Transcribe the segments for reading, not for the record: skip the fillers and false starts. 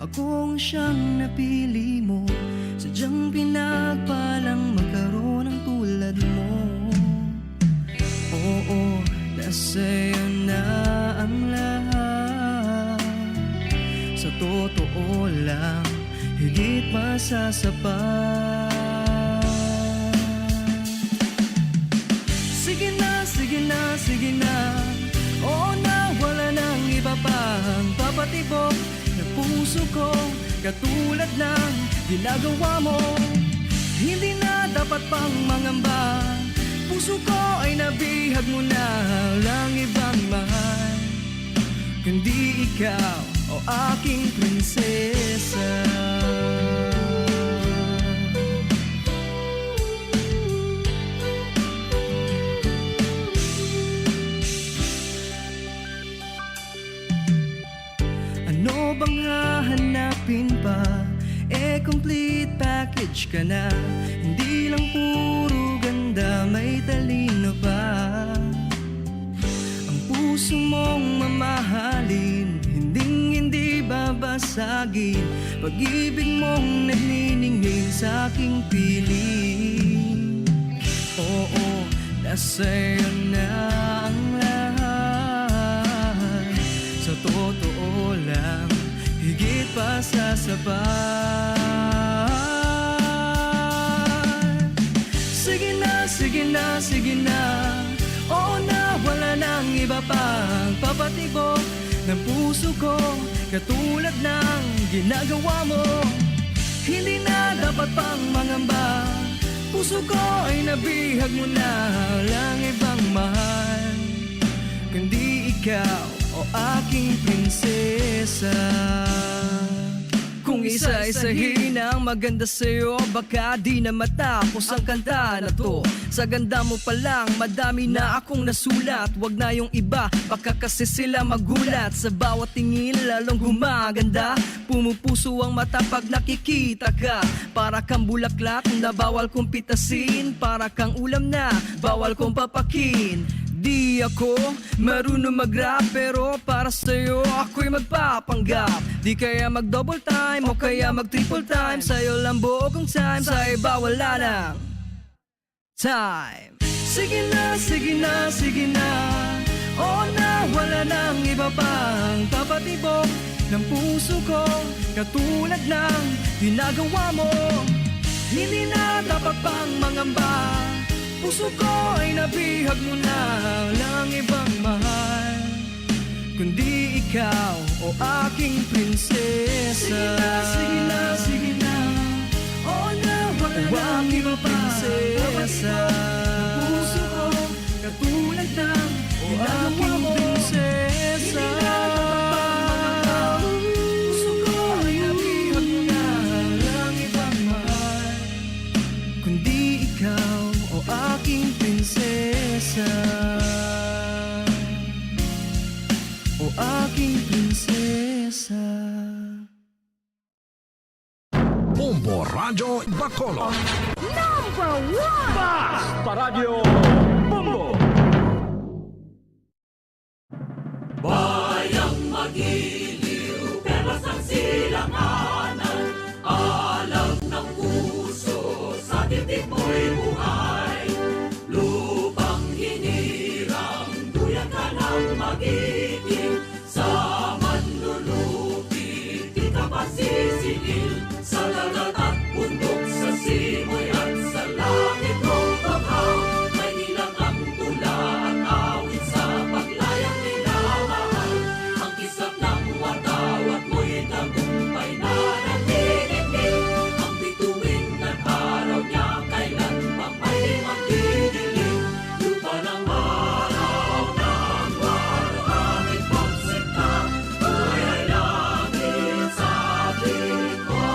Ako ang siyang napili mo, sadyang pinagpalang magkaroon ng tulad mo. Oo, nasa'yo na ang lahat. Sa totoo lang, higit pa sa sapat. Sige na, sige na, sige na. Oo na, wala nang iba pang papatibok ng puso ko, katulad ng ginagawa mo. Hindi na dapat pang mangamba, puso ko ay nabihag mo na. Walang ibang mahal kundi ikaw, o aking prinsesa. Ano bang hahanapin pa? Complete package ka na. Hindi lang puro ganda, may talino pa. Ang puso mong mamahalin, hindi babasagin. Pag-ibig mong nagniningning sa aking piling. Oo, nasa'yo na ang lahat. Sa totoo lang, higit pa sa sapat. Sige na, sige na, sige na. Oo na, wala nang iba pang papatibok ng puso ko, katulad ng ginagawa mo. Hindi na dapat pang mangamba, puso ko ay nabihag mo na. Walang ibang mahal kundi ikaw, o aking prinsesa. Kung isa-isahin ang maganda sa'yo, baka di na matapos ang kanta na to. Sa ganda mo pa lang, madami na akong nasulat. Wag na yung iba, baka kasi sila magulat. Sa bawat tingin lalong gumaganda, pumupuso ang mata pag nakikita ka. Para kang bulaklak na bawal kong pitasin, para kang ulam na bawal kong papakin. Di ako marunong mag-rap, pero para sa'yo ako'y magpapanggap. Di kaya mag-double time o kaya mag-triple time, sa'yo lang buong time, sa iba wala nang time. Sige na, sige na, sige na. Oo na, wala nang iba pang papatibok ng puso ko, katulad ng ginagawa mo. Hindi na dapat pang mangamba, puso ko ay nabihag mo na. Walang ibang mahal kundi ikaw, o aking prinsesa. Sige na, sige na, oo na, wala nang iba pang prinsesa. Puso ko katulad ng ginagawa mo. Prinsesa, puso ko ay nabihag mo na. Walang ibang mahal kundi ikaw, o aking prinsesa. O aking prinsesa. Bombo Radio Bacolod. Number one! Basta Radio Bombo! Bayang magiliw, perlas ng silanganan, alam ng puso, sa dibdib mo'y buhay. Lupang hinirang, duyan ka ng magiting, sa manlulupi, di ka masisingil. Sa dagat at bundok, sa simoy at sa langit o baghaw, may nilang ang tula at awit sa paglayang minamahal. Ang kisap ng watawat mo'y tagumpay na nagdidikdik. Ang bituin at araw niya kailan pa may magdidilim. Lupa ng araw ng marami pagsinta, buhay ay langit sa atin mo.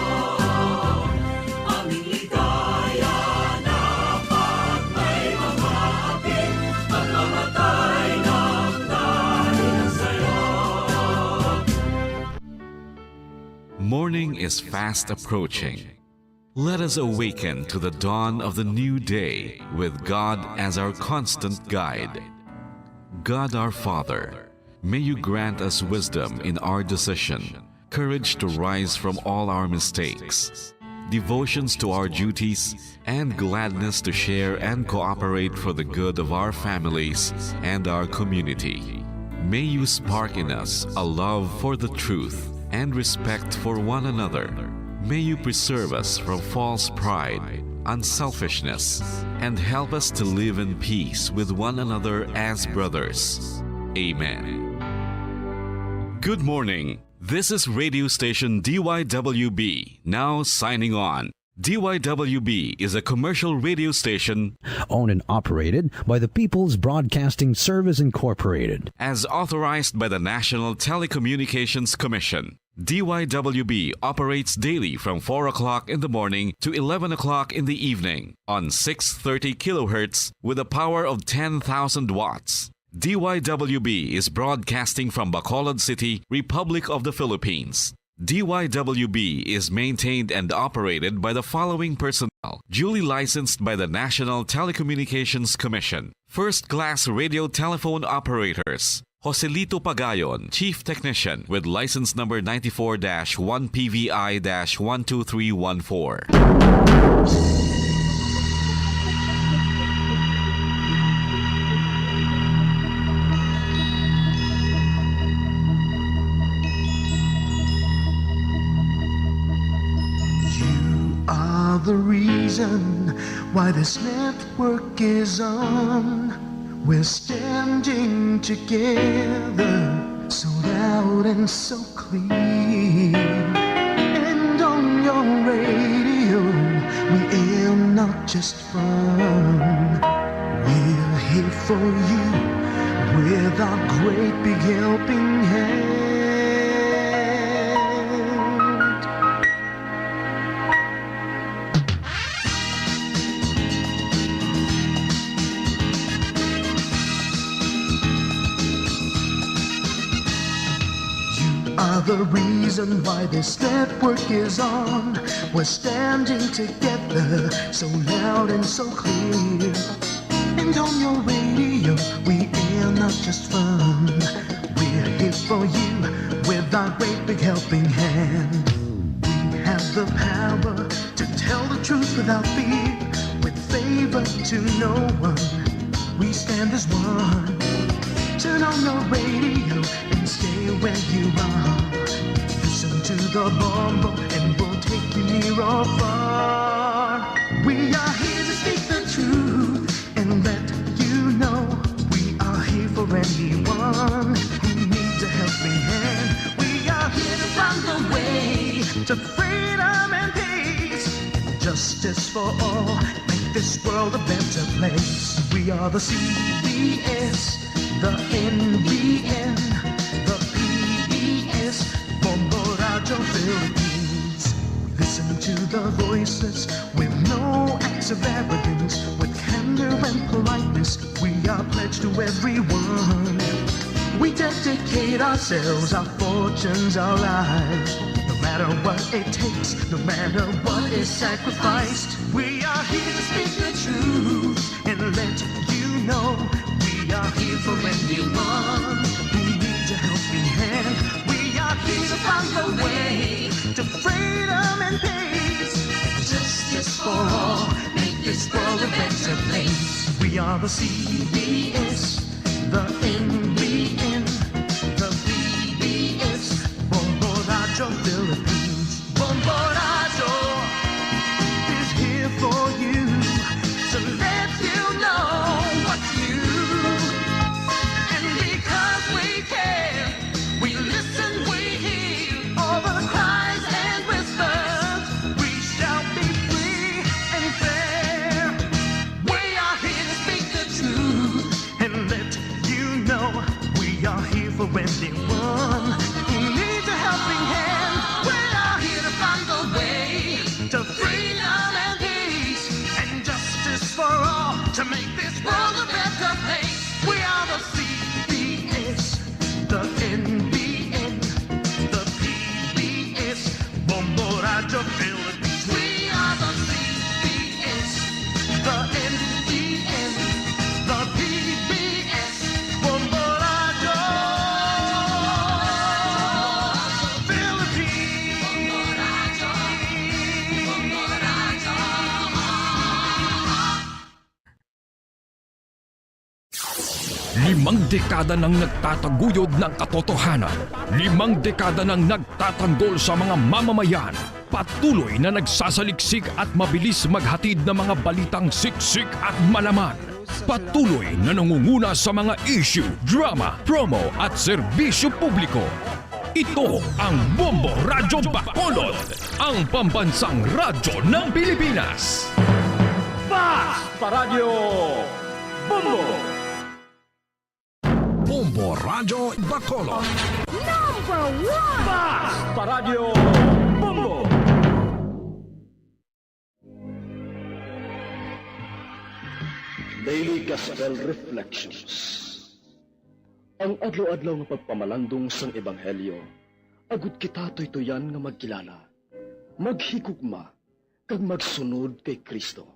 Aming ligaya na pag may mamapit, at mamatay ng dahil sa'yo. Morning is fast approaching. Let us awaken to the dawn of the new day with God as our constant guide. God our Father, may you grant us wisdom in our decision, courage to rise from all our mistakes, devotions to our duties, and gladness to share and cooperate for the good of our families and our community. May you spark in us a love for the truth and respect for one another. May you preserve us from false pride, unselfishness, and help us to live in peace with one another as brothers. Amen. Good morning. This is radio station DYWB, now signing on. DYWB is a commercial radio station Owned and operated by the People's Broadcasting Service Incorporated. as authorized by the National Telecommunications Commission. DYWB operates daily from 4 o'clock in the morning to 11 o'clock in the evening on 630 kilohertz with a power of 10,000 watts. DYWB is broadcasting from Bacolod City, Republic of the Philippines. DYWB is maintained and operated by the following personnel, duly licensed by the National Telecommunications Commission. First-class radio telephone operators. Joselito Pagayon, Chief Technician with license number 94-1PVI-12314. Are the reason why this network is on. We're standing together, so loud and so clear. And on your radio, we air not just fun. We're here for you with our great big helping hand. Are the reason why this network is on. We're standing together, so loud and so clear. And on your radio, we air not just fun. We're here for you with our great big helping hand. We have the power to tell the truth without fear, with favor to no one. We stand as one. Turn on your radio and stay where you are. Listen to the bombo and we'll take you near or far. We are here to speak the truth and let you know. We are here for anyone who needs a helping hand. We are here to find the way to freedom and peace. Justice for all, make this world a better place. We are the CBS, the NBN, the PBS, Bombo Radio Philippines. Listen to the voices with no acts of arrogance, with candor and politeness. We are pledged to everyone. We dedicate ourselves, our fortunes, our lives. No matter what it takes, no matter what is sacrificed. We are here to speak the truth and let you know. We are here for anyone who needs a helping hand. We are here to find the way to freedom and peace. Justice for all, make this world a better place. We are the CBS, the NBN, the PBS, Bombo Radio Philippines. Bombo Radio is here for you to let you know what you. And because we care, we listen, we hear all the cries and whispers. We shall be free and fair. We are here to speak the truth and let you know. We are here for anyone who needs a helping hand. We are here to find the way to freedom and peace and justice for all, to make this world a better place. We are the CBS, the NBN, the PBS, Bombo Radio Philippines. We are the CBS, the NBN, the PBS, Bombo Radio. dekada nang nagtataguyod ng katotohanan. 5 dekada nang nagtatanggol sa mga mamamayan. Patuloy na nagsasaliksik at mabilis maghatid ng mga balitang siksik at malaman. Patuloy na nangunguna sa mga issue, drama, promo at serbisyo publiko. Ito ang Bombo Radyo Bacolod, ang pambansang radyo ng Pilipinas. Fast Paradyo Bombo! Bombo Radyo Bacolod. Number 1! Fast Paradyo Bombo! Daily Gospel Reflections. Ang adlaw-adlaw nga pagpamalandong sang Ebanghelyo, agud kita toy-toyan nga magkilala, maghigugma, kag magsunod kay Kristo.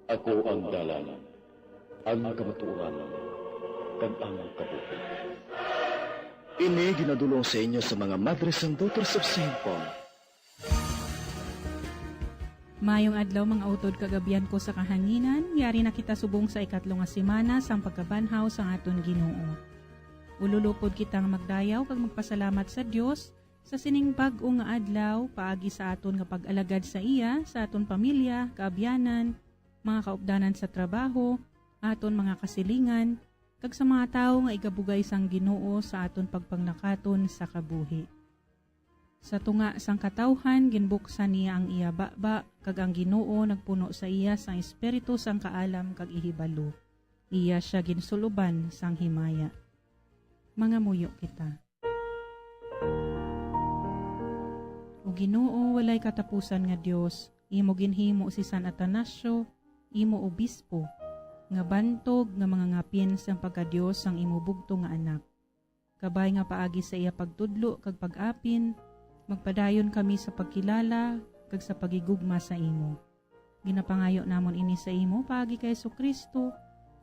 Ako ang dalan, ang kamatuoran, kag ang kabuhi. Ini ginadulong sa inyo sa mga Madres and Daughters of St. Paul. Mayong adlaw mga utod kagabian ko sa kahanginan, yari na kita subong sa 3 nga semana sang pagkabanhaw sang aton Ginoo. Ululupod kitang magdayaw kag magpasalamat sa Dios sa sining bag-o nga adlaw paagi sa aton nga pag-alagad sa iya, sa aton pamilya, kaabyanan, mga kaupdanan sa trabaho, aton mga kasilingan, kag sa mga tawo nga igabugay sang Ginoo sa aton pagpanglakaton sa kabuhi. Sa tunga sang katawhan, ginbuksan niya ang iya baba, kag ang Ginoo nagpuno sa iya sang espiritu sang kaalam kag ihibalo. Iya siya ginsuluban sang himaya. Mga muyo kita. O Ginoo, walay katapusan nga Dios, imo ginhimo si San Atanasio, imo obispo, nga bantog nga mga ngapin sang pagka-Dios sang imo bugto nga anak. Kabay nga paagi sa iya pagtudlo kag pag-apin, magpadayon kami sa pagkilala kag sa pagigugma sa imo. Ginapangayo namon ini sa imo paagi kay Jesucristo,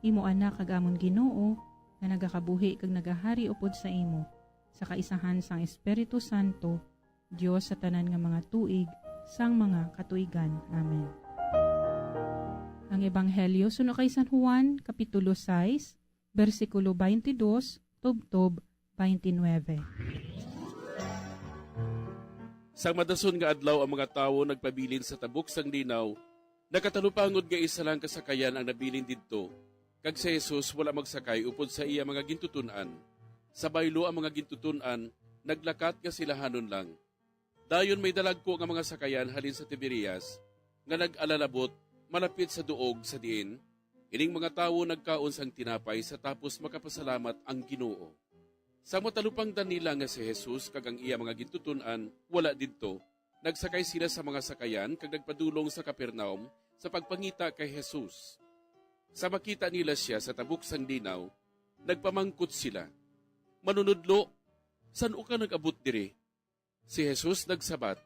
imo anak kag amon Ginoo nga nagakabuhi kag nagahari upod sa imo. Sa kaisahan sang Espiritu Santo, Dios sa tanan nga mga tuig, sang mga katuigan. Amen. Ang Ebanghelyo suno kay San Juan, Kapitulo 6, versikulo 22, tubtob 29. Sang madason nga adlaw ang mga tawo nagpabilin sa tabok sang linaw, nakatalupangod nga isa lang kasakayan ang nabilin didto, kag si Jesus wala magsakay upod sa iya mga gintutunan. Sa baylo ang mga gintutunan, naglakat nga silahanon lang. Dayon may dalagko nga mga sakayan halin sa Tiberias, nga nag-alalabot, malapit sa duog sa diin, ining mga tawo nagkaon sang tinapay sa tapos makapasalamat ang Ginoo. Sa matalupangdan nila nga si Jesus kag ang iya mga gintutunan, wala didto, nagsakay sila sa mga sakayan kag nagpadulong sa Capernaum sa pagpangita kay Jesus. Sa makita nila siya sa tabok sang linaw, nagpamangkot sila. Manunudlo, san ka nag-abot diri? Si Jesus nagsabat,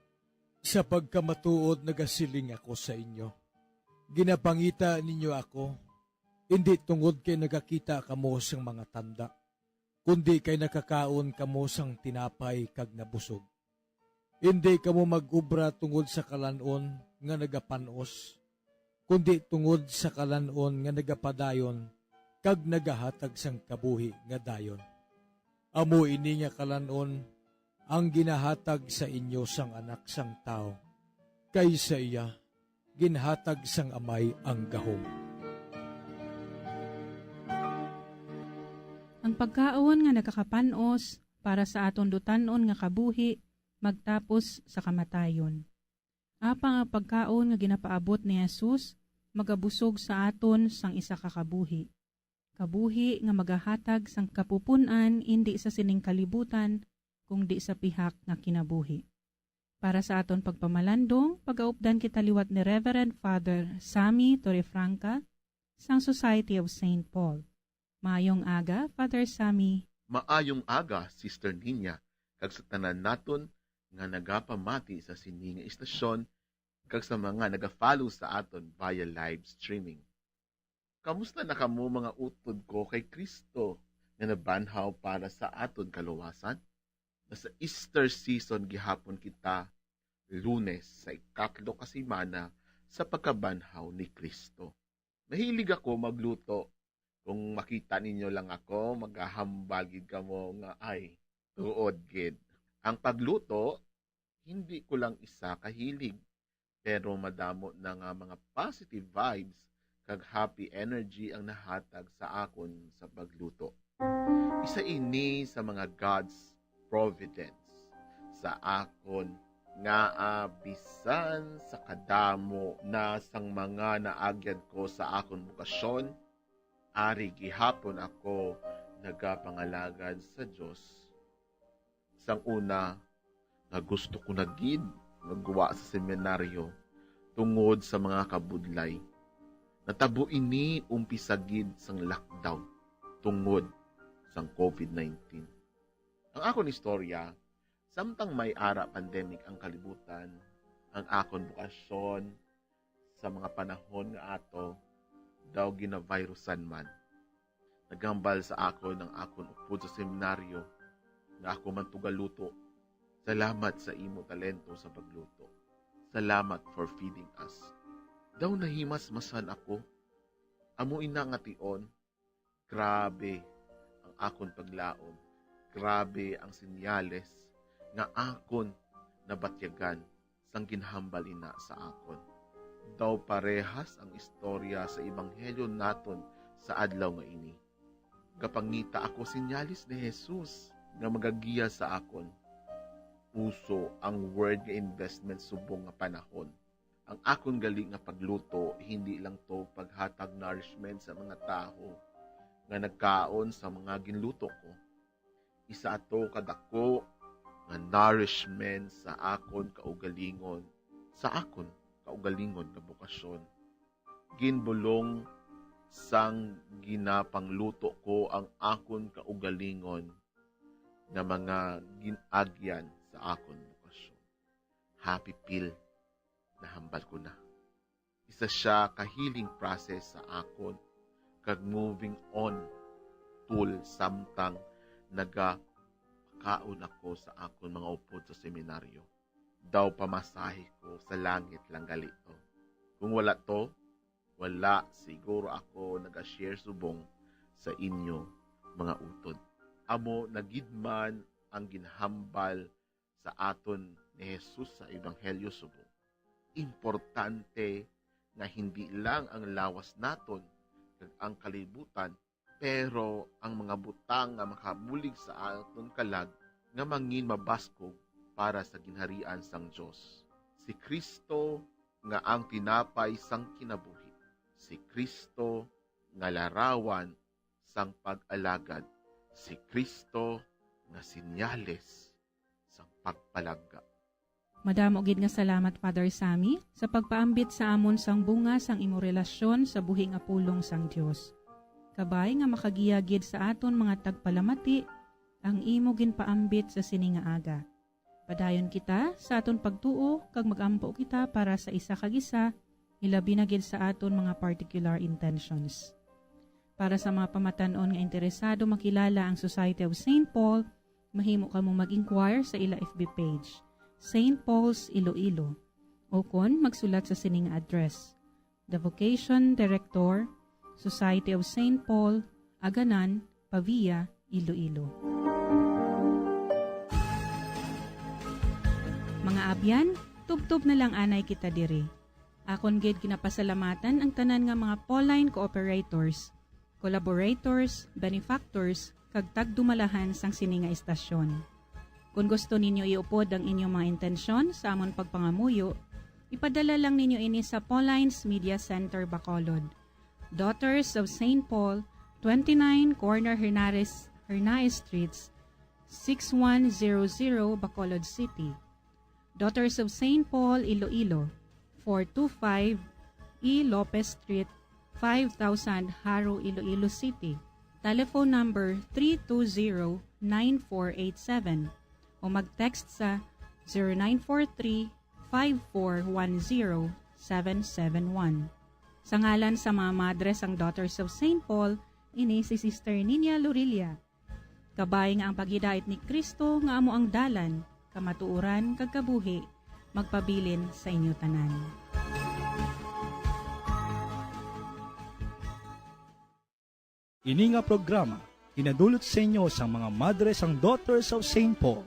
Sa pagkamatuod nagasiling ako sa inyo. Ginapangita ninyo ako, hindi tungod kay nagakita kamo sang mga tanda, kundi kay nakakaon kamo sang tinapay kag nabusog. Hindi kamo mag-ubra tungod sa kalanon nga nagapanos, kundi tungod sa kalanon nga nagapadayon kag nagahatag sang kabuhi nga dayon. Amo ini nga kalanon ang ginahatag sa inyo sang anak sang tao. Kaysa iya, ginhatag sang amay ang gahom. Ang pagkaon nga nakakapanos para sa aton dutanon nga kabuhi, magtapos sa kamatayon. Apa nga pagkaon nga ginapaabot ni Jesus, magabusog sa aton sang isa ka kabuhi. Kabuhi nga magahatag sang kapupunan hindi sa sining kalibutan, kundi sa pihak nga kinabuhi. Para sa aton pagpamalandong, pag-aupdan kita liwat ni Reverend Father Sammy Torrefranca, sang Society of St. Paul. Maayong aga, Father Sammy. Maayong aga, Sister Ninya, kag sa tanan naton nga nagapamati sa sini nga istasyon kag sa mga nagafollow sa aton via live streaming. Kamusta na kamo mga utod ko kay Kristo nga nabanhaw para sa aton kaluwasan? Nasa Easter season gihapon kita, Lunes sa 4 ka semana sa pagkabanhaw ni Kristo. Mahilig ako magluto Kung makita ninyo lang ako, maghahambal gid kamo nga ay tuod gid. Ang pagluto, hindi ko lang isa kahilig, pero madamo na nga mga positive vibes kag happy energy ang nahatag sa akon sa pagluto. Isa ini sa mga God's providence sa akon nga bisan sa kadamo na sang mga naagyan ko sa akon bukasyon, ari gihapon ako nagapangalagad sa Dios. Sang una, nga gusto ko na gid magwa sa seminaryo tungod sa mga kabudlay. Natabo ini umpisa gid sang lockdown tungod sang COVID-19. Ang akon istorya, samtang may ara pandemic ang kalibutan, ang akon bukasyon sa mga panahon nga ato daw ginavirusan man. Nagambal sa akon ang akon upod sa seminaryo nga ako man tugaluto. Salamat sa imo talento sa pagluto. Salamat for feeding us. Daw nahimas-masan ako. Amo ina nga tion. Grabe ang akon paglaom. Grabe ang sinyales nga akon nabatyagan sang ginhambal ina sa akon. Daw parehas ang istorya sa ebanghelyo naton sa adlaw nga ini. Kapangita ako sinyalis ni Jesus nga magagiya sa akon. Uso ang word nga investment subong nga panahon. Ang akon gali nga pagluto, hindi lang to paghatag nourishment sa mga tao nga nagkaon sa mga ginluto ko. Isa ato kadako nga nourishment sa akon kaugalingon, sa akon kaugalingon nga bukasyon. Ginbulong sang ginapangluto ko ang akon kaugalingon nga mga ginagyan sa akon bukasyon. Happy pill na hambal ko na. Isa siya ka-healing process sa akon kag moving on tool samtang nagakaon ako sa akon mga upod sa seminaryo. Daw pamasahe ko sa langit lang galito. Kung wala to, wala siguro ako naga-share subong sa inyo mga utod. Amo nagidman ang ginhambal sa aton ni Jesus sa Ebanghelyo subong. Importante nga hindi lang ang lawas naton kag ang kalibutan, pero ang mga butang nga makabulig sa aton kalag nga mangin mabaskog para sa ginharian sang Dios. Si Kristo nga ang tinapay sang kinabuhi. Si Kristo nga larawan sang pag-alagad. Si Kristo nga sinyales sang pagpalagga. Madamo gid nga salamat Father Sammy sa pagpaambit sa amon sang bunga sang imo relasyon sa buhi nga pulong sang Dios. Kabay nga makagiya gid sa aton mga tagpalamati ang imo ginpaambit sa sini nga aga. Padayon kita sa aton pagtuo kag magampo kita para sa isa kag isa, ilabi na gid sa aton mga particular intentions. Para sa mga pamatan-on nga interesado makilala ang Society of St. Paul, mahimo kamo mag-inquire sa ila FB page, St. Paul's Iloilo, o kon magsulat sa sining address, The Vocation Director, Society of St. Paul, Aganan, Pavia, Iloilo. Mga abyan, tubtob na lang anay kita diri. Akon gid ginapasalamatan ang tanan nga mga Pauline cooperators, collaborators, benefactors, kag tagdumalahan sang sini nga istasyon. Kung gusto ninyo iupod ang inyong mga intensyon sa amon pagpangamuyo, ipadala lang ninyo ini sa Pauline's Media Center, Bacolod. Daughters of St. Paul, 29 Corner Hernaez Streets, 6100 Bacolod City. Daughters of St. Paul, Iloilo, 425 E. Lopez Street, 5000 Haro, Iloilo City. Telephone number 320-9487 o mag-text sa 0943-5410-771. Sa ngalan sa mga madres ang Daughters of St. Paul, ini si Sister Nina Lurilia. Kabay nga ang paghidait ni Kristo nga amo ang dalan, kamatuuran kag kabuhi, magpabilin sa inyo tanan. Ini nga programa hinadulot sa inyo sang mga madres ang Daughters of St. Paul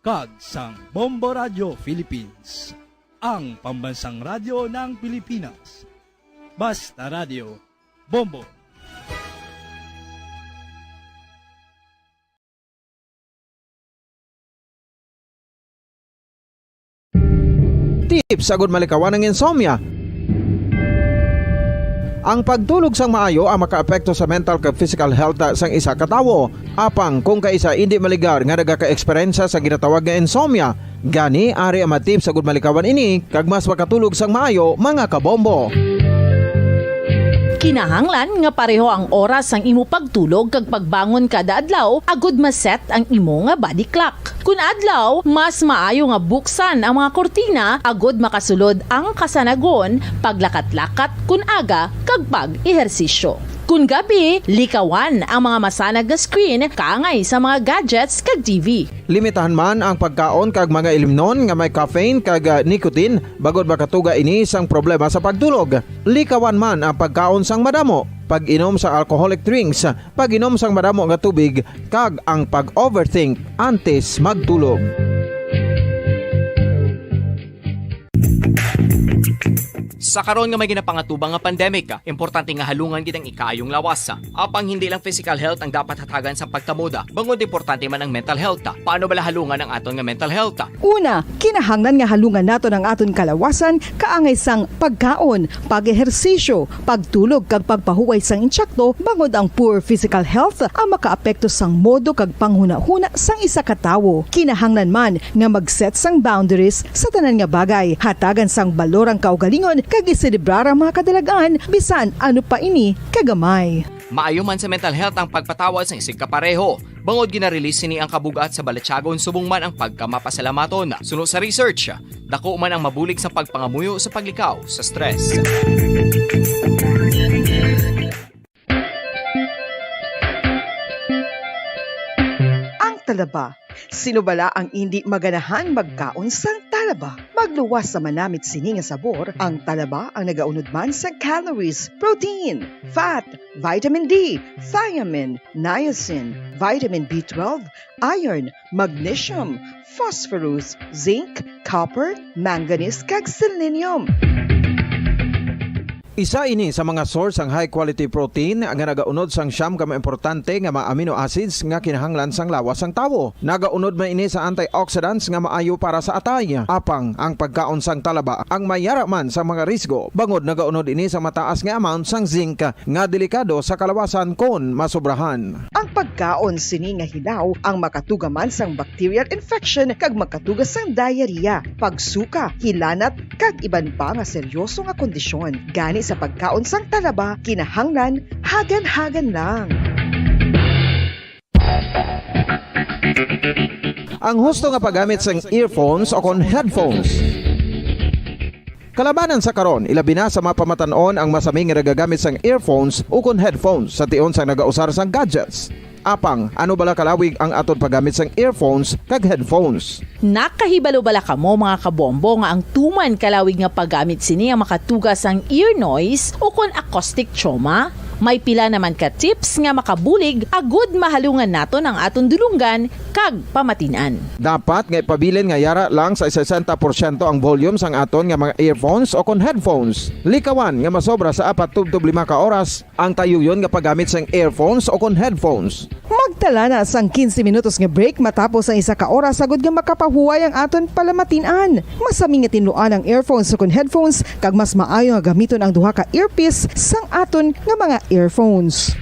kag sang Bombo Radio Philippines, ang pambansang radyo ng Pilipinas. Basta Radio Bombo. Tips sagud malikawan ng insomnia. Ang pagtulog sang maayo ang makaapekto sa mental kag physical health sang isa ka tawo. Apang kung kaisa hindi maligar nga nagaka-eksperyensya sa ginatawag nga insomnia, gani ari ang matip sagud malikawan ini kag mas makatulog sang maayo mga kabombo. Kinahanglan nga pareho ang oras ang imo pagtulog kag pagbangon kada adlaw agud maset ang imo nga body clock. Kun adlaw, mas maayo nga buksan ang mga kortina agud makasulod ang kasanagon, paglakat-lakat kun aga kag pag-ehersisyo. Kun gabi, likawan ang mga masanag na screen kaangay sa mga gadgets kag TV. Limitahan man ang pagkaon kag mga ilimnon nga may caffeine kag nicotine bagod makatuga ini sang problema sa pagtulog. Likawan man ang pagkaon sang madamo, pag-inom sa alcoholic drinks, pag-inom sang madamo nga tubig kag ang pag-overthink antes magtulog. Sa karon nga may ginapangatubang nga pandemic, importante nga halungan gid ang ikayong lawas. Apang hindi lang physical health ang dapat hatagan sa pagkamuda, bangod importante man ang mental health. Paano bala halungan ang aton nga mental health? Una, kinahanglan nga halungan naton ang aton kalawasan kaangay sang pagkaon, pag-ehersisyo, pagtulog kag pagpahuway sang insyakto, bangod ang poor physical health ang makaapekto sang modo kag panghuna-huna sang isa ka tawo. Kinahanglan man nga mag-set sang boundaries sa tanan nga bagay, hatagan sang balorang kaugalingon kag iselebrar ang mga kadalagaan bisan ano pa ini kagamay. Maayo man sa mental health ang pagpatawad sa isig kapareho. Bangod gina-release ni ang kabugat sa Balatyagon subong man ang pagkamapasalamaton. Suno sa research, dako man ang mabulig sa pagpangamuyo sa paglikaw sa stress. Ang talaba. Sino bala ang hindi maganahan magkaon sang talaba? Magluwas sa manamit sini nga sabor, ang talaba ang nagaunod man sa calories, protein, fat, vitamin D, thiamine, niacin, vitamin B12, iron, magnesium, phosphorus, zinc, copper, manganese kag selenium. Isa ini sa mga source ang high quality protein nga nagaunod sang siyam ka importante nga mga amino acids nga kinahanglan sang lawas sang tawo. Nagaunod man ini sa antioxidants nga maayo para sa atay. Apang ang pagkaon sang talaba ang mayara man sa mga risgo. Bangod nagaunod ini sa mataas nga amount sang zinc nga delikado sa kalawasan kon masobrahan. Ang pagkaon sini nga hilaw ang makatuga man sang bacterial infection kag makatuga sang diarrhea, pagsuka, hilanat kag iban pa nga seryoso nga kondisyon. Gani sa pagkaon sang talaba, kinahanglan hagan-hagan lang. Ang husto nga paggamit sang earphones o kon headphones. Kalabanan sa karon, ilabi na sa mapamatanon ang masaming nga nagagamit sang earphones o kon headphones sa tion sang nagausar sang gadgets. Apang, ano bala kalawig ang aton paggamit sang earphones kag headphones? Nakahibalo bala kamo mga kabombo nga ang tuman kalawig nga paggamit sini ang makatugas ang ear noise o kon acoustic trauma? May pila naman ka tips nga makabulig agud mahalungan naton ang aton dulunggan kag pamatinan. Dapat nga ipabilin nga yara lang sa 60% ang volume sang aton nga mga earphones o kon headphones. Likawan nga masobra sa 4-5 ka oras ang tayuyon nga paggamit sang earphones o kon headphones. Magtala na sang 15 minutos nga break matapos ang 1 ka oras sagud nga makapahuway ang aton palamatinan. Masami nga tinluan ang earphones o kon headphones kag mas maayo nga gamiton ang duha ka earpiece sang aton nga mga earphones.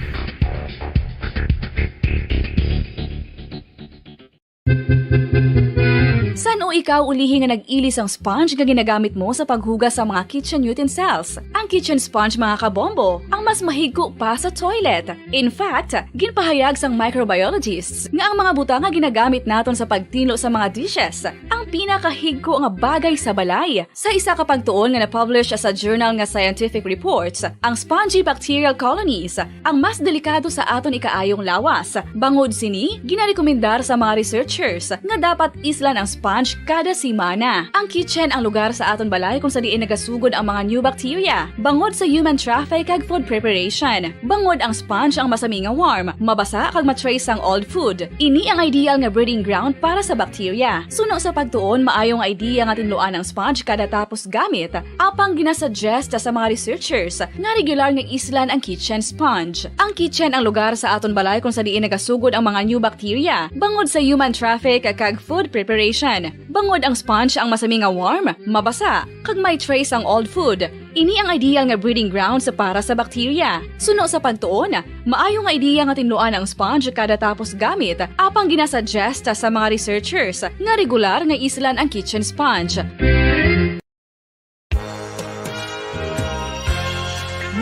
San o ikaw ulihi nga nag-ilis ang sponge nga ginagamit mo sa paghugas sa mga kitchen utensils? Ang kitchen sponge mga kabombo, ang mas mahigko pa sa toilet. In fact, ginpahayag sang microbiologists nga ang mga butang nga ginagamit naton sa pagtinlo sa mga dishes ang pinakahigko nga bagay sa balay. Sa isa ka pagtuon nga na-publish sa journal nga Scientific Reports, ang spongy bacterial colonies ang mas delikado sa aton ikaayong lawas. Bangod sini, ginarekomendar sa mga researchers nga dapat islan ang sponge kada simana. Ang kitchen ang lugar sa aton balay kung sa diin nagasugod ang mga new bacteria. Bangod sa human traffic kag food preparation. Bangod ang sponge ang masami nga warm, mabasa kag matrace ang old food. Ini ang ideal nga breeding ground para sa bacteria. Suno sa pagtuon, maayong idea nga tinluan ang sponge kada tapos gamit. Apang ginasuggest sa mga researchers nga regular nga islan ang kitchen sponge. Ang kitchen ang lugar sa aton balay kung sa diin nagasugod ang mga new bacteria. Bangod sa human traffic kag food preparation. Bangod ang sponge ang masami nga warm, mabasa kag may trace ang old food. Ini ang ideal nga breeding ground sa para sa bacteria. Suno sa pagtuon, maayo nga idea nga tinluan ang sponge kada tapos gamit. Apang ginasuggest sa mga researchers nga regular nga islan ang kitchen sponge.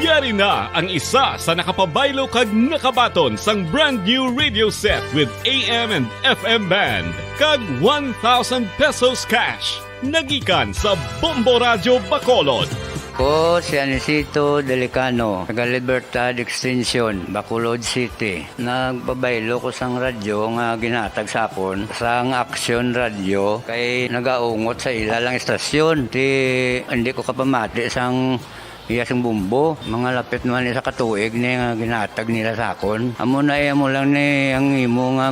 Yari na ang isa sa nakapabaylo kag nakabaton sang brand new radio set with AM and FM band kag 1,000 pesos cash. Nagikan sa Bombo Radio Bacolod. Ko si Anisito Delicano, taga Libertad Extension, Bacolod City. Nagpabaylo ko sang radyo nga ginatag sapon sang Action Radio kay nagaungot sa ilalang estasyon. Hindi ko kapamati sang iyasang bumbo, mga lapit naman sa katuig ni nga ginatag nila sa akon. Amo na mo lang ni ang imo nga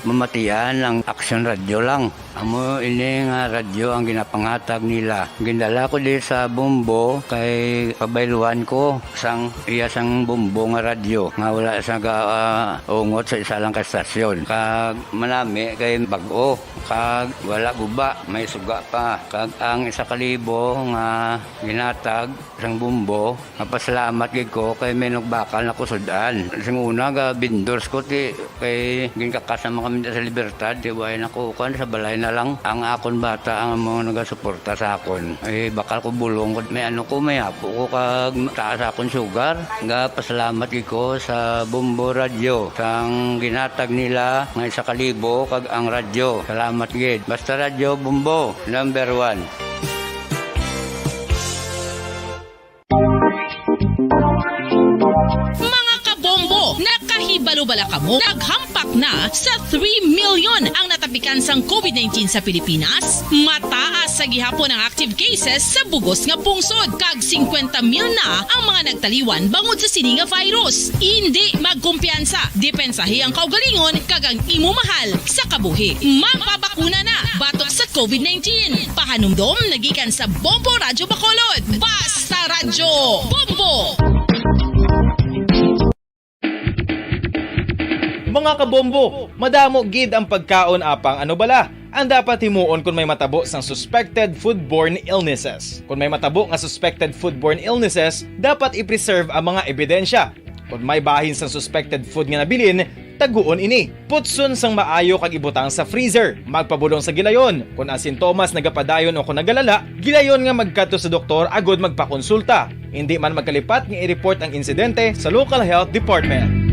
mamatian ang Action Radio lang. Amo ini nga radyo ang ginapangatag nila. Gindala ko di sa bumbo kay pabayluan ko sang iyasang bumbo nga radyo nga wala sa ungot sa isa lang ka stasyon. Kag manami kay bag-o, kag wala guba, may suga pa. Kag ang 1,000 nga ginatag sang bumbo, napasalamat gid ko kay may nagbakal na kusudan. Sing una ga bindors ko ti kay ginkakasama kami sa Libertad, di ba ako kan sa balay na lang ang akon bata ang mga nagasuporta sa akon. Ay bakal ko bulong ko may may apo ko kag taas akon sugar. Nga pasalamat gid ko sa Bombo Radio sang ginatag nila nga 1,000 kag ang radyo. Salamat gid. Basta Radio Bombo number 1. Mga kabombo, nakahibalo-bala ka mo? Naghampak na sa 3 million ang natapikan sang COVID-19 sa Pilipinas. Mataas sa gihapon ang active cases sa bugos nga pungsod. Kag 50 mil na ang mga nagtaliwan bangod sa sini nga virus. Hindi magkumpiyansa. Depensahi ang kaugalingon kag ang imo mahal sa kabuhi. Magpabakuna na batok sa COVID-19. Pahanumdom nagikan sa Bombo Radio Bacolod. Basta Radyo Bombo! Mga kabombo, madamo gid ang pagkaon apang ano bala. Ang dapat himuon kung may matabo sang suspected foodborne illnesses. Kung may matabo nga suspected foodborne illnesses, dapat i-preserve ang mga ebidensya. Kung may bahin sang suspected food nga nabilin, taguon ini. Putson sang maayo kag ibutang sa freezer. Magpabulong sa gilayon. Kung ang sintomas nagapadayon o kung nagalala, gilayon nga magkadto sa doktor agud magpakonsulta. Hindi man magkalipat nga i-report ang insidente sa local health department.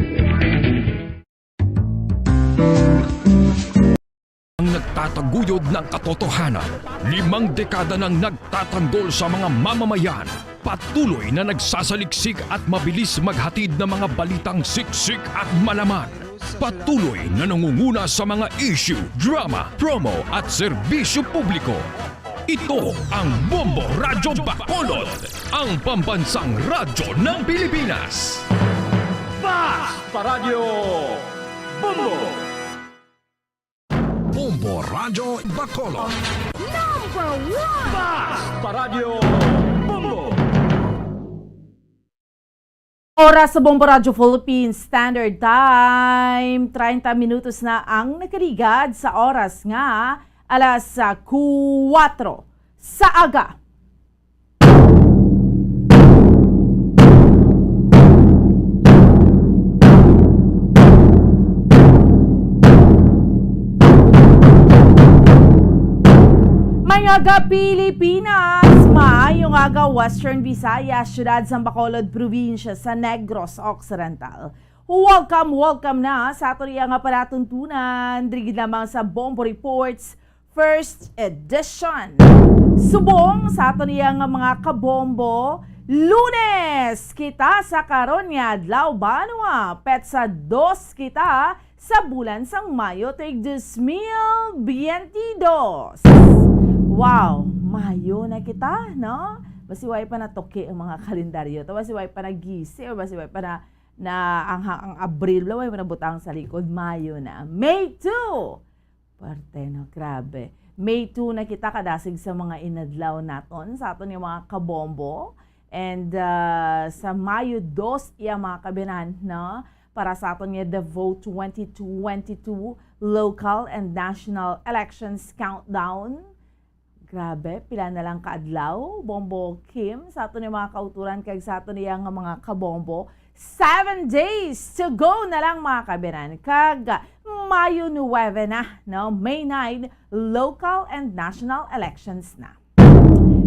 Nagtataguyod ng katotohanan. 5 dekada nang nagtatanggol sa mga mamamayan. Patuloy na nagsasaliksik at mabilis maghatid ng mga balitang siksik at malaman. Patuloy na nangunguna sa mga issue, drama, promo at serbisyo publiko. Ito ang Bombo Radyo Bacolod, ang pambansang radyo ng Pilipinas. Basta Radio Bombo! Bombo Radio Bacolod. Number 1! Basta Radio Bombo! Oras sa Bombo Radio Philippines Standard Time. 30 minutos na ang nakaligad sa oras nga alas 4 sa aga. Mga Pilipinas, maayong aga Western Visayas, siyudad sa Bacolod Provincia sa Negros Occidental. Welcome na sa ato nga palatuntunan, drigid lamang sa Bombo Reports First Edition. Subong sa ato nga mga kabombo, Lunes kita sa karon nga adlaw banwa, petsa 2 kita sa bulan sang Mayo tig 2022. Wow, Mayo na kita, no? Basiway pa na toke ang mga kalendaryo. Basiway pa na gisi o basiway pa na ang Abril, way pa na butang sa likod. Mayo na. May 2! Parte, no? Grabe. May 2 na kita kadasig sa mga inadlaw naton sa aton yung mga kabombo. And sa Mayo 2, iya mga kabinan, no? Para sa aton yung The Vote 2022 Local and National Elections Countdown. Grabe, pila na lang kaadlaw, Bombo Kim, sa aton yung mga kauturan kag sa aton yung mga kabombo. 7 days to go na lang mga kabinan. Kag Mayo 9 na, no? May 9, local and national elections na.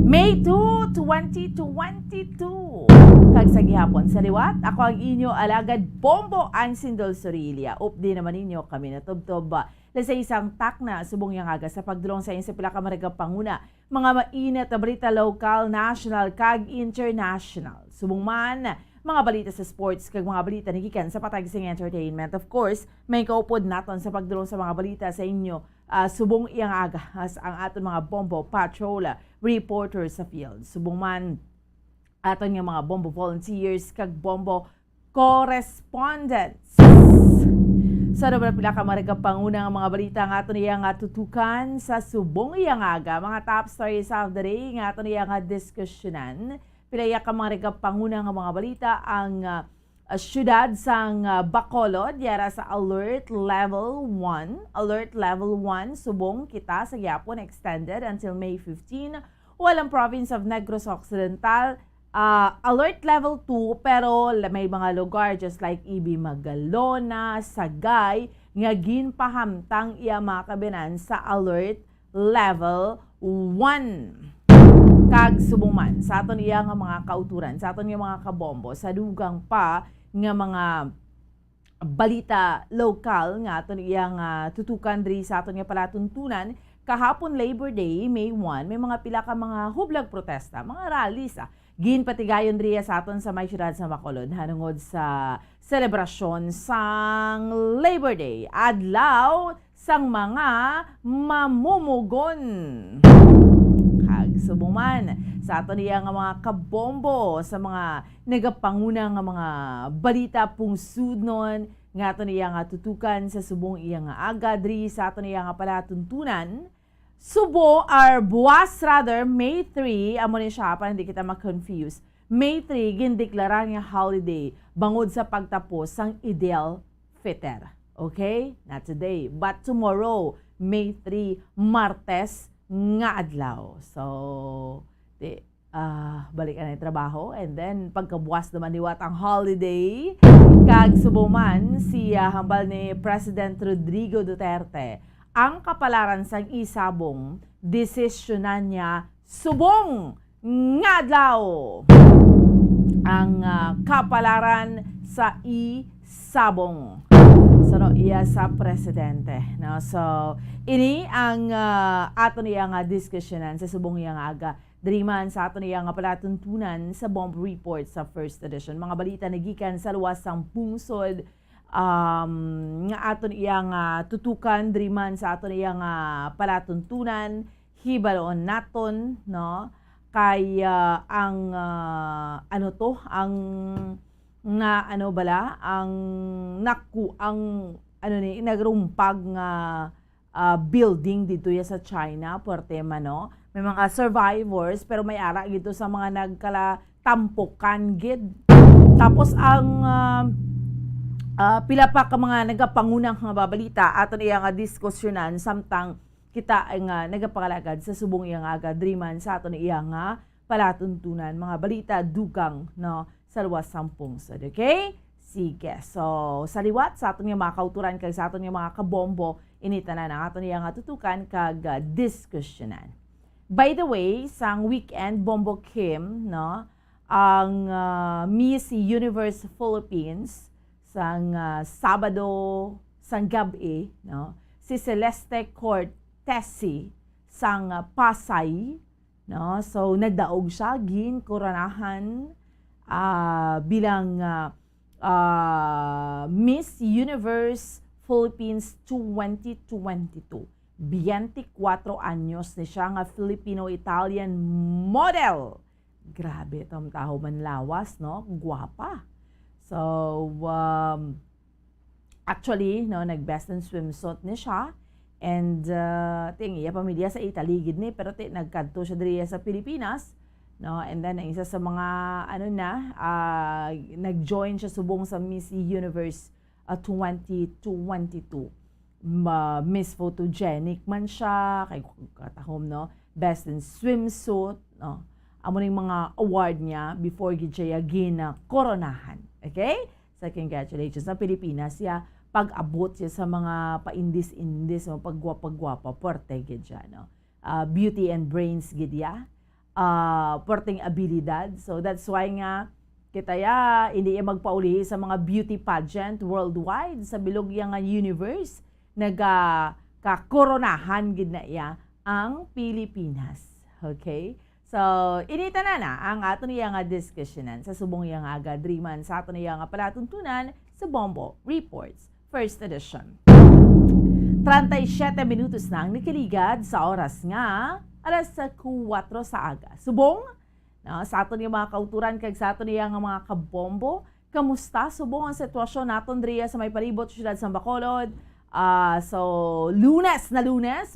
May 2, 2022. Kag sa gihapon sa liwat, ako ang inyo alagad Bombo ang Sindol Sorilia. Updi naman ninyo kami na tubtob. Sa isang takna subong yang aga sa pagdulong sa inyo sa pila ka maragang panguna. Mga mainit na balita local, national, kag international. Subong man, mga balita sa sports, kag mga balita nagikan sa patagising entertainment. Of course, may kaupod naton sa pagdulong sa mga balita sa inyo. Subong iyang aga as ang aton mga Bombo Patrol reporters sa field. Subong man, aton yung mga Bombo volunteers, kag Bombo correspondents. Sa naman pila ka maragang pangunang mga balita nga ato niya nga tutukan sa subong iyang aga. Mga top stories of the day nga ato niya nga diskusyonan. Pilaya ka maragang pangunang mga balita ang syudad sang Bacolod yara sa Alert Level 1. Alert Level 1 subong kita sa Yapon extended until May 15. Walang province of Negros Occidental. Alert level 2 pero may mga lugar just like Ibi Magalona, Sagay nga ginpahamtang iya mga kabinan sa alert level 1. Kag subuman sa aton iya nga mga kauturan, sa aton nga mga kabombo sa dugang pa nga mga balita lokal nga aton iya nga tutukan diri sa aton nga palatuntunan. Kahapon Labor Day, May 1, may mga pila ka mga hublag protesta, mga rallies ginpatigayon riya sa aton sa may syudad sa Bacolod hanungod sa selebrasyon sang Labor Day, adlaw sang mga mamumugon. Kag subuman sa aton niya nga mga kabombo sa mga nagapanguna nga mga balita pungsudnon nga aton niya nga tutukan sa subong iya nga agadri sa aton niya nga palatuntunan. Subo or buwas rather, May 3, amo ni siya para hindi kita ma-confuse. May 3, gindeklara nga holiday bangod sa pagtapos sang Idel Fitr. Okay? Not today, but tomorrow, May 3, Martes nga adlaw. So, balik ka na yung trabaho and then pagkabuwas naman niwat ang holiday. Kag subuman si hambal ni President Rodrigo Duterte ang kapalaran sang isabong desisyonan niya subong nga adlaw ang kapalaran sa isabong iya sa presidente, no? So ini ang ato niya nga diskusyonan sa subong iya nga aga diriman sa ato niya nga palatuntunan sa Bomb Report sa first edition. Mga balita nagikan sa luwas sang pungsod nga aton iyang tutukan driman sa aton iyang palatuntunan hibaloon naton, no? Kay ang ang nagrumpag nga building dito ya sa China, Puerto Mano. May mga survivors pero may ara gito sa mga nagkala tampukan gid. Tapos ang pila pa ka mga nagapangunang nga babalita aton iya nga diskusyonan samtang kita nga nagapangalagad sa subong iya nga agadriman sa aton iya nga palatuntunan mga balita dugang, no, sa luwas sang pungsod. Okay? Sige. So, sa liwat sa aton nga mga kauturan kag sa aton nga mga kabombo initanan ang aton iya nga tutukan kag diskusyonan. By the way, sang weekend Bombo Kim, no, ang Miss Universe Philippines sang Sabado sang gabi, no, si Celeste Cortesi sang Pasay, no, so nagdaog siya gin koronahan bilang Miss Universe Philippines 2022. 24 anyos ni siya nga Filipino-Italian model. Grabe itong tao man lawas, no? Guwapa. So, actually, no, nag-best in swimsuit ni siya. And, iya pamilya sa Italy, gid ni, pero nagkanto siya diri sa Pilipinas. No? And then, ang isa sa mga, nag-join siya subong sa Miss Universe 2022. Miss Photogenic man siya, kay katahom, no? Best in swimsuit, no? Amo ning mga award niya before gid siya koronahan. Okay? So, congratulations sa Pilipinas. Siya, pag-abot siya sa mga pa-indis-indis, pag-gwapa-gwapa, porte gid siya, no? Beauty and brains gid ya. Porteng abilidad. So, that's why nga, kita hindi magpauli sa mga beauty pageant worldwide sa bilog nga universe. Nagkakoronahan gid na iya ang Pilipinas. Okay? So, inita na ang aton iya nga diskusyonan sa subong iya nga agadriman sa aton iya nga palatuntunan sa Bombo Reports First Edition. 37 minutos na ang nakaligad sa oras nga alas 4 sa aga. Subong, sa aton yung mga kauturan kag sa aton yung mga kabombo, kamusta? Subong ang sitwasyon naton diriya sa may palibot siyudad sa Bacolod. So, lunes,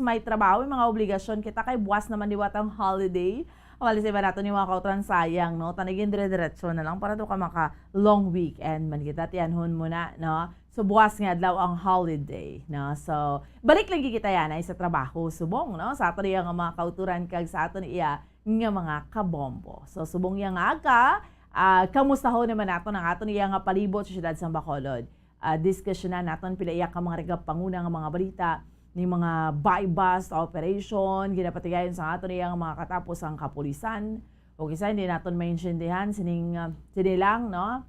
may trabaho, may mga obligasyon kita kay buwas naman diwatang holiday. Walis iba natin yung mga kauturan sayang, no? Tanigin dire-diretso na lang para to ka maka long weekend man kita tiyanhon muna, no? So, buwas nga adlaw ang holiday, no? So, balik lagi kita yan ay sa trabaho, subong, no? Sa aton yung mga kauturan kag sa aton iya nga mga kabombo. So, subong yang aga, kamusta ho naman nato ng aton iya nga palibot sa siyudad sa Bacolod. Diskusyonan naton pila iya ka mga regapanguna nga mga balita ni mga buy-bust operation, ginapatigayon sa aton iya nga mga katapos ang kapulisan. O kisa hindi naton maintindihan sinilang, no?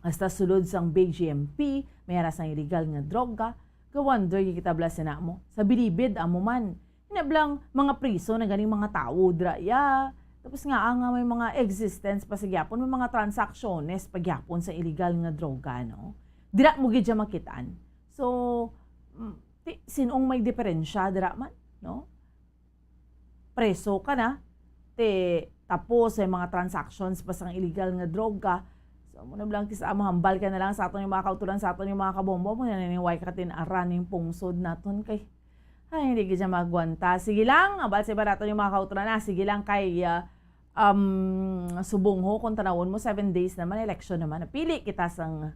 Hasta sulod sang big GMP, may haras ng illegal nga droga, kawonder kita blasina mo. Sa bilibid, amo man. Hinablang mga priso na ganing mga tao, draya. Tapos nga, may mga existence pa sa gyapon, may mga transactiones pa gyapon sa illegal nga droga, no? Dira mo gid siya makitaan. So, sinong may diferensya, dira man, no? Preso ka na, tapos ay mga transactions pa sa illegal nga droga. So, muna lang kisa mahambal ka na lang sa aton yung mga kautulan, sa aton yung mga kabombo, muna naniniway ka tinaran yung pungsod naton kay, ay, hindi ka dyan magwanta. Sige lang, abal sa iba naton yung mga kautulan na, sige lang kay subong ho, kung tanawon mo, 7 days naman, election naman, napili kita sang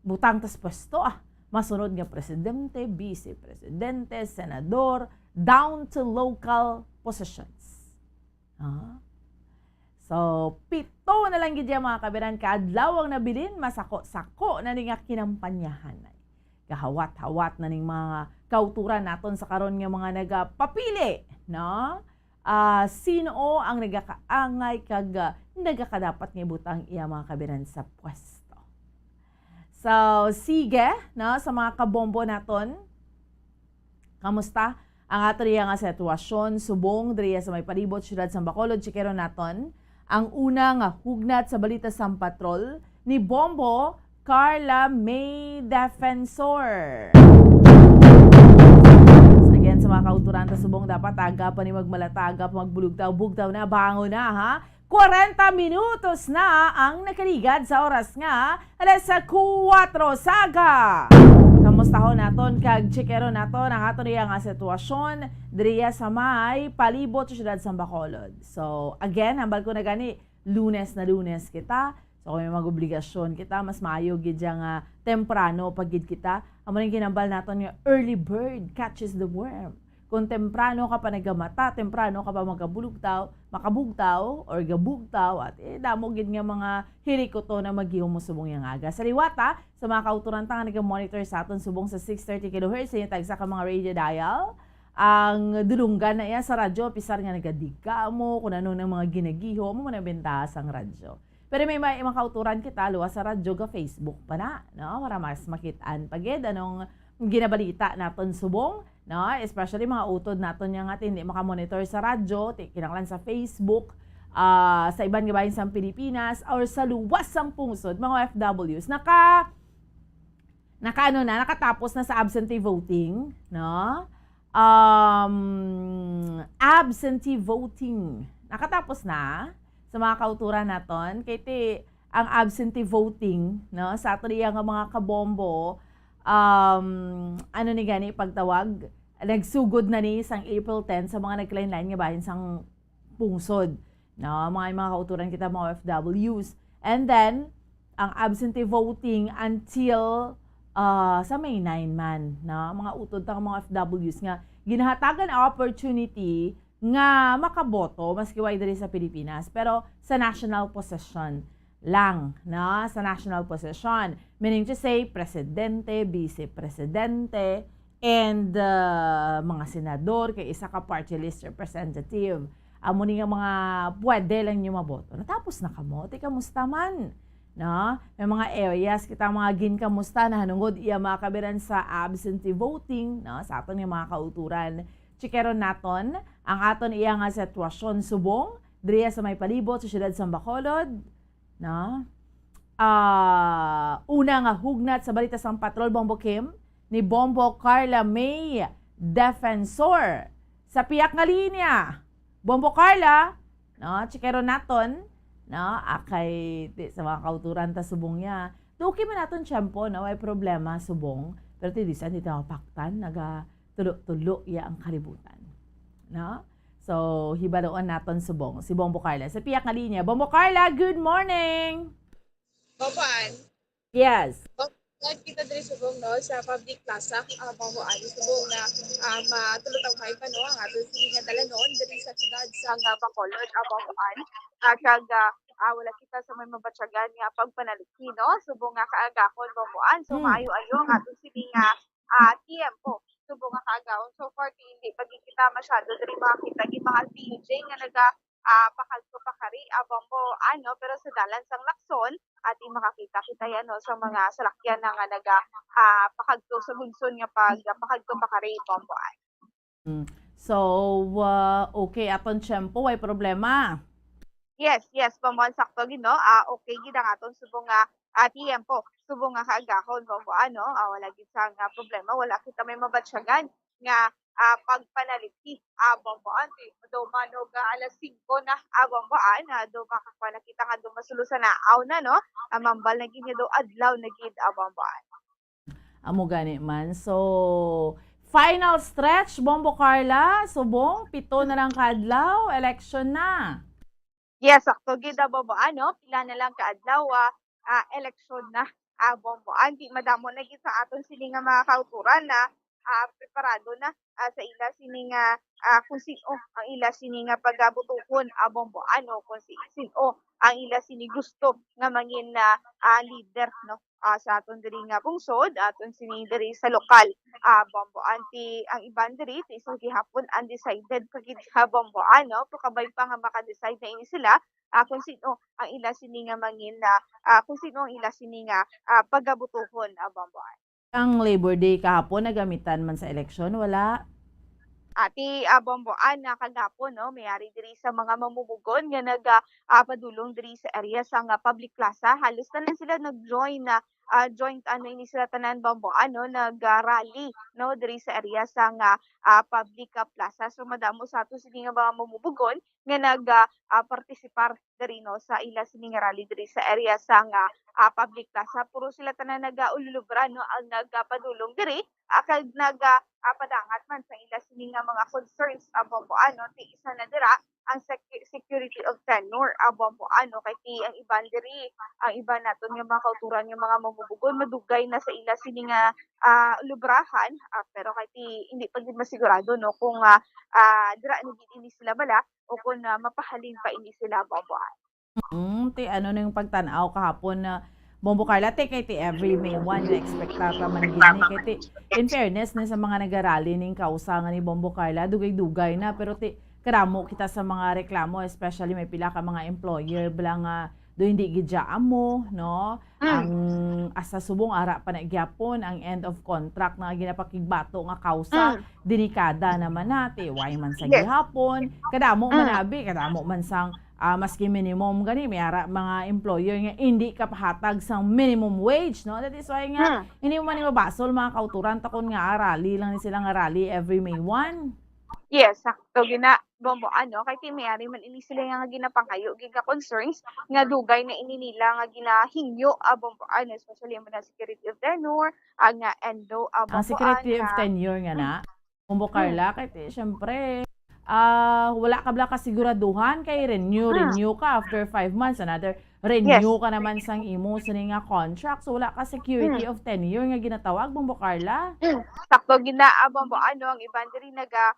butang tas pwesto, masunod nga presidente, vice-presidente, senador, down to local positions. So, 7 na lang gid mga kabiran kaadlaw ang nabilin, masako-sako na ning kinampanyahan. Kahawat-hawat na ning mga kauturan naton sa karon nga mga nagapapili, no? Sino ang nagakaangay kag nagakadapat nga butang iya mga kabiran sa pwesto. So, sige, no, sa mga kabombo naton, kamusta ang ato nga sitwasyon subong diriya sa may palibot siyudad sa Bacolod, chikero naton. Ang unang hugnat sa balita sa patrol ni Bombo Carla May Defensor. So again, sa mga kauturan subong dapat aga pa ni magmalataga, magbulugtaw-bugtaw na, bango na ha. 40 minutos na ang nakaligad sa oras nga alas 4 saga. Kamusta ho naton kag chikero naton ang ato niya nga sitwasyon diriya sa may palibot sa siyudad sa Bacolod. So again, hambal ko na gani lunes kita. So kung may mag-obligasyon kita, mas maayo gid nga temprano pagid kita. Amo ning kinambal naton nga early bird catches the worm. Kung temprano ka pa nagamata, temprano ka pa makabugtaw or gabugtaw at damo gid nga mga hirikoto na maghihom mo subong yang aga. Sa liwata, sa mga kauturan tang nag-monitor sa aton subong sa 630 kHz sa tagsa ka mga radio dial. Ang dulunggan na iya sa radyo, pisar nga nagadika mo, kung ano ng mga ginagiho mo, manabenta sang radyo. Pero may mga kauturan kita, luwas sa radyo, ga Facebook pa na, no? Para mas makitaan pagid, anong ginabalita naton subong, no? Especially mga utod naton nga hindi makamonitor sa radyo, kinanglan sa Facebook, sa ibang gabahin sa Pilipinas, or sa luwas sang pungsod, mga OFWs, nakatapos na sa absentee voting, no? Absentee voting. Nakatapos na sa mga kauturan naton. Kaya ang absentee voting, no? Sa ato nga mga kabombo, ano ni gani pagtawag, nagsugod na ni sang April 10 sa mga naglain-lain nga bahin sang pungsod, no? Mga kauturan kita mga OFWs. And then, ang absentee voting until sa May 9 man, no? Mga utod tang mga OFWs nga ginahatagan ang opportunity nga makaboto maski way diri sa Pilipinas, pero sa national possession lang, no? Sa national possession, meaning to say presidente, vice-presidente, and mga senador kay isa ka party list representative. Amo ni nga mga pwede lang nyo maboto. Natapos na kamo, kamusta man? No? May mga areas kita mga ginkamusta na hanungod iya makabiran sa absentee voting, no? Sa aton nga mga kauturan. Chikeron naton ang aton iya nga sitwasyon subong diriya sa may palibot sa siyudad sa Bacolod, no? Una nga hugnat sa balita sang Patrol Bombo Kim ni Bombo Carla May Defensor sa piyak nga linya. Bombo Carla, no? Chikeron naton, no? Akay sa mga kauturan ta subong niya. Tuki man naton tiyempo, no? May problema subong. Pero tidisan dito mapaktan, tulo-tulo iya ang kalibutan. No? So, hibadoon naton subong. Si Bombo Carla. Sa piyak nga linya. Bombo Carla, good morning! Bomboan? Yes. Kita diri subong no sa public plaza Bomboan subong na matulutang pa no ang ato sige nga dalanon diri sa siyudad sa Bacolod Bomboan. Kag wala kita sa may mabatyagan nga pagpanaliki no subong nga kaagahon Bomboan. So maayo-ayo ang ato sige nga tiempo subong nga kaagahon. So far hindi pagkikita masyado diri makita gi mga DJ nga naga pakalto pakari Bombo ano pero sa dalan sang Lacson at makakita kita yan no sa mga salakyan na nga naga pakagto sa bunson nga pakagto pakari Bomboan. So okay aton tiyempo way problema. Yes, Bomboan sakto gid no. Okay gid ang aton subong nga tiempo subong nga kaagahon Bomboan no. Wala gid sang problema, wala kita may mabatsyagan nga pagpanaliki Bomboan do manog alas 5 na Bomboan do makakuha na kita nga do masulusan na aw na no mambal na gid do adlaw na gid Bomboan. Amo gani man. So final stretch Bombo Carla subong 7 na lang kaadlaw election na. Yes, sakto gid Bomboan no pila na lang kaadlaw election na Bomboan di madamo na gid sa aton sini nga mga kauturan na preparado na sa ila sini nga kung sino ang ila sini nga pagabutuhon Bomboan no kung sino ang ila sini gusto nga mangin na leader no sa aton diri nga pungsod aton sini diri sa lokal Bomboan ti ang iban diri ti isang gihapon undecided pagid Bomboan no pakabay pa nga maka-decide na ini sila kung sino ang ila sini nga mangin na kung sino ang ila sini nga pagabutuhon Bomboan. Ang Labor Day kahapon nagamitan man sa eleksyon, wala? Ati Bomboan na kagapon no mayari diri sa mga mamumugon nga padulong diri sa area sa public plaza halos na lang sila nag-join na joint ini sila tanan Bomboan no nag-rally no diri sa area sa public plaza. So madamo sa ato sini nga mga mamumugon nga partisipar diri no sa ila sini nga rally diri sa area sa public plaza. Puro sila tanan nag-ululubra no ang nagpadulong diri kag padangat man sa ila sini nga mga concerns Bomboan no ti isa na dira ang security of tenure Bomboan no kay ti ang iban diri ang iban naton nga mga kauturan nga mga mamubugon madugay na sa ila sini nga lubrahan pero kay ti hindi pa gid masigurado no kung dira ni gid ini sila bala o kung mapahalin pa ini sila Bomboan. Ti ano na yung pagtan-aw kahapon na Bombo Carla, kay ti every May 1 na expecta ka man gini. Kay ti, in fairness na sa mga nagarali ning kausangan ni Bombo Carla, dugay-dugay na. Pero ti, karamo kita sa mga reklamo, especially may pila ka mga employer, bala nga, do hindi gidyaan mo, no? Ang asa subong ara pa na gyapon ang end of contract na ginapakigbato nga kausa, delikada naman nati, why man sa gihapon, kadamo man abi, kadamo man sang maski minimum gani may ara mga employer nga hindi ka pahatag sang minimum wage, no? That is why nga hindi mo man mabasol mga kauturan takon nga rally lang ni sila nga rally every May 1. Yes, sakto gina bombo kay ti mayari man ini sila nga ginapangkayo giga concerns nga dugay na ini nila nga ginahingyo bombo especially mo na security of tenure nga endo Ang security of tenure nga na Bombo Carla kay ti syempre wala ka bla kasiguraduhan kay renew ka after 5 months, another renew ka naman sang imo sa nga contract, so wala ka security of tenure nga ginatawag Bombo Carla. Sakto gina bombo ang iban diri naga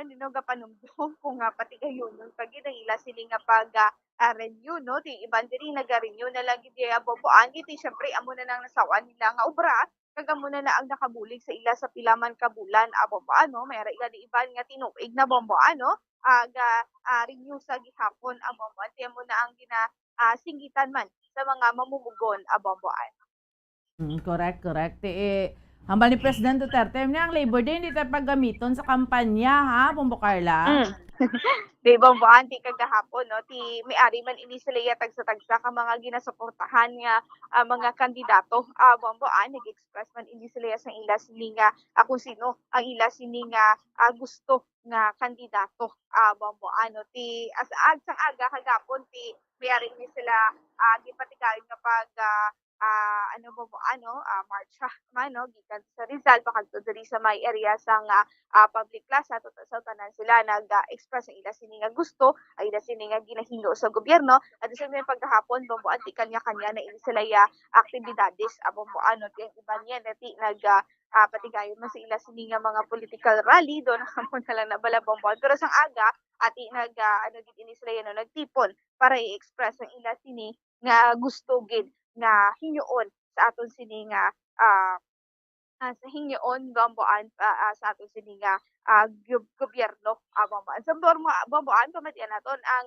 dinuga panumdum kung pati kayo nun pag ila sila nga pag renew, no? Ti iban diri naga-renew na lang gidi boboan iti syempre amo na nang nasawan nila nga obra kagamo na ang nakabulig sa ila sa pilaman ka bulan bombo may ila di iban nga tinuig na bombo renew sa gihapon bombo ti mo na ang singgitan man sa mga mamumugon bomboan. Correct. Hambal ni President Duterte, ang Labor Day hindi tayo paggamiton sa kampanya, ha, Bombo Carla? Di bomboan ti kagahapon, no? Ti may-ari man ini sila tagsa-tagsa ka mga ginasuportahan nga mga kandidato. Bomboan nag-express man ini sila sa ila sini nga kung sino ang ila sini nga gusto nga kandidato. Bomboan no ti sa aga kagapon ti may-ari ni sila gipatigayon kapag marcha man no gikan sa Rizal pakadto diri sa may area sang public plaza sa tanan sila nag-express ang ila sini nga gusto ay ila sini nga ginahingo sa gobyerno at sa may pagkahapon bomboan ti kanya-kanya na ini sila aktibidades bomboan no ti iban niya nati patigayon man sa ila sini nga mga political rally do na mo na lang nabala bomboan pero sang aga ati ini sila nagtipon para i-express ang ila sini nga gusto gid nga hinyoon sa aton sini nga sa hinyoon bomboan sa aton sini nga gobyerno bomboan. Sa bomboan pamatian naton ang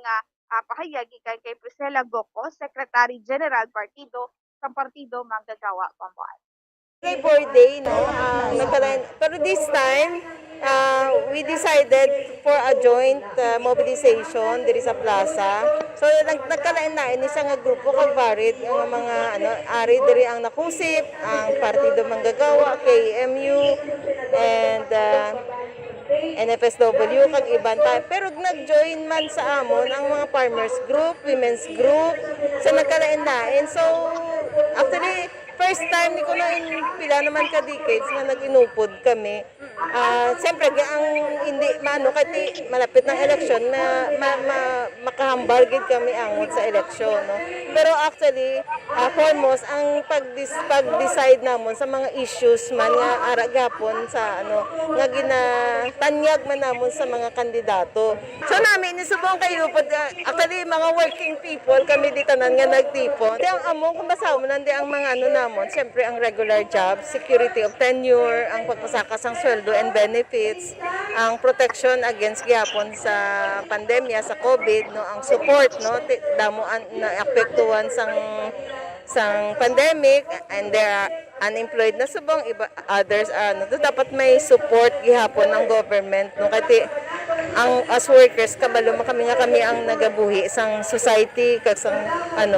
pahayag kay Priscilla Goco, Secretary General Partido sa Partido Manggagawa bomboan. Labor Day, no? Pero this time, we decided for a joint mobilization diri sa plaza. So nagkalain na ini nga grupo kag barid ang mga ari diri ang nakusip, ang Partido Manggagawa, KMU and NFSW kag iban pa. Pero nag-join man sa amon ang mga farmers group, women's group. So nagkalain na. And so actually first time ni ko na pila naman ka decades na nag-inupod kami. Siyempre, ang hindi kasi malapit ng eleksyon na makahambal gid kami angot sa eleksyon. No? Pero actually, foremost, ang pag-decide namon sa mga issues man nga aragapon sa nga ginatanyag man namon sa mga kandidato. So namin, nisubong kayo po, actually, mga working people, kami di tanan nga nagtipon. Di ang among kumbasaw mo nandi ang mga namon, siyempre ang regular job, security of tenure, ang pagpasakas ng sweldo and benefits, ang protection against gyapon sa pandemya sa COVID, no, ang support no damo na apektuhan sang pandemic and there are unemployed na subong iba others dapat may support gihapon ng government no kay ang as workers kabalo kami ang nagabuhi sang society kag sang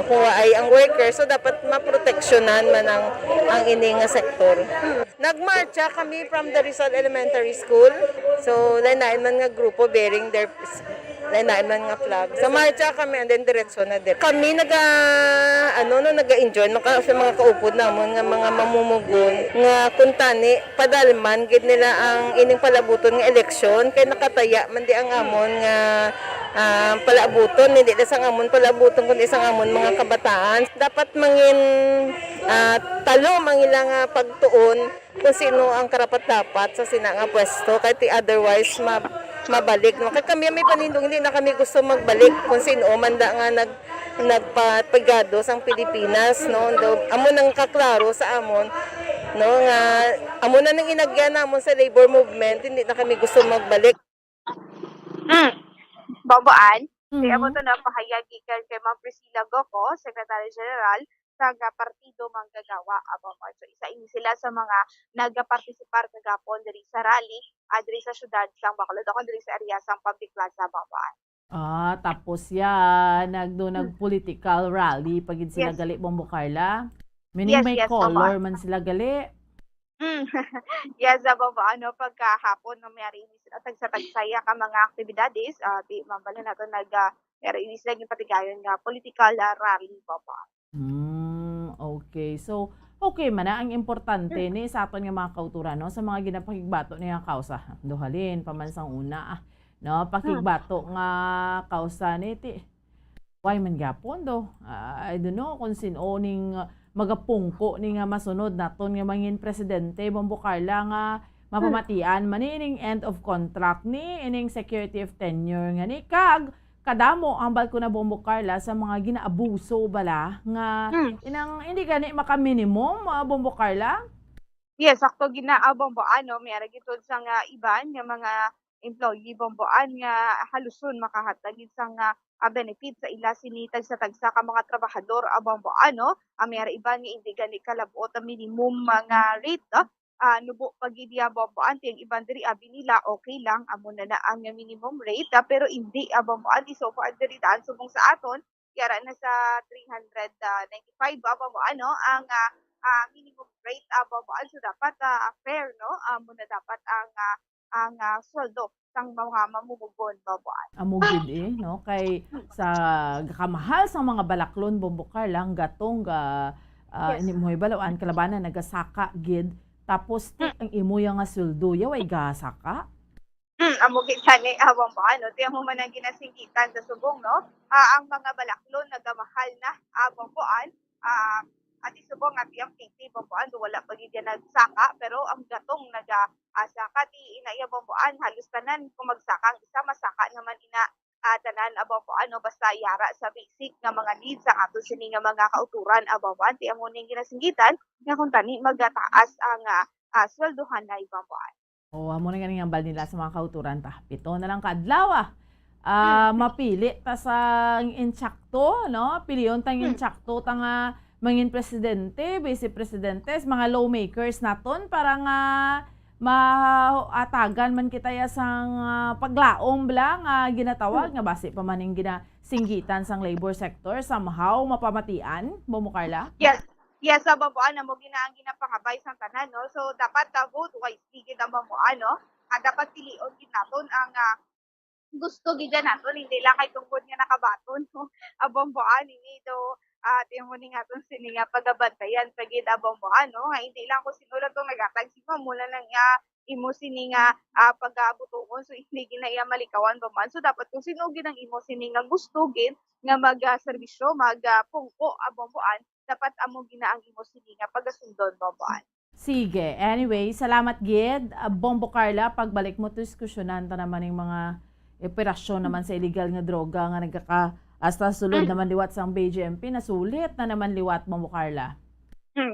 kung ay ang workers so dapat maproteksyonan man ang ini nga sektor. Nagmarcha kami from the Rizal Elementary School. So lain man nga grupo bearing their lain man nga flag. Sa marcha kami and then diretso na dir. Kami naga-enjoy sa mga kaupod namon nga mga mamumugon nga kuntani padalman gid nila ang ining palabuton nga eleksyon kay nakataya man di ang amon nga palabuton hindi na sang amon palabuton kundi sang amon mga kabataan. Dapat mangin talo mangila nga pagtuon kung sino ang karapat-dapat sa sina nga pwesto kay otherwise mabalik no kay kami may panindong hindi na kami gusto magbalik kung sino manda nga nagpapagado sang Pilipinas no amon nang kaklaro sa amon no nga amon na nang inagyan namon sa labor movement hindi na kami gusto magbalik. Babaan kaya mo to na pahayag kay Ma'am Priscilla Goco, Secretary General sa Partido Manggagawa so isa ini sila sa mga nagapartisipar kagapon diri sa rally diri sa syudad sang Bacolod diri sa area sang public plaza babaan. Tapos nag-political rally pagid sila gali Bombo Carla. Meaning may color man sila gali. Yes, Bombo, pagkahapon no mayari ini sila tagsa-tagsaya ka mga aktibidades, di mambala nato mayari ini sila yung patigayon nga political rally, Bombo. Okay. So, okay man ang importante ni sa aton nga mga kauturan no sa mga ginapakigbato niya kausa. Duhalin pamansang una no pakigbato nga kausa niti. Why man gyapon do? I don't know kung sino ning magapungko ni nga masunod naton nga mangin presidente Bombo Carla nga mapamatian man ining end of contract ni ining security of tenure nga ni kag kadamo ang balko na Bombo Carla sa mga ginaabuso bala nga inang hindi gani maka-minimum Bombo Carla. Yes, sakto Bombo may gitod sa nga iban nga mga employee Bomboan nga haluson makahatagid sa nga benefit sa ila sinitag sa tagsa ka mga trabahador Bomboan may iban nga hindi gani kalabot ang minimum mga rate nubo pagidya Bomboan tiyang iban diri abi nila okay lang amo na ang minimum rate pero hindi Bomboan so far diri daan subong sa aton kaya na sa 395 Bomboan ang minimum rate Bomboan so dapat fair no amo na dapat ang sweldo sang mga mamumugon Bomboan. Amugid no kay sa kamahal sa mga balaklon Bombo Carla lang gatong ini mo balawan kalabanan nagasaka gid tapos ang imo nga sweldo way gasaka. Amugid tani Bomboan tiyan mo man ang ginasingkitan sa subong no ang mga balaklon nagamahal na Bomboan at isubong at yung PT Bomboan wala pagid nagsaka pero ang gatong nagasaka ti inaya Bomboan halos tanan kung magsaka ang isa masaka naman ina tanan Bomboan basta yara sa basic nga mga needs sa ato sini nga mga kauturan Bomboan ti amo ning ginasinggitan nga kung tani magataas ang sweldohan na Bomboan. Amo na ganing ambal nila sa mga kauturan ta. Pito na lang kadlaw mapili ta sa insakto no piliyon tang insakto ta nga mangin presidente, vice presidentes, mga lawmakers naton para nga maatagan man kita sang paglaom bla nga ginatawag nga base pa maning ginasinggitan sang labor sector somehow mapamatian Bombo Carla. Yes Bomboan mo ang ginapangabay sang tanan no so dapat vote wisely gid Bomboan dapat pilion gid naton ang gusto gid naton hindi lang kay tungkol nga nakabaton no Bomboan ini do yung muni nga itong sininga pagabantayan pagid Bomboan nga hindi lang ko sinula itong nagatag sino mula lang imo sininga pagabutungon so hindi ginaya malikawan Bomboan so dapat kung sinugin ang imo sininga gusto gid nga mag-serbisyo magpungko Bomboan dapat amo gina ang imo sininga pagasundon Bomboan. Sige, anyway, salamat gid Bombo Carla pagbalik mo to diskusyonan ta naman yung mga operasyon naman sa illegal nga droga nga nagkaka hasta sulod naman liwat sang BJMP, nasulit na naman liwat Bombo Carla.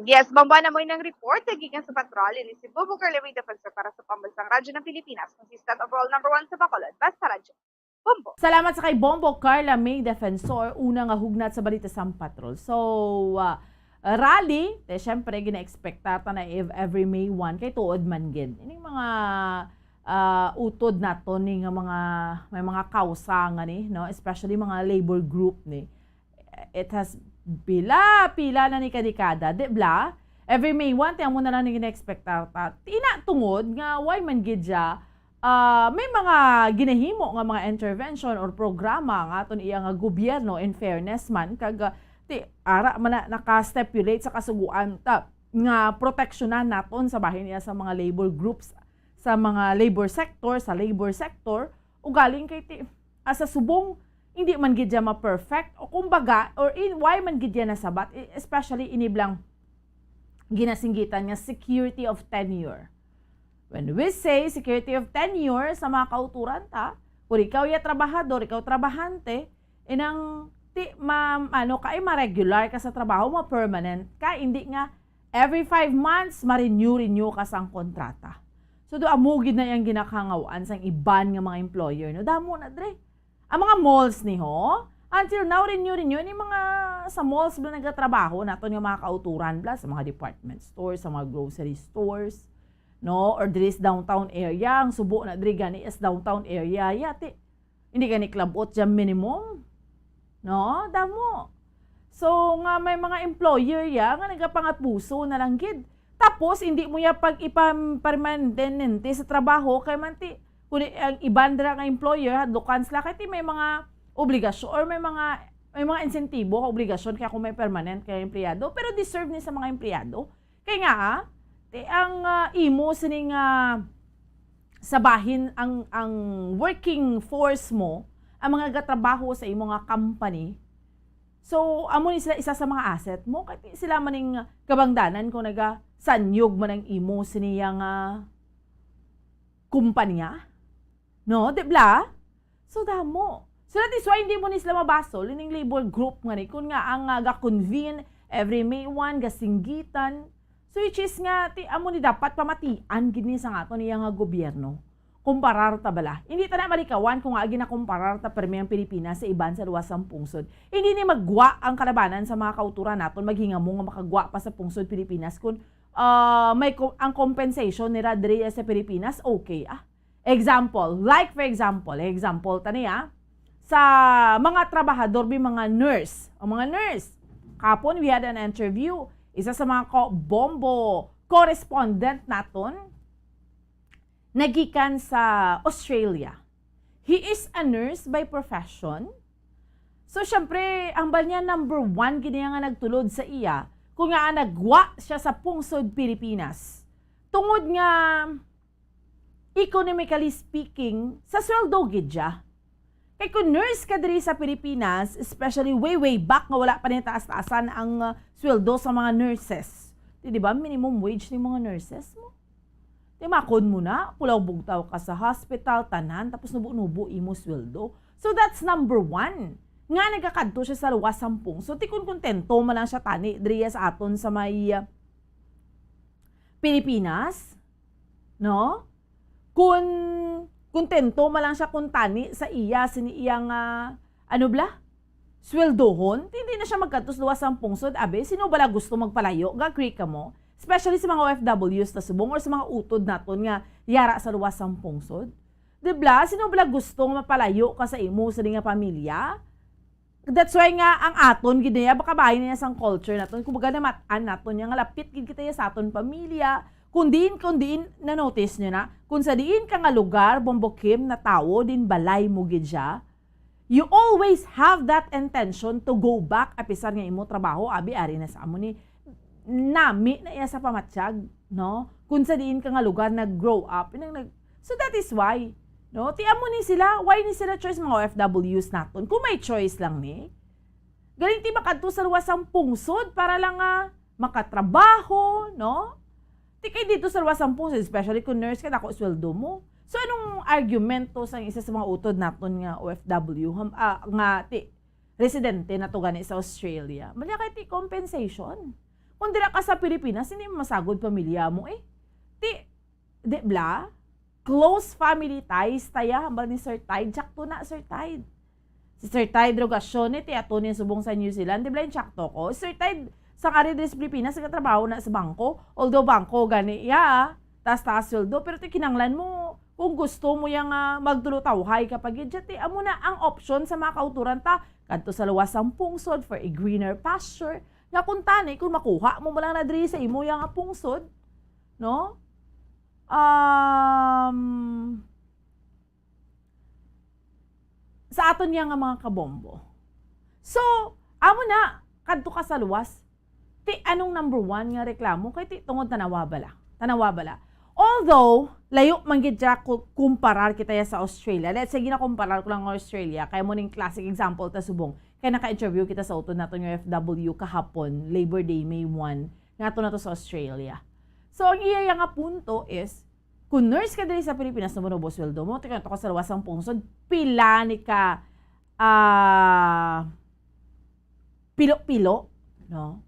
Yes, Bomboan na mo ng report nagikan sa patrolin ni si Bombo Carla may defensor para sa pambansang radyo ng Pilipinas, consistent overall number 1 sa Bacolod, basta radyo. Bombo. Salamat sa kay Bombo Carla may defensor, una nga hugnat sa balita sang patrol. So, rally, syempre gina-expecta ta na every May 1 kay tuod man gid. Ining mga utod nato ni nga may mga kausa nga ni no especially mga labor group ni it has pila na ni kadikada di bla every May 1 tiyan mo na lang ni gina-expecta ta tina tungod nga why man gid may mga ginahimo nga mga intervention or programa nga aton iya nga gobyerno in fairness man kag ara man naka-stipulate sa kasuguan ta nga proteksyonan naton sa bahin niya sa mga labor groups sa mga labor sector ugaling kay sa subong hindi man gid ma-perfect o kumbaga or why man gid nasabat especially iniblang ginasinggitan nga security of tenure. When we say security of tenure sa mga kauturan ta kung ikaw trabahador ikaw trabahante inang kay ma-regular ka sa trabaho mo permanent ka hindi nga every 5 months ma-renew ka sang kontrata. So do amugid na yang ginakangawaan sang iban nga mga employer no damo na dre. Ang mga malls ni until now renew ni mga sa malls bla nagatrabaho naton nga mga kauturan bla sa mga department stores, sa mga grocery stores, no or diri sa downtown area ang subo na diri gani is downtown area yati. Hindi ka ni klabot dyan minimum. No? Damo. So, nga may mga employer ya, nga nagapangapuso na lang gid. Tapos, hindi mo ya pag ipapermanente sa trabaho, kay manti, kung ang ibandra nga employer, hadlukan sila, kaya may mga obligasyon, or may mga insentibo, obligasyon, kaya kung may permanent kaya empleyado, pero deserve ni sa mga empleyado. Kaya nga, ang imo sining sabahin ang working force mo, ang mga gatrabaho sa imo nga company. So, amo ni sila isa sa mga asset mo, kaya sila maning kabangdanan kung sanyog man ang imo siniyang kumpanya. No, dibla? So, damo. So, that is why hindi mo ni sila mabasol, ining labor group nga ni, kung nga ang ga-convene every May 1, gasinggitan. So, which is nga, amo ni dapat pamatian, gini sa nga ito niya nga gobyerno. Kumparar ta bala. Hindi ta na malikawan kung nga ginakumparar ta permi ang Pilipinas sa iban sa luwasang pungsod. Hindi ni magwa ang kalabanan sa mga kauturan naton, maghinga mo nga makagwa pa sa pungsod Pilipinas kung ang compensation nila diri sa Pilipinas, okay Example, taniya, sa mga trabahador, mga nurse. Ang mga nurse, kapon we had an interview, isa sa mga bombo correspondent naton, nagikan sa Australia. He is a nurse by profession. So, syempre, ang niya number 1, giniya nga nagtulod sa iya, kung nga nagwa siya sa pungsod Pilipinas. Tungod nga, economically speaking, sa sweldo gidya. Kaya kung nurse ka diri sa Pilipinas, especially way back nga wala pa niya taas-taasan ang sweldo sa mga nurses. Di ba? Minimum wage ni mga nurses mo. Di makon mo na, pulaw bugtaw ka sa hospital, tanan, tapos nubo-nubo imo sweldo. So that's number 1. Nga nagkakadto siya sa luwasang pungsod. Ti kung kontento man lang siya tani diri sa aton sa may Pilipinas, no? Kung kontento man lang siya kung tani sa iya, iyang, sweldohon, hindi na siya magkatos luwasang pungsod. Abe, sino bala gusto magpalayo? Ga-agree ka mo? Especially sa mga OFWs na subong or sa mga utod naton nga yara sa luwasang pungsod. Dibla, sino bala gustong mapalayo ka sa imo sa nga pamilya? That's why nga ang aton gid niya baka bahin niya sang culture naton. Kumbaga na matan naton nga lapit gid kita sa aton pamilya. Kung diin na notice niyo na, kung sa diin ka nga lugar bombokim na tawo din balay mo gid siya. You always have that intention to go back apisar nga imo trabaho abi ari na sa amo ni nami na iya sa pamatsyag, no? Kung sa diin ka nga lugar nag-grow up. So that is why, no? Tiamo ni sila, why ni sila choice mga OFWs naton? Kung may choice lang ni, galing ti makadto sa luwasang pungsod para lang makatrabaho, no? Ti kay dito sa luwasang pungsod, especially kung nurse ka, dako sweldo mo. So anong argumento sa isa sa mga utod naton nga OFW, nga ti residente na to gani sa Australia? Mali kay ti compensation. Kung dira ka sa Pilipinas, hindi masagod pamilya mo di bla? Close family ties taya, hambal ni Sir Tide, tsakto na Sir Tide. Si Sir Tide Rogasyon, ato niya subong sa New Zealand, di bla yung tsakto ko. Sir Tide, sa kari sa Pilipinas, nagkatrabaho na sa bangko, although bangko gani, taas-taas sweldo, pero kinanglan mo, kung gusto mo yung magdulutawhay kapag yun, amo na ang option sa mga kauturan ta, kadto sa luwasang pungsod for a greener pasture, nga kung tani, kung makuha mo lang na diri sa imo yung pungsod, no? Sa aton nga mga kabombo. So, amo na, kadto ka sa luwas, anong number 1 nga reklamo? Kay tungod tanawa bala. Although, layo manggid siya kumparar kita sa Australia. Let's say, ginakumparar ko lang Australia, kaya mo ning classic example ta subong. Kaya naka-interview kita sa utod nato yung FW kahapon, Labor Day, May 1, nga to na to sa Australia. So, ang iya nga punto is, kung nurse ka dali sa Pilipinas na mo sweldo mo, tika to ka sa luwasang pungsod, pila ni ka pilo-pilo, no?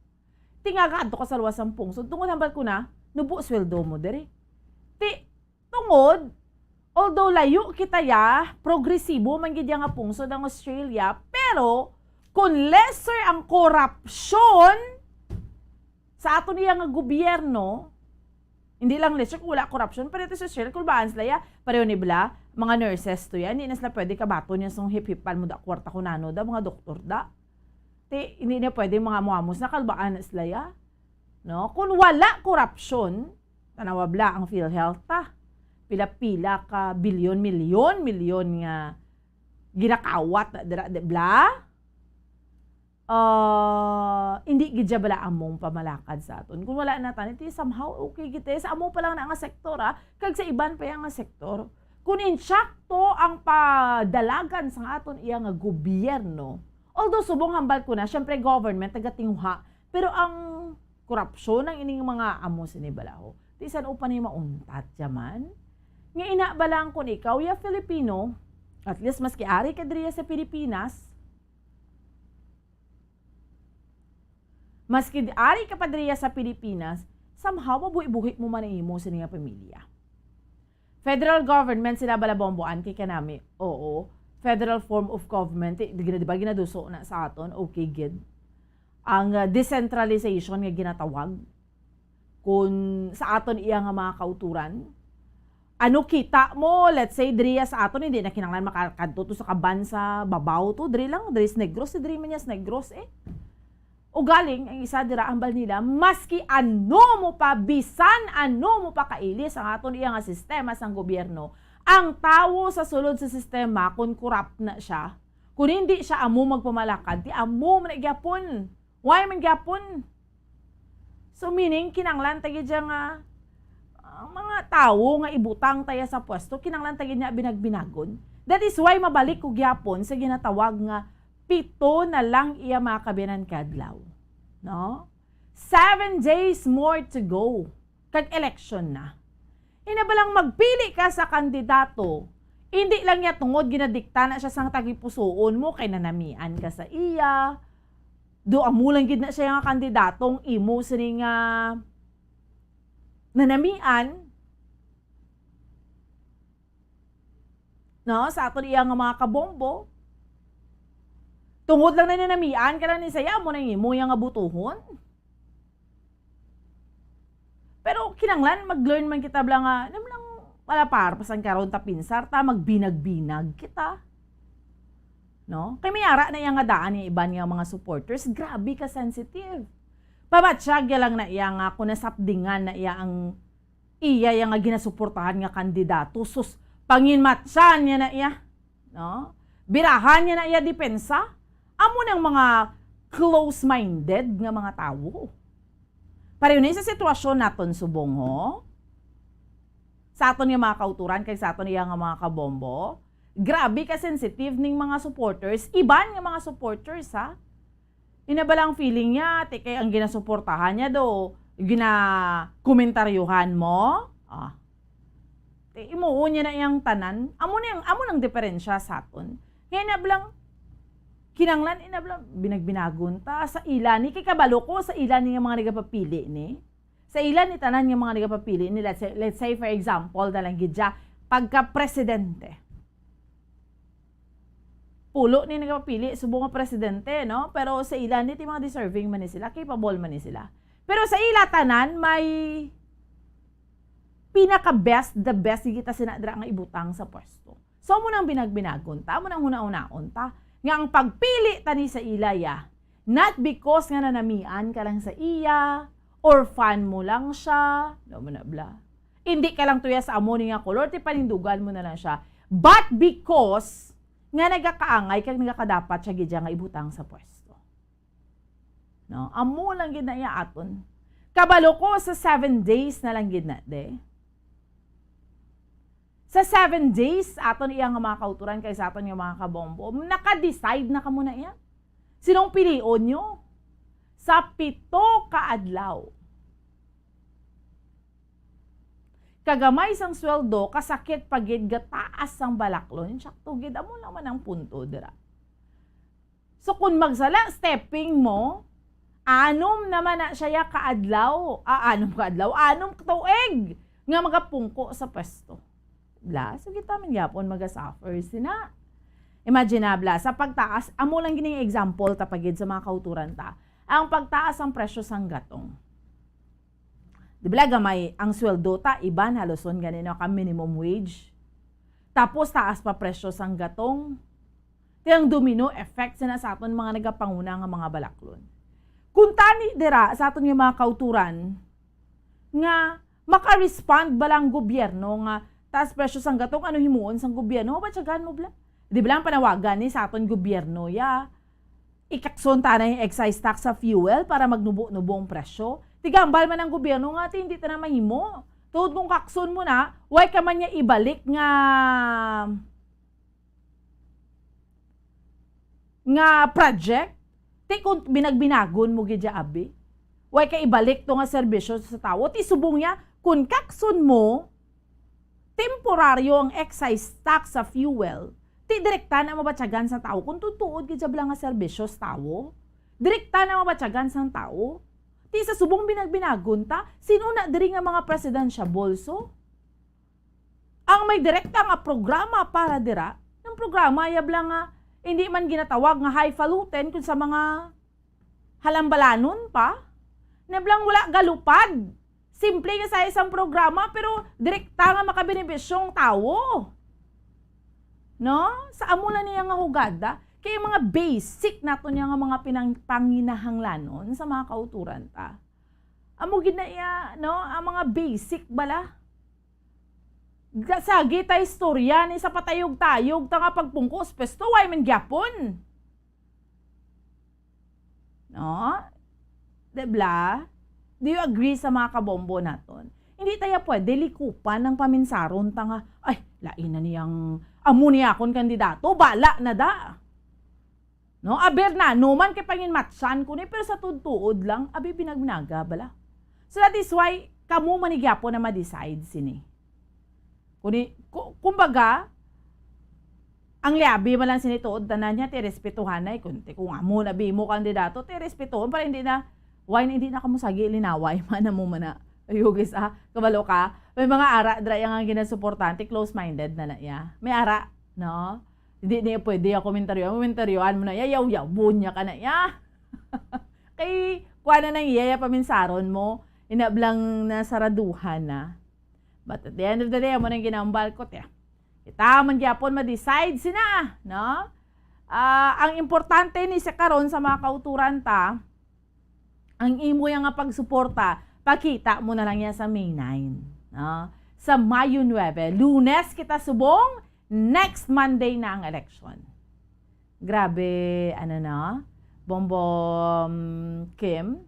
Tingagad to ka sa luwasang pungsod, tungod hambal ko na, nubo sweldo mo diri. Tungod, although layo kita progresibo man gid nga pungsod ang Australia, pero kung lesser ang korupsyon sa ato niya nga gobyerno, Hindi lang let's kung wala corruption, pero ito sa circle baan sila ya, pareho ni Bla, mga nurses to yan, hindi na sila pwede kabato niya sa hip-hipan mo da, kwarta ko nano da, mga doktor da. Hindi na pwede mga muamos na kalbaan na sila ya. No? Kung wala corruption, tanawa Bla ang PhilHealth ta. Pila-pila ka milyon nga ginakawat na Bla. Hindi gidya bala among pamalakad sa aton. Kung wala na tan, iti somehow okay gite. Sa amo pa lang na nga sektor kag sa iban pa yang nga sektor. Kung insakto ang padalagan sa aton iya nga gobyerno, although subong hambal ko na, syempre government tagatinguha, pero ang korupsyon ng ining mga amo sinibalaho, ti san upan ni mauntat jaman. Nga ina balang kun ikaw ya Filipino, at least maski ari ka diriya sa Pilipinas, maski ari ka pa diriya sa Pilipinas, somehow mabuhi-buhi mo man imo sa nga pamilya. Federal government sila balabomboan kay kanami. Oo, federal form of government, di ba ginaduso na sa aton, okay good. Ang decentralization nga ginatawag kung sa aton iya nga mga kauturan. Ano kita mo, let's say diriya sa aton hindi na kinahanglan makakadto to sa kaban sa babaw to, diri lang, diri Negros, diri man niya Negros O galing, ang isa dira ambal nila, maski ano mo pa, bisan ano mo pa kailis ang aton iya nga sistema sang gobyerno, ang tawo sa sulod sa sistema, kung corrupt na siya, kung hindi siya amo magpamalakad, di amo man gyapon. Why man gyapon? So meaning, kinanglan tagi dya nga, mga tawo nga ibutang taya sa pwesto, kinanglan tagi niya binagbinagon. That is why mabalik ko gyapon sa ginatawag nga 7 na lang iya makabinan kadlaw. No? 7 days more to go. Kag election na. Inabalang magpili ka sa kandidato. Hindi lang niya tungod ginadikta na siya sang tagipusoon mo kay nanamian ka sa iya. Do amulang gid na siya nga kandidatong imo sini nga nanamian. No, sa aton iya nga mga kabombo. Tungod lang na ninamian ka lang ni saya mo na imo yang nga butuhon. Pero kinanglan mag-learn man kita bla nga namang wala pasan karon ta pinsar ta magbinag-binag kita. No? Kay may ara na yang nga daan ni iban nga mga supporters, grabe ka sensitive. Pamatsyag lang na iya nga kung nasapdingan na iya ang iya yang nga ginasuportahan nga kandidato. Sus, panginmatsan niya na iya. No? Birahan niya na iya depensa. Amo ng mga close-minded nga mga tao. Pareho na sa sitwasyon naton subong ho. Sa aton nga mga kauturan kay sa aton nga mga kabombo, grabe ka sensitive ning mga supporters, iban nga mga supporters ha. Inabalang feeling niya, kay ang ginasuportahan niya do, gina-komentaryuhan mo. Imuon niya na iyang tanan. Amo nang diferensya sa aton. Ngayon inabalang kinanglan inabla binagbinagon ta sa ilan ni kay kabalo ko sa ilan ni nga mga nagapapili ni. Sa ilan ni tanan nga mga nagapapili ni let's say for example dalang gidya pagka presidente. Pulo ni nagapapili subong nga presidente no, pero sa ilan ni mga deserving man ni sila, capable man ni sila. Pero sa ila tanan may pinaka best, the best kita sinadra nga ibutang sa pwesto. So mo nang binagbinagon ta, mo nang huna-unaon ta. Nga ang pagpili tani sa ilaya, not because nga nanamian ka lang sa iya, or fan mo lang siya, no mo na bla. Hindi ka lang tuya sa amo nga kolor, ti panindugan mo na lang siya. But because nga nagakaangay kag nagakadapat siya gidya nga ibutang sa pwesto. No, amo lang gid na iya aton. Kabalo ko sa 7 days na lang gid na de. Sa 7 days, aton iya nga mga kauturan kay sa aton nga mga kabombo, naka-decide na kamo na iya. Sinong pilion nyo? Sa 7 ka adlaw. Kagamay sang sweldo, kasakit pagid gataas sang balaklon, sakto gid amo naman ang punto dira. So kung magsala stepping mo, anom naman na siya kaadlaw, anom tuig nga magapungko sa pwesto. Bla, so kita man yapon maga-suffer sina. Imagine na bla, sa pagtaas, amo lang gining example tapagid sa mga kauturan ta. Ang pagtaas ang presyo sang gatong. Di ba gamay ang sweldo ta, iban haloson ganino ka minimum wage. Tapos taas pa presyo sang gatong. Tiyang domino effect sa aton mga nagapanguna nga mga balaklon. Kung tani dira sa aton yung mga kauturan, nga maka-respond ba lang gobyerno nga taas presyo sang gatong ano himuon sang gobyerno, batyagan mo bla? Di ba lang panawagan ni sa aton gobyerno, ikakson ta na yung excise tax sa fuel para magnubo-nubo ang presyo. Tigambal man ang gobyerno nga, hindi ta na mahimo. Tuod kung kakson mo na, why ka man niya ibalik nga project, ti kung binagbinagon mo gidya abi, why ka ibalik to nga serbisyo sa tao, ti subong niya, kung kakson mo, temporaryo ang excise tax sa fuel, ti direkta na mabatyagan sa tao, kung tutuod gidya blang nga serbisyo sa tao, direkta na mabatyagan sa tao, ti sa subong binagbinagon ta, sino na diri nga mga presidensya bolso? Ang may direkta nga programa para dira, ng programa yablang nga, hindi man ginatawag nga highfalutin kung sa mga halambalanon pa. Nablang wala galupad. Simple nga sa isang programa pero direkta nga makabenepisyong tao. No? Sa amo na niya nga hugada, kaya mga basic nato niya nga mga panginahanglanon sa mga kauturan ta. Amo gid na iya, no? Ang mga basic bala. Sagi ta istorya ni sa patayog-tayog ta nga pagpungkos pesto way man gyapon. No? Debla? Do you agree sa mga kabombo naton? Hindi tayo pwede likupan ng paminsaron ta nga, ay, lain na niyang amo niya akong kandidato, bala na da. No? Aber na, no man kay pangin matsan ko ni, pero sa tuod lang, abi binagbinaga bala. So that is why, kamo manigyapo na ma-decide sini. Kumbaga, ang liabi man lang sinituod tanan niya, ti respetuhan na, kung amo na bi mo kandidato, ti respetuhan, para hindi na, hindi na kamusagi, linaway, man mo man na, ayugis kabalo ka, may mga ara, dra yung ginasuportante, close-minded na ya. May ara, no? Hindi niya pwede yung komentaryoan mo na, yaw, bunya ka na, Kay, kuha na nang iyaya paminsaron mo, inablang na saraduhan na. But at the end of the day, mo nang ginambal ko, kita man gyapon ma-decide sina, no? Ang importante ni sa karon sa mga kauturan ta, ang imo yang nga pagsuporta, pakita mo na lang yan sa May 9, no? Sa Mayo 9, Lunes kita subong, next Monday na ang election. Grabe, Bombom Kim,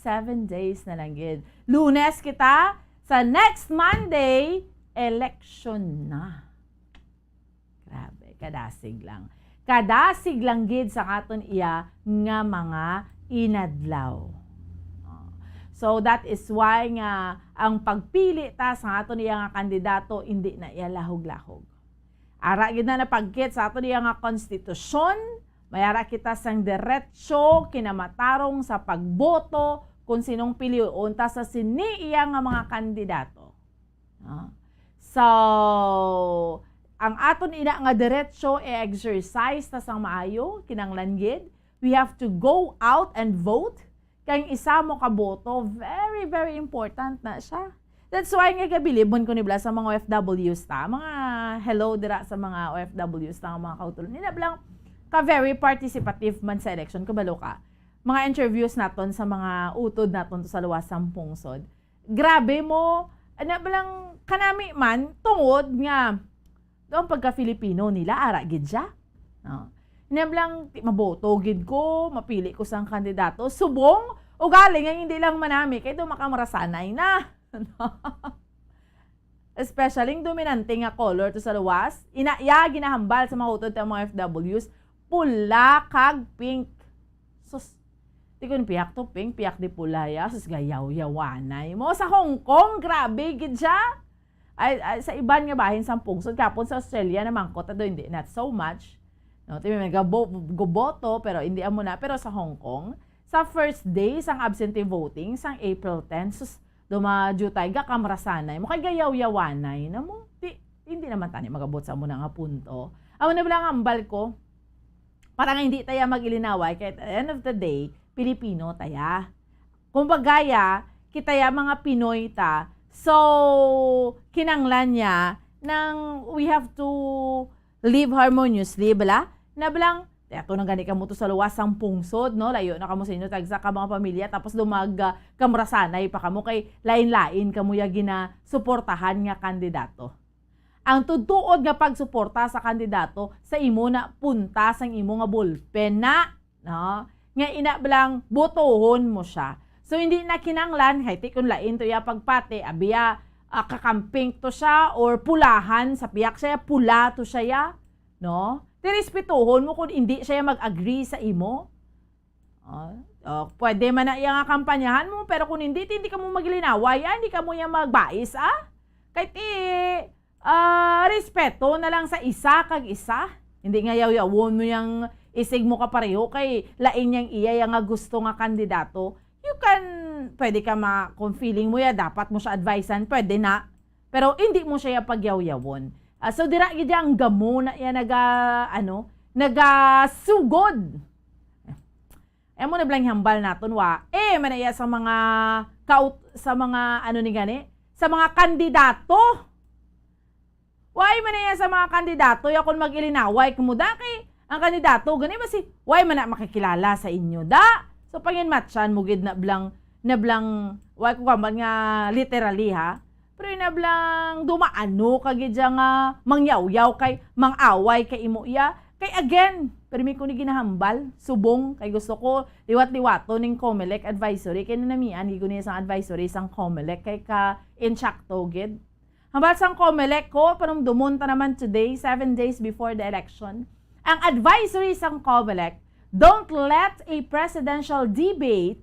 7 days na lang gid. Lunes kita, sa next Monday, election na. Grabe, kadasig lang. Kadasig lang gid sa aton iya nga mga inadlaw. So that is why nga ang pagpili ta sa aton iya nga kandidato hindi na iya lahog-lahog. Ara gid na napagkit sa aton iya nga konstitusyon, mayara kita sang diretso kinamatarong sa pagboto kung sinong piliun ta sa siniiya nga mga kandidato. So, ang aton ina nga diretso e-exercise ta sang maayo, kinanglan gid. We have to go out and vote. Kaya isa mo kaboto, very, very important na siya. That's why nga gabilibon ko nibla sa mga OFWs ta. Mga hello dira sa mga OFWs ta, mga kautulan. Nilablang ka very participative man sa election, kabalo ka. Mga interviews naton sa mga utod naton sa luwasang pungsod. Grabe mo, balang kanami man, tungod nga, doon pagka-Filipino nila, ara gid siya. No. Nablang maboto gid ko, mapili ko sang kandidato, subong, o galing nga hindi lang manami, kaya doon makamarasanay na. Especially yung dominante nga color to sa luwas, ginahambal sa mga utod ng mga FWs, pula kag pink. Sus, di ko piyak to pink, piyak di pula ya. Sus, gayaw-yawanay mo. Sa Hong Kong, grabe, gid siya. Ay, sa iban nga bahin sa pungsod. Kapon sa Australia naman ko, tado hindi, not so much. No, tiyo may goboto, pero hindi amo na. Pero sa Hong Kong, sa first day, sang absentee voting, sang April 10, sus, dumadjutay, gakamrasanay mo. Kay gayaw-yawanay na mo. Hindi naman tani magabot sa mo na nga punto. Amo na bilang ambal ko, parang hindi tayo mag-ilinaway, kahit at the end of the day, Pilipino taya. Kung bagaya, kita ya mga Pinoy ta. So, kinanglan niya nang we have to live harmoniously, bala? Na balang, eto nang gani ka mo to sa luwasang pungsod, no? Layo na kamo sa inyo, tagsa ka mga pamilya, tapos kamrasanay pa kamo kay lain-lain kamo ya gina-suportahan nga kandidato. Ang tutuod nga pagsuporta sa kandidato sa imo na punta sang imo nga ballpen na, no? Nga ina balang botohon mo siya. So, hindi na kinanglan, kahit kung lain to ya pagpate, abiya, kakamping to siya, or pulahan, sa piyak siya, pula to siya ya, no? Tirespetuhon mo kung hindi siya mag-agree sa imo. Pwede man na iyang kampanyahan mo, pero kung hindi ka mo maglinaway, hindi ka mo yung magbais, Kahit respeto na lang sa isa kag isa. Hindi nga yaw-yawon mo yung isig mo ka pareho, kay lain yang iya yung gusto nga kandidato. Pwede ka kung feeling mo ya, dapat mo siya advisean, pwede na. Pero hindi mo siya pagyaw-yawon. So, dira gid ang gamo na yan nagasugod. Mo na blang hambal naton manaya sa mga sa mga kandidato. Manaya sa mga kandidato, ya kung mag-ilinaway kumuda kay ang kandidato, gani ba man na makikilala sa inyo da. So, pangin matchan mo gid na blang why ko kaman nga literally pero na blang dumaano kagid nga mangyaw-yaw kay mangaway kay imo iya. Kay again, pero may ko ni ginahambal, subong kay gusto ko liwat-liwato ning COMELEC advisory kay nanamian gigo niya sang advisory sang COMELEC kay ka inchakto gid. Hambal sang COMELEC ko panumdumon ta naman today 7 days before the election. Ang advisory sang COMELEC, don't let a presidential debate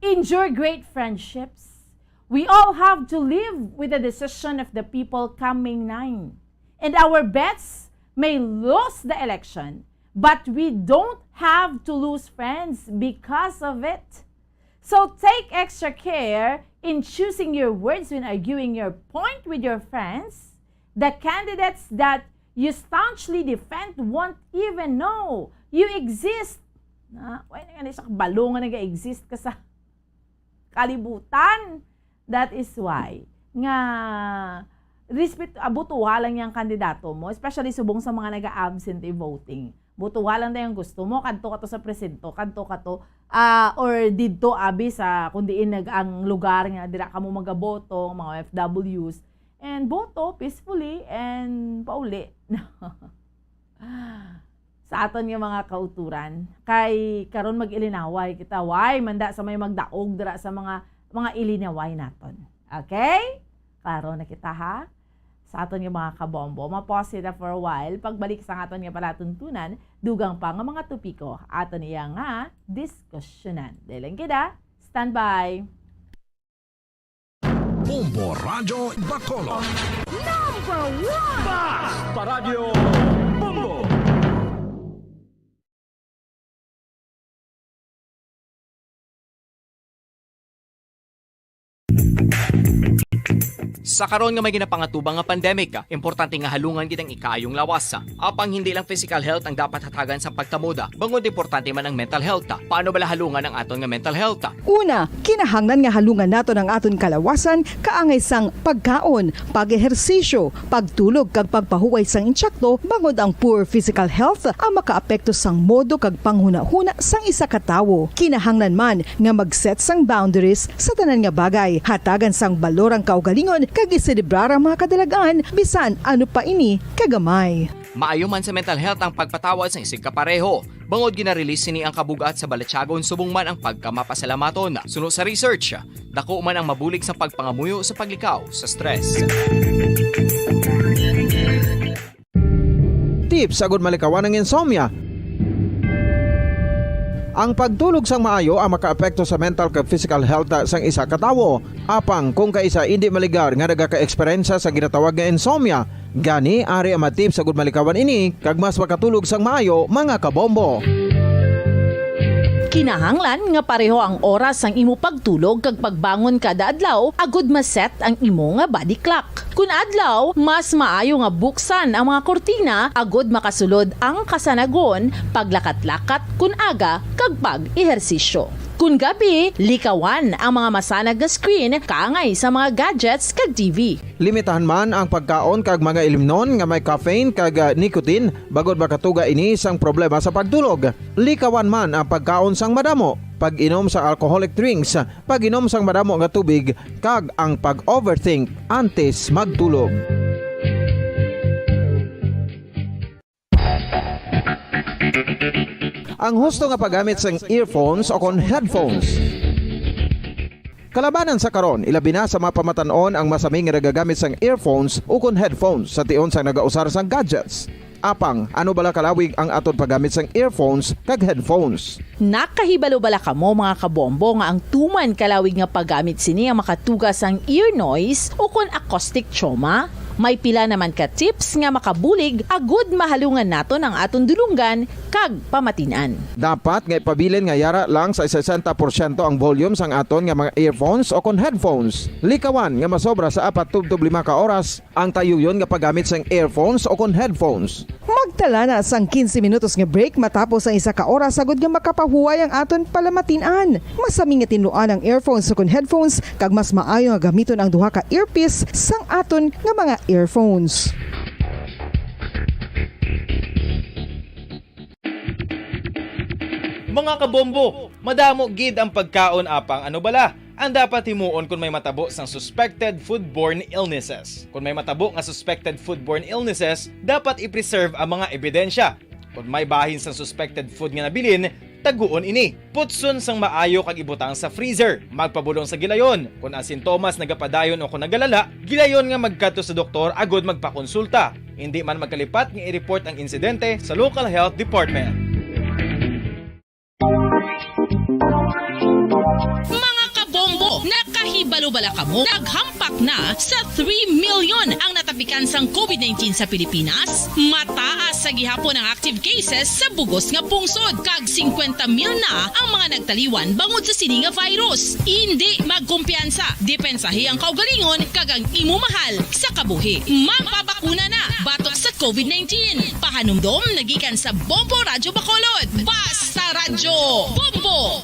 injure great friendships. We all have to live with the decision of the people coming 9. And our bets may lose the election, but we don't have to lose friends because of it. So take extra care in choosing your words when arguing your point with your friends. The candidates that you staunchly defend won't even know you exist. Why nga sa balungan nag-exist ka sa kalibutan? That is why nga butuha lang yung kandidato mo, especially subong sa mga nag-absentee voting. Butuha lang na yung gusto mo, kanto ka to sa presinto, kanto ka to, or dito abi sa kundiin ang lugar nga dira ka mo magaboto, mga FWs, and boto peacefully and pauli. Sa aton yung mga kauturan, kay karon mag-ilinaway kita, why manda sa may magdaog dira sa mga ilinaway naton. Okay? Klaro na kita sa aton yung mga kabombo. Ma-pause na for a while. Pagbalik sa aton nga palatuntunan, dugang pa nga mga tupiko. Aton iya nga diskusyonan. Dahil kita, stand by. Bombo Radio Bacolod. Number 1! Basta Radio Bombo! Sa karon nga may ginapangatubang nga pandemic, importante nga halungan gid ang ikaayong lawas. Apang hindi lang physical health ang dapat hatagan sa pagtamuda, bangod importante man ang mental health. Paano bala halungan ang aton nga mental health? Una, kinahanglan nga halungan nato ang aton kalawasan kaangay sang pagkaon, pag-ehersisyo, pagtulog kag pagpahuway sang insyakto, bangod ang poor physical health ang makaapekto sang modo kag panghuna-huna sang isa ka tawo. Kinahanglan man nga mag-set sang boundaries sa tanan nga bagay, hatagan sang balorang kaugalingon kag iselebrar ang mga kadalagaan bisan ano pa ini kagamay. Maayo man sa mental health ang pagpatawad sa isig kapareho. Bangod ginarelease ni ang kabugat sa Balatyagon subong man ang pagkamapasalamaton. Suno sa research, dako man ang mabulig sa pagpangamuyo sa paglikaw sa stress. Tips sagud malikawan ng insomnia. Ang pagtulog sang maayo ang makaapekto sa mental kag physical health sang isa ka tawo. Apang kung kaisa hindi maligar nga nagaka-eksperyensya sa ginatawag nga insomnia, gani ari ang matip sagud malikawan ini kag mas makatulog sang maayo mga kabombo. Kinahanglan nga pareho ang oras sang imo pagtulog kag pagbangon kada adlaw agud maset ang imo nga body clock. Kun adlaw, mas maayo nga buksan ang mga kortina agud makasulod ang kasanagon, paglakat-lakat kun aga kag pag-ehersisyo. Kun gabi, likawan ang mga masanag nga screen kaangay sa mga gadgets kag TV. Limitahan man ang pagkaon kag mga ilimnon nga may caffeine kag nicotine bagod makatuga ini sang problema sa pagtulog. Likawan man ang pagkaon sang madamo, pag-inom sa alcoholic drinks, pag-inom sang madamo nga tubig kag ang pag-overthink antes magtulog. Ang husto nga paggamit sang earphones o kon headphones. Kalabanan sa karon, ilabi na sa mapamatanon ang masami nga nagagamit sang earphones o kon headphones sa tion sang nagausar sang gadgets. Apang, ano bala kalawig ang aton paggamit sang earphones kag headphones? Nakahibalo bala kamo mga kabombo nga ang tuman kalawig nga paggamit sini ang makatugas ang ear noise o kon acoustic trauma? May pila naman ka tips nga makabulig agud mahalungan naton ang aton dulunggan kag pamatinan. Dapat nga ipabilin nga yara lang sa 60% ang volume sang aton nga mga earphones o kon headphones. Likawan nga masobra sa 4-5 ka oras ang tayuyon nga paggamit sang earphones o kon headphones. Magtala na sang 15 minutos nga break matapos ang 1 ka oras sagud nga makapahuway ang aton palamatinan. Masami nga tinluan ang earphones o kon headphones kag mas maayo nga gamiton ang duha ka earpiece sang aton nga mga earphones. Mga kabombo, madamo gid ang pagkaon apang ano bala? Ang dapat himuon kung may matabo sang suspected foodborne illnesses. Kung may matabo nga suspected foodborne illnesses, dapat i-preserve ang mga ebidensya. Kung may bahin sang suspected food nga nabilin, taguon ini. Putson sang maayo kag ibutang sa freezer. Magpabulong sa gilayon. Kung ang sintomas nagapadayon o kung nagalala, gilayon nga magkadto sa doktor agud magpakonsulta. Hindi man magkalipat nga i-report ang insidente sa local health department. Mga kabombo, nakahibalo bala kamo? Naghampak na sa 3 million ang natapikan sang COVID-19 sa Pilipinas. Mataas sa gihapon ang active cases sa bugos nga pungsod. Kag 50 mil na ang mga nagtaliwan bangod sa sini nga virus. Hindi magkumpiyansa. Depensahi ang kaugalingon kag ang imo mahal sa kabuhi. Magpabakuna na batok sa COVID-19. Pahanumdom nagikan sa Bombo Radyo Bacolod. Basta Radyo Bombo!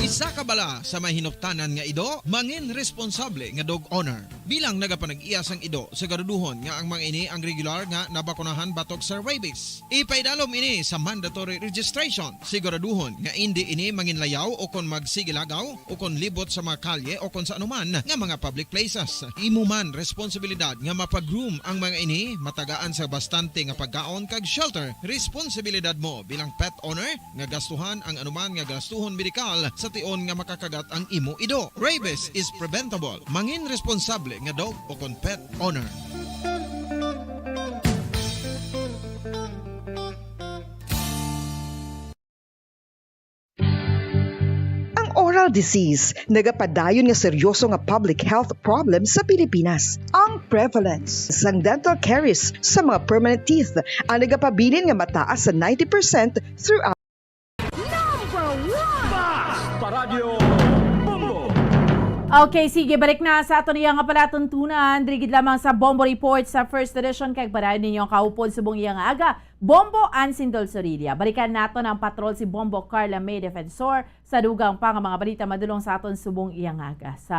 Isa ka bala sa may hinuptanan nga ido, mangin responsable nga dog owner. Bilang nagapanag-iyas ang ido, siguraduhon nga ang mga ini ang regular nga nabakunahan batok sa rabies. Ipaidalom ini sa mandatory registration. Siguraduhon nga hindi ini manginlayaw o kon magsigilagaw o kon libot sa mga kalye o kon sa anuman nga mga public places. Imo man responsibilidad nga mapag-groom ang mga ini, matagaan sa bastante nga pagkaon kag shelter. Responsibilidad mo bilang pet owner nga gastuhan ang anuman nga gastuhon medikal sa tion nga makakagat ang imo ido. Rabies is preventable. Mangin responsable nga dog o kon pet owner. Ang oral disease nagapadayon nga seryoso nga public health problem sa Pilipinas. Ang prevalence sang dental caries sa mga permanent teeth ang nagapabilin nga mataas sa 90% throughout. Paradyo Bombo! Okay, sige, balik na sa ato niya nga palatuntunan. Drigid lamang sa Bombo Report sa first edition kay barayan ninyo kaupod subong iyang aga. Bombo Ansindol Sorilla. Balikan nato ng patrol si Bombo Carla May Defensor sa dugang pa nga mga balita madulong sa aton subong iyang aga. Sa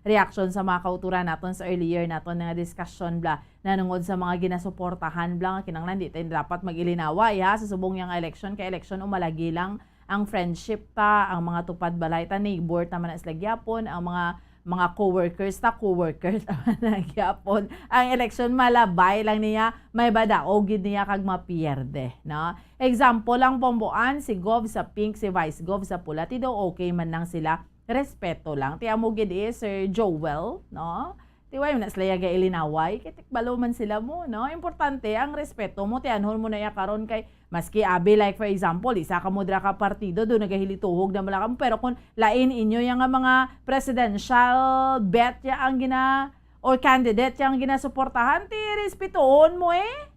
reaction sa mga kauturan naton sa earlier naton nga discussion bla nanungod sa mga ginasuportahan bla nga kinanglan di tayo dapat mag-ilinaway ha sa subong iyang election kay election umalagi lang ang friendship ta, ang mga tupad balay ta, neighbor ta man gyapon, ang mga co-workers nagyapon. Ang election malabay lang niya, may badaog gid niya kag mapierde, no? Example lang Bomboan, si Gov sa pink, si Vice Gov sa pula, ti daw okay man lang sila, respeto lang. Ti amo gid Sir Joel, no? Tiway na sila yaga ilinaway, kitikbalo man sila mo, no? Importante ang respeto mo, tianhon mo na ya karon kay maski abi like for example, isa ka modra ka partido do nagahilituhog na malakam pero kung lain inyo yang mga presidential bet ya ang gina or candidate yang ginasuportahan, ti respetoon mo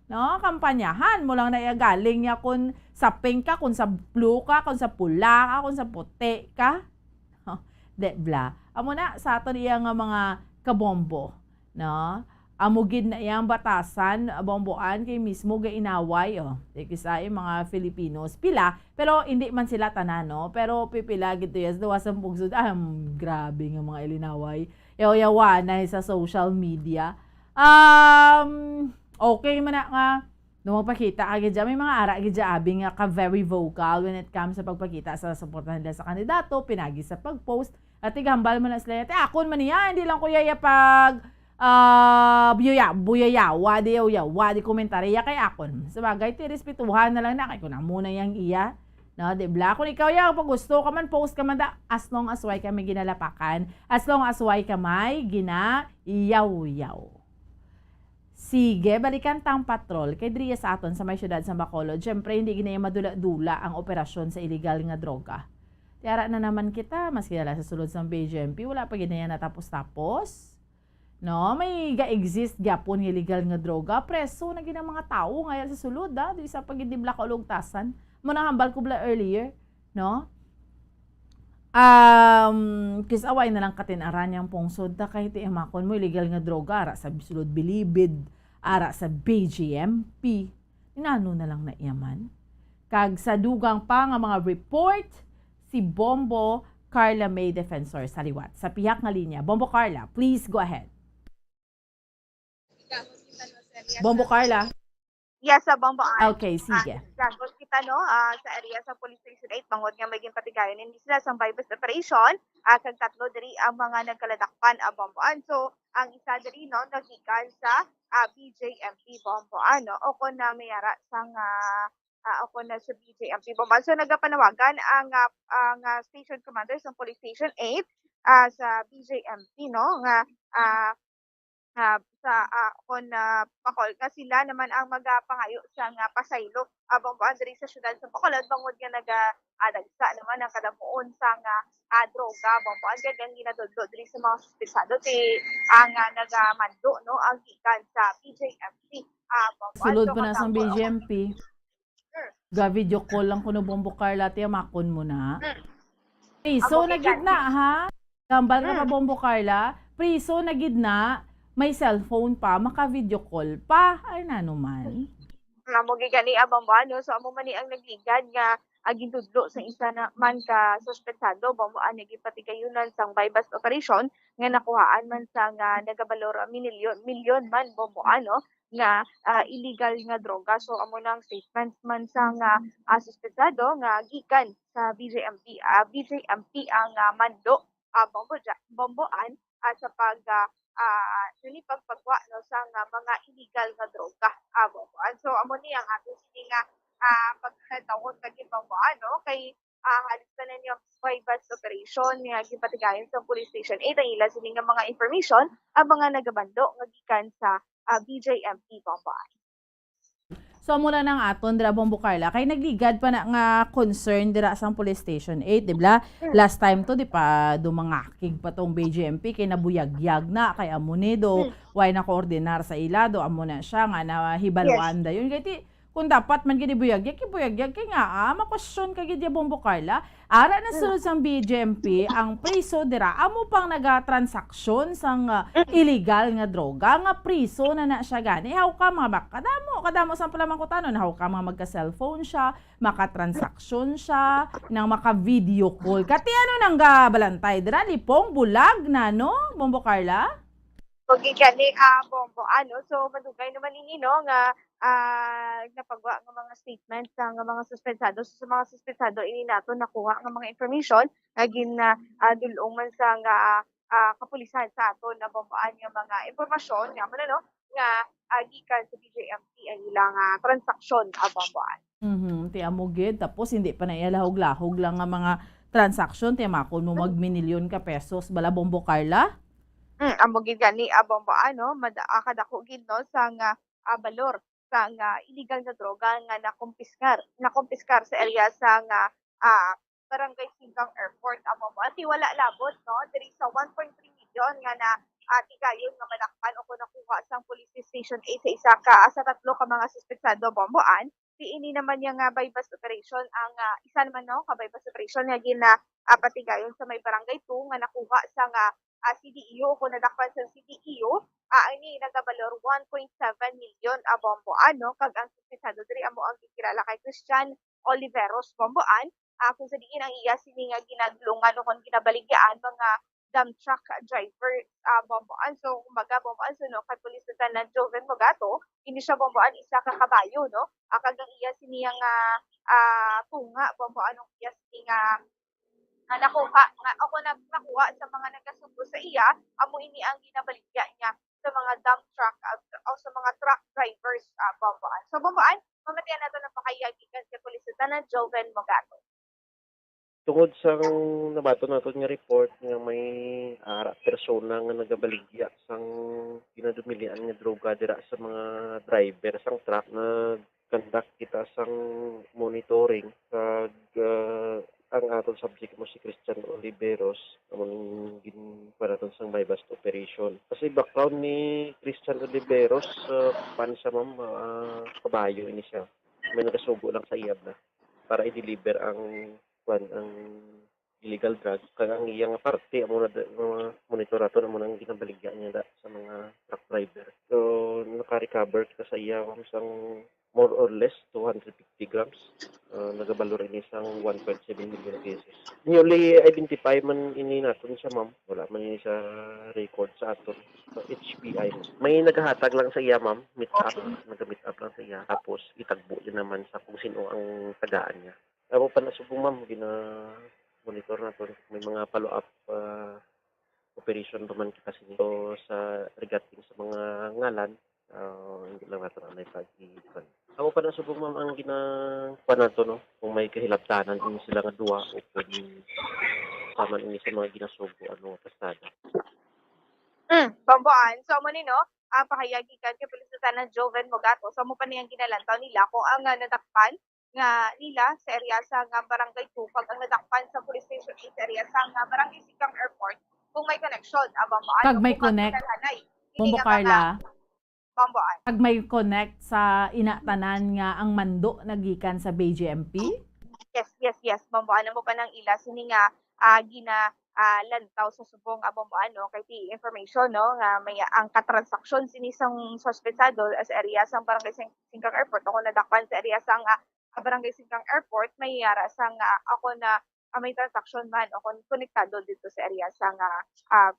no? Kampanyahan mo lang na galing niya kung sa pink ka, kung sa blue ka, kung sa pula ka, kung sa puti ka. De bla. Amo na sa aton iya nga mga kabombo, no? Amugid na iyang batasan, bomboan, kay mismo ga inaway, Kisa yung mga Filipinos. Pila, pero hindi man sila tanan, no? Pero pipila, gito yes, dawasan pugsud. Grabe nga mga ilinaway. Yaw-yawa na sa social media. Okay man na nga, magpakita agad dyan. May mga ara agad dyan, abing nga ka very vocal when it comes sa pagpakita sa suportahan nila sa kandidato, pinagi sa pag-post, at igambal mo na sila, akon man niya, hindi lang ko yaya pag buyayawa di komentarya kay akon. Sabagay, respetuhan na lang na kay ko na muna yang iya. No, di ba? Kung ikaw pag gusto ka man, post ka man da, as long as why ka may ginalapakan, as long as why ka may gina-yaw-yaw. Sige, balikan tang patrol kay Dria sa aton sa may syudad sa Bacolod. Siyempre, hindi ginaya madula-dula ang operasyon sa illegal nga droga. Tiara na naman kita, mas kilala sa sulod sa BJMP, wala pa ginaya natapos-tapos. No, may ga-exist gapon nga illegal nga droga, preso na ginang mga tao ngayon sa sulod, di sa pagidibla ka ulugtasan. Muna hambal ko bla earlier, no? Kisaway na lang katinaran yung pungsod da kahit imakon mo illegal nga droga, ara sa sulod bilibid, ara sa BJMP, inano na lang na iyaman. Kag sa dugang pa nga mga report, si Bombo Carla May Defensor sa liwat. Sa pihak nga linya, Bombo Carla, please go ahead. Bombo Carla. Yes, sa Bombo. Okay, sige. Gagos kita sa area sa Police Station 8 bangod nga maging patigayon hindi sila sa bypass operation kag tatlo diri ang mga nagkaladakpan bomboan. So ang isa diri nagikan sa BJMP bomboan o kon na mayara sang ako na sa BJMP bomboan. So nagapanawagan ang station commander sa Police Station 8 sa BJMP nga kon Bacol nga sila naman ang magapangayo sa nga pasaylo bomboan diri sa syudad sa Bacolod bangod nga nagsa naman ang kadamuon sa nga droga bomboan kag ginadudlo diri sa mga suspetsado ang nagamando ang gikan sa BJMP bomboan. Sulod pa na sa BJMP. Ga video call lang kuno Bombo Carla tiya makon mo na. Priso na gid na ha. Gambal ka pa Bombo Carla. Priso na gid na. May cellphone pa, maka-video call pa. Ay, nanuman. Mamugi gani bomboan, so amo man ni ang nagligad nga agindudlo sa isa na man ka suspetsado bomboan nagipatigayonan sang bypass operation nga nakuhaan man sa nga nagabalor milyon man bomboan nga illegal nga droga. So amo nang statements man sa nga suspetsado nga gikan sa BJMP. BJMP ang mando bomboan sa pagpagwa sa mga illegal nga droga bomboan. So amo ni ang ato sini nga pagkatawon kag bomboan kay halos na niya bypass operation nga gipatigayon sa Police Station 8 ang ila sini nga mga information ang mga nagabando nga gikan sa BJMP bomboan. So muna nang aton dira Bombo Carla kay nagligad pa na nga concern dira sa Police Station 8, di ba? Last time to di pa dumangakig pa tong BJMP kay nabuyagyag na kay amo ni do why na koordinar sa ilado amo na siya nga nahibaluan da yun kay kung dapat man gid buyagyag kay nga ma-question kay gid Bombo Carla ara na sulod sang BJMP ang priso dira amo pang nagatransaksyon sang illegal nga droga nga priso na siya gani haw ka mga kadamo sang pala ko tanon haw ka mga magka-cellphone siya makatransaksyon siya nang maka-video call kati ano nang balantay dira lipong bulag na no Bombo Carla. Okay gani Bombo so madugay naman ini nga napagwa ng mga statements sa mga suspensado. So, sa mga suspensado, ini nato nakuha ng mga information naging dulong man sa kapulisan sa ato na bombaan yung mga impormasyon nga gikan sa BJMP ang ilang transaksyon bombaan. Ti amugid tapos hindi pa na ilahog-lahog lang nga mga transaksyon ti makon mo magminilyon ka pesos bala Bombo Carla. Amugid gani bombaan kadako gid sa nga balor sa illegal na droga nga nakumpiskar sa area sa Barangay Singgang Airport bomboan. Wala labot diri sa 1.3 million nga tigayon nga malakpan o nakuha sang Police Station 8 sa tatlo ka mga suspetsado bomboan. Ini naman yung bypass operation ang isa naman ka bypass operation nga patigayon sa may Barangay 2 nga nakuha sa CDEO kung nadakpan sa CDEO ini nagabalor 1.7 million bomboan no kag ang suspetsado diri amo ang gikilala kay Christian Oliveros bomboan kung sa diin ang iya sini nga ginaglungan o kung ginabaligyan mga dump truck driver bomboan. So kumbaga bomboan so no kay pulis na Joven Mogato ini siya bomboan isa ka kabayo no kag ang iya sini nga tunga bomboan ang iya sini nga nakuha nga ako nakuha sa mga nagkasubo sa iya amo ini ang ginabaligya niya sa mga dump truck o sa mga truck drivers bomboan. So bomboan mamatian nato ng pakayagi kan sa pulis na Joven Mogato. Tungod sa nabato naton nga report nga may persona nga nagabaligya sang ginadumilian nga droga dira sa mga driver sang truck na conduct kita sang monitoring kag ang atong subject mo si Christian Oliveros among ginparaton sang by bust operation. Kasi background ni Christian Oliveros pan siya ma'am kabayo ini siya. May nagasugo lang sa iyab na para i-deliver ang illegal drugs kaya ang iyang parte amo na monitorator mo nang ginabaligya niya sa mga truck driver. So naka-recover ka sa iya sang more or less 250 grams. Nagabalor ini sang 1.7 million pesos. Newly identify man ini naton siya ma'am. Wala man ini sa record sa aton. So HPI. May naghahatag lang sa iya ma'am. Meet up. Nag-meet up lang sa iya. Tapos itagbo din naman sa kung sino ang tagaan niya. Ako pa nasubong ma'am, gina-monitor na to. May mga follow-up operation pa man kita sinito sa regarding sa mga ngalan. Hindi lang natin ang naipag-ipan. Ako pa nasubong ma'am ang ginawa na to, no? Kung may kahilaptanan din sila nga duwa o kung sama ini sa mga ginasubo, kastada. Bomboan. So mo ni no, pakayagi kan kay pulis na Joven Mogato. So mo pa niyang ginalantaw nila kung ang nadakpan nga nila sa area sa nga Barangay 2 pag ang nadakpan sa police station sa area sa nga Barangay Sikang Airport kung may connection kag may connect Bombo Carla bomboan kag may connect sa inatanan nga ang mando nagikan sa BGMP. Yes bomboan mo pa nang ila sini nga gina lantaw sa subong bomboan no kay ti information no nga may ang katransaksyon sini sang suspetsado sa area sang Barangay Sikang Airport kung nadakpan sa area sang Barangay Sikang Airport may yara sang ako na may transaction man o konektado dito sa area sang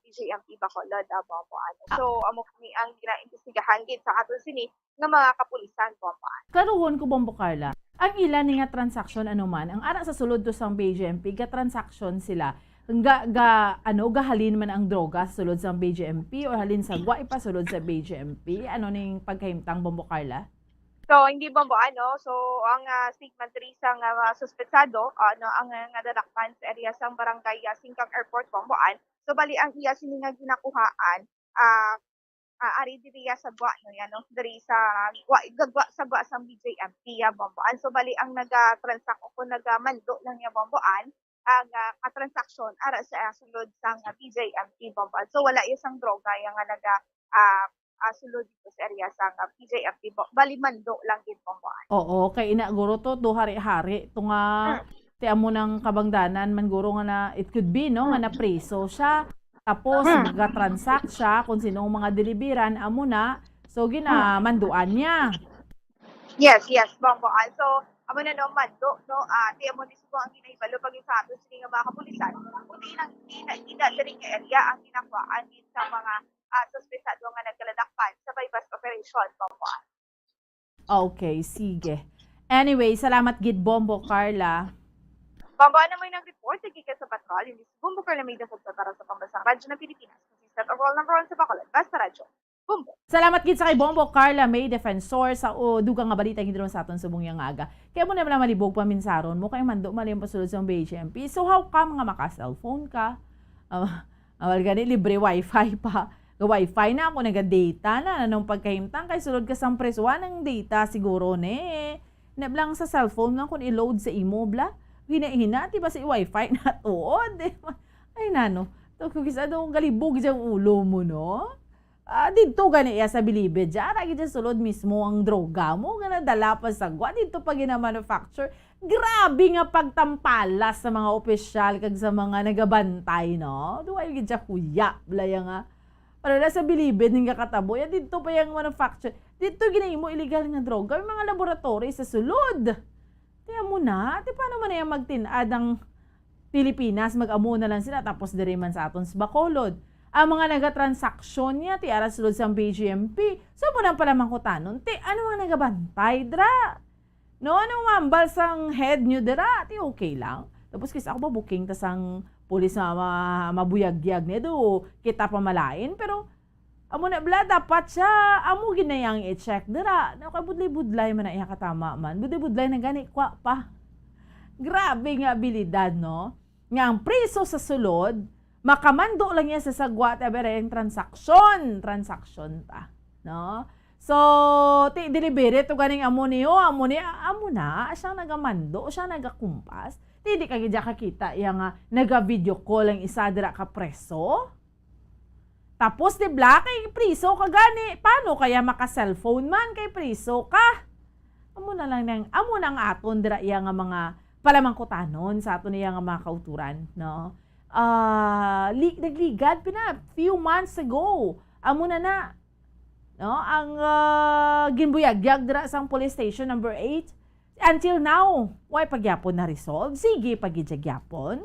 PJMP Bacolod bomboan. So amo kami ang ginaimbestigahan gid sa aton sini nga mga kapulisan bomboan. Karuhon ko Bombo Carla. Ang ilan ni nga transaction man ang ara sa sulod to sang BGMP ga transaction sila gahalin man ang droga sa sulod sa BGMP o halin sa gwa ipasulod sa BGMP ano ning pagkahimtang Bombo Carla? So hindi bomboan no. So ang statement diri sang suspetsado ang nadadakpan sa area sang Barangay Sikang Airport bomboan. So bali ang iya sini nga ginakuhaan ari diri sa gwa no yan no diri sa gwa sa BJMP bomboan. So bali ang naga-transact o nagamando lang ya bomboan ang transaction ara sa sulod sang BJMP bomboan. So wala isang droga yang naga sulod dito sa area sa PJFP balimando lang gid bomboan. Oo, kay ina guro to do hari-hari to nga ti amo nang kabangdanan man guro nga na it could be no nga na preso siya tapos ga-transact siya kung sinong mga deliveran amo na so ginamanduan niya. Yes, bomboan. So amo na no mando no ti amo ni subo ang ginaibalo pag sa ato sini nga mga kapulisan kundi nang ina diri nga area ang ginakuan sa mga suspetsado nga nagkaladakpan sa bypass operation bomboan. Okay, sige. Anyway, salamat gid Bombo Carla. Bomboan na may nag-report gikan sa patrol ini si Bombo Carla may dafog para sa pambansang radyo ng Pilipinas. Consistent overall number 1 sa Bacolod, basta radyo. Bombo. Salamat gid sa kay Bombo Carla may defensor sa dugang nga balita gid sa aton subong yang aga. Kaya mo na malibog paminsaron mo kay mando malim pasulod sa BGMP. So how come nga maka-cellphone ka? Awal gani libre wifi pa. Wi-Fi na ako naga-data na nanong pagkahimtang kay sulod ka sang preswa ng data siguro ne. Nablang sa cellphone lang kung i-load sa imo bla. Hina-hina ti ba si Wi-Fi na tuod. Ay nano, to kisa daw galibog sa ulo mo no. Dito gani iya sa bilibid dyan. Agi dyan sulod mismo ang droga mo. Nga nadala pa sa gwa. Dito pa gina-manufacture. Grabe nga pagtampalas sa mga opisyal kag sa mga nagabantay, no? Duway gid siya kuya, blaya nga. Para na sa bilibid ng kakatabo, yan dito pa yung manufacture. Dito ginahimo illegal nga droga, yung mga laboratory sa sulod. Tiyan mo na, di paano man na yung magtinad ang Pilipinas, mag-amo na lang sila, tapos diri man sa aton sa Bacolod. Ang mga nagatransaksyon niya, ti aras sulod sa BGMP. So mo nang pala mangkutanon, ti ano mga nagabantay, dra? No, anong mambal sang head nyo, dra? Ti okay lang. Tapos kisa ako booking tas ang pulis na mabuyagyag niya do, kita pamalain, pero amo na bla, dapat siya, amo ginayang i-check, dira, nakabudlay-budlay man na iya katama man, budlay-budlay na gani, kwa pa. Grabe nga abilidad, no? Nga ang preso sa sulod, makamando lang niya sa sagwa, whatever yung transaction ta, no? So, deliberate to ganing amo na, siyang nagamando, siyang nagakumpas. Hindi ka gidya kakita yung naga-video call ang isa dira ka preso. Tapos di bla kay preso ka gani. Paano kaya maka-cellphone man kay preso ka? Amo nang aton dira yang mga palamangkutanon sa aton yang mga kauturan, no? Nagligad pina few months ago. Amo na. No, ang ginbuyagyag dira sang police station number 8. Until now, why pagyapon na resolve? Sige, pagidyagyapon.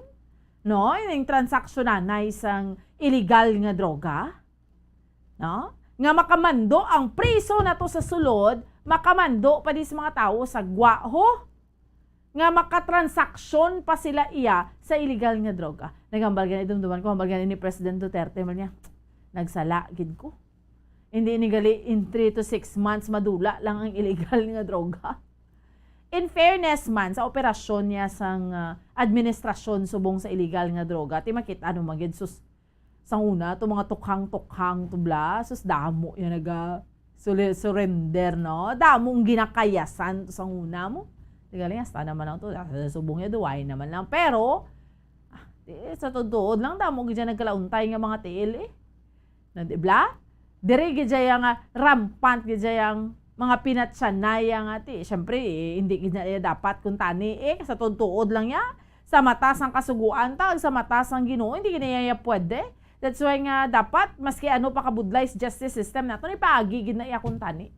No, yung transaksyon na isang illegal nga droga. No? Nga makamando ang preso na to sa sulod, makamando pa di sa mga tao sa gwaho. Nga makatransaksyon pa sila iya sa illegal nga droga. Nagambal ganit dumduman ko, hambal ganit ni President Duterte man niya. Nagsala gid ko. Hindi inigali in 3 to 6 months madula lang ang illegal nga droga. In fairness man, sa operasyon niya sang administrasyon subong sa illegal nga droga, ti makita ano magid sus sang una, to mga tukhang tubla, sus damo yung surrender, no? Damo ang ginakayasan to sang una mo. Tigaling, hasta naman lang to, subong niya duway naman lang. Pero, sa tutuod lang, damo gid nagkalauntay nga mga tiil Nandibla? Dire gid nga rampant gid yang mga pinatsanaya nga ti. Siyempre, hindi niya dapat kung tani sa tutuod lang ya. Sa mata sang kasuguan ta, sa mata sang Ginoo, hindi niya pwede. That's why nga dapat, maski ano pa kabudlay sa justice system nato, ipaagi gid na iya kung tani.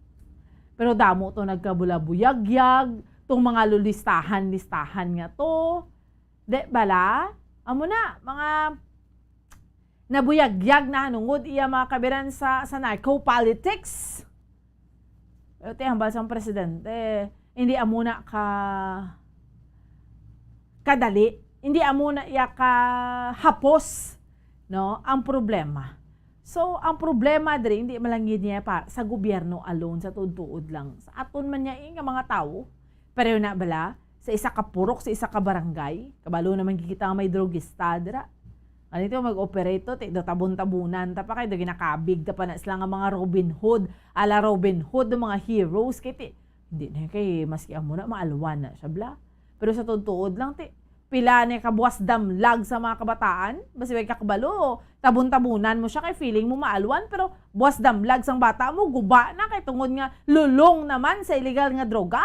Pero damo to nagkabulabuyagyag, tong mga lulistahan nga to. De bala? Amo na, mga nabuyagyag na nungod iya mga kabiran sa narco-politics. Pero hambal sang presidente, hindi amuna kadali, hindi amuna iya hapos, no, ang problema. So, ang problema diri hindi malangid niya pa sa gobyerno alone, sa tuod lang. Sa aton man niya nga mga tao, pero na bala, sa isa ka purok, sa isa ka barangay, kabalo naman kikita nga may drogista dira. Anito mag-operate to, tabon-tabunan, pa kayo, ginakabig, pa na sila nga mga Robin Hood, ala Robin Hood, mga heroes, hindi na kay, maski amo na, maalwan na siya, bla. Pero sa tutuod lang, pila na kabuas damlag sa mga kabataan, basi may kakabalo, tabon-tabunan mo siya, kay feeling mo maalwan, pero buwas damlag sang bata mo, guba na, kay tungod nga, lulong naman sa illegal nga droga.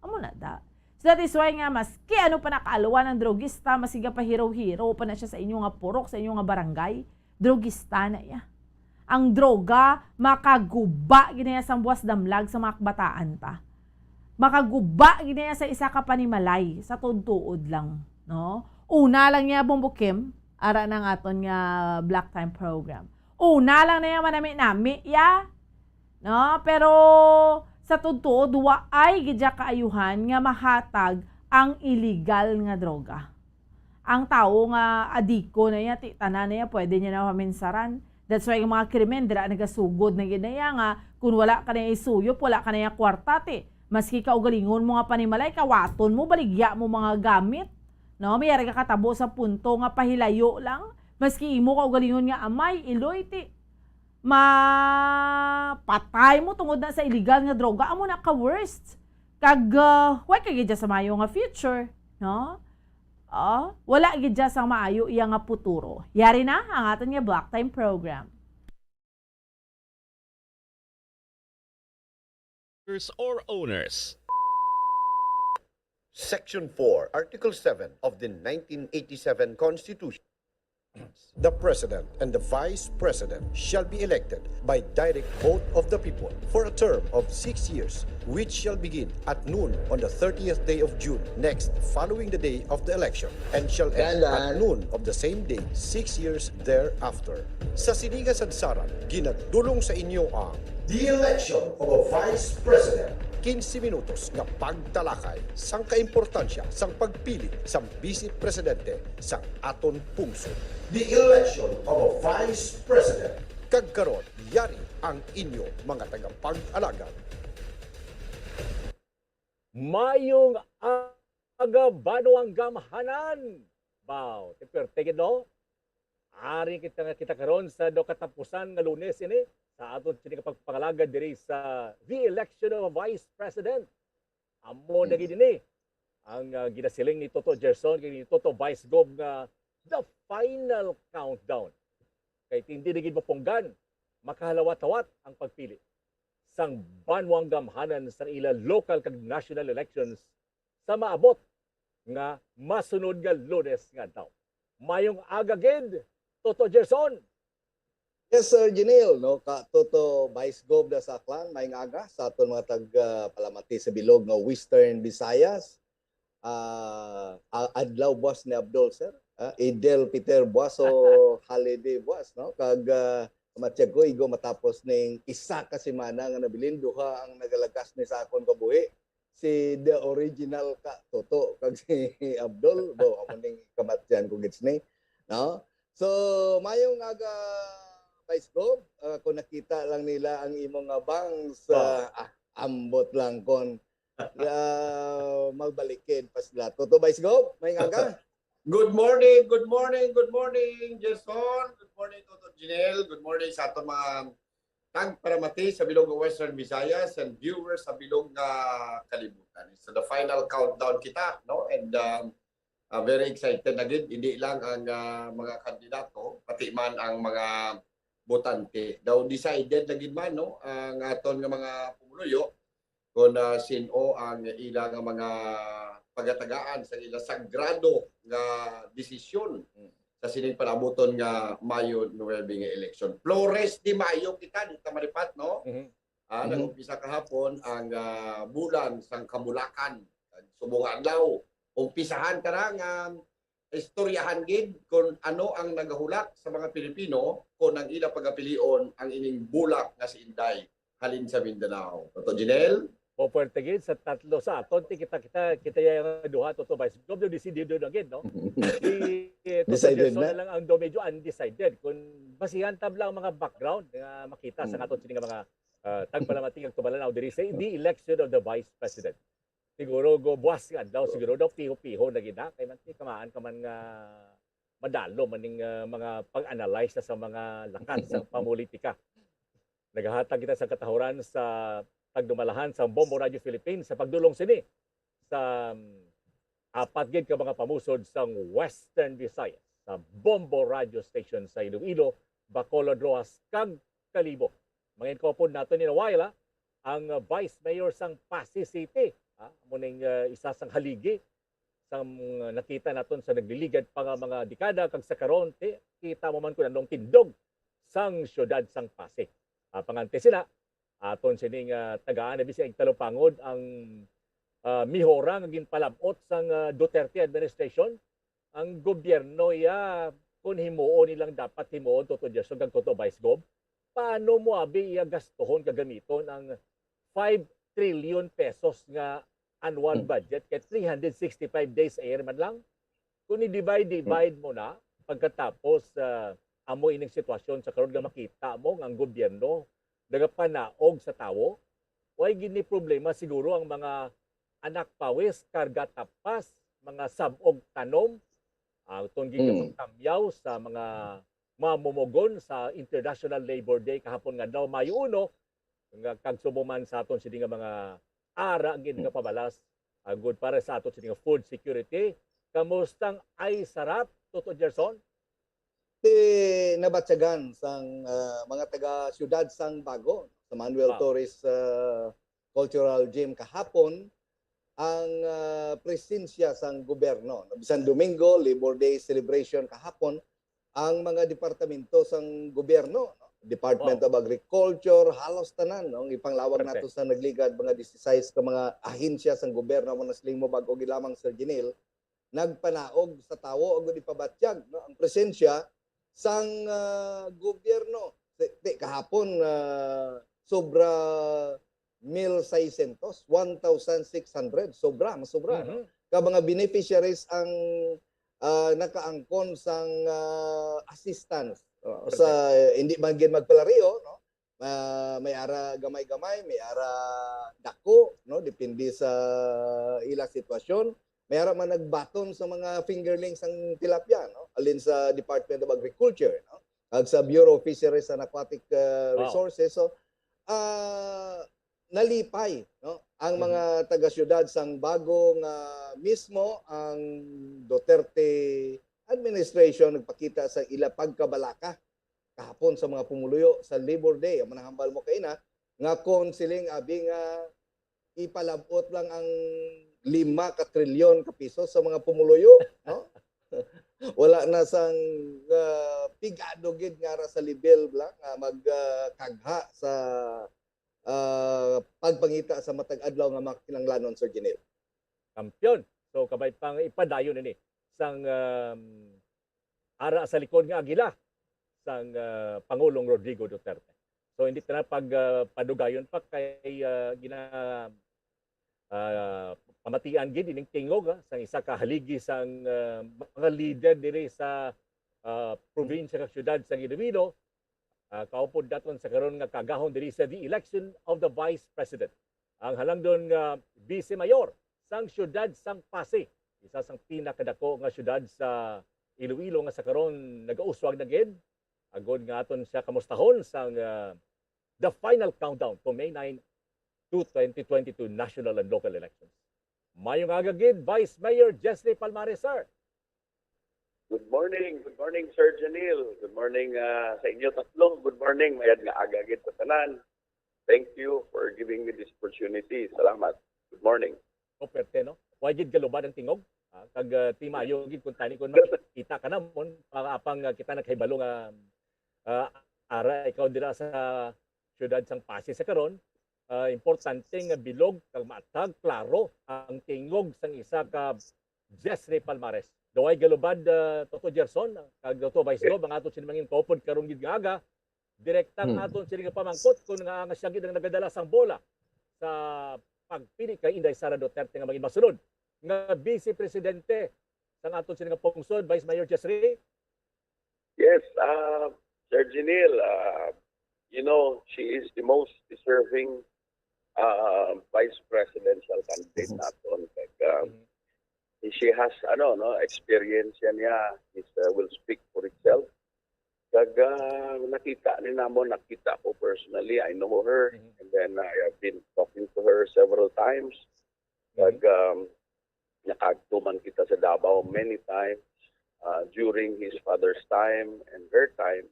Amo na da. So that is why nga, maski ano pa nakaaluan ng drogista, masiga pa hero-hero pa na siya sa inyo nga purok, sa inyo nga barangay, drogista na iya. Ang droga, makaguba ginaya sang buwas damlag sa mga kabataan ta. Makaguba ginaya sa isa ka panimalay, sa tuntuod lang. No? Una lang niya bumbukim, ara ng aton nga Black Time Program. Una lang na niya manami-nami, ya. No? Pero sa totoo, duwa ay gidya kaayuhan nga mahatag ang illegal nga droga. Ang tao nga adiko na niya, tanan na niya, pwede niya na paminsaran. That's why yung mga krimen, dira nagasugod na ginaya nga, kung wala ka na isuyop, wala ka na yung kwarta, maski ka ugalingon mo nga panimalay, kawaton mo, baligya mo mga gamit. No? Mayari ka katabo sa punto nga pahilayo lang, maski imo ka ugalingon nga amay, iloy, mapatay mo tungod na sa illegal nga droga, amo na ka-worst. Why ka gidya sa mayo nga future, no? Wala gidya sa maayo iya nga puturo. Yari na ang aton nga Black Time Program. Or owners. Section 4, Article 7 of the 1987 Constitution. The President and the Vice President shall be elected by direct vote of the people for a term of 6 years, which shall begin at noon on the 30th day of June next following the day of the election, and shall end at noon of the same day 6 years thereafter. Sa Sininga Sadsaran, ginagdulong sa inyo ang The Election of a Vice President. 15 minutos nga pagtalakay sang kaimportansya sang pagpili sang Vice Presidente sang aton pungsod. The election of a Vice President. Kagkaron, yari ang inyo mga tagapag-alagad. Mayong agabano ang gamhanan. Bao, tipertegid no? Ari kita karon sa do katapusan nga Lunes ini sa aton sini pagpangalagad diri sa the election of a Vice President. Amo na gid ini ang ginasiling ni Toto Gerson kay ni Toto Vice Gov nga the final countdown. Kay hindi na gid mapunggan makahalawat-hawat ang pagpili sang banwang gamhanan sa ila local kag national elections sa maabot nga masunod nga Lunes nga daw. Mayong agagid Toto Gerson. Yes, Sir Janelle, no? Toto Vice Gov da Saklan, maing aga sa aton mga tag-palamati sa bilog ng Western Visayas. Adlaw buwas ni Abdul, sir. Idel Peter buwas o holiday buwas, no? Kag matiyag ko, igo matapos ning isa ka semana nga nabilin, duha ang nagalagas ni sa akon kabuhi. Si the original ka, Toto, kag si Abdul, bo, ako ning kamatyan ko gits ni, no? So, mayong aga Vice Gov, kung nakita lang nila ang imong bangs, ambot lang kon magbalikid pa sila. Toto Vice Gov, may nga. Good morning, good morning, good morning, Jason. Good morning, Toto Janelle. Good morning sa ato mga tagparamati sa bilog ng Western Visayas and viewers sa bilog nga kalibutan. So the final countdown kita, no? And very excited na gid. Hindi lang ang mga kandidato, pati man ang mga botante. Daw decided na gid man, no? Ang aton nga mga pumuluyo kung sino ang ilang nga mga pagatagaan sa ilang sagrado nga desisyon sa sining panabuton nga Mayo 9 nga election. Flores de Mayo kita dito maripat, no? Nag-umpisa kahapon ang bulan sang kamulakan. Subong adlaw. Umpisahan ka na nga istoryahan gid kung ano ang nagahulat sa mga Pilipino kung ang ila pagapilion ang ining bulak nga si Inday halin sa Mindanao. Toto Janelle? O puwerte gid sa tatlo sa aton kita yung duha Toto Vice Gov decidido na gid, no? Decided na lang ang do medyo undecided kung basihan tabla ang mga background nga makita sa aton sini nga mga tagpalamati ang tumalanaw diri sa the election of the Vice President. Siguro go buwas nga daw, siguro daw piho-piho na gid na kay man kamaan ka man nga madalo maning mga pag-analyze sa mga lakas sa pamulitika. Nagahatag kita sa katahuran sa pagdumalahan sa Bombo Radio Philippines sa pagdulong sini sa apat gid ka mga pamusod sa Western Visayas sa Bombo Radio Station sa Iloilo, Bacolod, Rojas, kag Kalibo. Mga inkopod nato ni Nawayla ang Vice Mayor sang Pasig City. Muning isa sang haligi sang nakita naton sa nagliligad pa nga mga dekada kag sa karon kita mo man kun anong tindog sang syudad sang Pasig. Pangante sila aton sining tagaan na bisig talupangod ang mihora nga ginpalabot sang Duterte administration. Ang gobyerno kun himuon nilang dapat himuon Toto Gerson kag Toto Vice Gov, paano mo abi gastuhon kagamiton ang 5 trillion pesos nga annual budget kay 365 days a year man lang. Kung i-divide mo na pagkatapos amo ining sitwasyon sa karon nga makita mo nga ang gobyerno nagapanaog sa tawo, way gini problema siguro ang mga anak pawis, karga tapas, mga sabog tanom, itong gigapagtamyaw sa mga mamumugon sa International Labor Day kahapon nga daw Mayo 1, nga kagsubuman sa aton sini nga mga ara gid nga pabalas good para sa aton sini nga food security. Kamustang ay sarap Toto Gerson? Nabatsagan sang mga taga siyudad sang Bago sa Manuel Torres Cultural Gym kahapon ang presensya sang gobyerno. Bisan Domingo, Labor Day celebration kahapon, ang mga departamento sang gobyerno, no? Department of Agriculture, halos tanan, no? Ipanglawag nato sa nagligad mga 16 ka mga ahensya sang gobyerno mo nasling mo bago gilamang Sir Jinil, nagpanaog sa tawo og ipabatyag, no? Ang presensya sang gobyerno. Kahapon sobra 1,600, 1,600, sobra, masobra. No? Ka mga beneficiaries ang nakaangkon sang assistance sa hindi man gid magpalariyo, no? May ara gamay-gamay, may ara dako, no? Depende sa ilang sitwasyon. May ara man nagbaton sa mga fingerlings ang tilapia, no? Alin sa Department of Agriculture, no? Ag sa Bureau of Fisheries and Aquatic Resources. So nalipay, no? Ang mga taga-syudad sang bagong mismo ang Duterte administration nagpakita sa ila pagkabalaka kahapon sa mga pumuluyo sa Labor Day. Ang manahambal mo kay na nga konsiling abi nga ipalabot lang ang 5 ka trilyon ka piso sa mga pumuluyo, no? Wala na sang pigado gid nga ra sa level lang magkagha sa pagpangita sa matag adlaw nga makinanglanon, Sir Jinil. Kampiyon. So kabay pang ipadayon ini sang ara sa likod nga agila sang Pangulong Rodrigo Duterte. So hindi na padugayon pa kay pamatian gid ining tingog sang isa ka haligi sang mga leader diri sa probinsya kag syudad sa Iloilo. Kaupod daton sa karon nga kagahon diri sa the election of the Vice President. Ang halangdon nga Vice Mayor sang syudad sang Pasig, isa sang pinakadako nga syudad sa Iloilo nga sa karon nagauswag na gid. Agod nga aton siya kamustahon sang the final countdown to May 9 to 2022 national and local elections. Mayong aga gid Vice Mayor Jesly Palmares, sir. Good morning, Sir Janil. Good morning sa inyo tatlo. Good morning, mayad nga agagid sa tanan. Thank you for giving me this opportunity. Salamat. Good morning. Operte, no? Wajid galuban ang tingog. Kag timayo gid kun tani kun makita ka namon apang kita nagkahibalo nga ara ikaw dira sa syudad sang Pasig sa karon. Importante nga bilog kag matag klaro ang tingog sang isa ka Jesly Palmares. Daway galubad Toto Gerson kag Toto Vice Gov ang aton sinimangin kaupod karong gid nga aga direktang aton sila nga pamangkot kun nga siya gid ang nagadala sang bola sa pagpili kay Inday Sara Duterte nga maging masunod nga Vice Presidente sang aton sila nga pungsod, Vice Mayor Jesly. Yes, Sir Janil, you know, she is the most deserving vice presidential candidate naton kag she has experience niya. It will speak for itself. Kag nakita ko personally. I know her and then I have been talking to her several times. Kag nakagtuman kita sa Davao many times during his father's time and her time.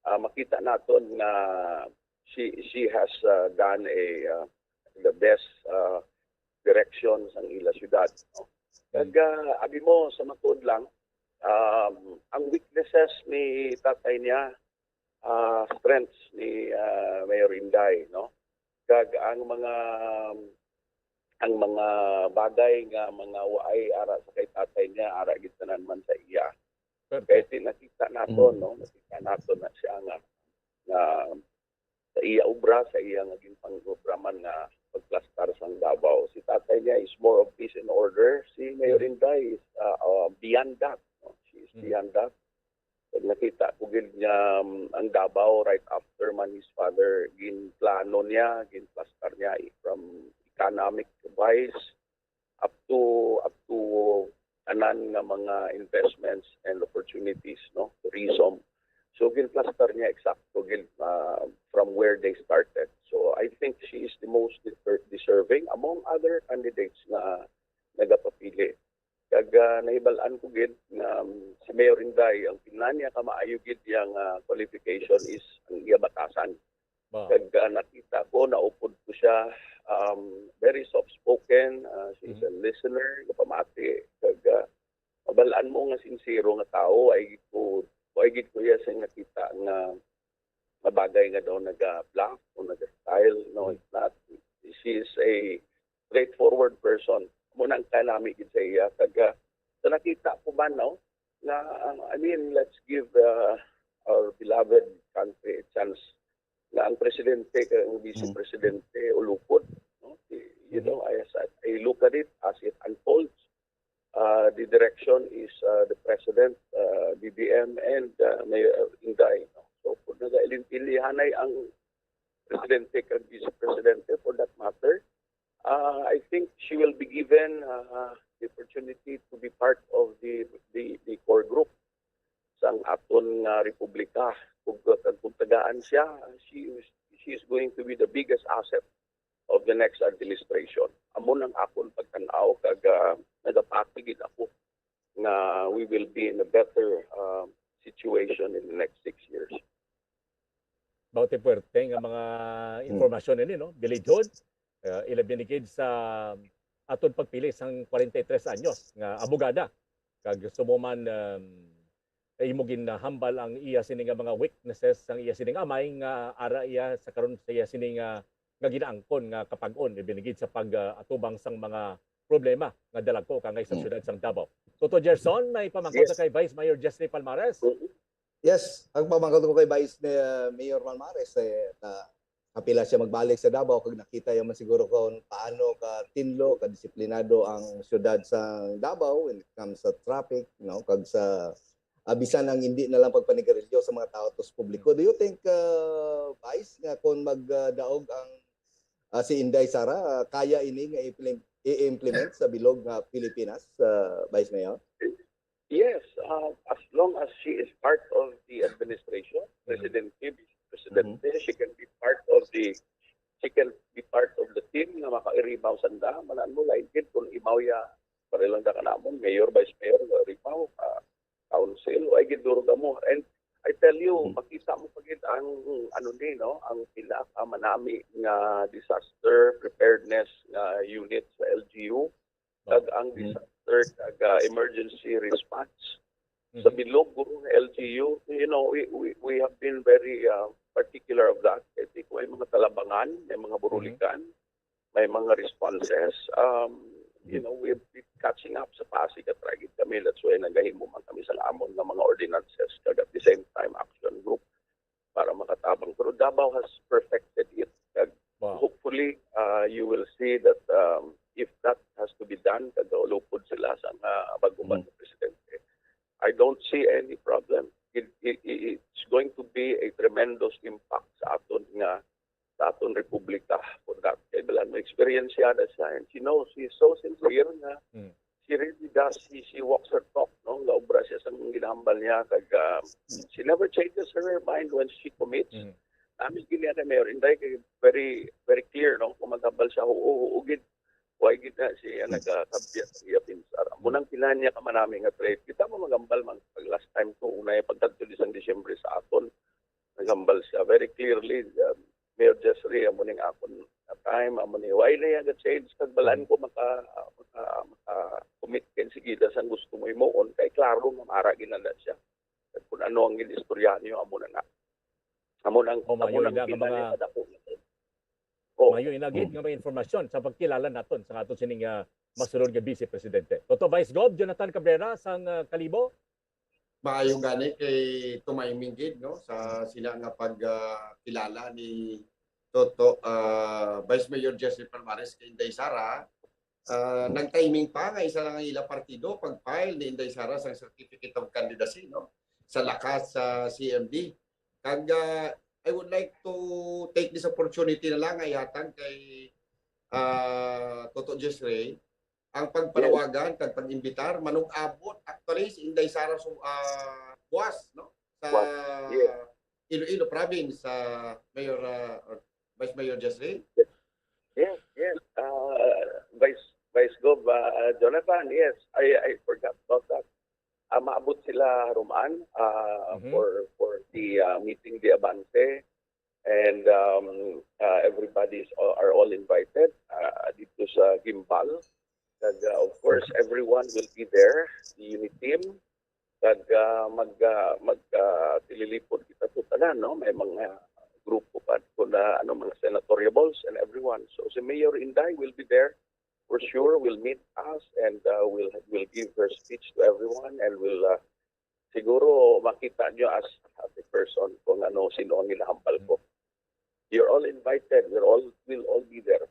Makita naton na she has done the best direction sang ila syudad. No? Kag abi mo sa matod lang, ang weaknesses ni tatay niya, strengths ni Mayor Inday, no? Kag ang mga bagay nga mga waay ara sa kay tatay niya ara gid tanan man sa iya. Kaya nakita naton, no? Nakita naton na siya nga sa iya obra, sa iya naging pang-obraman nga pagplastar sang Davao. Si tatay niya is more of peace and order. Si Mayor Inday is beyond that. No? She is beyond that. Pag nakita ko niya ang Davao right after man his father, ginplano niya, ginplastar niya from economic wise up to anan nga mga investments and opportunities, no? Tourism. So ginplastar niya eksakto from where they started. So I think she is the most deserving among other candidates na nagapapili. Kag naibalaan ko gid na si Mayor Inday ang pinanya ka maayo gid yang qualification is ang iya batasan. Kag nakita ko naupod ko siya very soft-spoken. She's a listener, kapamati. Kag, mabalaan mo nga sincero nga tao, ay gid ko iya sa nakita nga mabagay nga daw naga-bluff o naga-style. No, it's not. She is a straightforward person. Munang kanami gid sa iya. Kag, sa nakita ko ba, no, na, I mean, let's give our beloved country a chance na ang presidente, ang vice-presidente, ulupod. No? You know, I look at it as it unfolds. The direction is the president, BBM, and Mayor Inday. No? So, kung nag-ililihanay ang presidente at vice-presidente for that matter, I think she will be given the opportunity to be part of the core group sa aton republika. Kung tagaan siya, she is going to be the biggest asset of the next administration. Amo nang akon pagtanaw kag nagapakigid ako na we will be in a better situation in the next 6 years. Bawte puwerte nga mga informasyon ini, no? Bilidhon, ilabinigid sa aton pagpili sang 43 anyos nga abogada. Kag sumuman imo ginahambal ang iya sini nga mga weaknesses sang iya sining amay nga ara iya sa karon sa iya sini nga ginaangkon nga kapag-on ibinigid sa pag-atubang sang mga problema nga dalagko kangay sa syudad sang Davao. Toto Gerson, may pamangkot sa kay Vice Mayor Jessie Palmares. Yes, ang pamangkot ko kay Vice Mayor Palmares na kapila siya magbalik sa Davao kag nakita yaman siguro kung paano ka tinlo ka disiplinado ang syudad sa Davao when it comes sa traffic, kag sa bisan ang hindi na lang pagpanigarilyo sa mga tao tos publiko. Do you think, Vice, nga kung magdaog ang si Inday Sara, kaya ini nga i-implement sa bilog nga Pilipinas, Vice Mayor? Yes, as long as she is part of the administration, President she can be part of the team na maka-iribaw sanda. Manan mo lain kid kung imawya parelang da kanamon, Mayor, Vice Mayor, ribaw, council, ay gidurga mo. And I tell you, makita mo pagit ang ang pinakamanami nga disaster preparedness unit sa LGU, kag ang disaster kag emergency response sa bilog guro ng LGU. You know, we have been very particular of that. I think may mga talabangan, may mga burulikan, may mga responses. You know, we've been catching up sa Pasig at Ragit kami. That's why nagahimuman kami sa amon ng mga ordinances kag at the same time action group para makatabang. Pero Davao has perfected it. Hopefully, you will see that if that has to be done, kag lupod sila sa baguban ng presidente. I don't see any problem. It's going to be a tremendous impact sa aton republika for that. Kaya bilang may experience siya na siya, and she knows, she is so sincere na she really does, she walks her talk, no? Laobra siya sa ginambal niya, kag she never changes her mind when she commits. Namin giniya kay Mayor Inday, very very clear, no? Kung maghambal siya, huugid, huwag na siya nagkakabiyat siya pinsara. Munang pilan niya ka manami nga trade. Kita mo magambal man, pag last time ko, unay pagdagto isang Disyembre sa aton, nagambal siya very clearly. Mayor Jessery, amuning akon na time, amuning, why na yan change? Kag balaan ko maka-commit ken sigida sa gusto mo imoon, kay klaro nga maragin na siya. At kung ano ang inistorya niyo, amo na. Amunang pinali sa dako. Mayo inagid nga may informasyon sa pagkilala naton sa aton sining masulod nga Vice Presidente. Toto Vice Gov Jonathan Cabrera sang Kalibo. Maayong gani kay tumayming gid, no, sa sila nga pagkilala ni Toto Vice Mayor Jessie Palmares kay Inday Sara. Nag-timing pa nga isa lang ang ila partido pag-file ni Inday Sara sa Certificate of Candidacy, no, sa lakas sa CMD. Kag I would like to take this opportunity na lang ay hatag kay Toto Jessery ang pagpanawagan kag pag-imbitar manung abot actually si Inday Sara buwas, no, sa Iloilo province sa Mayor Vice Mayor Jessery. Yes. Vice Gov Jonathan, yes, I forgot about that. Maabot sila Roman for the meeting di Abante. And everybody are all invited dito sa Gimbal. And, of course, everyone will be there, the unit team. Kag tililipod kita tutanan, no? May mga grupo pa na mga senatoriables and everyone. So si Mayor Inday will be there for sure. Will meet us and will give her speech to everyone and will siguro makita nyo as a person kung sino ang nilahambal ko. You're all invited. We'll all be there.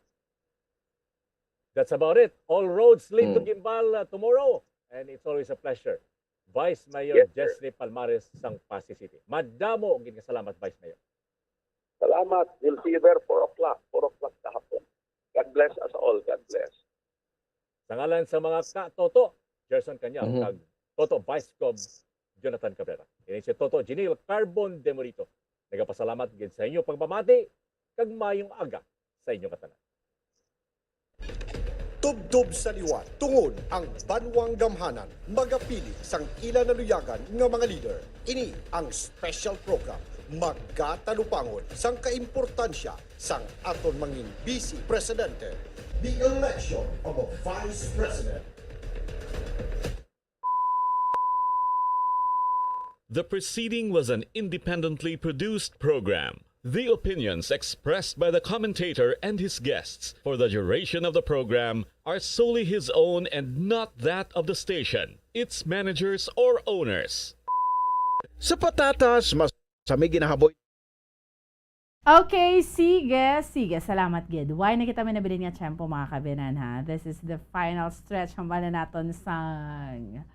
That's about it. All roads lead to Gimbal tomorrow. And it's always a pleasure. Vice Mayor Jesly Palmares, sang Pasig City. Madamo, salamat, Vice Mayor. Salamat. We'll see you there 4 o'clock. 4 o'clock kahapon. God bless us all. God bless. Sa ngalan sa mga ka-Toto, Gerson Kanyang, Toto Vice Gov Jonathan Cabrera. Ini si Toto Ginil Carbon Demorito. Nagapasalamat gid sa inyo pagmamati kag mayong aga sa inyong katanan. Tubdob sa liwat, tungod ang banwang gamhanan, magapili sang ila na luyagan nga mga leader. Ini ang special program, magkatalupangon sang kaimportansya sang aton mangin Vice Presidente, the election of a Vice President. The preceding was an independently produced program. The opinions expressed by the commentator and his guests for the duration of the program are solely his own and not that of the station, its managers or owners. Sa patatas, mas may ginahaboy. Okay, sige. Salamat, Gid. Why na kita minabilin nga tiyempo, mga kabinan, ha? This is the final stretch ng bala naton sang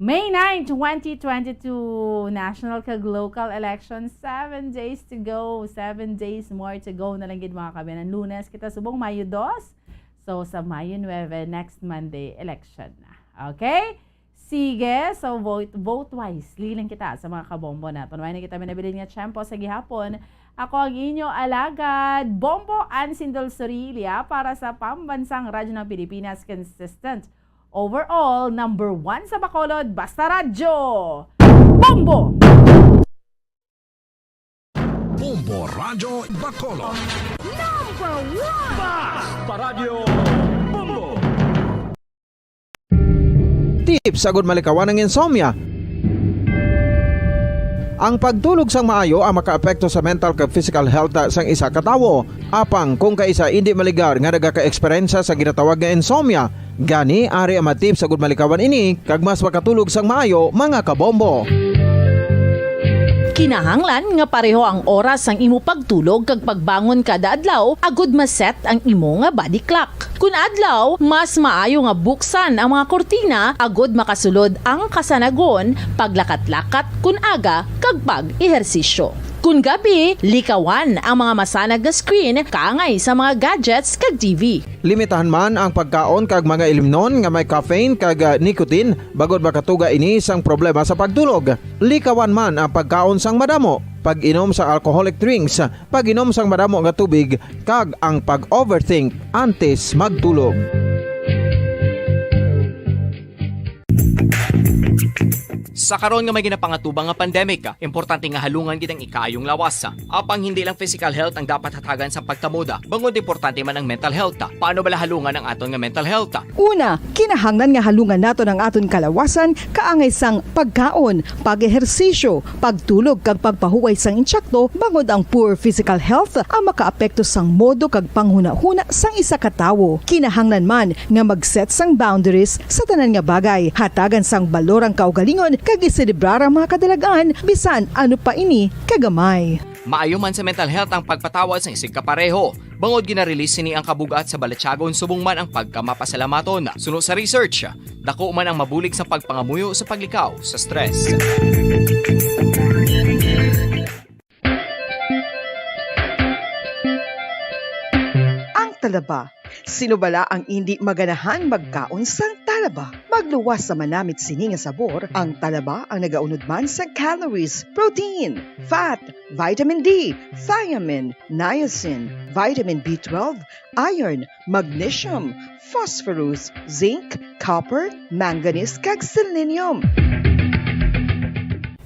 May 9, 2022, national kag local elections. 7 days to go. 7 days more to go na lang gid, mga kabinan. Lunes kita subong Mayo 2. So sa Mayo 9, next Monday, election na. Okay? Sige. So vote wisely lang kita sa mga kabombo natin. Why na kita minabilin nga tiyempo sa gihapon. Ako ang inyo alagad, Bombo Ansindol Sorilia, para sa Pambansang Radyo ng Pilipinas, consistent overall, number 1 sa Bacolod, Basta Radyo, Bombo! Bombo Radyo Bacolod. Number 1! Basta Radyo Bombo! Tips sagud malikawan ng insomnia. Ang pagtulog sang maayo ang makaapekto sa mental kag physical health sang isa ka tawo. Apang kung kaisa hindi maligar nga nagaka-eksperyensya sa ginatawag nga insomnia, gani ari ang matip sagud malikawan ini kag mas makatulog sang maayo, mga kabombo. Kinahanglan nga pareho ang oras ang imo pagtulog kag pagbangon kada adlaw, agud maset ang imo nga body clock. Kun adlaw, mas maayo nga buksan ang mga kortina, agud makasulod ang kasanagon, paglakat-lakat kun aga kag pag-ehersisyo. Kun gabi, likawan ang mga masanag nga screen kaangay sa mga gadgets kag TV. Limitahan man ang pagkaon kag mga ilimnon nga may caffeine kag nicotine bagod makatuga ini sang problema sa pagtulog. Likawan man ang pagkaon sang madamo, pag-inom sa alcoholic drinks, pag-inom sang madamo nga tubig kag ang pag-overthink antes magtulog. Sa karon nga may ginapangatubang nga pandemic, importante nga halungan gid ang ikaayong lawas. Apang hindi lang physical health ang dapat hatagan sa pagtamuda, bangod importante man ang mental health. Paano bala halungan ang aton nga mental health? Una, kinahanglan nga halungan nato ang aton kalawasan kaangay sang pagkaon, pag-ehersisyo, pagtulog kag pagpahuway sang insyakto, bangod ang poor physical health ang makaapekto sang modo kag panghuna-huna sang isa ka tawo. Kinahanglan man nga mag-set sang boundaries sa tanan nga bagay, hatagan sang balorang kaugalingon kag iselebrar ang mga kadalagaan bisan ano pa ini kagamay. Maayo man sa mental health ang pagpatawad sa isig kapareho. Bangod gina-release ni ang kabugat sa Balatyagon subong man ang pagkamapasalamaton. Suno sa research, dako man ang mabulig sa pagpangamuyo sa paglikaw sa stress. Ang talaba. Sino bala ang hindi maganahan magkaon sang talaba? Magluwas sa manamit sini nga sabor, ang talaba ang nagaunod man sa calories, protein, fat, vitamin D, thiamine, niacin, vitamin B12, iron, magnesium, phosphorus, zinc, copper, manganese kag selenium.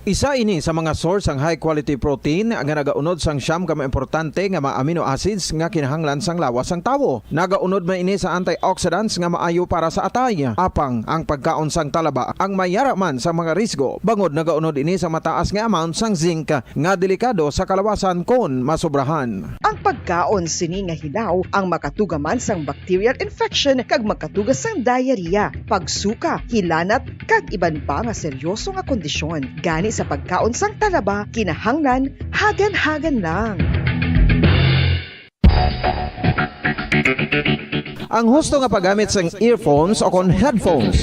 Isa ini sa mga source ang high quality protein nga nagaunod sang siyam ka importante nga mga amino acids nga kinahanglan sang lawas sang tawo. Nagaunod man ini sa antioxidants nga maayo para sa atay. Apang ang pagkaon sang talaba ang mayara man sa mga risgo. Bangod nagaunod ini sa mataas nga amount sang zinc nga delikado sa kalawasan kon masobrahan. Ang pagkaon sini nga hilaw ang makatugaman sang bacterial infection kag makatugas sang diarrhea, pagsuka, hilanat kag iban pa nga seryoso nga kondisyon. Gani sa pagkaon sang talaba kinahanglan hagan-hagan lang. Ang husto nga paggamit sang earphones o kon headphones.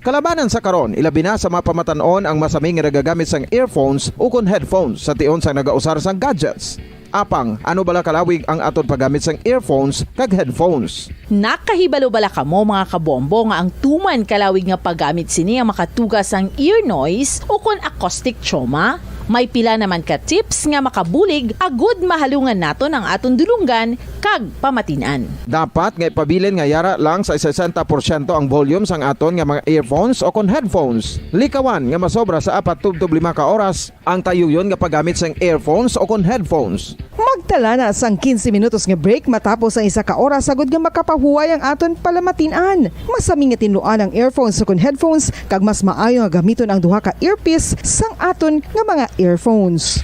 Kalabanan sa karon, ilabi na sa mapamatanon ang masaming nga nagagamit sang earphones o kon headphones sa tion sang nagausar sang gadgets. Apang, ano bala kalawig ang aton paggamit sang earphones kag headphones? Nakahibalo bala kamo mga kabombo nga ang tuman kalawig nga paggamit sini ang makatugas ang ear noise o kon acoustic trauma? May pila naman ka tips nga makabulig agud mahalungan naton ang aton dulunggan kag pamatinan. Dapat nga ipabilin nga yara lang sa 60% ang volume sang aton nga mga earphones o kon headphones. Likawan nga masobra sa 4-5 ka oras ang tayuyon nga paggamit sang earphones o kon headphones. Magtala na sang 15 minutos nga break matapos ang 1 ka oras sagud nga makapahuway ang aton palamatinan. Masami nga tinluan ang earphones o kon headphones kag mas maayo nga gamiton ang duha ka earpiece sang aton nga mga earphones.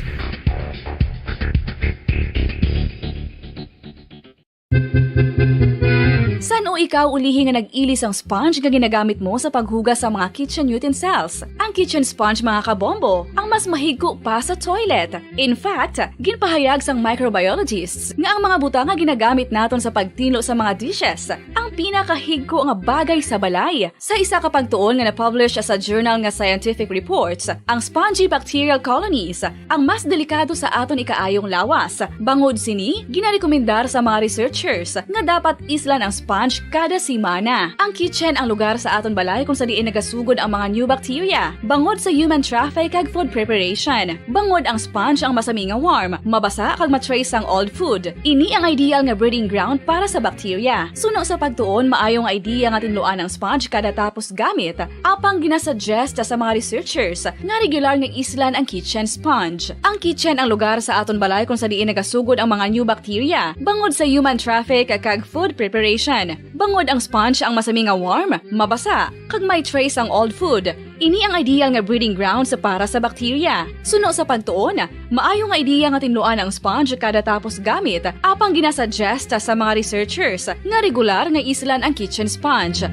San o ikaw ulihi nga nag-ilis ang sponge nga ginagamit mo sa paghugas sa mga kitchen utensils? Ang kitchen sponge mga kabombo, ang mas mahigko pa sa toilet. In fact, ginpahayag sang microbiologists nga ang mga butang nga ginagamit naton sa pagtinlo sa mga dishes ang pinakahigko nga bagay sa balay. Sa isa ka pagtuon nga na-publish sa journal nga Scientific Reports, ang spongy bacterial colonies ang mas delikado sa aton ikaayong lawas. Bangod sini, ginarekomendar sa mga researchers nga dapat islan ang sponge kada simana. Ang kitchen ang lugar sa aton balay kung sa diin nagasugod ang mga new bacteria. Bangod sa human traffic kag food preparation. Bangod ang sponge ang masami nga warm, mabasa kag matrace ang old food. Ini ang ideal nga breeding ground para sa bacteria. Suno sa pagtuon, maayong idea nga tinluan ang sponge kada tapos gamit. Apang ginasuggest sa mga researchers nga regular nga islan ang kitchen sponge. Ang kitchen ang lugar sa aton balay kung sa diin nagasugod ang mga new bacteria. Bangod sa human traffic kag food preparation. Bangod ang sponge ang masami nga warm, mabasa, kag may trace ang old food. Ini ang ideal nga breeding ground sa para sa bacteria. Suno sa pagtuon, maayo nga idea nga tinluan ang sponge kada tapos gamit, apang ginasuggest sa mga researchers nga regular nga islan ang kitchen sponge.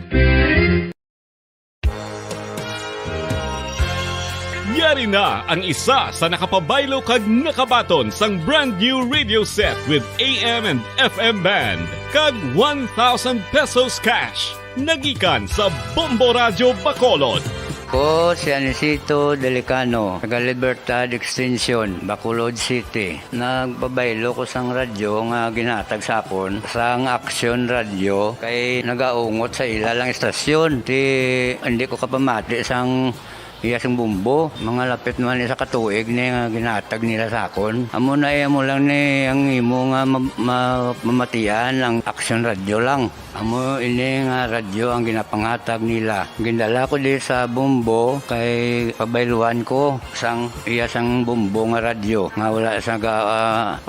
Yari na ang isa sa nakapabaylo kag nakabaton sang brand new radio set with AM and FM band kag 1,000 pesos cash. Nagikan sa Bombo Radio Bacolod. Ko si Anisito Delicano, taga Libertad Extension, Bacolod City. Nagpabaylo ko sang radyo nga ginatag sa akon sang Action Radio kay nagaungot sa ilalang estasyon. Hindi ko kapamati sang iyasang bumbo, mga lapit naman sa katuig ni nga ginatag nila sa akon. Amo na mo lang ni ang imo nga mamatian ang Action Radio lang. Amo ini nga radyo ang ginapangatag nila. Gindala ko di sa bumbo kay pabayluan ko sang iyasang bumbo nga radyo nga wala sa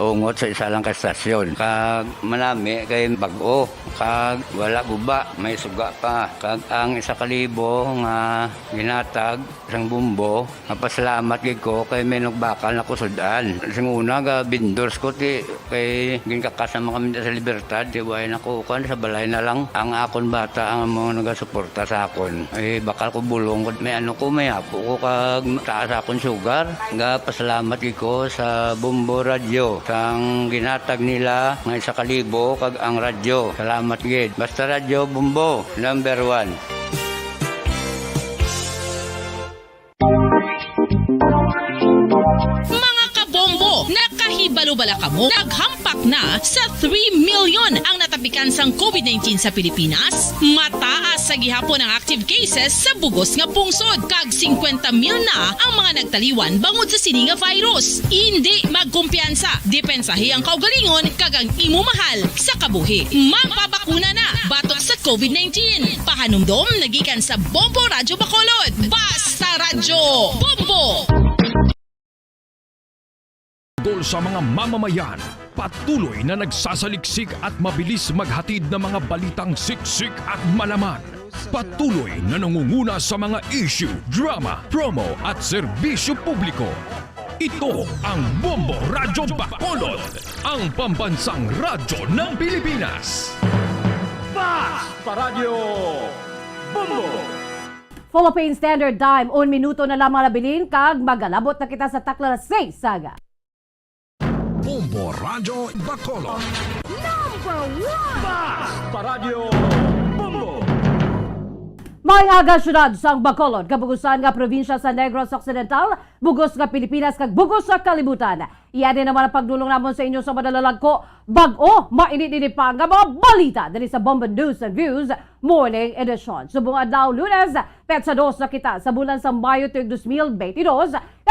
ungot sa isa lang ka stasyon. Kag manami kay bag-o, kag wala guba, may suga pa. Kag ang 1,000 nga ginatag sang bumbo, napasalamat gid ko kay may nagbakal na kusudan. Sing una ga bindors ko ti kay ginkakasama kami sa Libertad, di way nako kan sa balay na lang ang akon bata ang mga nagasuporta sa akon. Ay bakal ko bulong ko may ano ko may apo ko kag taas akon sugar. Ga pasalamat gid ko sa Bombo Radio sang ginatag nila nga 1,000 kag ang radyo. Salamat gid. Basta Radio Bombo number 1. Mga kabombo, Nakahibalo bala kamo? Naghampak na sa 3 million ang natapikan sang COVID-19 sa Pilipinas. Mataas sa gihapon ang active cases sa bugos nga pungsod. Kag 50 mil na ang mga nagtaliwan bangod sa sini nga virus. Hindi magkumpiyansa. Depensahi ang kaugalingon kag ang imo mahal sa kabuhi. Magpabakuna na batok sa COVID-19. Pahanumdom nagikan sa Bombo Radyo Bacolod. Basta Radyo Bombo! Gol sa mga mamamayan, patuloy na nagsasaliksik at mabilis maghatid ng mga balitang siksik at malaman. Patuloy na nangunguna sa mga issue, drama, promo at serbisyo publiko. Ito ang Bombo Radyo Bacolod, ang pambansang radyo ng Pilipinas. Basta Radio Bombo! Philippine Standard Time, 1 minuto na lamang nabilin kag magalabot na kita sa takla na 6 saga. Bombo Radyo Bacolod. Number 1! Basta Radio Bombo! May aga syudad sang Bacolod, kabugusan nga probinsya sa Negros Occidental, bugos nga Pilipinas kag bugos sa kalibutan. Iyan din naman ang pagdulong namon sa inyo sa madalalag ko. Bag-o, mainit-init pa nga mga balita dali sa Bombo News and Views Morning Edition. Subong adlaw Lunes, petsa 2 na kita sa bulan sa Mayo 2022.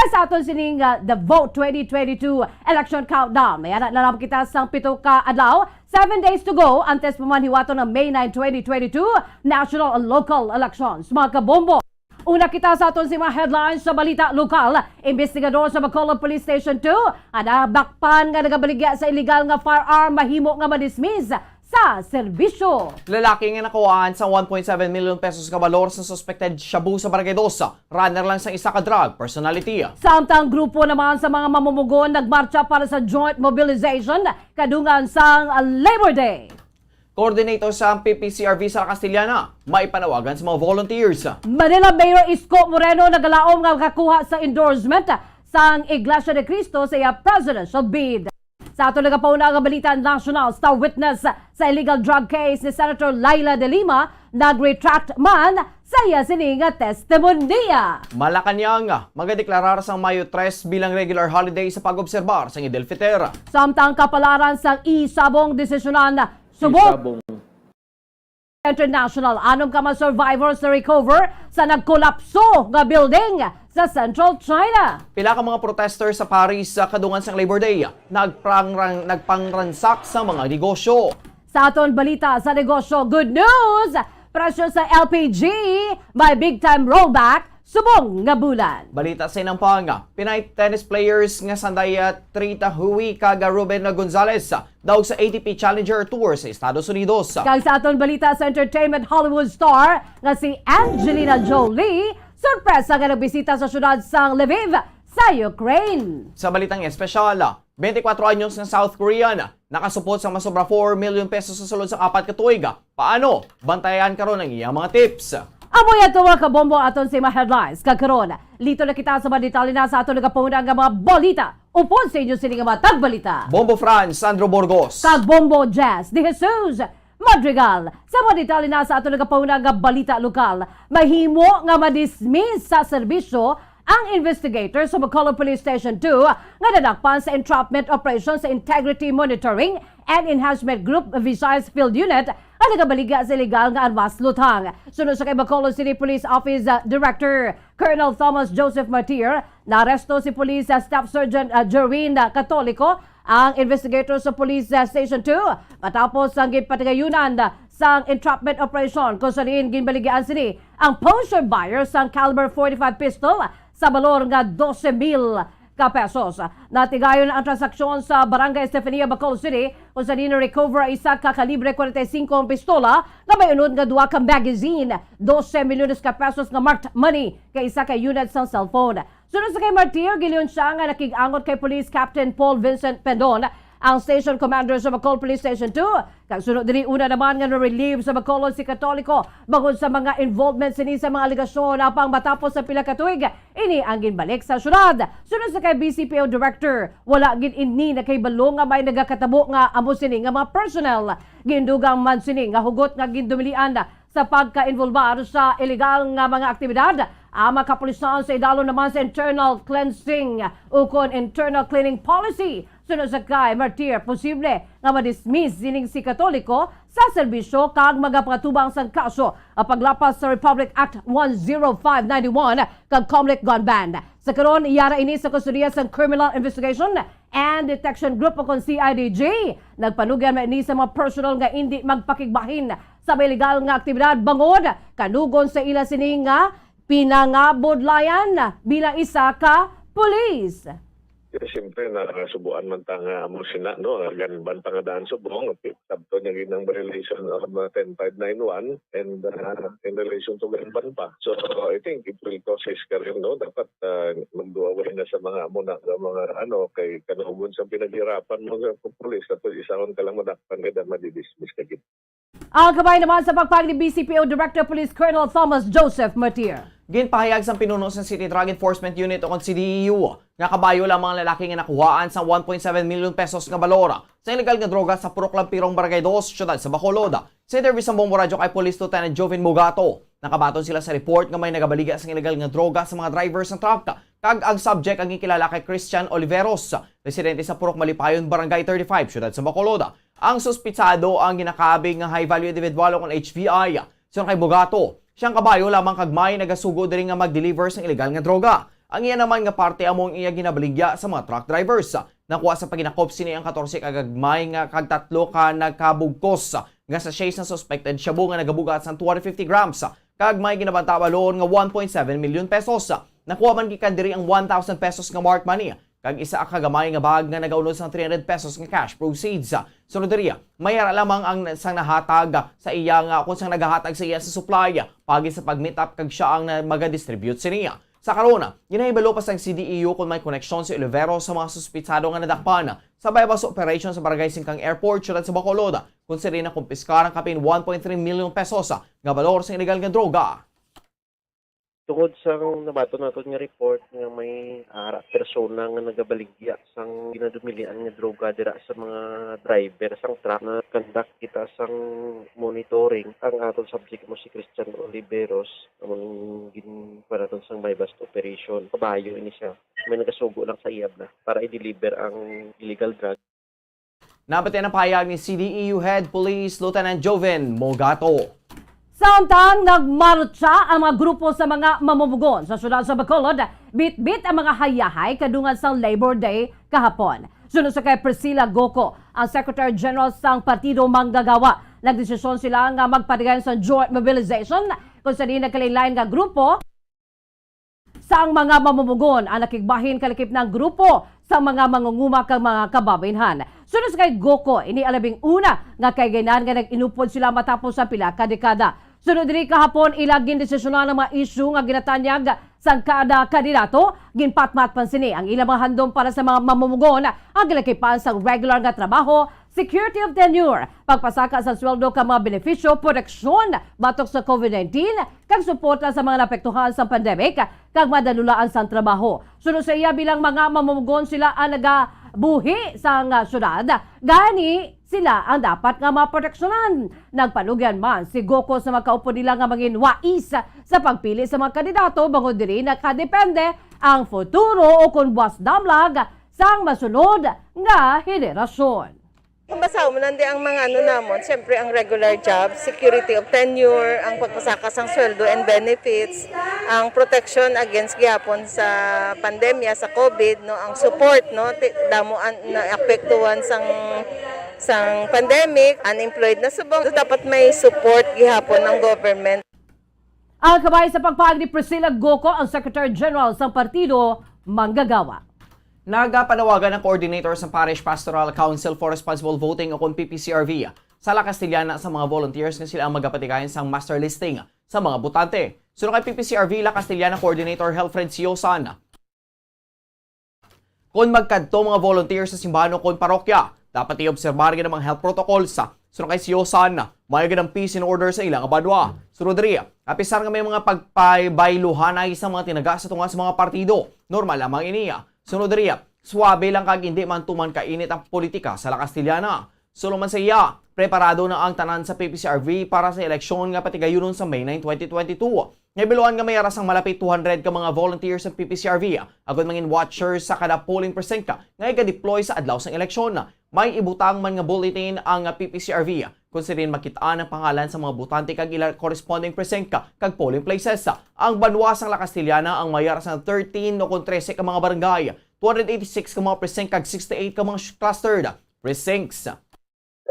Sa aton sining The Vote 2022 Election Countdown. May anak na lang kita sang 7 ka adlaw. 7 days to go antes pumanhiwato ng May 9, 2022 national and local elections. Mga kabombo, una kita sa aton si mga headlines sa balita lokal. Investigador sa Bacolod Police Station 2 bakpan nga nagabaligya sa illegal nga firearm mahimo nga madismiss sa serbisyo. Lalaki nga nakuhaan sa 1.7 million pesos ka balor sa suspected shabu sa Barangay Dosa. Runner lang sa isa ka drug personality. Samtang grupo naman sa mga mamumugon nagmarcha para sa joint mobilization kadungan sang Labor Day. Coordinator sa PPCRV sa Castellana, maipanawagan sa mga volunteers. Manila Mayor Isko Moreno nagalaom nga kakuha sa endorsement sang Iglesia de Cristo sa iya presidential bid. Sa ato nagapauna nga balita national, star witness sa illegal drug case ni Senator Laila de Lima, nag-retract man sa iya sining testimonya. Malacanang, magadeklarar sa Mayo 3 bilang regular holiday sa pag-obserbar sa Idel Fitr. Samtang kapalaran sa isabong desisyonan, subok International, anom ka mga survivors na recover sa nagkolapso nga building sa Central China. Pila ka mga protesters sa Paris sa kadungan sang Labor Day, nagpangransak sa mga negosyo. Sa aton balita sa negosyo, good news! Presyo sa LPG, may big time rollback, subong nga bulan. Balita sa Inampanga, Pinay tennis players nga sanday Trita Hui kaga Ruben Gonzalez daog sa ATP Challenger Tour sa Estados Unidos. Kag sa aton balita sa entertainment Hollywood star nga si Angelina Jolie, sorpresa nga nagbisita sa syudad sang Lviv sa Ukraine. Sa balitang espesyal, 24 anyos ng South Korean nakasupot sa masobra 4 million pesos sa sulod sa 4 ka tuig. Paano? Bantayan karon ang iyang mga tips. Amoy ato mga kabombo aton si mga headlines. Kagkaroon, lito na kita sa mga detalye na sa aton nagapuna nga mga balita. Upon sa inyo sining mga tagbalita. Bombo France, Sandro Burgos. Kag Bombo Jazz, de Jesus Madrigal. Sa mga detalye na sa aton nagapuna nga balita lokal, mahimo nga madismiss sa serbisyo ang investigator sa Bacolod Police Station 2 nga nadakpan sa entrapment operation sa Integrity Monitoring and Enhancement Group Visayas Field Unit ang nagabaliga sa illegal nga armas lutang. Sunod sa kay Bacolod City Police Office Director Colonel Thomas Joseph Martir, naaresto si Police Staff Sergeant Jerwin Catolico, ang investigator sa Police Station 2 matapos ang gipatagayunan sang entrapment operation kung saan ginbaligaan sini ang poster buyer sang caliber 45 pistol sa balor nga 12,000 ka pesos. Natigayon ang transaksyon sa Barangay Estefania, Bacolod City kung saan recover isa ka kalibre 45 pistola na may unod nga 2 ka magazine, 12 milyones ka pesos nga marked money kay isa ka unit sa cellphone. Sunod sa kay Martir, giliyon siya nga nakigangot kay Police Captain Paul Vincent Pendon, ang station commander sa Bacolod Police Station 2. Kag sunod diri una naman nga na-relieve sa Bacolod si Catolico bangod sa mga involvement sini sa mga aligasyon apang matapos sa pila ka tuig ini ang ginbalik sa syudad. Sunod sa kay BCPO Director, wala gid ini na kay balo nga may nagakatabo nga amo sini nga mga personnel gindugang man sini nga hugot nga gindumilian sa pagka-involbar sa illegal nga mga aktibidad Ang makapulisan sa idalo naman sa internal cleansing ukon internal cleaning policy. Sunod sa kay Martir, posible nga ma-dismiss sining si Katoliko sa serbisyo kag magapatubang sang kaso ang paglapas sa Republic Act 10591 kag Comlec Gun Ban. Sa karon iyara ini sa kustudiya sa Criminal Investigation and Detection Group o CIDG. Nagpanugan man ini sa mga personal nga hindi magpakigbahin sa illegal nga aktibidad bangod kanugon sa ila sini nga pinangabodlayan bilang isa ka pulis. Siyempre, nakasubuan man tanga mo sina, no? Ganban tangadaan subong, sabto niya ginang relation of 10591 and in relation to ganban pa. So, I think it will causes ka rin, no? Dapat magduaway na sa mga muna, sa mga kay kanugon sa pinaghirapan mo sa pulis, tapos isahon ka lang madakpan ka na madidismiss ka gid. Ang kabay naman sa pagpag ni BCPO Director Police Colonel Thomas Joseph Martir. Ginpahayag sa pinuno sa City Drug Enforcement Unit o CDEU nga kabayo lamang ang lalaki nga nakuhaan sa 1.7 million pesos nga balora sa illegal nga droga sa Purok Lampirong Barangay 2, siyudad sa Bacolod. Sa interview sa Bombo Radio kay Police Lieutenant Joven Mugato, nakabaton sila sa report nga may nagabaliga sa illegal nga droga sa mga drivers ng truck. Kag ang subject ang ikilala kay Christian Oliveros, residente sa Purok Malipayon, Barangay 35, siyudad sa Bacolod. Ang suspitsado ang ginakabing nga high-value individual o HVI. Siyon kay Mugato, siyang kabayo lamang kagmay nagasugo diri nga mag-deliver sa illegal nga droga. Ang iya naman nga parte among iya ginabaligya sa mga truck drivers. Nakuha sa paginakop sini ang 14 kagagmay nga kagtatlo ka nagkabugkos nga sa chase na suspected shabu nga nagabugat sa 250 grams. Kagmay ginabanta balon nga 1.7 million pesos. Nakuha man gikan diri ang 1,000 pesos nga marked money. Kag isa ka gamay nga bag nga nagaunod sa 300 pesos nga cash proceeds. Sunod diriya, mayara lamang ang sang nahatag sa iya nga kung sang nagahatag sa iya sa supply pagi sa pag-meet up kag siya ang maga-distribute sa niya. Sa karona, ginahibalo pa sang CDEU kung may koneksyon si Olivero sa mga suspitsado nga nadakpan sa bypass operation sa Barangay Singkang Airport siyudad sa Bacolod kung sila na kumpiskar ang kapin 1.3 million pesos nga balor sa illegal nga droga. Tungod sa nabato naton nga report nga may persona nga nagabaligya sang ginadumilian nga droga dira sa mga driver sang truck na conduct kita sang monitoring. Ang aton subject mo si Christian Oliveros among ginparaton sang bypass operation. Kabayo ini siya. May nagasugo lang sa iyab na para i-deliver ang illegal drug. Nabatin ang pahayag ni CDEU Head Police Lieutenant Joven Mugato. Samtang nagmarcha ang mga grupo sa mga mamumugon sa syudad sa Bacolod, bit-bit ang mga hayahay kadungan sa Labor Day kahapon. Sunod sa kay Priscilla Goco, ang Secretary General sang Partido Manggagawa. Nagdesisyon sila nga magpatigayon sa joint mobilization kung sa di nagkalilain nga grupo sang mga mamumugon ang nakigbahin kalikip ng grupo sa mga mangunguma kang mga kababinhan. Sunod sa kay Goco, ini alabing una nga kay gaynan nga nag-inupod sila matapos sa pila ka dekada. Sunod diri kahapon ilagin desisyonan ng mga isyu nga ginatanyag sa kada kandidato, ginpatmat pan sini ang ilang mga handom para sa mga mamumugon ang gilakipan sa regular nga trabaho, security of tenure, pagpasaka sa sweldo ka mga benepisyo, proteksyon batok sa COVID-19, kag suporta sa mga napektuhan sa pandemic, kag madalulaan sa trabaho. Sunod sa iya bilang mga mamumugon sila ang nagabuhi sa syudad, gani sila ang dapat nga maproteksyonan. Nagpanugyan man si Goco sa makaupo nila nga maging wais sa pagpili sa mga kandidato bangod diri nakadepende ang futuro o kung buwas damlag sang masunod nga henerasyon. Basaw mo nandi ang mga namon, siyempre ang regular job, security of tenure, ang pagpasakas ng sweldo and benefits, ang protection against gihapon sa pandemya sa COVID, no, ang support, no, damo na apektuhan sang pandemic, unemployed na subong, so dapat may support gihapon ng government. Ang kabay sa pagpahag ni Priscilla Goco, ang Secretary General sa Partido Manggagawa. Nagapanawagan ng coordinator sa Parish Pastoral Council for Responsible Voting o PPCRV sa La Castellana sa mga volunteers na sila ang magapatigayan sa master listing sa mga botante. Sunod kay PPCRV La Castellana Coordinator Helfred Siosan, kung magkadto mga volunteers sa simbahan o kung parokya, dapat i-obserbar ng mga health protocols. Sunod kay Siosan, may ganang peace and order sa ilang abadwa. Sunod rin, apisar nga may mga pagpaybayluhanay sa mga tinaga sa tunga sa mga partido. Normal lamang iniya. Sunod rin, swabe lang kag hindi man tuman kainit ang politika sa La Castellana. Suluman sa iya, preparado na ang tanan sa PPCRV para sa eleksyon nga patigayonon sa May 9, 2022. Ngabiluan nga may aras ang malapit 200 ka mga volunteers sa PPCRV, agad mangin watchers sa kada polling precinct nga i-deploy sa adlaw sang eleksyon. May ibutang man nga bulletin ang PPCRV kung sirin makitaan ang pangalan sa mga butante kag ila corresponding precinct kag polling places. Ang banwasang La Castellana ang may aras ng 13 o 13 ka mga barangay, 286 ka mga precinct kag 68 ka mga clustered precincts.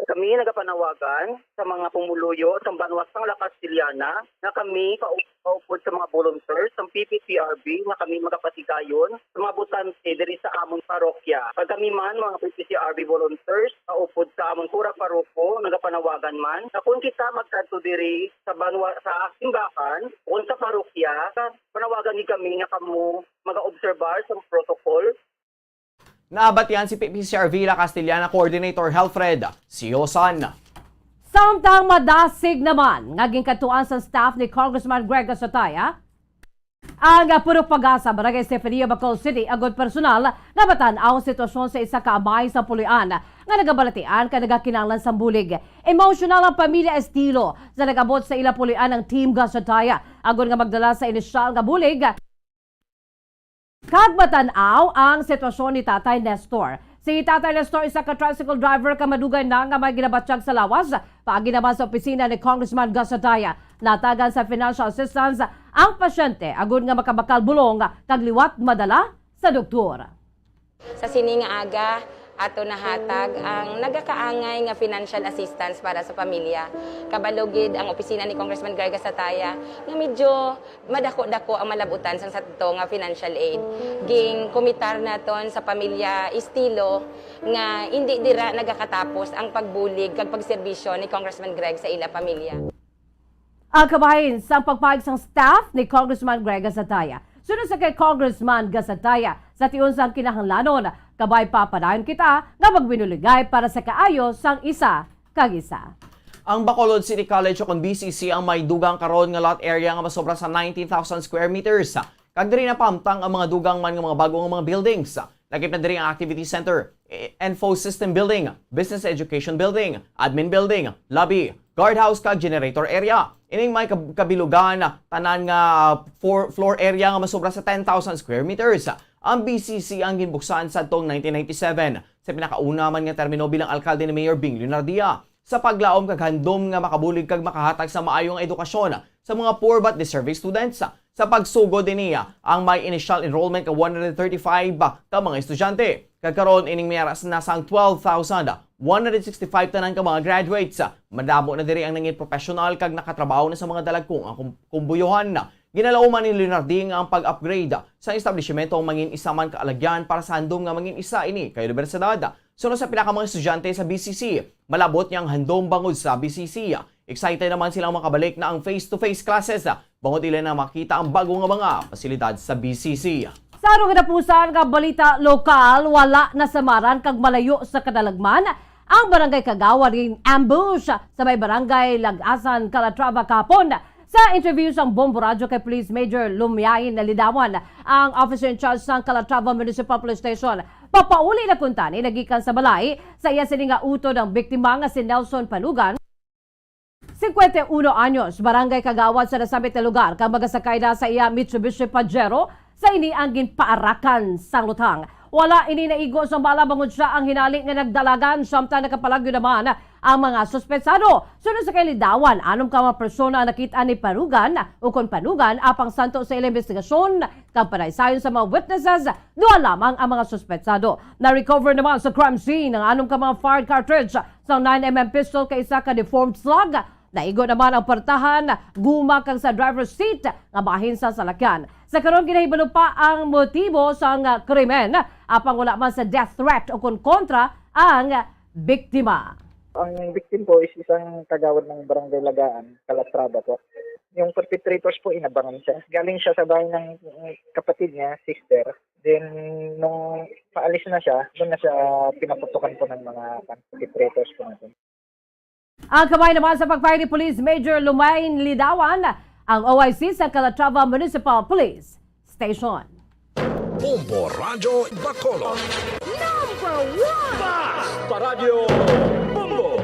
Kami nagapanawagan sa mga pumuluyo sa banwasang La Castellana na kami kaupod sa mga volunteers ng PPCRB na kami magapatigayon sa mga butante diri sa among parokya. Pag kami man mga PPCRB volunteers kaupod sa among Kura Paroko nagapanawagan man na kung kita magkadto diri sa sa simbahan o sa parokya, panawagan ni kami nga kamo mag-obserbar sa protocol. Naabatian si PPCRV La Castellana Coordinator Helfred Siosan. Samtang madasig naman, ngaging katuan sa staff ni Congressman Greg Gasataya, ang purok pag-asa Barangay Estefania, Bacol City, agad personal na batan-aw ang sitwasyon sa isa ka amay sa pulian nga nagabalatian ka nagakinanglan sa bulig. Emotional ang pamilya estilo sa nagabot sa ila pulian ng Team Gasataya. Agad nga magdala sa inisyal nga bulig, kagbatan-aw ang sitwasyon ni Tatay Nestor. Si Tatay Nestor, isa ka tricycle driver ka madugay na nga may ginabatsyag sa lawas. Paagi naman sa opisina ni Congressman Gasataya. Natagan sa financial assistance ang pasyente agud nga makabakal bulong kag liwat madala sa doktor. Sa sining aga ato nahatag ang nagakaangay nga financial assistance para sa pamilya. Kabalugid ang opisina ni Congressman Greg Gasataya nga medyo madako-dako ang malabutan sa to nga financial aid. Ging komitar naton sa pamilya estilo nga hindi dira nagakatapos ang pagbulig kag pagserbisyo ni Congressman Greg sa ila pamilya. Ang kabahin sa pagpahig sang staff ni Congressman Greg Gasataya. Sunod sa kay Congressman Gasataya sa tiyon sang kinahanglanon, kabay papadayon kita nga magbinuligay para sa kaayo sang isa kag isa. Ang Bacolod City College o BCC ang may dugang karon nga lot area nga masobra sa 19,000 square meters. Kag diri na pamtang ang mga dugang man nga mga bagong mga buildings. Lakip na diri ang Activity Center, Info System Building, Business Education Building, Admin Building, Lobby, guardhouse kag generator area. Ining may kabilugan tanan nga floor area nga masobra sa 10,000 square meters. Ang BCC ang ginbuksan sa tong 1997 sa pinakauna man nga termino bilang alkalde ni Mayor Bing Leonardia sa paglaom kag handom nga makabulig kag makahatag sa maayong edukasyon sa mga poor but deserving students. Sa pagsugod niya ang may initial enrollment ka 135 ka mga estudyante. Kagkaroon ining mayara na sang 12,165 tanan ka mga graduates. Madamo na diri ang nangin professional kag nakatrabaho na sa mga dalagkong ang kumbuyohan na. Ginalauman ni Leonarding ang pag-upgrade sa establishmento mangin isa man kaalagyan para sa handom nga mangin isa ini kay universidad. Sunod sa pinaka mga estudyante sa BCC, malabot niyang handom bangod sa BCC. Excited naman silang makabalik na ang face-to-face classes. Bangod ila na makita ang bago nga mga pasilidad sa BCC. Sa arong kinapusan nga balita lokal, wala na samaran kag malayo sa kadalagman ang barangay Kagawa ring ambush sa may barangay Lagasan, Calatrava kapon. Sa interview sang Bombo Radio kay Police Major Lumiain na lidawan ang officer in charge ng Calatrava Municipal Police Station. Papauli na kuntani nagikan sa balay sa iya sini nga uto ng biktima nga si Nelson Panugan. 51 anyos, barangay Kagawad sa nasabit na lugar, kang magasakay na sa iya Mitsubishi Pajero sa ini ang ginpaarakan sang lutang. Wala ini naigo sa bala bangod siya ang hinali nga nagdalagan samtang nakapalagyo naman ang mga suspetsado. Sunod sa kailidawan, anong ka mga persona nakita ni Panugan o kung Panugan apang santo sa ilang investigasyon kang panaysayon sa mga witnesses, doon lamang ang mga suspetsado. Na-recover naman sa crime scene ang anong ka mga fired cartridge sa 9mm pistol kay isa ka deformed slug. Naigo naman ang partahan, guma kang sa driver's seat nga bahin sa salakyan. Sa karon ginahibalo pa ang motibo sa krimen, apang wala man sa death threat o kung kontra ang biktima. Ang victim po is isang kagawad ng Barangay Lagaan, Calatrava po. Yung perpetrators po inabangan siya. Galing siya sa bahay ng kapatid niya, sister. Then nung paalis na siya, doon na siya pinaputukan po ng mga perpetrators po natin. Ang kamay naman sa pagpahid ni Police Major Lumain Lidawan, ang OIC sa Calatrava Municipal Police Station. Bombo Radio Bacolod. Number 1! Fast Paradyo Bombo!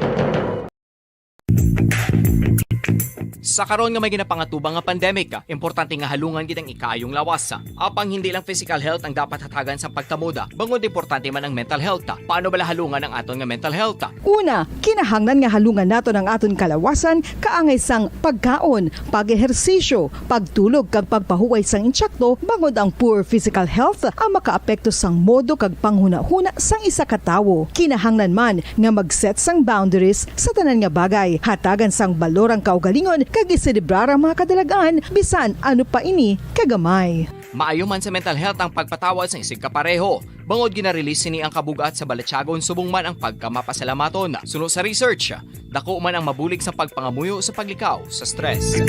Sa karon nga may ginapangatubang nga pandemic, importante nga halungan gid ang ikayong lawas. Apang hindi lang physical health ang dapat hatagan sa pagkamuda, bangod importante man ang mental health. Paano bala halungan ang aton nga mental health? Una, kinahanglan nga halungan nato ng aton kalawasan kaangay sang pagkaon, pag-ehersisyo, pagtulog kag pagpahuway sang insyakto bangod ang poor physical health ang makaapekto sang modo kag panghuna-huna sang isa ka tawo. Kinahanglan man nga mag-set sang boundaries sa tanan nga bagay, hatagan sang balorang kaugalingon kag iselebrar ang mga kadalagaan bisan ano pa ini kagamay. Maayo man sa mental health ang pagpatawad sa isig kapareho. Bangod ginarelease ni ang kabugat sa Balatsyagon subong man ang pagkamapasalamaton. Sunod sa research, dako man ang mabulig sa pagpangamuyo sa paglikaw sa stress.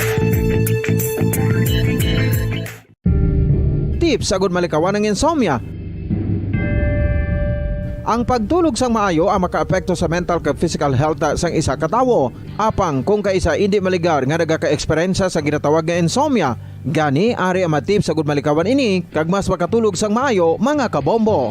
Tips agud malikawan ng insomnia. Ang pagtulog sang maayo ang makaapekto sa mental kag physical health sang isa ka tawo. Apang kung kaisa hindi maligar nga nagaka-eksperyensya sa ginatawag nga insomnia, gani ari ang matip sa gud malikawan ini kag mas makatulog sang maayo mga kabombo.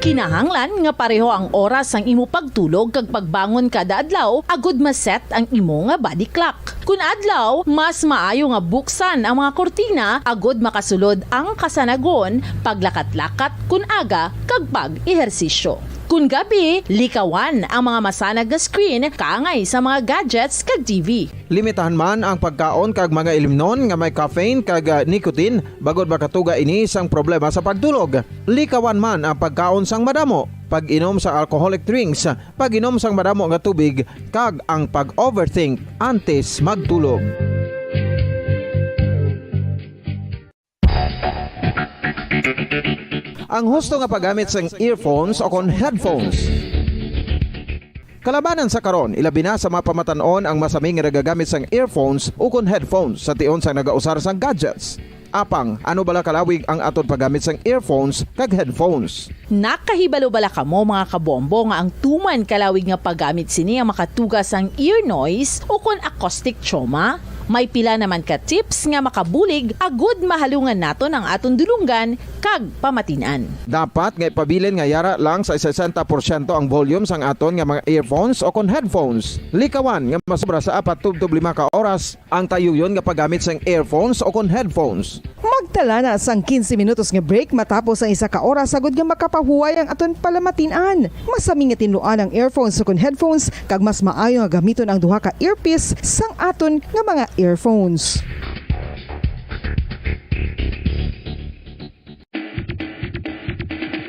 Kinahanglan nga pareho ang oras ang imo pagtulog kag pagbangon kada adlaw agud maset ang imo nga body clock. Kun adlaw, mas maayo nga buksan ang mga kortina agud makasulod ang kasanagon, paglakat-lakat kun aga kag pag-ehersisyo. Kun gabi, likawan ang mga masanag nga screen kaangay sa mga gadgets kag TV. Limitahan man ang pagkaon kag mga ilimnon nga may caffeine kag nicotine bagod makatuga ini sang problema sa pagtulog. Likawan man ang pagkaon sang madamo, pag-inom sa alcoholic drinks, pag-inom sang madamo nga tubig kag ang pag-overthink antes magtulog. Ang husto nga paggamit sang earphones o kon headphones. Kalabanan sa karon, ilabi na sa mga pamatanon ang masaming nga nagagamit sang earphones o kon headphones sa tion sang nagausar sang gadgets. Apang, ano bala kalawig ang aton paggamit sang earphones kag headphones? Nakahibalo bala kamo mga kabombo nga ang tuman kalawig nga paggamit sini ang makatugas ang ear noise o kon acoustic trauma? May pila naman ka tips nga makabulig agud mahalungan naton ang aton dulungan kag pamatinan. Dapat nga ipabilin nga yara lang sa 60% ang volume sang aton nga mga earphones o kon headphones. Likawan nga masobra sa 4-5 ka oras ang tayuyon nga paggamit sang earphones o kon headphones. Magtala na sang 15 minutos nga break matapos ang isa ka oras agud nga makapahuway ang aton palamatinan. Masami nga tinluan ang earphones o kon headphones kag mas maayo nga gamiton ang duha ka earpiece sang aton nga mga earphones.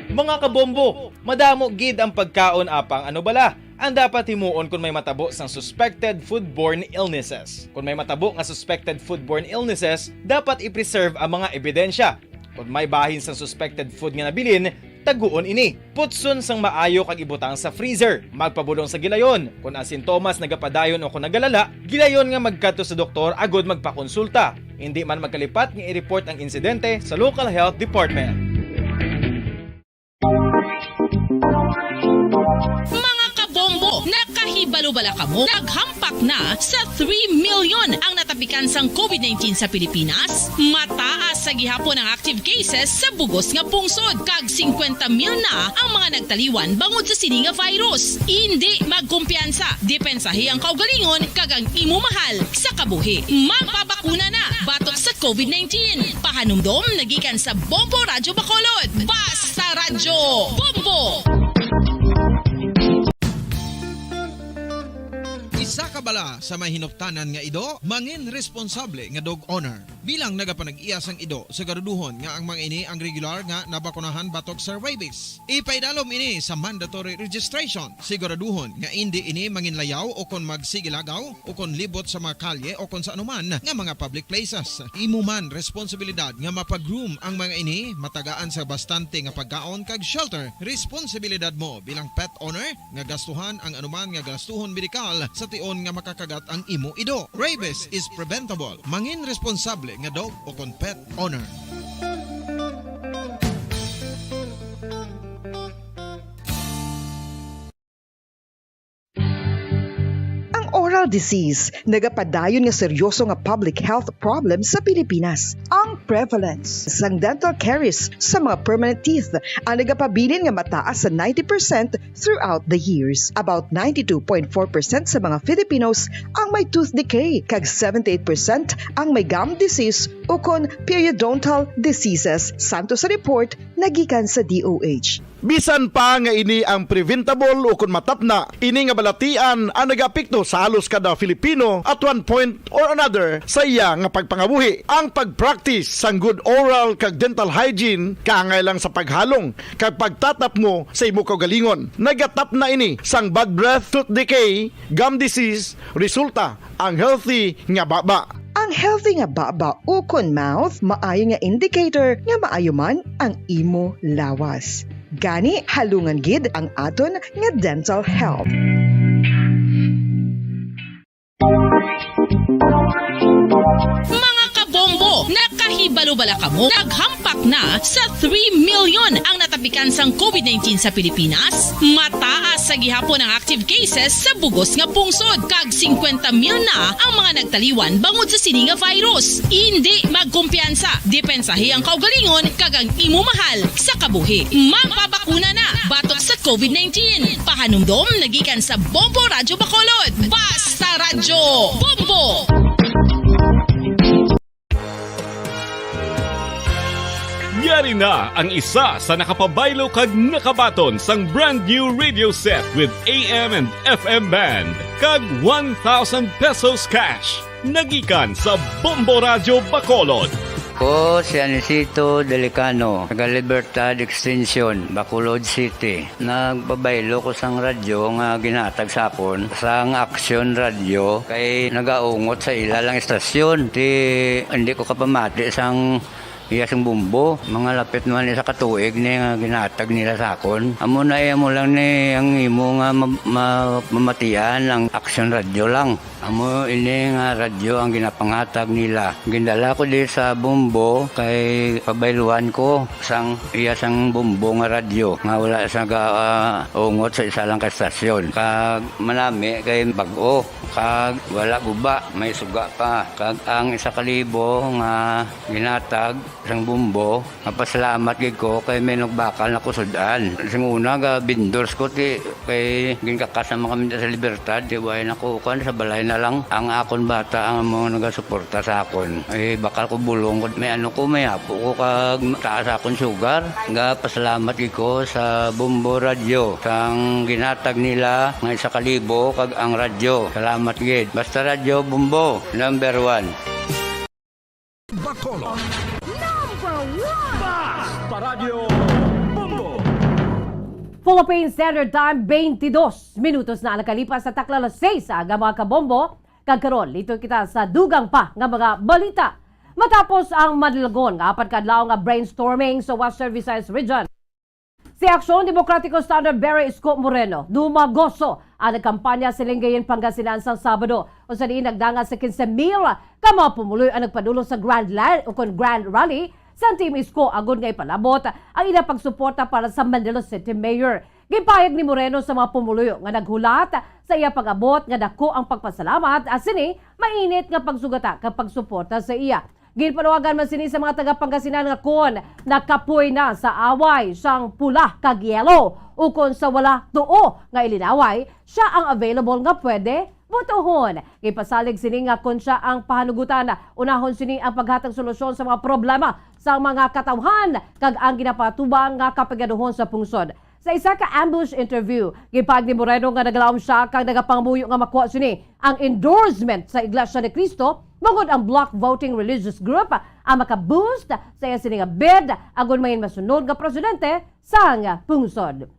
Mga kabombo, madamo gid ang pagkaon apang ano bala ang dapat himuon kung may matabo sang suspected foodborne illnesses. Kung may matabo nga suspected foodborne illnesses, dapat i-preserve ang mga ebidensya. Kung may bahin sang suspected food nga nabilin, taguon ini. Putson sang maayo kag ibutang sa freezer. Magpabulong sa gilayon. Kung ang sintomas nagapadayon o kung nagalala, gilayon nga magkadto sa doktor agud magpakonsulta. Hindi man magkalipat nga i-report ang insidente sa local health department. Mga kabombo, nakahibalo bala kamo? Naghampak na sa 3 million ang natapikan sang COVID-19 sa Pilipinas. Mataas sa gihapon ang active cases sa bugos nga pungsod. Kag 50 mil na ang mga nagtaliwan bangod sa sini nga virus. Hindi magkumpiyansa. Depensahi ang kaugalingon kag ang imo mahal sa kabuhi. Magpabakuna na batok sa COVID-19. Pahanumdom nagikan sa Bombo Radyo Bacolod. Basta Radyo Bombo! Isa ka bala sa may hinuptanan nga ido, mangin responsable nga dog owner. Bilang nagapanag-iyas ang ido, siguraduhon nga ang mga ini ang regular nga nabakunahan batok sa rabies. Ipaidalom ini sa mandatory registration. Siguraduhon nga hindi ini manginlayaw o kon magsigilagaw o kon libot sa mga kalye o kon sa anuman nga mga public places. Imo man responsibilidad nga mapag-groom ang mga ini, matagaan sa bastante nga pagkaon kag shelter. Responsibilidad mo bilang pet owner nga gastuhan ang anuman nga gastuhon medikal sa tion nga makakagat ang imo ido. Rabies is preventable. Mangin responsable nga dog o kon pet owner. oral disease nagapadayon nga seryoso nga public health problem sa Pilipinas. Ang prevalence sang dental caries sa mga permanent teeth ang nagapabilin nga mataas sa 90% throughout the years. About 92.4% sa mga Filipinos ang may tooth decay, kag 78% ang may gum disease o kon periodontal diseases. Santo sa report nagikan sa DOH. Bisan pa nga ini ang preventable o kung matapna, ini nga balatian ang nagapikto sa halos kada Filipino at one point or another sa iya nga pagpangabuhi. Ang pagpractice sang good oral kag dental hygiene kaangay lang sa paghalong kag pagtatap mo sa imo kaugalingon. Nagatap na ini sang bad breath, tooth decay, gum disease, resulta ang healthy nga baba. Ang healthy nga baba o kon mouth maayo nga indicator nga maayo man ang imo lawas. Gani halungan gid ang aton nga dental health. Mga kabombo, nakahibalo-bala ka mo? Naghampak na sa 3 million ang natapikan sang COVID-19 sa Pilipinas. Mataas sa gihapon ang active cases sa bugos nga pungsod. Kag 50 mil na ang mga nagtaliwan bangod sa sini nga virus. Hindi magkumpiyansa. Depensahi ang kaugalingon kag ang imo mahal sa kabuhi. Magpabakuna na batok sa COVID-19. Pahanumdom nagikan sa Bombo Radyo Bacolod. Basta Radyo Bombo! Yari na ang isa sa nakapabaylo kag nakabaton sang brand new radio set with AM and FM band kag 1,000 pesos cash. Nagikan sa Bombo Radyo Bacolod. Ko si Anisito Delicano, taga Libertad Extension, Bacolod City. Nagbabaylo ko sang radyo nga ginatag sapon sang Action Radio kay nagaungot sa ilalang estasyon. Hindi ko kapamati sang iyasang bumbo, mga lapit naman sa katuig ni nga ginatag nila sa akon. Amo na mo lang ni ang imo nga mamatian ang Action Radio lang. Amo ini nga radyo ang ginapangatag nila. Gindala ko di sa bumbo kay pabayluan ko sang iyasang bumbo nga radyo nga wala sa ungot sa isa lang ka estasyon. Kag manami kay bag-o, kag wala guba, may suga pa. Kag ang 1,000 nga ginatag sang bumbo, mapasalamat gid ko kay may nagbakal na kusudan. Sing una ga vendors ko ti kay ginkakasama kami sa Libertad, di way nako kan sa balay na lang ang akon bata ang mga nagasuporta sa akon. Ay bakal ko bulong ko may ano ko may apo ko kag taas akon sugar. Nga pasalamat gid ko sa Bombo Radio sang ginatag nila nga 1,000 kag ang radyo. Salamat gid. Basta Radyo Bombo number 1. Bacolod. Paradyo Bombo. Philippine Standard Time, 22 minutos na nakalipas sa takla alas 6 sa aga mga kabombo. Kagkaroon, lito kita sa dugang pa nga mga balita. Matapos ang madlagon nga 4 kadlaw nga brainstorming sa Western Visayas Region. Si Aksyon Demokratiko Standard Bearer Isko Moreno, dumagoso ang nagkampanya sa Lingayen, Pangasinan sa Sabado. O sa diin nagdanga sa 15,000 ka mga pumuloy ang nagpadulo sa Grand Rally sa Team Isko agud nga ipalabot ang ila pagsuporta para sa Manila City Mayor. Gipayag ni Moreno sa mga pumuluyo nga naghulat sa iya pag-abot nga dako ang pagpasalamat asini mainit nga pagsugata kapag suporta sa iya. Ginpanawagan man sini sa mga taga-Pangasinan nga kon nakapoy na sa away sang pula kag yellow o kon sa wala tuo nga ilinaway, siya ang available nga pwede botohon. Gipasalig sini nga kon siya ang pahanugutan, unahon sini ang paghatag solusyon sa mga problema sa mga katawhan kag ang ginapatubang nga kapagaduhon sa pungsod. Sa isa ka ambush interview, gipag ni Moreno nga nagalawom siya kag nagapangamuyo nga makuha sini ang endorsement sa Iglesia ni Cristo bangod ang block voting religious group ang makaboost sa iya sini nga bid agon mayin masunod nga presidente sa nga pungsod.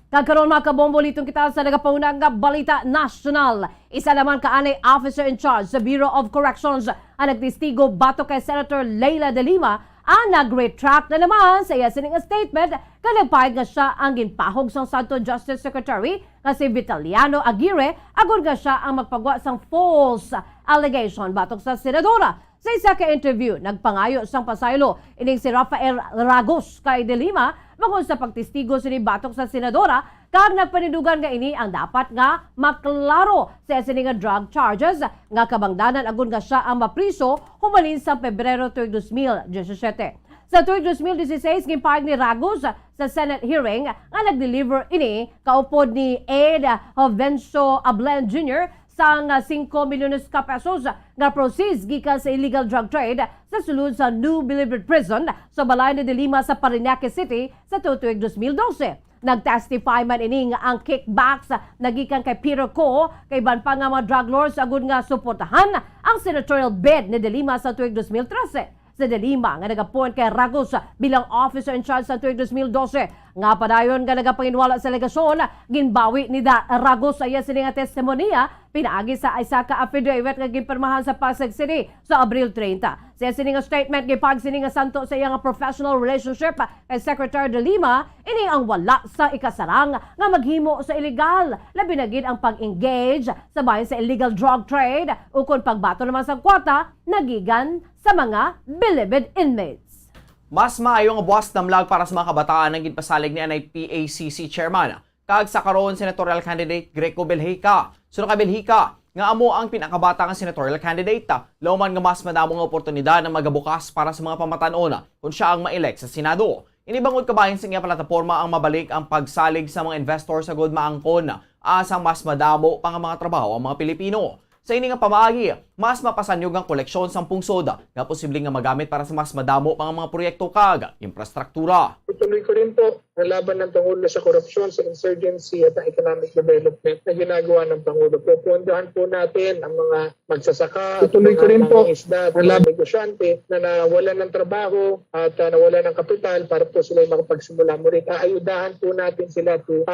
Kagkaroon mga kabombo litong kita sa nagapaunang nga balita national. Isa naman kaanay officer in charge sa Bureau of Corrections ang nagtistigo bato kay Senator Leila de Lima ang nag-retract na naman sa iya sining statement kanagpahid nga siya ang ginpahog sang Santo Justice Secretary nga si Vitaliano Aguirre agon nga siya ang magpagwa sang false allegation batok sa senadora. Sa isa ka interview, nagpangayo sang pasaylo ining si Rafael Ragos kay de Lima bangod sa pagtistigo sini batok sa senadora kag nagpanidugan nga ini ang dapat nga maklaro sa sini nga drug charges nga kabangdanan agon nga siya ang mapriso humalin sa Pebrero tuig 2017. Sa tuig 2016, gimpahag ni Ragos sa Senate hearing nga nag-deliver ini kaupod ni Ed Jovencio Ablen Jr. sang 5 milyones ka pesos nga proceeds gikan sa illegal drug trade sa sulod sa New Bilibid Prison sa Balay ni Dilima sa Parañaque City sa tuig 2012. Nag-testify man ini nga ang kickbacks nagikan kay Peter Co kay ban pa nga mga drug lords agud nga suportahan ang senatorial bid ni Dilima sa tuig 2013. Sa Dilima nga nag-appoint kay Ragos bilang officer in charge sa tuig 2012. Nga padayon nga nagapanginwala sa legasyon, ginbawi ni Ragos sa iya sini nga testimonya, pinaagi sa isa ka affidavit nga ginpirmahan sa Pasig City sa Abril 30. Sa sini nga statement gipag sini nga santo sa iya nga professional relationship kay Secretary de Lima, ini ang wala sa ikasarang nga maghimo sa illegal. Labi na gid ang pag-engage sa bahin sa illegal drug trade ukon pagbato naman sa kwarta nagigan sa mga bilibid inmates. Mas maayo nga buwas damlag para sa mga kabataan ang ginpasalig ni anay PACC chairman kag sa karon senatorial candidate Greco Belhica. Suno ka Belhica, nga amo ang pinakabata nga senatorial candidate lauman nga mas madamo nga oportunidad na magabukas para sa mga pamatanon kung siya ang ma-elect sa Senado. Inibangod kabahin sa iya plataporma ang mabalik ang pagsalig sa mga investor sa good maangkon asang mas madamo pang mga trabaho ang mga Pilipino. Sa ini nga pamaagi, mas mapasanyog ang koleksyon sa pungsod nga posibleng nga magamit para sa mas madamo pang mga proyekto kag infrastruktura. Tuloy ko rin po ang laban ng Pangulo sa korupsyon, sa insurgency at ang economic development na ginagawa ng Pangulo. Pupundahan po natin ang mga magsasaka, tuloy ko rin po isda at mga negosyante na nawalan ng trabaho at nawalan ng kapital para po sila makapagsimula muli. Aayudahan po natin sila to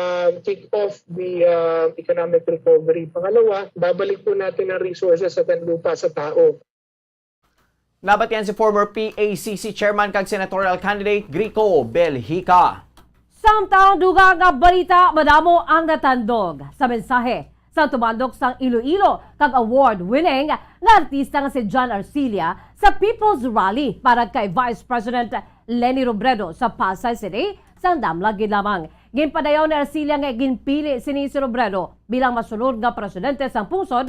kick off the economic recovery. Pangalawa, babalik po natin ang resources at ang lupa sa tao. Nabat yan si former PACC chairman kag senatorial candidate Greco Belhica. Samtang dugang nga balita, madamo ang natandog sa mensahe sa tumandok sang Iloilo kag award-winning nga artista nga si John Arcilla sa People's Rally para kay Vice President Leni Robredo sa Pasay City sang damlag gid lamang. Ginpadayaw ni Arcilla nga ginpili si Robredo bilang masunod nga presidente sang pungsod.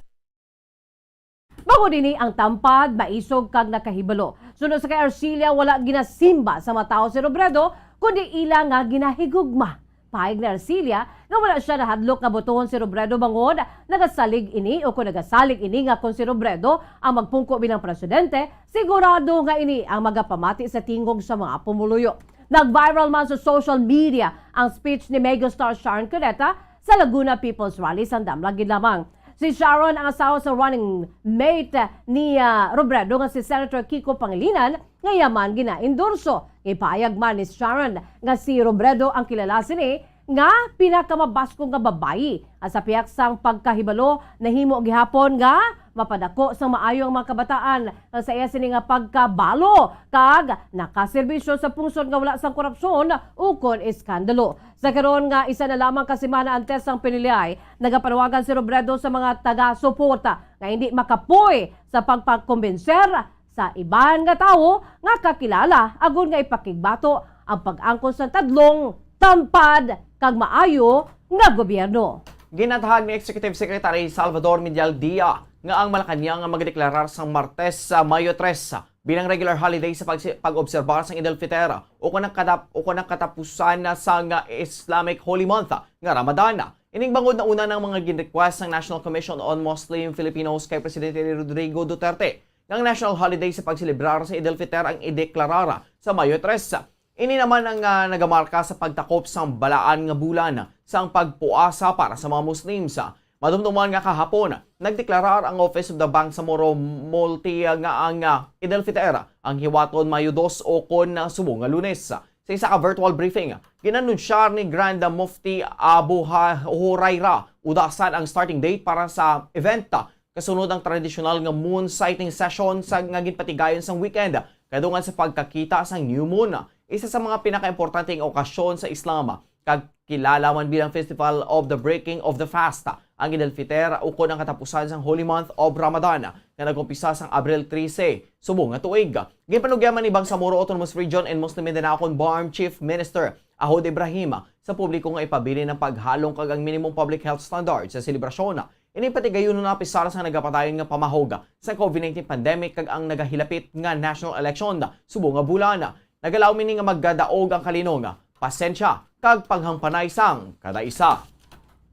Bago dini ang tampad, maisog kag nakahibalo. Sunod sa kay Arcilla, wala ginasimba sa matao si Robredo, kundi ila nga ginahigugma. Pahig ni Arcilla nga wala siya nahadlok nga botohon si Robredo bangod nagasalig ini o kung nagasalig ini nga kung si Robredo ang magpungko bilang presidente, sigurado nga ini ang magapamati sa tingog sa mga pumuluyo. Nag-viral man sa social media ang speech ni megastar Sharon Cuneta sa Laguna People's Rally sa damlag gid lamang. Si Sharon ang asawa sa running mate ni Robredo nga si Senator Kiko Pangilinan nga yaman gina-endorso. Ipayag man ni Sharon nga si Robredo ang kilala sini nga pinakamabasko nga babayi. Sa piyaksang pagkahibalo nahimo gihapon nga mapadako sa maayo ang mga kabataan sa iya sini nga pagkabalo kag nakaserbisyo sa pungsod nga wala sang korupsyon ukon iskandalo. Sa karon nga isa na lamang kasimana antes ang piniliay, nagapanawagan si Robredo sa mga taga-suporta nga hindi makapoy sa pagpagkumbinser sa iban nga tawo nga kakilala agon nga ipakigbato ang pag-angkon sa tadlong tampad kag maayo nga gobyerno. Ginatahag ni Executive Secretary Salvador Medialdia nga ang Malacañang nga magdeklarar sang Martes sa Mayo 3 bilang regular holiday sa pag-obserbar sang Eid al-Fitr o kanang katapusan na sang Islamic Holy Month nga Ramadan. Ining bangod na una ng mga gin-request ng National Commission on Muslim Filipinos kay Presidente Rodrigo Duterte ng national holiday sa pagselebrar sa Eid al-Fitr ang ideklarara sa Mayo 3. Ini naman ang nagamarka sa pagtakop sa balaan nga bulan sang pagpuasa para sa mga Muslims. Madumduman nga kahapon, nagdeklarar ang Office of the Bangsamoro Multi nga ang Eid al-Fitr ang hiwaton Mayo 2 o kon sumo nga Lunes. Sa isa ka virtual briefing, ginanunsyar ni Grand Mufti Abu Huraira udasan ang starting date para sa event kasunod ang tradisyonal nga moon sighting session sa nga ginpatigayon sang weekend kadungan sa pagkakita sang new moon. Isa sa mga pinaka-importanteng okasyon sa Islam kag kilala man bilang Festival of the Breaking of the Fast. Ang Eid al-Fitr ukon ang katapusan sang Holy Month of Ramadan nga nagumpisa sang Abril 13 subong nga tuig. Ginpanugyaman ni Bangsamoro Autonomous Region and Muslim Mindanao kon BARM Chief Minister Ahod Ibrahim sa publiko nga ipabili ng paghalong kag ang minimum public health standards sa selebrasyon. Ini pati gayon na pisara sa nagapadayon nga pamahog sa COVID-19 pandemic kag ang nagahilapit nga national election subong nga bulan. Nagalaw mini nga maggadaog ang kalinong pasensya kag panghampanay sang kada isa.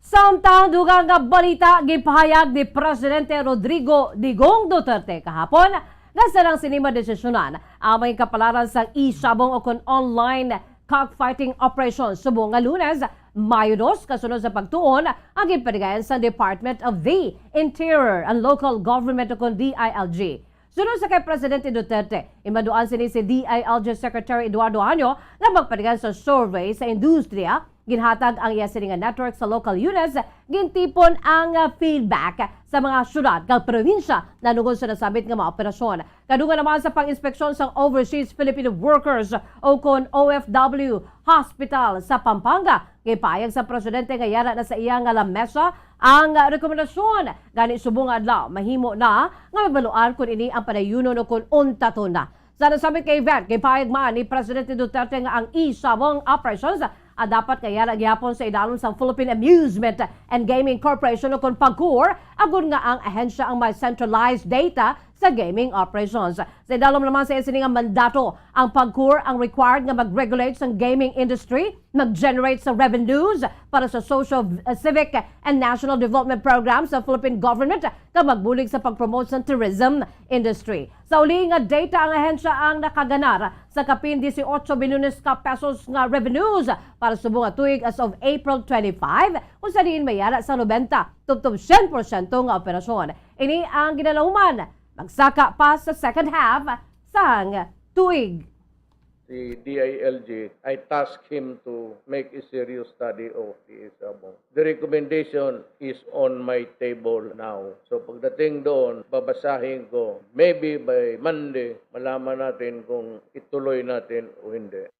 Samtang dugang nga balita gipahayag ni Presidente Rodrigo Digong Duterte kahapon nga sarang sinima desisyonan ang may kapalaran sa isabong o kon online cockfighting operation subong nga Lunes, Mayo 2 kasunod sa pagtuon ang gipadigayan sa Department of the Interior and Local Government o kon DILG. Sunod sa kay Presidente Duterte, imaduan sini si DILG Secretary Eduardo Anyo na magpadigayan sa survey sa industriya. Ginhatag ang iya sininga network sa local units, gintipon ang feedback sa mga syudad kag probinsya na nungod sa nasabit nga mga operasyon. Kadungan naman sa pang-inspeksyon sa Overseas Filipino Workers o kon OFW Hospital sa Pampanga. Gipayag sa Presidente nga yara na sa iyang lamesa ang rekomendasyon gani subong adlaw mahimo na nga mabaluan kung ini ang padayunon o kung untaton na. Sa nasabit kay event, gipayag man ni Presidente Duterte nga ang isabong operations dapat kaya nagyapon sa idalon sa Philippine Amusement and Gaming Corporation o kon PAGCOR agon nga ang ahensya ang may centralized data sa gaming operations. Sa idalom naman sa isining mandato, ang PAGCOR ang required nga mag-regulate sa gaming industry, mag-generate sa revenues para sa social, civic and national development programs sa Philippine government na magbulig sa pag-promote sa tourism industry. Sa uli nga data ang ahensya ang nakaganar sa kapin 18 bilyones ka pesos nga revenues para sa bunga tuig as of April 25 kung sa diin mayara sa 90 tubtob 100% nga operasyon. Ini ang ginalauman magsaka pa sa second half sang tuig. The DILG, I tasked him to make a serious study of the isabong. The recommendation is on my table now. So pagdating doon, babasahin ko. Maybe by Monday, malaman natin kung ituloy natin o hindi.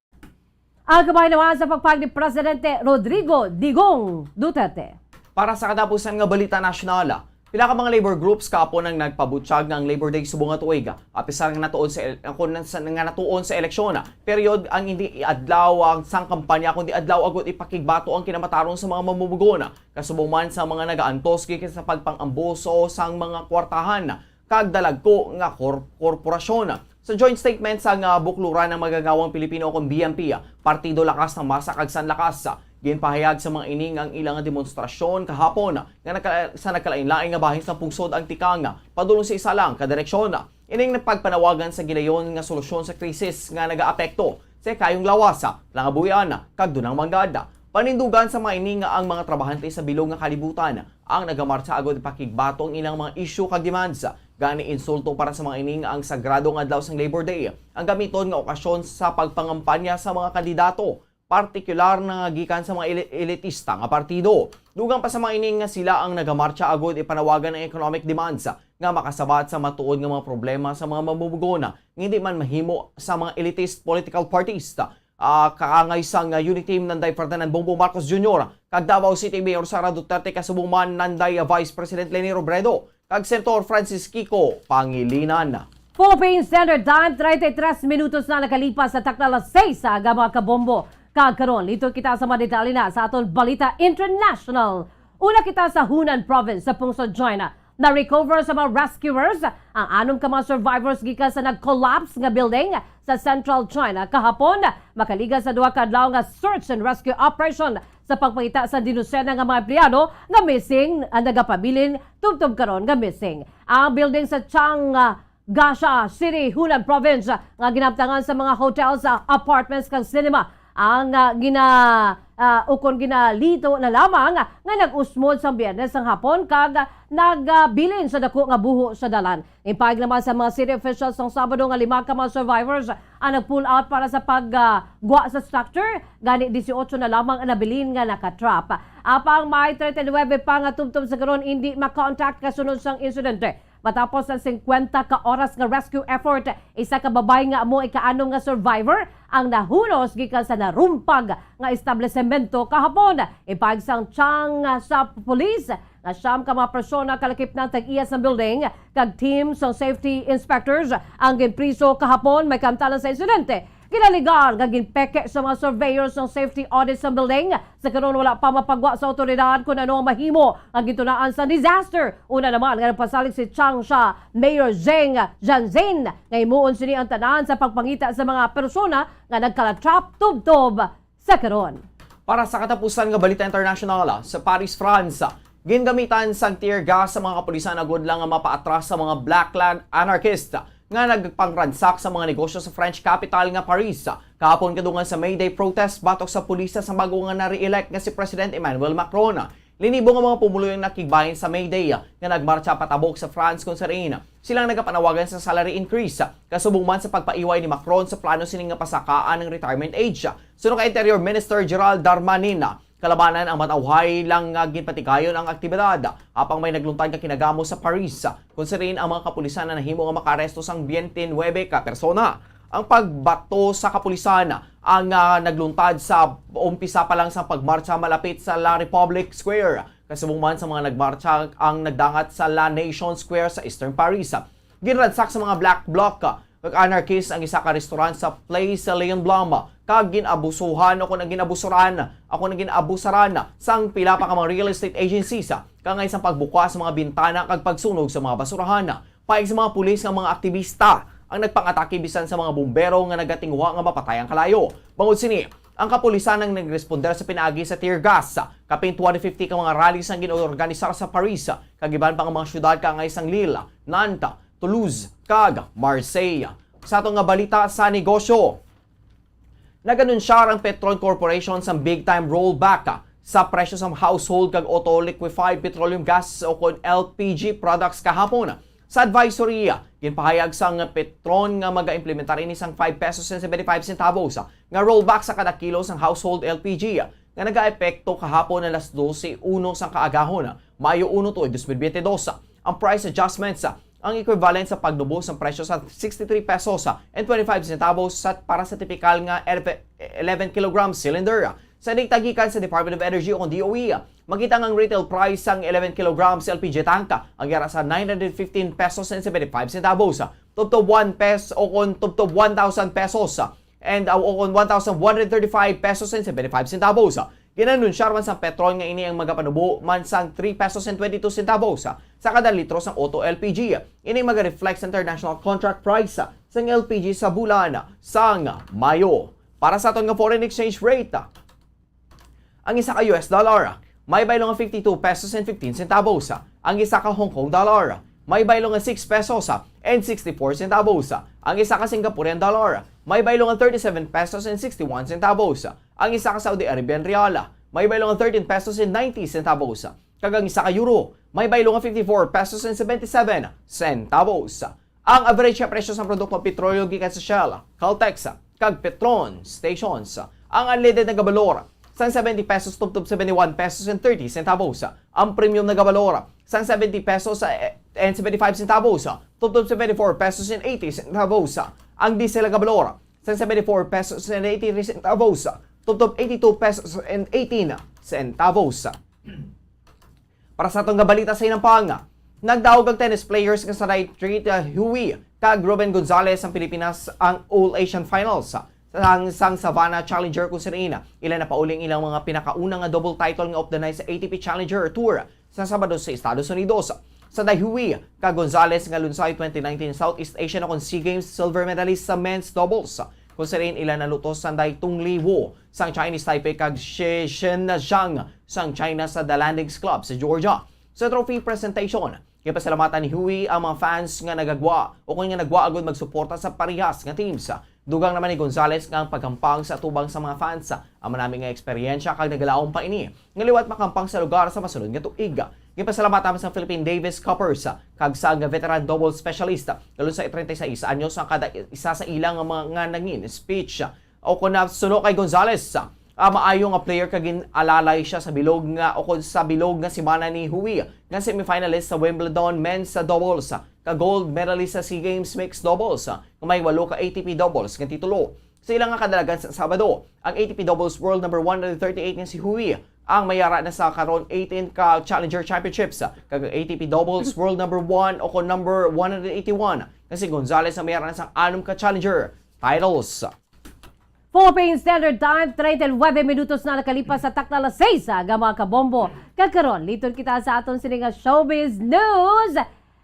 Ang kabay naman sa pagpag ni Presidente Rodrigo Digong Duterte. Para sa katapusan nga balita nasyonal, pila ka mga labor groups kapon ang nagpabutyag ng Labor Day subong nga tuig. Apisar nga natuon sa eleksyon. Period ang hindi adlaw ang sang kampanya kundi adlaw agud ipakigbato ang kinamataron sa mga mamumugon. Kasubong man sa mga nagaantos gikan sa pagpang-amboso sang mga kwartahan kag dalagko nga korporasyon. Sa joint statement sa bukluran ng magagawang Pilipino kung BMP, Partido Lakas ng Masa kag Sanlakas, ginpahayag sa mga ining ang ilang demonstrasyon kahapon nga sa nagkalain-laing nga bahin sa pungsod ang tikang padulong sa isa lang kadireksyon. Ining nagpagpanawagan sa gilayon nga solusyon sa krisis nga nagaapekto sa kayong lawas, langabuyan, kag dunang manggada. Panindugan sa mga ining ang mga trabahante sa bilog nga kalibutan ang nagamarsa agad pakigbato ang ilang mga issue kag demands. Gani insulto para sa mga ining ang sagradong adlaw sang Labor Day ang gamiton nga okasyon sa pagpangampanya sa mga kandidato, partikular na gikan sa mga elitista nga partido. Dugang pa sa mga ining nga sila ang nagamarcha agud ipanawagan ng economic demands nga makasabat sa matuod nga mga problema sa mga mamumugon hindi man mahimo sa mga elitist political parties. Kaangay sang unit team Nanday Ferdinand Bongbong Marcos Jr. kag Davao City Mayor Sara Duterte kasubong man Nanday Vice President Leni Robredo kag Senator Francis Kiko Pangilinan. Philippine Standard Time 33 minutos na nakalipas sa takna alas 6 sa Agama Kabombo. Kagkaroon, lito kita sa madetali na sa aton Balita International. Una kita sa Hunan Province sa Pungsod, China. Na-recover sa mga rescuers ang anom ka mga survivors gikan sa nag-collapse nga building sa Central China. Kahapon, makaliga sa duha ka adlaw nga search and rescue operation sa pagpangita sa dinusena nga mga empleyado nga missing ang nagapabilin tubtob karon nga missing. Ang building sa Gasha City, Hunan Province nga ginaptangan sa mga hotels, apartments kag cinema ang ukon ginalito na lamang nga nag-usmod sa Biyernes ng hapon kag nagbilin sa dako nga buho sa dalan. Impayag naman sa mga city officials ng Sabado nga 5 ka mga survivors ang nag-pull out para sa paggwa sa structure. Gani 18 na lamang ang nabilin nga nakatrap. Apang may 39 pa nga tubtob sa karon hindi makontact kasunod sang insidente. Matapos ang 50 ka oras nga rescue effort, isa ka babay nga amo ikaanong nga survivor ang nahunos gikan sa narumpag nga establishmento kahapon. Ipagsang tiyang sa pulis nga siyam ka mga persona kalakip ng tag-iyas ng building kag team sa safety inspectors ang ginpriso kahapon may kamtalan sa insidente. Kinaligan nga ginpeke sa mga surveyors ng safety audit sa building. Sa karon wala pa mapagwa sa otoridad kung ano ang mahimo ang gitunaan sa disaster. Una naman nga nagpasalig si Changsha Mayor Zheng Janzin nga imuon sini ang tanan sa pagpangita sa mga persona nga nagkalatrap tubtob sa karon. Para sa katapusan nga balita international sa Paris, France, gingamitan sang tear gas sa mga kapulisan agud lang nga mapaatras sa mga blackland anarchist nga nagpangransak sa mga negosyo sa French capital nga Paris. Kahapon kadungan sa May Day protest batok sa pulisa sa bago nga na-re-elect nga si President Emmanuel Macron. Linibo nga mga pumuloy ang nakigbahin sa May Day nga nagmarcha patabok sa France kung saan silang nagapanawagan sa salary increase kasubong man sa pagpaiway ni Macron sa plano sining nga pasakaan ng retirement age. Sunod kay Interior Minister Gerald Darmanin, kalabanan ang matawhay lang nga ginpatigayon ang aktibidad apang may nagluntad nga kinagamo sa Paris kung saan ang mga kapulisan na nahimo nga makaresto sang 29 ka persona. Ang pagbato sa kapulisan ang nagluntad sa umpisa pa lang sa pagmarcha malapit sa La Republic Square kasubong man sa mga nagmarcha ang nagdangat sa La Nation Square sa Eastern Paris. Ginransak sa mga black bloc kag anarchist ang isa ka restaurant sa Place Leon Blum kag ginabusuhan ako nang ginabusaran sang pila pa ka mga real estate agencies kangay sa pagbukas sa mga bintana kag pagsunog sa mga basurahan. Paig sa mga pulis nga mga aktivista ang nagpang-atake bisan sa mga bumbero nga nagatingwa nga mapatay ang kalayo. Bangod sini, ang kapulisan ang nagresponder sa pinaagi sa tear gas. Kapin 250 ka mga rallies ang ginorganisar sa Paris kag iban pa nga mga syudad kangay sang Lille, Nantes, Toulouse, kag Marseille. Sa atong nga balita sa negosyo, nag-anunsyar ang Petron Corporation sa big-time rollback sa presyo sa household kag auto liquefied petroleum gas o kon LPG products kahapon. Sa advisory, ginpahayag sang Petron nga mag-implementar ini sang 5 pesos and 75 centavos nga rollback sa kada kilo sang household LPG nga nag-aepekto kahapon alas 12:01 sang kaagahon, Mayo 1, 2022. Ang price adjustments ang equivalent sa pagnubos ng presyo sa 63 pesos and 25 centavos para sa typical nga 11 kg cylinder. Sa nagtagikan sa Department of Energy o DOE, makita ang retail price ng 11 kg LPG tank ang yara sa 915 pesos and 75 centavos. Tubtob 1 peso o kon tubtob 1,000 pesos and o kon 1,135 pesos and 75 centavos. Ginanunsyar man sa Petron nga ini ang magapanubo man sang 3 pesos and 22 centavos sa kada litro sang auto LPG. Ini mag-reflect sa international contract price sang LPG sa bulan sang Mayo. Para sa aton nga foreign exchange rate, ang isa ka US dollar may baylo nga 52 pesos and 15 centavos. Ang isa ka Hong Kong dollar may baylo nga 6 pesos and 64 centavos. Ang isa ka Singaporean dollar may baylo nga 37 pesos and 61 centavos. Ang isa ka Saudi Arabian rial may baylo nga 13 pesos and 90 centavos. Kag ang isa ka euro may baylo nga 54 pesos and 77 centavos. Ang average presyo sa produktong petrolyo gikan sa Shell, Caltex, kag Petron stations ang unleaded na gabalor sang 70 pesos tubtob 71 pesos and 30 centavos. Ang premium na gabalor sang 70 pesos and 75 centavos tubtob 74 pesos and 80 centavos. Ang diesel na gabalor sang 74 pesos and 83 centavos tubtob 82 pesos and 18 centavos. Para sa atong balita sa inampang, nagdaog ang tennis players nga sa Treat Hui kag Ruben Gonzalez ang Pilipinas ang All Asian Finals sang Savannah Challenger kung saan ilan na pauling ilang mga pinakaunang nga double title nga of the night sa ATP Challenger Tour sa Sabado sa Estados Unidos. Sa Daihui, kag Gonzalez nga lunsay 2019 Southeast Asian Open SEA Games silver medalist sa men's doubles. Kung saan ilan na lutos sa Tung Li Wu sang Chinese Taipei kag Shi Shen Zhang sang China sa The Landings Club sa Georgia. Sa trophy presentation, kipasalamatan ni Hui ang mga fans nga nagagwa o kung nga nagwa agad magsuporta sa parehas nga teams. Dugang naman ni Gonzalez nga ang pagkampang sa tubang sa mga fans. Ang manami nga eksperyensya kag nagalaom pa ini. Ngaliwat makampang sa lugar sa masunod nga tuig. Kipasalamatan sa Philippine Davis Cuppers kag sa veteran double specialist. Lalo sa 36 anyos ang kada isa sa ilang mga nangin speech. O kung suno kay Gonzalez, maayo nga player kagin alalay siya sa bilog nga o sa bilog nga simana ni Hui nga semifinalist sa Wimbledon men's doubles ka gold medalist sa SEA Games mixed doubles nga may 8 ka ATP doubles nga titulo. sa ilang nga kadalagan sa Sabado. Ang ATP Doubles World number 138 nga si Hui ang mayara na sa karon 18 ka Challenger Championships. Kag ATP Doubles World number 1 o ko number 181 kasi Gonzalez ang mayara na sa 6 ka Challenger titles. Philippine Standard Time, 39 minutos na nakalipas sa takna alas 6 aga mga kabombo. Kakaron, liton kita sa aton sininga showbiz news.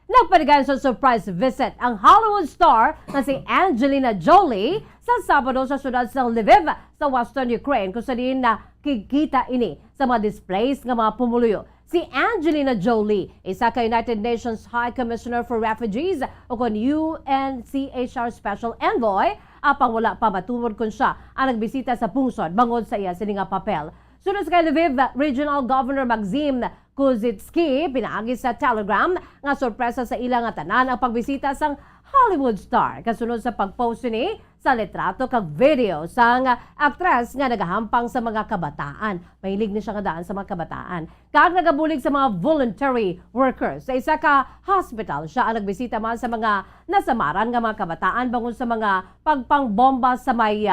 Nagpanigan sa surprise visit ang Hollywood star na si Angelina Jolie sa Sabado sa syudad ng Lviv sa Western Ukraine kung saan na kikita ini sa mga displaced nga mga pumuluyo. Si Angelina Jolie, isa ka United Nations High Commissioner for Refugees o kon UNCHR Special Envoy, apang wala pa matungod kung siya ang nagbisita sa pungsod bangod sa iya sininga papel. Sunod sa kay Lviv Regional Governor Maxim Kuzitsky, pinaagi sa Telegram nga sorpresa sa ilang nga tanan ang pagbisita sang Hollywood star. Kasunod sa pagpost ni sa litrato kag video sang aktres nga nagahampang sa mga kabataan. Mahilig ni siya nga daan sa mga kabataan. Kag nagabulig sa mga voluntary workers. Sa isa ka hospital, siya ang nagbisita man sa mga nasamaran nga mga kabataan bangon sa mga pagpangbomba sa may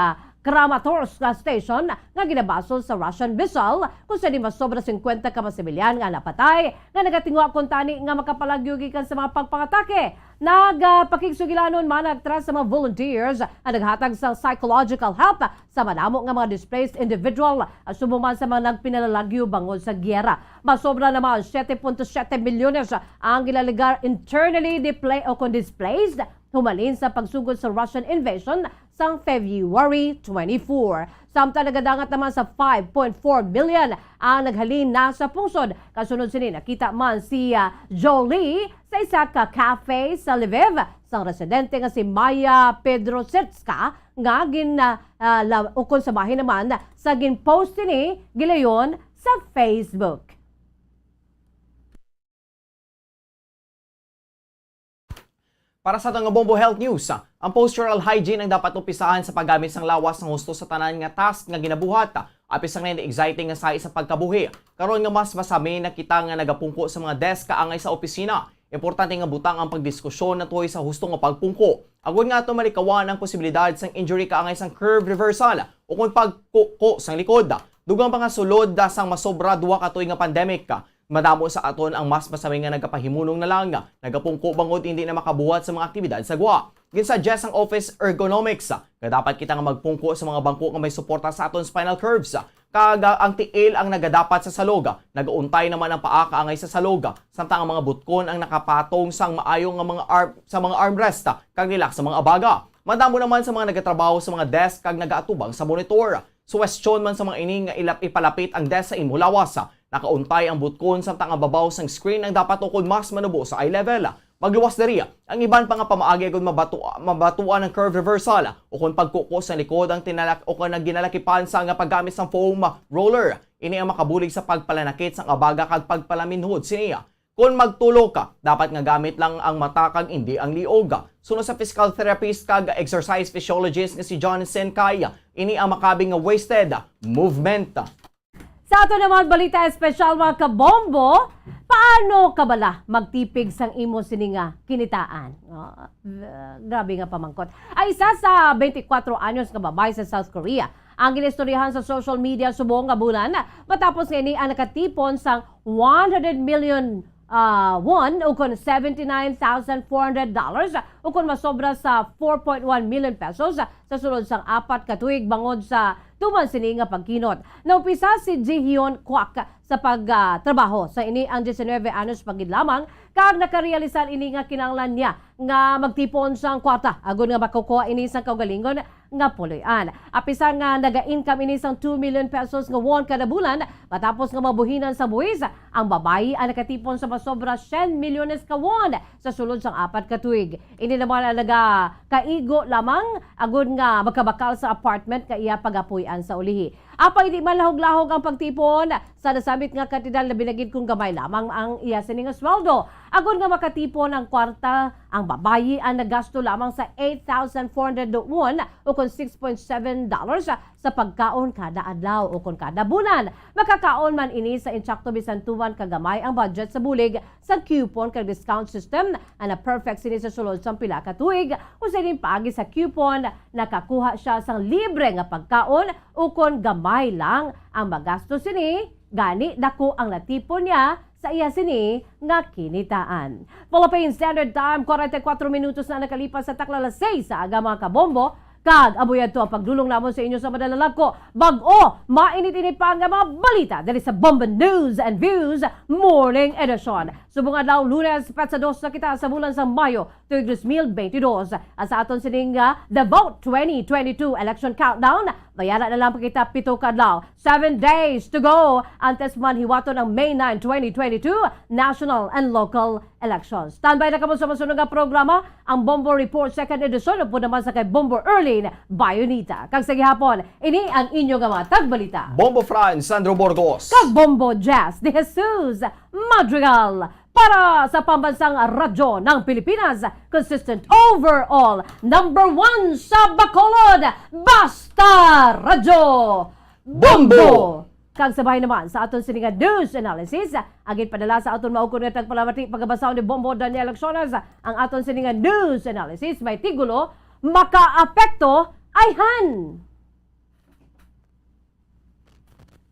Kramatorsk station nga ginabasol sa Russian missile kung saan mas sobra 50 ka mga sibilyan nga napatay nga nagatingwa kung tani nga makapalagyo gikan sa mga pagpangatake. Nagpakigsugilanon man nagtras sa mga volunteers ang naghatag sa psychological help sa manamo nga mga displaced individual asumo man sa mga nagpinalalagyo bangod sa gyera. Masobra naman 7.7 milyones ang gilaligar internally displaced humalin sa pagsugod sa Russian invasion sang February 24. Samtang nagadangat naman sa 5.4 million ang naghalin na sa pungsod. Kasunod sini nakita man si Jolie sa isa ka cafe sa Lviv sang residente nga si Maya Pedrosetska nga ukon sa bahin naman sa ginpost ni gilayon sa Facebook. Para sa itong Bombo Health News, ang postural hygiene ang dapat umpisahan sa paggamit ng lawas ng husto sa tanan nga task nga ginabuhat. Apis ang exciting nga sa pagkabuhi. Karon nga mas masami na kita nga nagapungko sa mga desk kaangay sa opisina. Importante nga butang ang pagdiskusyon na tuhoy sa husto nga pagpungko. Agod nga ito malikawan ang posibilidad sang injury kaangay sang curve reversal o kung pagkuko sang likod. Dugang pa nga sulod sang masobra duwa ka tuig nga pandemic. Madamo sa aton ang mas masami nga nagapahimunong na lang nagapungko bangod hindi na makabuhat sa mga aktibidad sa gwa. Ginsuggest ang Office Ergonomics nga dapat kita nga magpungko sa mga bangko nga may suporta sa aton spinal curves. Kaga ang tiil ang nagadapat sa salog, nagauntay naman ang paa kaangay sa salog, samtang ang mga butkon ang nakapatong sang maayong nga mga armrest kag relax sa mga abaga. Madamo naman sa mga nagatrabaho sa mga desk kag nagaatubang sa monitor. Suwestyon man sa mga ini nga ipalapit ang desk sa imo lawas. Nakauntay ang butkon samtang ang babaw sang screen ang dapat ukod mas manubo sa eye level. Magluwas diri ang iban pa nga pamaagi kung mabatuan ng curve reversal o kung pagkuko sa likod ang ginalakipan sa nga paggamit ng foam roller. Ini ang makabulig sa pagpalanakit sang abaga kag pagpalaminhod siniya. Kung magtulo ka, dapat nga gamit lang ang mata kag hindi ang liog. Sunod sa physical therapist kag exercise physiologist nga si John Senkaya, ini ang makabing nga wasted movement. Sa ato naman balita espesyal mga kabombo, paano ka bala magtipig sang imo sininga kinitaan? Grabe nga pamangkot. Ay isa sa 24 anyos nga babae sa South Korea ang ginistoryahan sa social media subong nga bulan matapos nga ini ang nakatipon sang 100 million won o kon $79,400 o kon masobra sa 4.1 million pesos sa sulod sang 4 ka tuig bangod sa tuman sini nga pagkinot. Naupisa si Ji Hyun Kwak sa pagtrabaho sa ini ang 19 anyos pagid lamang kag nakarealisar ini nga kinahanglan niya nga magtipon sang kwarta agud nga makukuha ini sang kaugalingon nga puloy-an. Apisan nga naga-income ini sang 2 million pesos nga won kada bulan matapos nga mabuhinan sa buwis ang babayi ang nakatipon sa masobra 10 milyones ka won sa sulod sang 4 ka tuig. Ini naman ang naga kaigo lamang agud nga magkabakal sa apartment ka iya pagapuy-an sa ulihi. Apa hindi man lahog-lahog ang pagtipon sa nasamit nga kantidad na binagid kung gamay lamang ang iya sini nga sweldo. Agon nga makatipon ang kwarta, ang babayi ang nagasto lamang sa 8,400 won o kung $6.7 sa pagkaon kada adlaw o kung kada bulan. Makakaon man ini sa insakto bisan tuwan kagamay ang budget sa bulig sa coupon kag discount system ana perfect sini sa sulod sa pila ka tuig. Usa din paagi sa coupon nakakuha siya sang libre nga pagkaon o kung gamay lang ang magasto sini. Gani dako ang natipon niya sa iya sini nga kinitaan. Philippine Standard Time, 44 minutos na nakalipas sa takla alas 6 sa aga mga kabombo. Kag abuyan to ang pagdulong namon sa inyo sa madalag ko. Bag-o, mainit-init pa ang mga balita dali sa Bombo News and Views Morning Edition. Subong adlaw Lunes, petsa 2 na kita sa bulan sa Mayo, tuig 2022. At sa aton sining The Vote 2022 Election Countdown, bayana na lang pakita 7 kadlaw. 7 days to go antes man hiwaton ang May 9, 2022 National and Local Elections. Standby na kamo sa masunod nga programa, ang Bombo Report 2nd Edition po naman sa kay Bombo Erlin Bayonita. Kag sa gihapon, ini ang inyo nga mga tagbalita. Bombo Franz Sandro Burgos. Kag Bombo Jazz de Jesus Madrigal. Para sa pambansang radyo ng Pilipinas, consistent overall, number 1 sa Bacolod, Basta Radyo Bombo! Kag sabay naman sa aton sininga news analysis, agit padala sa aton maukon nga tagpalamati pagkabasaw ni Bombo Daniel Acciones, ang aton sininga news analysis may tigulo, makaapekto ayhan.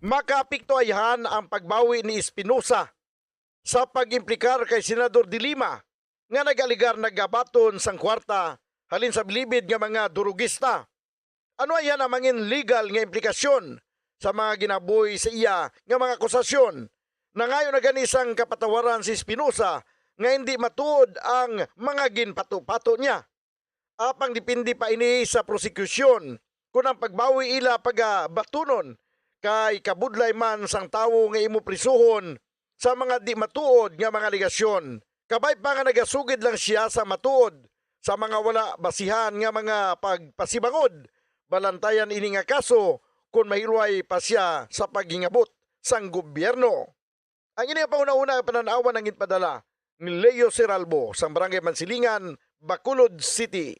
Makaapekto ayhan ang pagbawi ni Espinosa sa pag-implikar kay Senador De Lima nga nagaligar nagabaton sang kwarta halin sa bilibid nga mga durugista. Ano ayan ang mangin legal nga implikasyon sa mga ginaboy sa iya nga mga akusasyon na ngayon naganisang kapatawaran si Espinosa nga hindi matuod ang mga ginpato-pato niya. Apang dipindi pa ini sa prosekusyon kung ang pagbawi ila pagabatunon kay kabudlay man sang tawo nga imo prisuhon sa mga di matuod nga mga aligasyon. Kabay pa nga nagasugid lang siya sa matuod sa mga wala basihan nga mga pagpasibangod. Balantayan ini nga kaso kung mahilway pa siya sa paghingabot sang gobyerno. Ang ini pa una-una pananawan ng inpadala ni Leo Seralbo sa Barangay Mansilingan, Bacolod City.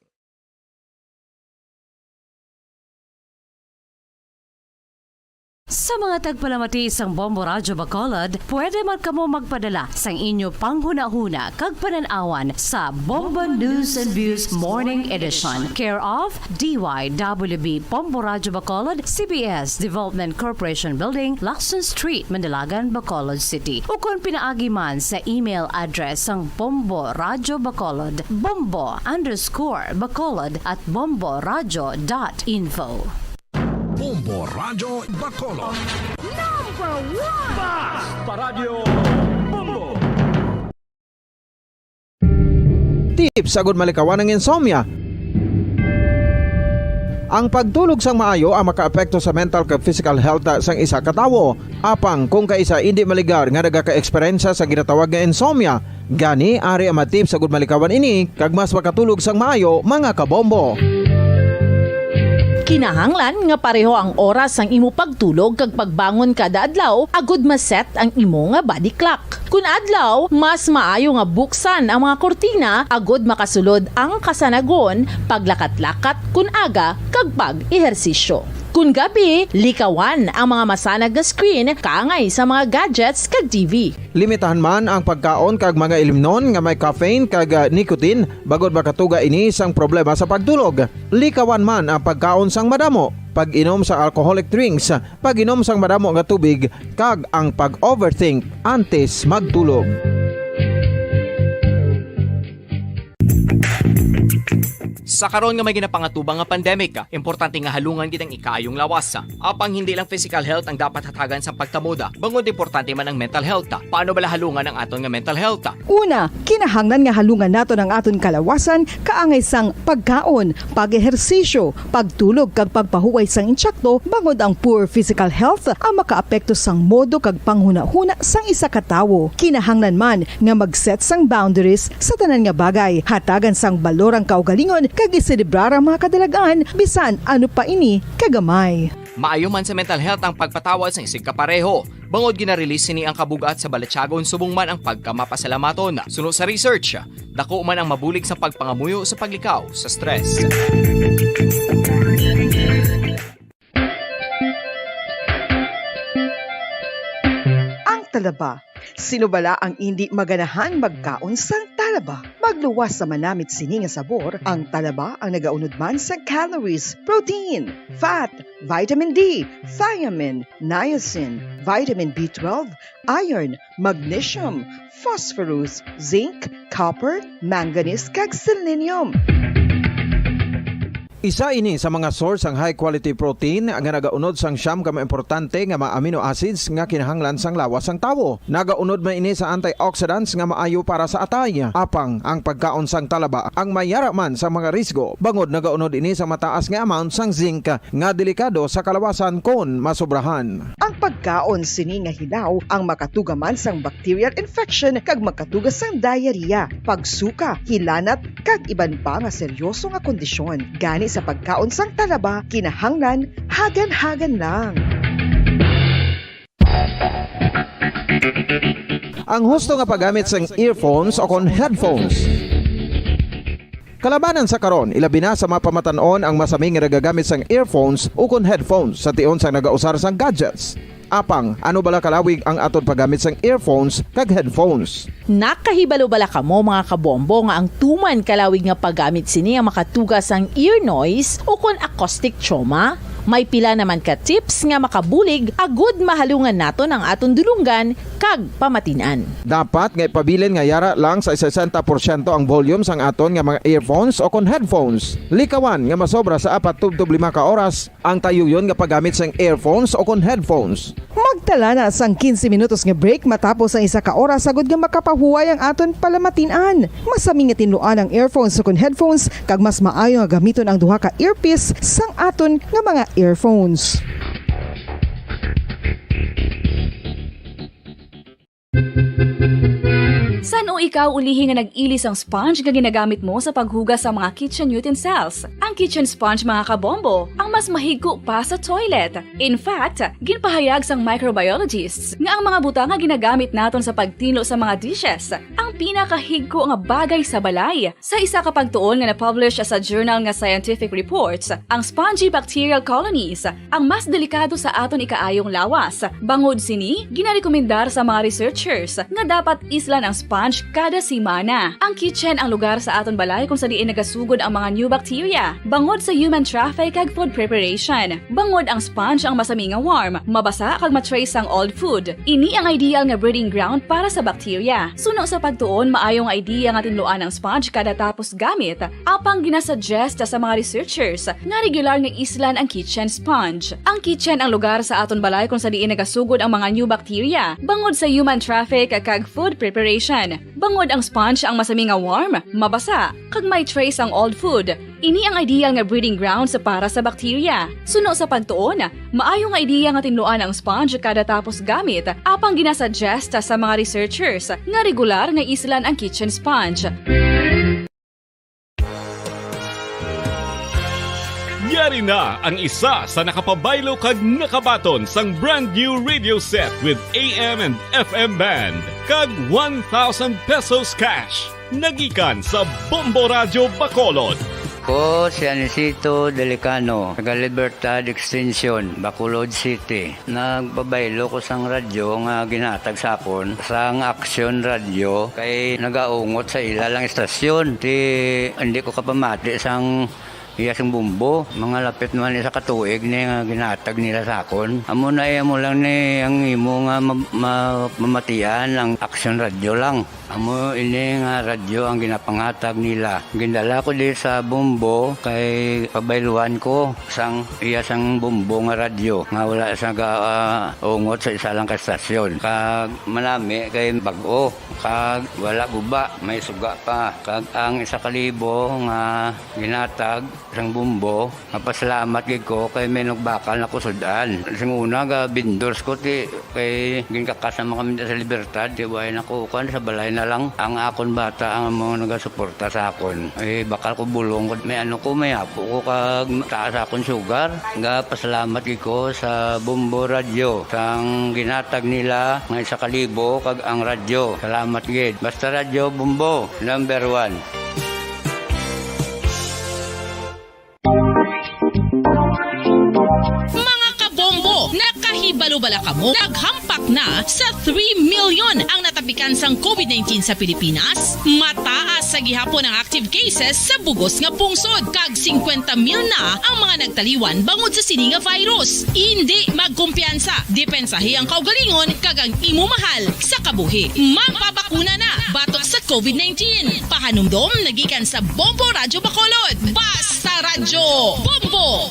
Sa mga tagpalamati sang Bombo Radyo Bacolod, pwede man kamo magpadala sang inyo panghuna-huna kag pananawan sa Bombo News and Views Morning Edition. Care of DYWB Bombo Radyo Bacolod, CBS Development Corporation Building, Lacson Street, Mandalagan, Bacolod City. O kung pinaagi man sa email address sang Bombo Radyo Bacolod, bombo_bacolod@bomboradyo.info. Bombo Radyo Bacolod. Number 1! Basta Radio Bombo! Tips sagod malikawan ng insomnia. Ang pagtulog sang maayo ang makaapekto sa mental kag physical health sang isa ka tawo. Apang kung kaisa hindi maligar nga nagaka-eksperyensya sa ginatawag nga insomnia, gani ari ang matip sagod malikawan ini kag mas makatulog sang maayo mga kabombo. Kinahanglan nga pareho ang oras ang imo pagtulog kag pagbangon kada adlaw agud maset ang imo nga body clock. Kun adlaw, mas maayo nga buksan ang mga kortina agud makasulod ang kasanagon, paglakat-lakat kun aga kag pag-ehersisyo. Kun gabi, likawan ang mga masanag nga screen kaangay sa mga gadgets kag TV. Limitahan man ang pagkaon kag mga ilimnon nga may caffeine kag nicotine bagod makatuga ini sang problema sa pagtulog. Likawan man ang pagkaon sang madamo, pag-inom sa alcoholic drinks, pag-inom sang madamo nga tubig kag ang pag-overthink antes magtulog. Sa karon nga may ginapangatubang nga pandemic, importante nga halungan kitang ikaayong lawas. Apang hindi lang physical health ang dapat hatagan sa pagtamuda, bangod importante man ang mental health. Paano bala halungan ang aton nga mental health? Una, kinahanglan nga halungan nato ng aton kalawasan kaangay sang pagkaon, pag-ehersisyo, pagtulog kag pagpahuway sang insakto bangod ang poor physical health ang makaapekto sang modo kag panghuna-huna sang isa ka tawo. Kinahanglan man nga mag-set sang boundaries sa tanan nga bagay, hatagan sang balorang kaugalingon kag iselebrar ang mga kadalagaan bisan ano pa ini kagamay. Maayo man sa mental health ang pagpatawad sa isig kapareho. Bangod gina-release sini ang kabugat sa Balatyagon subong man ang pagkamapasalamaton. Suno sa research, dako man ang mabulig sa pagpangamuyo sa paglikaw sa stress. Ang talaba. Sino bala ang hindi maganahan magkaon sang talaba? Magluwas sa manamit sini nga sabor, ang talaba ang nagaunod man sa calories, protein, fat, vitamin D, thiamine, niacin, vitamin B12, iron, magnesium, phosphorus, zinc, copper, manganese kag selenium. Isa ini sa mga source ang high quality protein nga nagaunod sang siyam ka importante nga mga amino acids nga kinahanglan sang lawas sang tawo. Nagaunod man ini sa antioxidants nga maayo para sa atay. Apang ang pagkaon sang talaba ang mayara man sa mga risgo. Bangod nagaunod ini sa mataas nga amount sang zinc nga delikado sa kalawasan kon masobrahan. Ang pagkaon sini nga hilaw ang makatuga man sang bacterial infection kag makatuga sang diarrhea, pagsuka, hilanat kag iban pa nga seryoso nga kondisyon. Gani sa pagkaon sang talaba, kinahanglan hagan-hagan lang. Ang husto nga paggamit sang earphones o kon headphones. Kalabanan sa karon, ilabi na sa mapamatanon ang masaming nga nagagamit sang earphones o kon headphones sa tion sang nagausar sang gadgets. Apang, ano bala kalawig ang aton paggamit sang earphones kag headphones? Nakahibalo bala kamo mga kabombo nga ang tuman kalawig nga paggamit sini ang makatugas ang ear noise o kon acoustic trauma? May pila naman ka tips nga makabulig agud mahalungan naton ang aton dulunggan kag pamatinan. Dapat nga ipabilin nga yara lang sa 60% ang volume sang aton nga mga earphones o kon headphones. Likawan nga masobra sa 4-5 ka oras ang tayuyon nga paggamit sang earphones o kon headphones. Magtala na sang 15 minutos nga break matapos ang 1 ka oras sagud nga makapahuway ang aton palamatinan. Masami nga tinluan ang earphones o kon headphones kag mas maayo nga gamiton ang duha ka earpiece sang aton nga mga earphones. San o ikaw ulihi nga nag-ilis ang sponge nga ginagamit mo sa paghugas sa mga kitchen utensils? Ang kitchen sponge mga kabombo, ang mas mahigko pa sa toilet. In fact, ginpahayag sang microbiologists nga ang mga butang nga ginagamit naton sa pagtinlo sa mga dishes ang pinakahigko nga bagay sa balay. Sa isa ka pagtuon nga na-publish sa journal nga Scientific Reports, ang spongy bacterial colonies ang mas delikado sa aton ikaayong lawas. Bangod sini, ginarekomendar sa mga researchers nga dapat islan ang sponge kada simana. Ang kitchen ang lugar sa aton balay kung sa diin nagasugod ang mga new bacteria. Bangod sa human traffic kag food preparation. Bangod ang sponge ang masami nga warm, mabasa kag matrace ang old food. Ini ang ideal nga breeding ground para sa bacteria. Suno sa pagtuon, maayong idea nga tinluan ang sponge kada tapos gamit. Apang ginasuggest sa mga researchers nga regular nga islan ang kitchen sponge. Ang kitchen ang lugar sa aton balay kung sa diin nagasugod ang mga new bacteria. Bangod sa human traffic kag food preparation. Bangod ang sponge ang masami nga warm, mabasa, kag may trace ang old food. Ini ang ideal nga breeding ground sa para sa bacteria. Suno sa pagtuon, maayo nga idea nga tinluan ang sponge kada tapos gamit, apang ginasuggest sa mga researchers nga regular nga islan ang kitchen sponge. Yari na ang isa sa nakapabaylo kag nakabaton sang brand new radio set with AM and FM band kag 1,000 pesos cash. Nagikan sa Bombo Radio Bacolod. Ko si Anisito Delicano, taga Libertad Extension, Bacolod City. Nagpabaylo ko sang radyo nga ginatag sa akon sang Action Radio kay nagaungot sa ilalang estasyon. Hindi ko kapamati sang iyasang bumbo, mga lapit naman sa katuig ni nga ginatag nila sa akon. Amo na mo lang ni ang imo nga mamatian ang Action Radio lang. Amo ini nga radyo ang ginapangatag nila. Gindala ko di sa bumbo kay pabayluan ko sang iyasang bumbo nga radyo nga wala sa ungot sa isa lang ka stasyon. Kag manami kay bag-o, kag wala guba, may suga pa. Kag ang 1,000 nga ginatag Sang bumbo, napasalamat gid ko kay may nagbakal na kusudan. Sing una ga bindors ko ti kay ginkakasama kami sa Libertad, di ba ako kan sa balay na lang ang akon bata ang mga nagasuporta sa akon. Eh bakal ko bulong ko may ano ko may apo ko kag taas akon sugar. Ga pasalamat gid ko sa Bumbo Radio sang ginatag nila nga 1,000 kag ang radyo. Salamat gid. Basta Radio Bumbo number 1. Mga kabombo, nakahibalo-bala ka mo? Naghampak na sa 3 million ang natapikan sang COVID-19 sa Pilipinas? Mataas sa gihapon ang active cases sa bugos nga pungsod. Kag 50 mil na ang mga nagtaliwan bangod sa sini nga virus. Hindi magkumpiyansa. Depensahi ang kaugalingon kag ang imo mahal sa kabuhi. Magpabakuna na batok sa COVID-19. Pahanumdom nagikan sa Bombo Radyo Bacolod. Basta Radyo Bombo!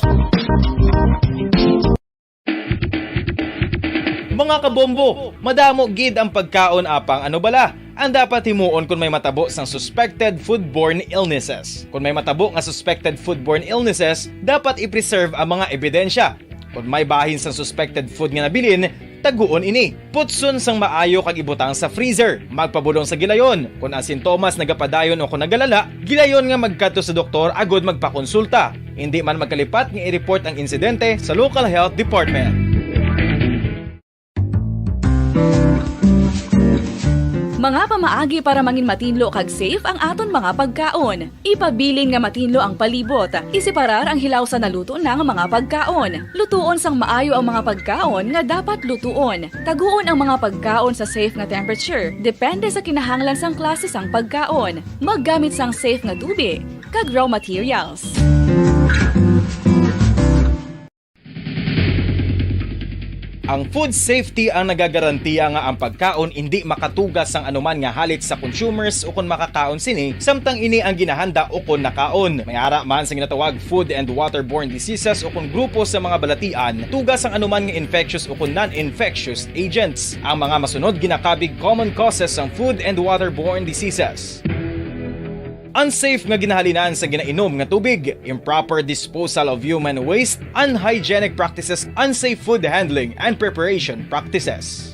Mga kabombo, madamo gid ang pagkaon apang ano bala ang dapat himuon kung may matabo sang suspected foodborne illnesses. Kung may matabo nga suspected foodborne illnesses, dapat i-preserve ang mga ebidensya. Kung may bahin sang suspected food nga nabilin, taguon ini. Putson sang maayo kag ibutang sa freezer. Magpabulong sa gilayon. Kung ang sintomas nagapadayon o kung nagalala, gilayon nga magkadto sa doktor agud magpakonsulta. Hindi man magkalipat nga i-report ang insidente sa local health department. Mga pamaagi para mangin matinlo kag safe ang aton mga pagkaon. Ipabilin nga matinlo ang palibot. Isiparar ang hilaw sa naluto ng mga pagkaon. Lutuon sang maayo ang mga pagkaon nga dapat lutuon. Taguon ang mga pagkaon sa safe nga temperature. Depende sa kinahanglan sang klase sang pagkaon. Maggamit sang safe nga tubig kag raw materials. Ang food safety ang nagagarantiya nga ang pagkaon hindi makatugas sang anuman nga halit sa consumers o kung makakaon sini, samtang ini ang ginahanda o kung nakaon. May ara man sa ginatawag food and waterborne diseases o kung grupo sa mga balatian, tugas ang anuman nga infectious o kung non-infectious agents. Ang mga masunod ginakabig common causes ng food and waterborne diseases. Unsafe nga ginahalinan sa ginainom nga tubig, improper disposal of human waste, unhygienic practices, unsafe food handling, and preparation practices.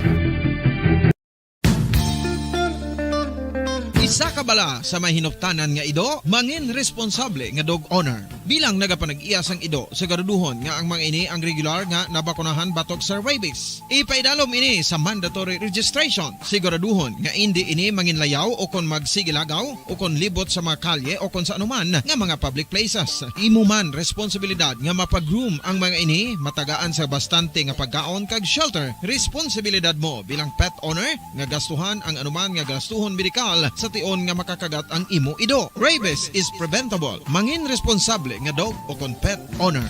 Isa ka bala sa mahinuptanan nga ido, mangin responsable nga dog owner. Bilang nagapanag-iyas ang ido, siguraduhon nga ang mga ini ang regular nga nabakunahan batok sa rabies. Ipaidalom ini sa mandatory registration. Siguraduhon nga hindi ini manginlayaw o kon magsigilagaw o kon libot sa mga kalye o kon sa anuman nga mga public places. Imo man responsibilidad nga mapag-groom ang mga ini, matagaan sa bastante nga pagkaon kag shelter. Responsibilidad mo bilang pet owner nga gastuhan ang anuman nga gastuhon medikal sa tion nga makakagat ang imo ido. Rabies is preventable. Mangin responsable nga dog o kon pet owner.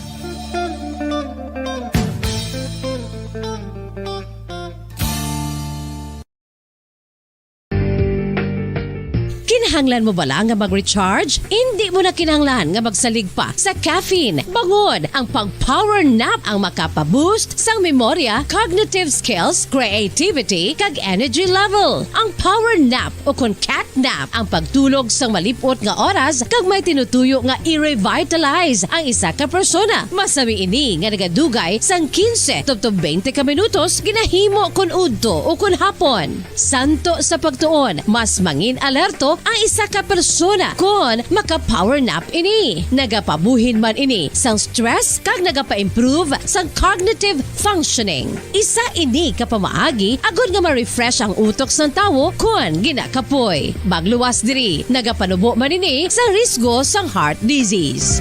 Kinahanglan mo bala nga mag-recharge? Hindi mo na kinahanglan nga magsalig pa sa caffeine. Bangod ang pag-power nap ang makapaboost sang memorya, cognitive skills, creativity, kag energy level. Ang power nap o kon cat nap ang pagtulog sang malipot nga oras kag may tinutuyo nga i-revitalize ang isa ka persona. Masami ini nga nagadugay sang 15 to 20 ka minutos ginahimo kun udto o kun hapon. Santo sa pagtuon, mas mangin alerto ang isa ka persona kung maka-power nap ini. Nagapabuhin man ini sang stress kag nagapa-improve sang cognitive functioning. Isa ini kapamaagi agud nga ma-refresh ang utok sang tawo kung ginakapoy. Bagluwas diri, nagapanubo man ini sa risgo sang heart disease.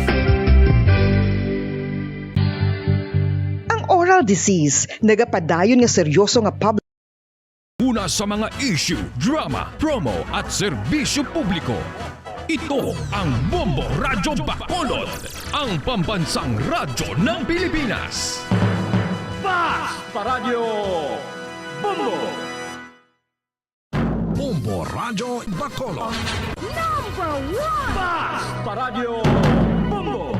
Ang oral disease nagapadayon nga seryoso nga public Una sa mga issue, drama, promo at serbisyo publiko. Ito ang Bombo Radyo Bacolod, ang pambansang radyo ng Pilipinas. Basta Radio Bombo! Bombo Radyo Bacolod. Number 1! Basta Radio Bombo!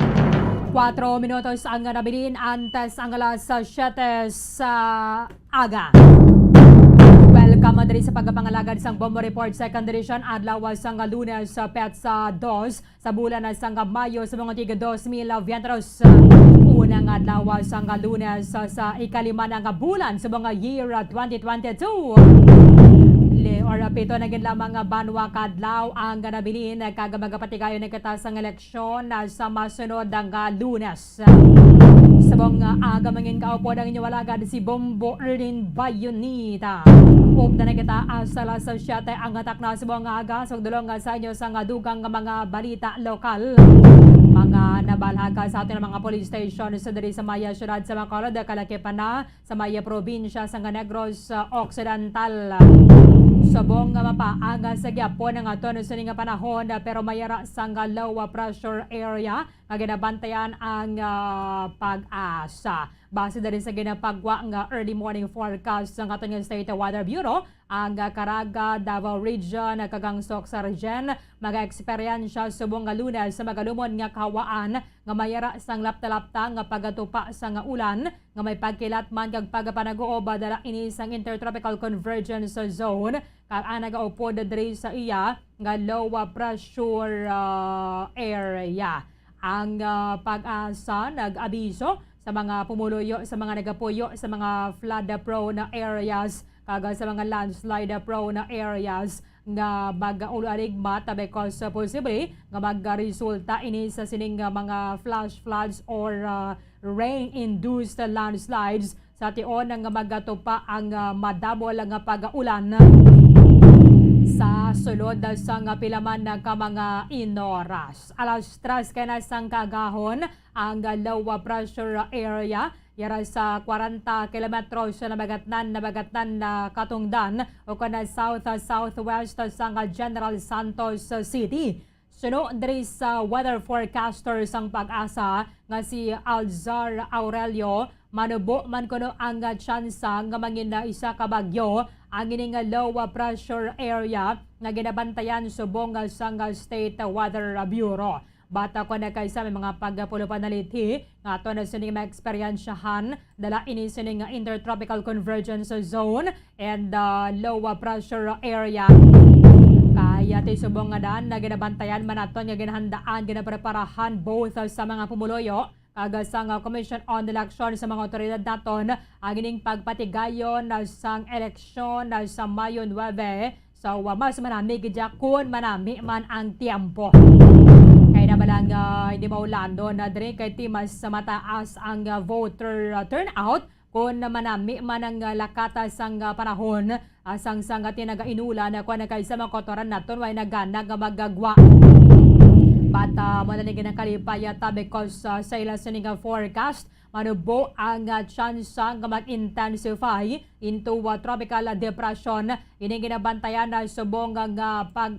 4 minutos ang nabilin antes ang alas 7 sa aga. Welcome, Madrid. Dari sa pagpangalagad sang Bombo Report Second Edition adlaw sang Lunes sa Petsa 2 sa bulan sang Mayo sa mga tiga 2023. Unang adlaw sang Lunes sa ikalima ng bulan sa mga year 2022. Or pito na gin lamang banwa kadlaw ang ganabilin kagamagapatigayon ng katasang eleksyon sa masunod ang Lunes. Sabong aga mangin kaupo ng inyong walagad si Bombo Erlin Bayonita. Upda na kita asala sa siyate ang atak na sabong aga sa dulong sa inyo sa dugang mga balita lokal. Mga nabalhaga sa atin ng mga police station sa diri sa Maya Syudad sa Bacolod, Kalakipan na sa Maya Probinsya sa Negros Occidental. Sabong mapaaga sa gyapon ng aton sa nga panahon pero mayara sa low pressure area nga ginabantayan ang pag-asa. Base na rin sa ginapagwa nga early morning forecast ng aton nga State Weather Bureau, ang Caraga, Davao Region, Kagangsok sa region, mag-eksperyensya subong nga Lunes sa magalumon nga kawaan nga mayara sang lapta-lapta nga pagatupa sa nga ulan nga may pagkilat man kag pagpanag-uob dala ini sang intertropical convergence zone kag nagaupod diri sa iya nga low pressure area. Ang pag-asa nag-abiso sa mga pumuluyo, sa mga nagapuyo, sa mga flood-prone areas, kaga sa mga landslide-prone areas nga mag-ulaligma because posible nga mag-resulta ini sa sining mga flash floods or rain-induced landslides sa tion nga magatupa ang madabol nga pag-ulan sa sulod sa nga pilaman na ka mga inoras. Alas 3 kay na sang kagahon ang low pressure area yara sa 40 kilometros na bagatnan na katungdan o kana southwest sa nga General Santos City. Suno diri sa weather forecaster sang pag-asa nga si Alzar Aurelio, manubo man kuno ang tsansa nga mangin na isa ka bagyo ang ining low pressure area nga ginabantayan subong sang State Weather Bureau. Bata ko na kay sa mga pagpulupanaliti nga ato na sining ma-eksperyensyahan dala ini sining intertropical convergence zone and low pressure area. Kaya ti subong nga daan na ginabantayan man aton nga ginahandaan ginapreparahan both sa mga pumuloyo kaga sang Commission on Election sa mga otoridad naton ang ining pagpatigayon sang eleksyon sa Mayo 9 so mas manami gidya kun manami man ang tiempo. Kaya na balang hindi maulando na diri kay timas sa mataas ang voter turnout kung manami man ang lakata sang panahon sang tinagainulan na kuha na kay sa mga kotoran naton way nagana nga magagwa. Bata malanig ng kalipayata because sa ilang sining forecast manubo ang chance nga mag-intensify into tropical depression ini ginabantayan na subong nga pag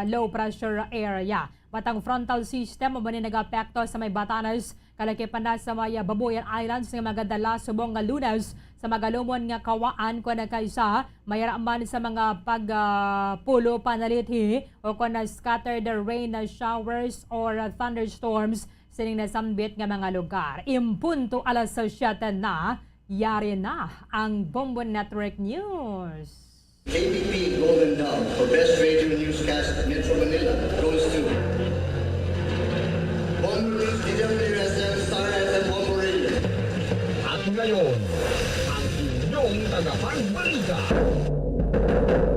low pressure area. Batang frontal system mo ni nag-apekto sa may Batanes, Kalakipan na sa may Babuyan Islands nga magadala subong nga Lunes sa magalumon nga kawaan ko na kaysa mayara man sa mga pagpulo panalithi o kung na scattered rain showers or thunderstorms sining nasambit nga mga lugar. Impunto alas 7 na, yari na ang Bombo Network News. KBP Golden Dome for Best Radio Newscast Metro Manila goes to Bombo News, DWSM, Star FM, Bombo Radio. At ngayon, ang inyong tagapagbalita.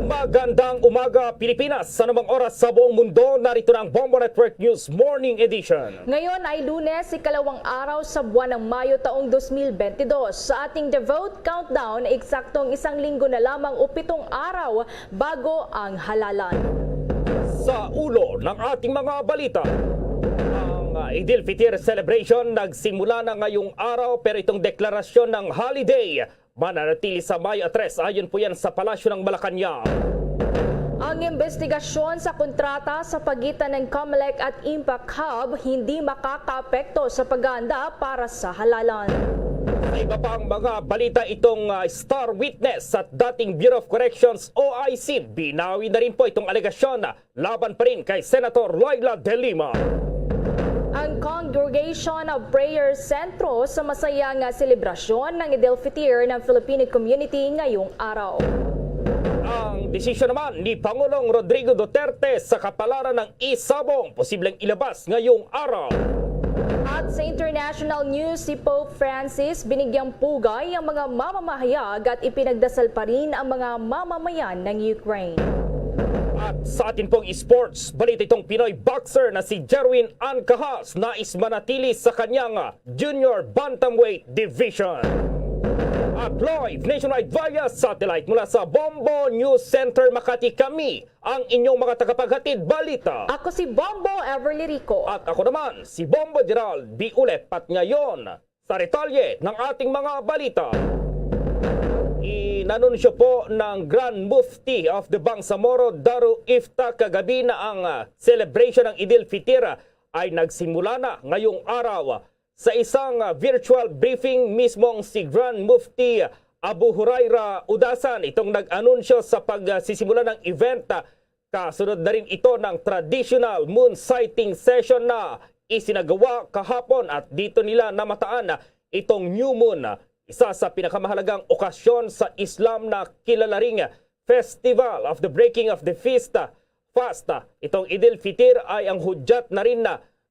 Magandang umaga Pilipinas! Sa namang oras sa buong mundo, narito na ang Bombo Network News Morning Edition. Ngayon ay Lunes, ikalawang araw sa buwan ng Mayo taong 2022. Sa ating Devote Countdown, eksaktong isang linggo na lamang o 7 araw bago ang halalan. Sa ulo ng ating mga balita, ang Idil Fitr celebration nagsimula na ngayong araw pero itong deklarasyon ng holiday mananatili sa Mayo 3. Ayon po yan sa Palasyo ng Malacanang. Ang investigasyon sa kontrata sa pagitan ng COMELEC at Impact Hub hindi makakaapekto sa paghahanda para sa halalan. Sa iba pang mga balita, itong Star Witness at dating Bureau of Corrections OIC, binawi na rin po itong alegasyon laban pa rin kay Senator Laila De Lima. Ang Congregation of Prayer Centro sa masayang selebrasyon ng Idil Fitr ng Filipino community ngayong araw. Ang Desisyon naman ni Pangulong Rodrigo Duterte sa kapalaran ng isabong posibleng ilabas ngayong araw. At sa international news, si Pope Francis binigyang pugay ang mga mamamahayag at ipinagdasal pa rin ang mga mamamayan ng Ukraine. At sa atin pong esports, balita itong Pinoy boxer na si Jerwin Ann Kahas nais manatili sa kanyang junior bantamweight division. At live nationwide via satellite mula sa Bombo News Center Makati, kami ang inyong mga tagapaghatid balita. Ako si Bombo Everly Rico. At ako naman si Bombo Gerald B. Ulep. At ngayon, sa retalye ng ating mga balita, inanunsyo po ng Grand Mufti of the Bangsamoro Darul Ifta kagabi na ang celebration ng Idil Fitr ay nagsimula na ngayong araw. Sa isang virtual briefing mismong si Grand Mufti Abu Huraira Udasan itong nag-anunsyo sa pagsisimula ng event. Kasunod na rin ito ng traditional moon sighting session na isinagawa kahapon at dito nila namataan itong new moon. Isa sa pinakamahalagang okasyon sa Islam na kilala ring Festival of the Breaking of the Fast. Itong Idil Fitr ay ang hudyat na rin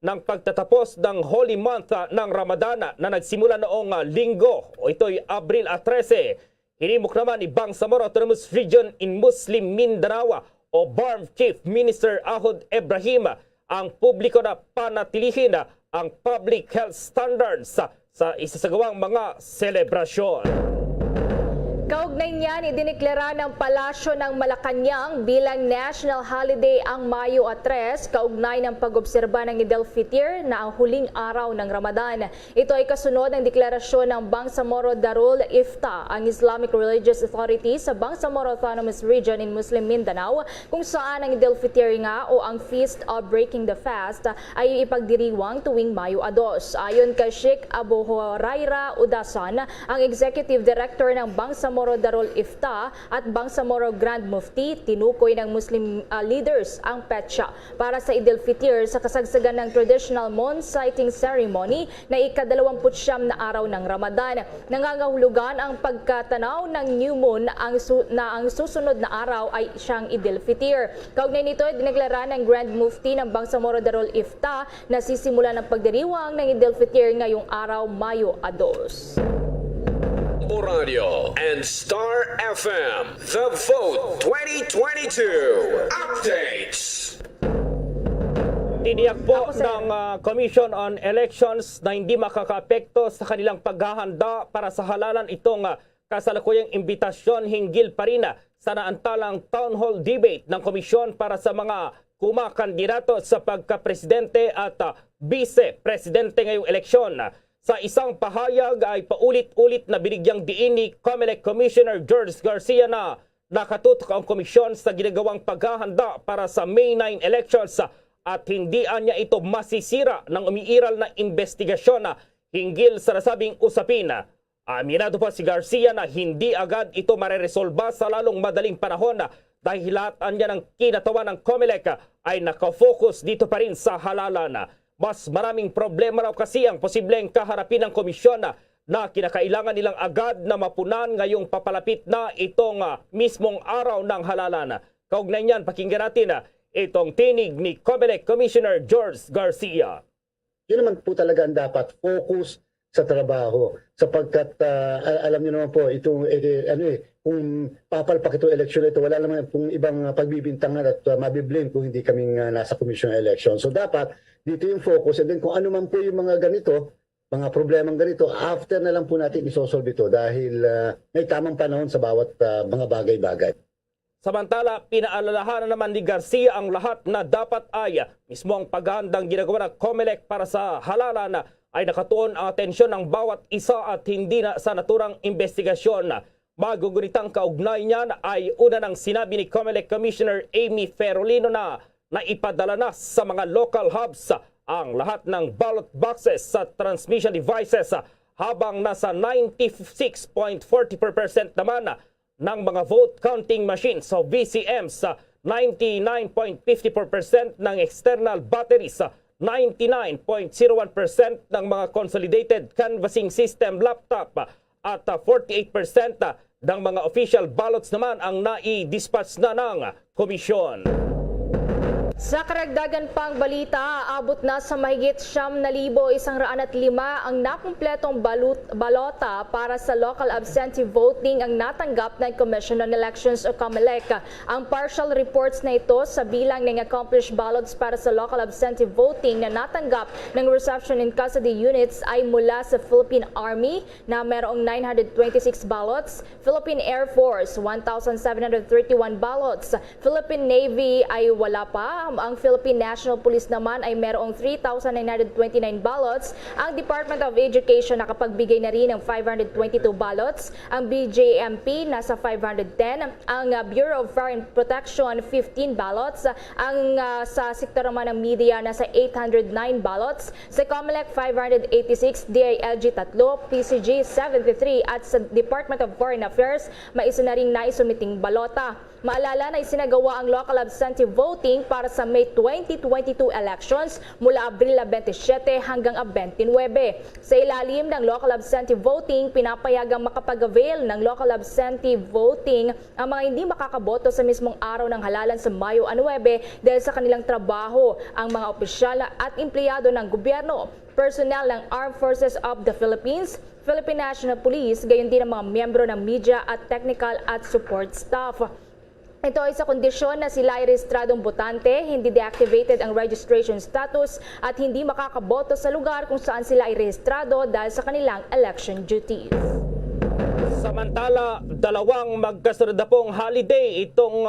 ng pagtatapos ng Holy Month ng Ramadan na nagsimula noong linggo. Ito'y Abril 13. Hinimok naman ni Bangsamoro Autonomous Region in Muslim Mindanao o BARM Chief Minister Ahod Ibrahim ang publiko na panatilihin ang public health standards sa isasagawang mga selebrasyon. Kaugnay niyan, idineklara ng Palasyo ng Malacanang bilang national holiday ang Mayo 3, kaugnay ng pag-obserba ng Idil Fitr na ang huling araw ng Ramadan. Ito ay kasunod ng deklarasyon ng Bangsamoro Darul Ifta, ang Islamic Religious Authority sa Bangsamoro Autonomous Region in Muslim Mindanao, kung saan ang Idil Fitr nga o ang Feast of Breaking the Fast ay ipagdiriwang tuwing Mayo 2. Ayon kay Sheikh Abu Huraira Udasan, ang Executive Director ng Bangsamoro Darul Ifta at Bangsamoro Grand Mufti, tinukoy ng Muslim leaders ang petsa para sa Idil Fitr sa kasagsagan ng traditional moon sighting ceremony na ika-29 na araw ng Ramadan. Nangangahulugan ang pagkatanaw ng new moon na ang susunod na araw ay siyang Idil Fitr. Kaugnay nito, dineklara ng Grand Mufti ng Bangsamoro Darul Ifta na sisimula ng pagdiriwang ng Idil Fitr ngayong araw, Mayo 2. Radio and Star FM, The Vote 2022 Updates. Tiniyak po ng Commission on Elections na hindi makakaapekto sa kanilang paghahanda para sa halalan itong kasalukuyang imbitasyon hinggil pa rin sa naantalang town hall debate ng komisyon para sa mga kumakandidato sa pagka-presidente at vice-presidente ngayong eleksyon. Sa isang pahayag ay paulit-ulit na binigyang diin ni COMELEC Commissioner George Garcia na nakatutok ang komisyon sa ginagawang paghahanda para sa May 9 elections at hindi niya ito masisira ng umiiral na investigasyon hinggil sa nasabing usapin. Aminado pa si Garcia na hindi agad ito mareresolba sa lalong madaling panahon dahil hilatan niya ng kinatawan ng COMELEC ay nakafocus dito pa rin sa halalan. Mas maraming problema raw kasi ang posibleng kaharapin ng komisyon na kinakailangan nilang agad na mapunan ngayong papalapit na itong mismong araw ng halalan. Kaugnay niyan, pakinggan natin itong tinig ni COMELEC Commissioner George Garcia. Yun naman po talaga ang dapat, focus sa trabaho. Sapagkat alam niyo naman po, itong, kung papalpak itong eleksyon ito, wala naman pong ibang pagbibintangan at mabiblame kung hindi kaming nasa commission election. So dapat, dito yung focus, and then kung ano man po yung mga ganito, mga problemang ganito, after na lang po natin isosolve ito dahil may tamang panahon sa bawat mga bagay-bagay. Samantala, pinaalalahanan naman ni Garcia ang lahat na dapat ay mismo ang paghahandang ginagawa ng COMELEC para sa halalan ay nakatuon ang atensyon ng bawat isa at hindi na sa naturang investigasyon. Magugunitang kaugnay niyan ay una nang sinabi ni COMELEC Commissioner Amy Ferolino na ipadala na sa mga local hubs ang lahat ng ballot boxes sa transmission devices habang nasa 96.44% naman ng mga vote counting machines o VCMs, 99.54% ng external batteries, 99.01% ng mga consolidated canvassing system laptop at 48% ng mga official ballots naman ang nai-dispatch na ng komisyon. Sa karagdagan pang balita, aabot na sa mahigit 9,105 ang nakumpletong balota para sa local absentee voting ang natanggap ng Commission on Elections o COMELEC. Ang partial reports na ito sa bilang ng accomplished ballots para sa local absentee voting na natanggap ng reception in custody units ay mula sa Philippine Army na mayroong 926 ballots, Philippine Air Force 1,731 ballots, Philippine Navy ay wala pa. Ang Philippine National Police naman ay mayroong 3,929 ballots. Ang Department of Education nakapagbigay na rin ng 522 ballots. Ang BJMP nasa 510. Ang Bureau of Fire and Protection 15 ballots. Ang sa sektor naman ng media nasa 809 ballots. Sa COMELEC 586, DILG 3, PCG 73 at sa Department of Foreign Affairs may isa na ring naisumiting balota. Maalala na isinagawa ang local absentee voting para sa May 2022 elections mula Abril 27 hanggang 29. Sa ilalim ng local absentee voting, pinapayagang makapag-avail ng local absentee voting ang mga hindi makakaboto sa mismong araw ng halalan sa Mayo 9 dahil sa kanilang trabaho, ang mga opisyal at empleyado ng gobyerno, personnel ng Armed Forces of the Philippines, Philippine National Police, gayon din ang mga miyembro ng media at technical at support staff. Ito ay sa kondisyon na sila ay rehistradong botante, hindi deactivated ang registration status at hindi makakaboto sa lugar kung saan sila ay rehistrado dahil sa kanilang election duties. Samantala, dalawang magkasunod na pong holiday itong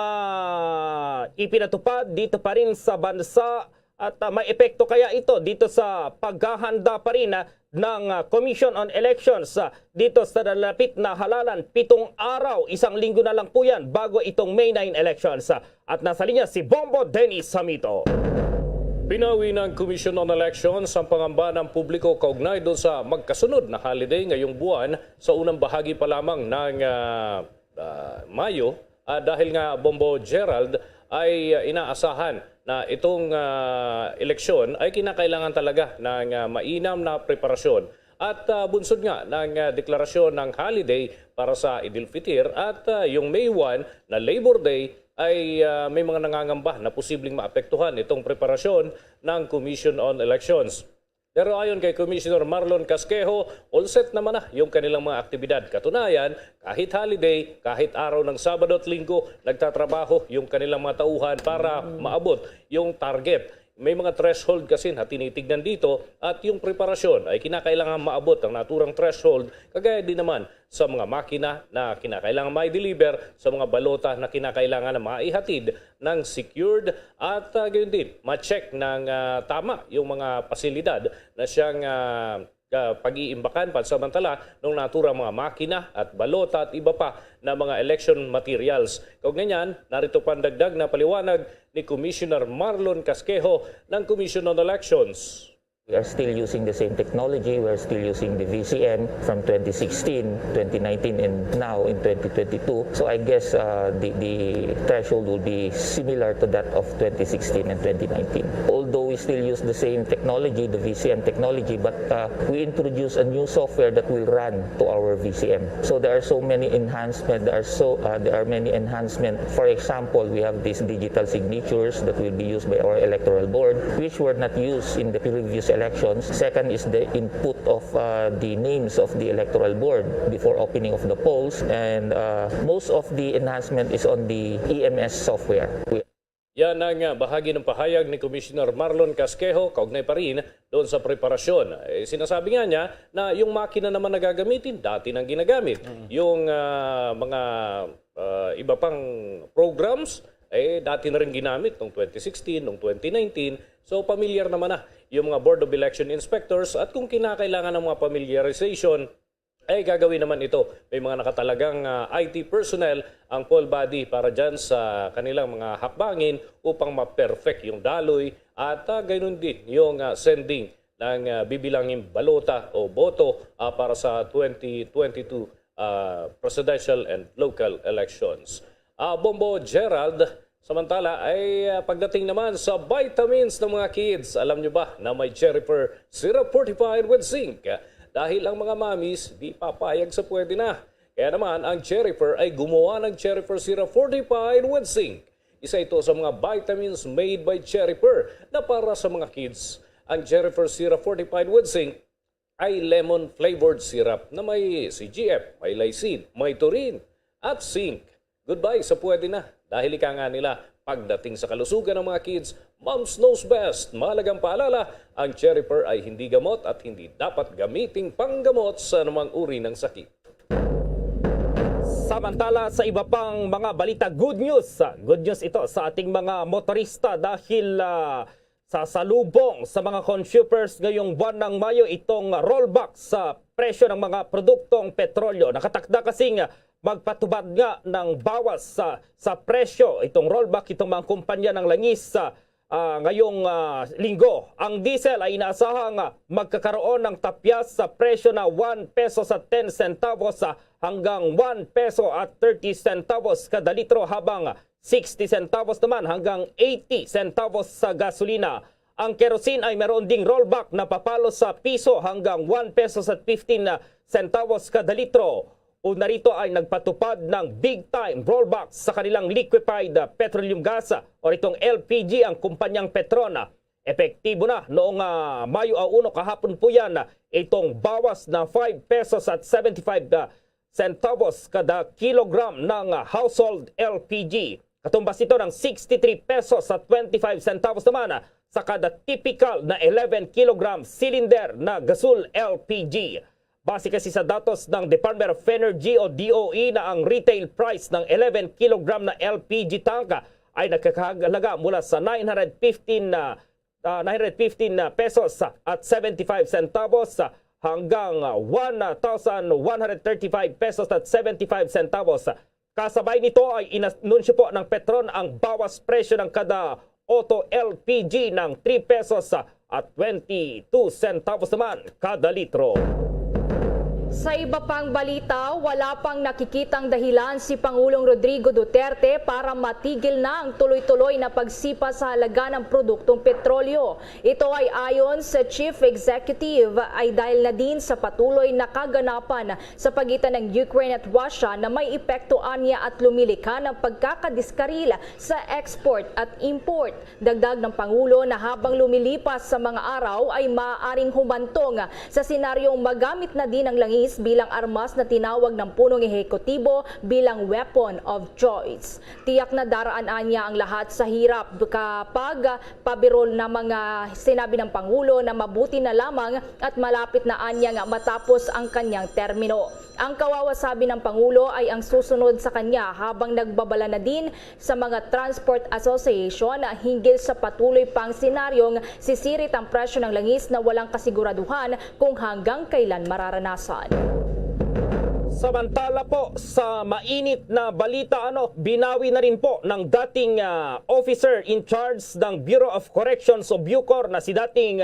ipinatupad dito pa rin sa bansa at may epekto kaya ito dito sa paghahanda pa rin ng Commission on Elections dito sa nalapit na halalan. 7 araw, 1 linggo na lang po yan bago itong May 9 elections. At nasa linya si Bombo Dennis Samito. Pinawi ng Commission on Elections ang pangamba ng publiko kaugnay doon sa magkasunod na holiday ngayong buwan sa unang bahagi pa lamang ng Mayo dahil nga Bombo Gerald ay inaasahan na itong eleksyon ay kinakailangan talaga ng mainam na preparasyon at bunsod nga ng deklarasyon ng holiday para sa Idil-Fitir at yung May 1 na Labor Day ay may mga nangangamba na posibleng maapektuhan itong preparasyon ng Commission on Elections. Pero ayon kay Commissioner Marlon Casquejo, all set naman na yung kanilang mga aktibidad. Katunayan, kahit holiday, kahit araw ng Sabado at Linggo, nagtatrabaho yung kanilang mga tauhan para maabot yung target. May mga threshold kasi na tinitignan dito at yung preparasyon ay kinakailangan maabot ang naturang threshold kagaya din naman sa mga makina na kinakailangan mai-deliver, sa mga balota na kinakailangan na maihatid ng secured at gayon din, ma-check ng tama yung mga pasilidad na siyang pag-iimbakan pansamantala ng naturang mga makina at balota at iba pa na mga election materials. Kaugnay niyan, narito pandagdag na paliwanag ni Commissioner Marlon Casquejo ng Commission on Elections. We are still using the same technology. We are still using the VCM from 2016, 2019, and now in 2022. So I guess the threshold will be similar to that of 2016 and 2019. Although we still use the same technology, the VCM technology, but we introduce a new software that will run to our VCM. So there are so many enhancements. There are many enhancements. For example, we have these digital signatures that will be used by our electoral board, which were not used in the previous elections. Second is the input of the names of the electoral board before opening of the polls, and most of the enhancement is on the EMS software. Yan ang bahagi ng pahayag ni Commissioner Marlon Casquejo, kaugnay pa rin doon sa preparasyon. Sinasabi nga niya na yung makina naman na gagamitin, dati nang ginagamit. Yung mga iba pang programs, dati na rin ginamit noong 2016, noong 2019. So familiar naman na yung mga Board of Election Inspectors at kung kinakailangan ng mga familiarization, ay gagawin naman ito. May mga nakatalagang IT personnel ang poll body para dyan sa kanilang mga hakbangin upang ma-perfect yung daloy at ganoon din yung sending ng bibilangin balota o boto para sa 2022 presidential and local elections. Bombo Gerald, samantala ay pagdating naman sa vitamins ng mga kids, alam nyo ba na may Cherryper syrup fortified with zinc? Dahil ang mga mommies di papayag sa pwede na. Kaya naman, ang Cherryfer ay gumawa ng Cherryfer Syrup fortified with zinc. Isa ito sa mga vitamins made by Cherryfer na para sa mga kids. Ang Cherryfer Syrup fortified with zinc ay lemon-flavored syrup na may CGF, may lysine, may taurine at zinc. Goodbye sa pwede na. Dahil ika nga nila, pagdating sa kalusugan ng mga kids, Moms knows best. Mahalagang paalala, ang Cherryfer ay hindi gamot at hindi dapat gamiting panggamot sa anumang uri ng sakit. Samantala sa iba pang mga balita, good news. Good news ito sa ating mga motorista dahil sasalubong sa mga consumers ngayong buwan ng Mayo itong rollback sa presyo ng mga produktong petrolyo. Nakatakda kasing magpatubad nga ng bawas sa presyo itong rollback itong mga kumpanya ng langis ngayong linggo. Ang diesel ay inaasahang magkakaroon ng tapyas sa presyo na 1 peso sa 10 centavos hanggang 1 peso at 30 centavos kada litro, habang 60 centavos naman hanggang 80 centavos sa gasolina. Ang kerosene ay meron ding rollback na papalo sa piso hanggang 1 peso at 15 centavos kada litro. Una rito ay nagpatupad ng big time rollback sa kanilang liquefied petroleum gas o itong LPG ang kumpanyang Petrona. Epektibo na noong Mayo 1 kahapon po yan itong bawas na 5 pesos at 75 centavos kada kilogram ng household LPG. Katumbas ito ng 63 pesos at 25 centavos naman sa kada typical na 11 kilogram cylinder na gasol LPG. Base kasi sa datos ng Department of Energy o DOE na ang retail price ng 11 kilogram na LPG tank ay nagkakahalaga mula sa 915 pesos at 75 centavos hanggang 1,135 pesos at 75 centavos. Kasabay nito ay inanunsyo po ng Petron ang bawas presyo ng kada auto LPG ng 3 pesos at 22 centavos naman kada litro. Sa iba pang balita, wala pang nakikitang dahilan si Pangulong Rodrigo Duterte para matigil na ang tuloy-tuloy na pagsipa sa halaga ng produktong petrolyo. Ito ay ayon sa Chief Executive ay dahil na din sa patuloy na kaganapan sa pagitan ng Ukraine at Russia na may epekto anya at lumilikha ng pagkakadiskaril sa export at import. Dagdag ng Pangulo na habang lumilipas sa mga araw ay maaaring humantong sa senaryong magamit na din ang langis bilang armas na tinawag ng punong ehekutibo bilang weapon of choice. Tiyak na daraanan niya ang lahat sa hirap kapag pabirol na mga sinabi ng Pangulo na mabuti na lamang at malapit na anya nga matapos ang kanyang termino. Ang kawawa sabi ng Pangulo ay ang susunod sa kanya habang nagbabala na din sa mga Transport Association hinggil sa patuloy pang senaryong sisirit ang presyo ng langis na walang kasiguraduhan kung hanggang kailan mararanasan. Samantala po sa mainit na balita, binawi na rin po ng dating officer in charge ng Bureau of Corrections o Bucor na si dating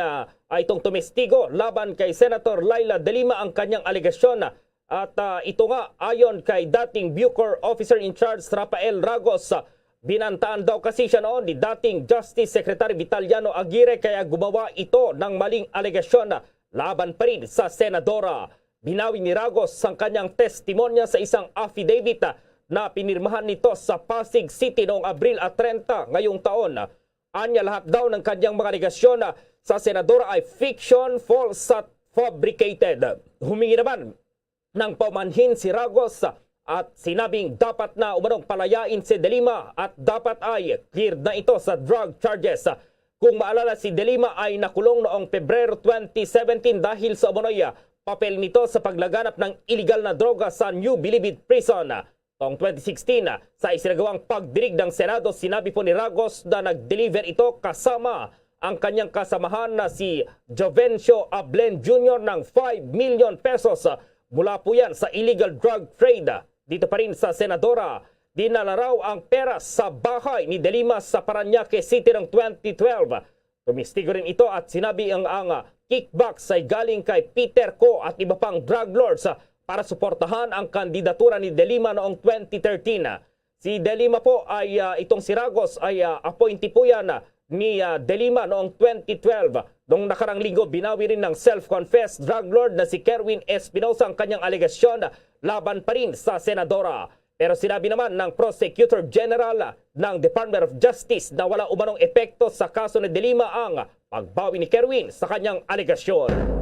itong tumestigo laban kay Senator Laila De Lima ang kanyang alegasyon. At ito nga ayon kay dating Bucor officer in charge Rafael Ragos, binantaan daw kasi siya noon ni dating Justice Secretary Vitaliano Aguirre kaya gumawa ito ng maling alegasyon laban pa rin sa senadora. Binawi ni Ragos ang kanyang testimonya sa isang affidavit na pinirmahan nito sa Pasig City noong Abril 30 ngayong taon. Anya lahat daw ng kanyang mga alegasyon sa senadora ay fiction, false at fabricated. Humingi naman ng paumanhin si Ragos at sinabing dapat na umanong palayain si De Lima at dapat ay cleared na ito sa drug charges. Kung maalala, si De Lima ay nakulong noong Pebrero 2017 dahil sa umano'y papel nito sa paglaganap ng illegal na droga sa New Bilibid Prison. Taong 2016, sa isinagawang pagdinig ng Senado, sinabi po ni Ragos na nag-deliver ito kasama ang kanyang kasamahan na si Jovencio Ablen Jr. ng 5 million pesos. Mula po yan sa illegal drug trade. Dito pa rin sa senadora, dinala raw ang pera sa bahay ni De Lima sa Parañaque City ng 2012. Tumistigo rin ito at sinabi ang kickbacks ay galing kay Peter Co at iba pang drug lords para suportahan ang kandidatura ni De Lima noong 2013. Si De Lima po ay itong si Ragos ay appointee po yan ni De Lima noong 2012. Noong nakarang linggo, binawi rin ng self-confessed drug lord na si Kerwin Espinosa ang kanyang alegasyon laban pa rin sa senadora. Pero sinabi naman ng Prosecutor General ng Department of Justice na wala umanong epekto sa kaso ni De Lima ang pagbawi ni Kerwin sa kanyang alegasyon.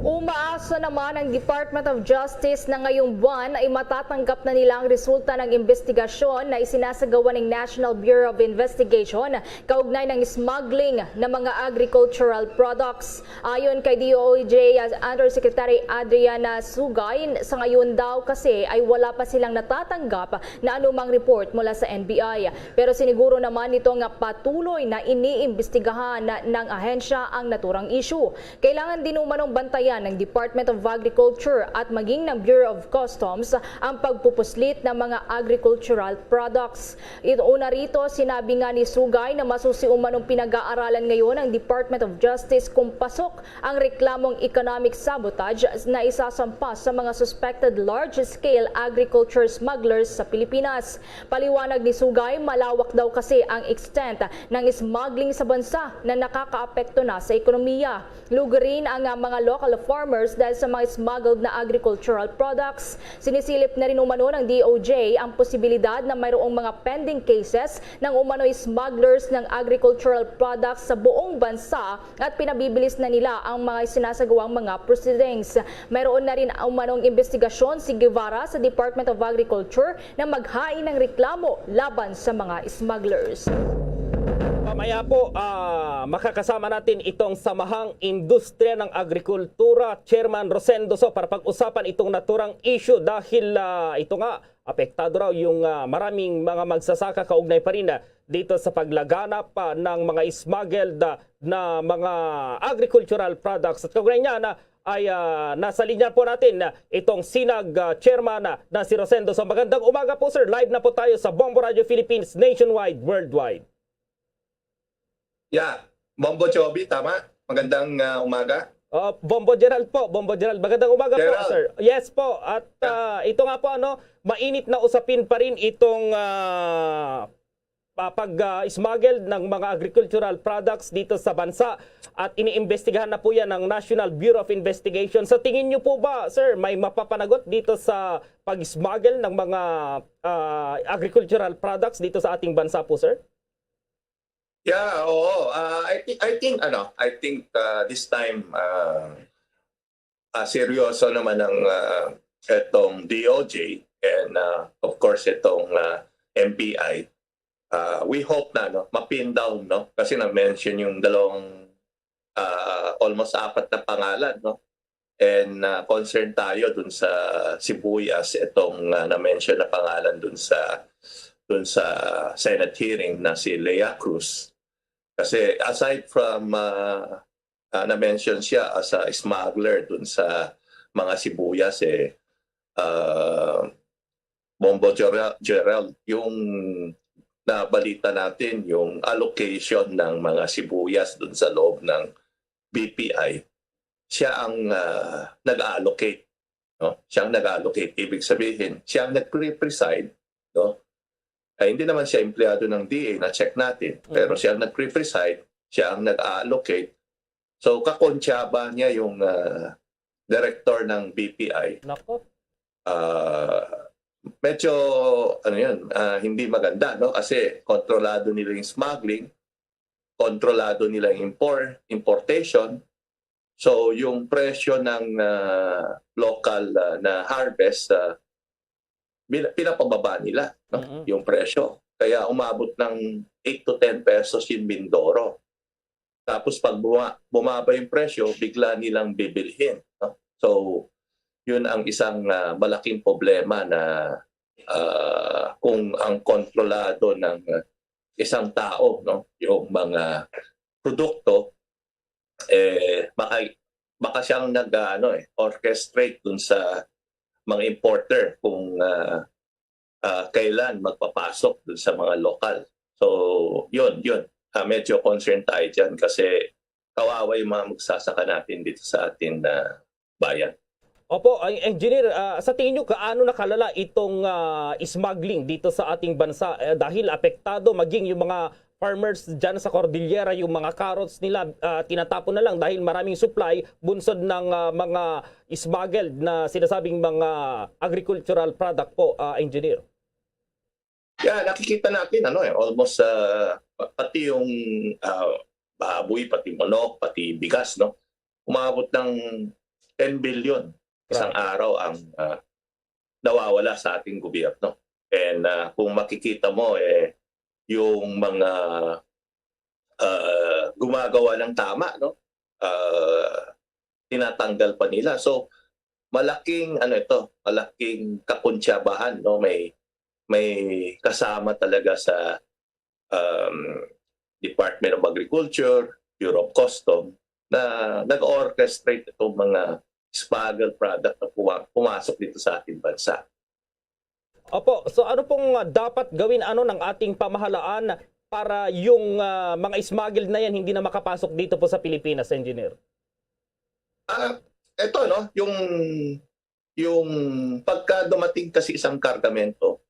Umaasa naman ang Department of Justice na ngayong buwan ay matatanggap na nila ang resulta ng investigasyon na isinasagawa ng National Bureau of Investigation kaugnay ng smuggling ng mga agricultural products. Ayon kay DOJ Undersecretary Adriana Sugay, sa ngayon daw kasi ay wala pa silang natatanggap na anumang report mula sa NBI. Pero siniguro naman itong patuloy na iniimbestigahan ng ahensya ang naturang issue. Kailangan din umanong bantayan ng Department of Agriculture at maging ng Bureau of Customs ang pagpupuslit ng mga agricultural products. Una rito, sinabi nga ni Sugay na masusi umanong pinag-aaralan ngayon ng Department of Justice kung pasok ang reklamong economic sabotage na isasampa sa mga suspected large-scale agriculture smugglers sa Pilipinas. Paliwanag ni Sugay, malawak daw kasi ang extent ng smuggling sa bansa na nakakaapekto na sa ekonomiya. Lugarin ang mga local farmers dahil sa mga smuggled na agricultural products. Sinisilip na rin umano ng DOJ ang posibilidad na mayroong mga pending cases ng umano'y smugglers ng agricultural products sa buong bansa at pinabibilis na nila ang mga sinasagawang mga proceedings. Mayroon na rin umanong investigasyon si Guevara sa Department of Agriculture na maghain ng reklamo laban sa mga smugglers. Mamaya po, makakasama natin itong Samahang Industriya ng Agrikultura, Chairman Rosendo So, para pag-usapan itong naturang issue dahil ito nga, apektado raw yung maraming mga magsasaka kaugnay pa rin dito sa paglaganap ng mga smuggled na mga agricultural products. At kaugnay niya ay nasa linya po natin itong Sinag Chairman na si Rosendo So. Magandang umaga po sir, live na po tayo sa Bombo Radio Philippines, nationwide, worldwide. Yeah, Bombo Chobi, tama? Magandang umaga. Bombo Gerald po, Bombo Gerald. Magandang umaga Gerald. po, sir. Yes po. At ito nga po, mainit na usapin pa rin itong pag-smuggle ng mga agricultural products dito sa bansa. At iniimbestigahan na po yan ng National Bureau of Investigation. Sa tingin nyo po ba, sir, may mapapanagot dito sa pag-smuggle ng mga agricultural products dito sa ating bansa po, sir? Yeah, oo. I think this time seryoso naman ang itong DOJ and of course itong MPI. We hope na mapin down kasi na-mention yung dalawang almost 4 na pangalan and concerned tayo dun sa sibuyas itong na-mention na pangalan dun sa Senate hearing na si Lea Cruz. Kasi aside from na-mention siya as a smuggler dun sa mga sibuyas, Bombo Gerald, yung nabalita natin, yung allocation ng mga sibuyas dun sa loob ng BPI, siya ang nag-allocate. Siya ang nag-allocate. Ibig sabihin, siya ang nag-preside, hindi naman siya empleyado ng DA, na-check natin. Pero siya ang nag-preside, siya ang nag-allocate. So, kakonsyaba niya yung director ng BPI. Nako. Medyo, hindi maganda, Kasi kontrolado nila yung smuggling, kontrolado nila yung importation. So, yung presyo ng local na harvest, pinapababa nila yung presyo. Kaya umabot ng 8 to 10 pesos yung Mindoro. Tapos pag bumaba yung presyo, bigla nilang bibilhin. So, yun ang isang malaking problema na kung ang kontrolado ng isang tao, yung mga produkto, baka siyang orchestrate dun sa mga importer kung kailan magpapasok dun sa mga lokal. So, yun. Medyo concerned tayo dyan kasi kawawa yung mga magsasaka natin dito sa ating bayan. Opo, engineer, sa tingin nyo, kaano nakalala itong smuggling dito sa ating bansa dahil apektado maging yung mga farmers dyan sa Cordillera, yung mga carrots nila tinatapon na lang dahil maraming supply, bunsod ng mga smuggled na sinasabing mga agricultural product po, engineer. Yeah, nakikita natin almost pati yung baboy, pati manok, pati bigas, no? Umabot ng 10 billion isang araw ang nawawala sa ating gobyerno. And kung makikita mo yung mga gumagawa ng tama, no? Tinatanggal pa nila. So malaking malaking kakuntsabahan, no? May kasama talaga sa Department of Agriculture, Bureau of Customs na nag-orchestrate itong mga smuggled product na pumasok dito sa ating bansa. Opo, so ano pong dapat gawin ng ating pamahalaan para yung mga smuggled na yan hindi na makapasok dito po sa Pilipinas, engineer? Ito, no, yung pagka dumating kasi isang kargamento,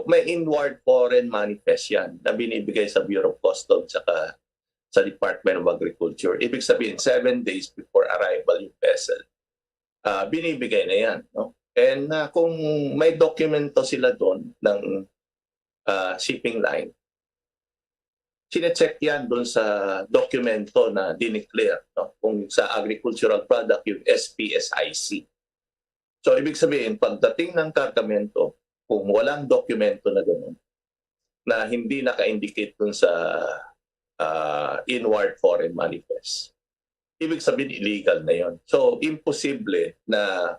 may inward foreign manifest yan na binibigay sa Bureau of Customs saka sa Department of Agriculture. Ibig sabihin, 7 days before arrival yung vessel, binibigay na yan. No? And kung may dokumento sila doon ng shipping line, sinecheck yan doon sa dokumento na dineclare. No? Kung sa agricultural product, yung SPSIC. So, ibig sabihin, pagdating ng kargamento, kung walang dokumento na gano'n, na hindi naka-indicate dun sa inward foreign manifest, ibig sabihin illegal na yon. So, imposible na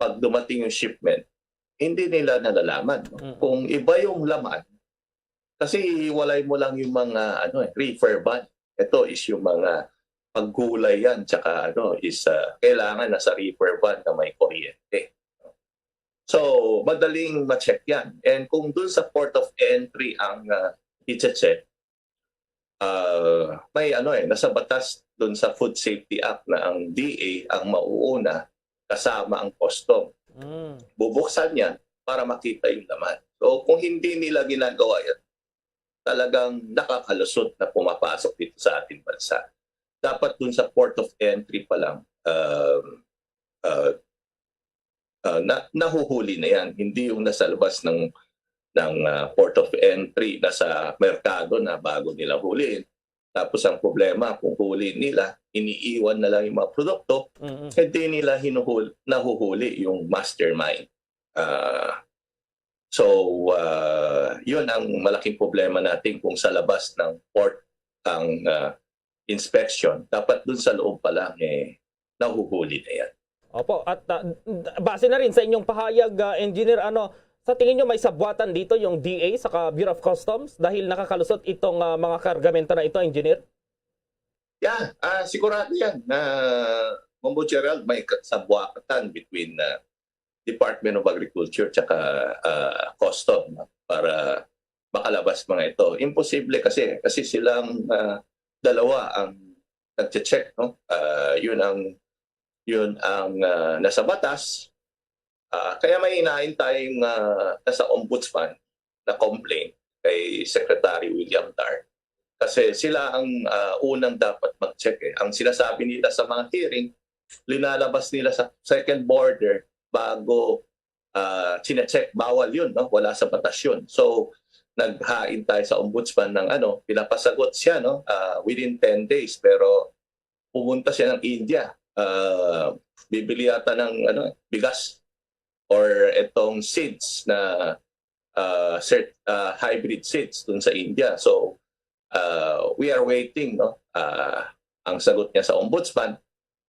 pag dumating yung shipment, hindi nila nalalaman. No? Kung iba yung laman, kasi iwalay mo lang yung mga reefer ban. Ito is yung mga paggulay yan, tsaka kailangan nasa reefer ban na may kuryente. So, madaling ma-check yan. And kung dun sa port of entry ang i-check, may nasa batas dun sa Food Safety Act na ang DA ang mauuna kasama ang custom. Bubuksan yan para makita yung laman. So, kung hindi nila ginagawa yan, talagang nakakalusot na pumapasok dito sa ating bansa. Dapat dun sa port of entry pa lang, nahuhuli na yan. Hindi yung nasa labas ng port of entry, nasa merkado na bago nila huliin. Tapos ang problema, kung huli nila, iniiwan na lang yung mga produkto, hindi nila nahuhuli yung mastermind. Yun ang malaking problema natin kung sa labas ng port ang inspection. Dapat dun sa loob pa lang, nahuhuli na yan. Opo, at base na rin sa inyong pahayag, engineer, sa tingin nyo may sabwatan dito yung DA sa Bureau of Customs dahil nakakalusot itong mga kargamento na ito, engineer? Yeah, sigurado yan na Mambo Gerald, may sabwatan between Department of Agriculture at Customs para makalabas mga ito. Imposible kasi silang dalawa ang nag-check, no? Yun ang nasa batas. Kaya may inahin tayong nasa ombudsman na complaint kay Secretary William Dar. Kasi sila ang unang dapat mag-check. Ang sinasabi nila sa mga hearing, linalabas nila sa second border bago sinecheck. Bawal yun, no? Wala sa batas yun. So, naghain tayo sa ombudsman ng pinapasagot siya within 10 days. Pero pumunta siya ng India. Bibili yata ng bigas or itong seeds na hybrid seeds dun sa India. So we are waiting ang sagot niya sa ombudsman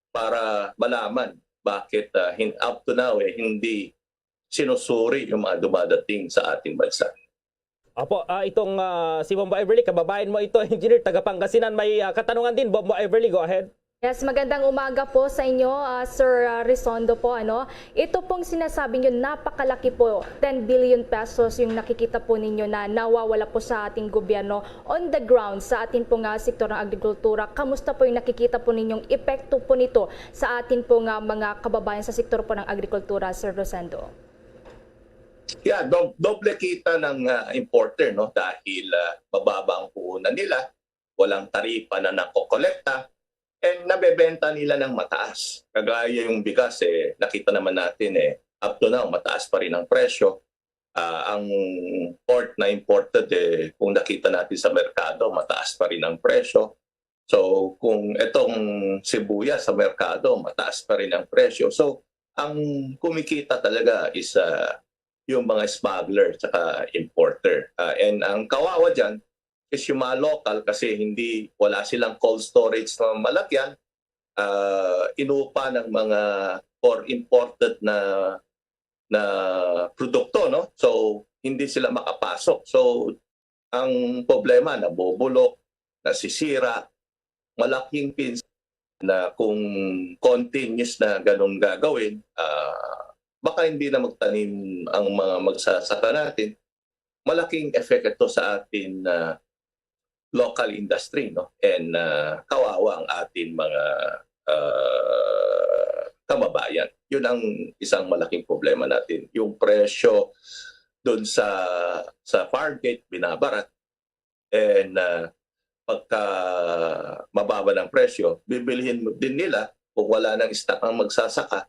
para malaman bakit up to now hindi sinusuri yung mga dumadating sa ating bansa. Apo, itong si Bombo Everly, kababayan mo ito, engineer, taga Pangasinan, may katanungan din. Bombo Everly, go ahead. Yes, magandang umaga po sa inyo, Sir Rizondo po. Ito pong sinasabi nyo, napakalaki po, 10 billion pesos yung nakikita po ninyo na nawawala po sa ating gobyerno on the ground sa ating pong sektor ng agrikultura. Kamusta po yung nakikita po ninyong epekto po nito sa ating pong mga kababayan sa sektor po ng agrikultura, Sir Rosendo? Yeah, doble kita ng importer, no, dahil mababa ang puhunan nila, walang taripa na nakokolekta, and nabebenta nila ng mataas. Kagaya yung bigas, nakita naman natin, up to now, mataas pa rin ang presyo. Ang port na imported, kung nakita natin sa merkado, mataas pa rin ang presyo. So kung itong sibuyas sa merkado, mataas pa rin ang presyo. So ang kumikita talaga is yung mga smuggler at importer. And ang kawawa dyan is yung mga local kasi wala silang cold storage na malakyan, inupa ng mga or imported na produkto, no? So hindi sila makapasok. So ang problema, nabubulok, nasisira, malaking pins na kung continuous na ganun gagawin, baka hindi na magtanim ang mga magsasaka natin. Malaking effect ito sa atin local industry, no? And kawawa ang atin mga kababayan. Yun ang isang malaking problema natin. Yung presyo doon sa farm gate binabarat, and pagka mababa ng presyo, bibilihin din nila kung wala nang stock ang magsasaka,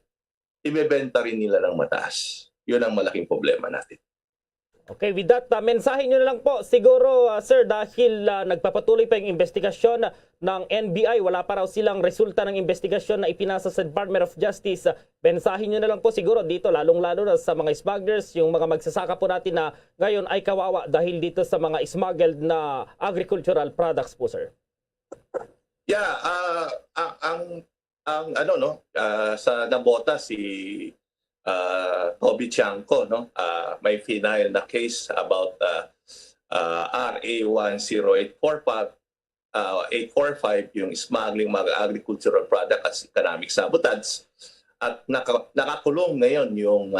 ibebenta rin nila ng mataas. Yun ang malaking problema natin. Okay, with that, mensahe nyo na lang po siguro, sir, dahil nagpapatuloy pa yung investigasyon ng NBI, wala pa raw silang resulta ng investigasyon na ipinasa sa Department of Justice. Mensahe nyo na lang po siguro dito, lalong-lalo na sa mga smugglers, yung mga magsasaka po natin na ngayon ay kawawa dahil dito sa mga smuggled na agricultural products po, sir. Yeah, sa nabota si Toby Chanco, no? May final na case about RA 10845 yung smuggling mga agricultural product at economic sabotage, at nakakulong ngayon yung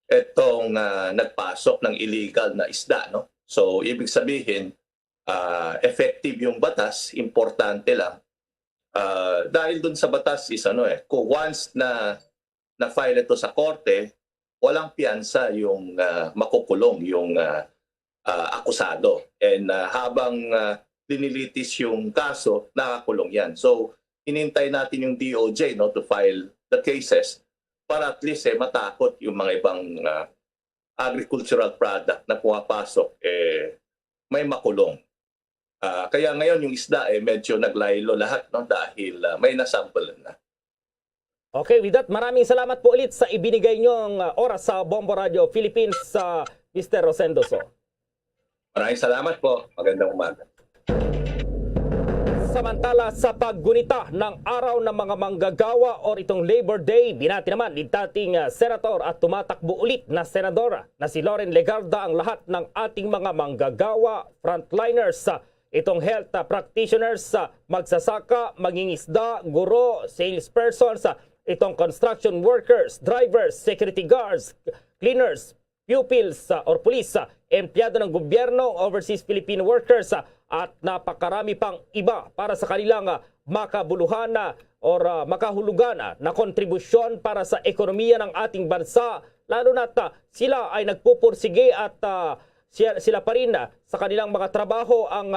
itong nagpasok ng illegal na isda, no? So ibig sabihin effective yung batas, importante lang dahil dun sa batas is kung once na file ito sa korte, walang piyansa yung makukulong yung akusado. And habang dinilitis yung kaso, nakakulong yan. So, hinintay natin yung DOJ, no, to file the cases para at least matakot yung mga ibang agricultural product na pumapasok, may makulong. Kaya ngayon yung isda medyo naglaylo lahat, no, dahil may nasample na. Okay, with that, maraming salamat po ulit sa ibinigay niyong oras sa Bombo Radio Philippines, Mr. Rosendoso. Maraming salamat po. Magandang umaga. Samantala, sa paggunita ng araw ng mga manggagawa o itong Labor Day, binati naman ni dating senator at tumatakbo ulit na senadora na si Loren Legarda ang lahat ng ating mga manggagawa, frontliners, itong health practitioners, magsasaka, mangingisda, guro, salespersons, itong construction workers, drivers, security guards, cleaners, pupils or police, empleyado ng gobyerno, overseas Filipino workers, at napakarami pang iba para sa kanilang makabuluhan or makahulugan na kontribusyon para sa ekonomiya ng ating bansa, lalo na sila ay nagpupursige at sila pa rin sa kanilang mga trabaho ang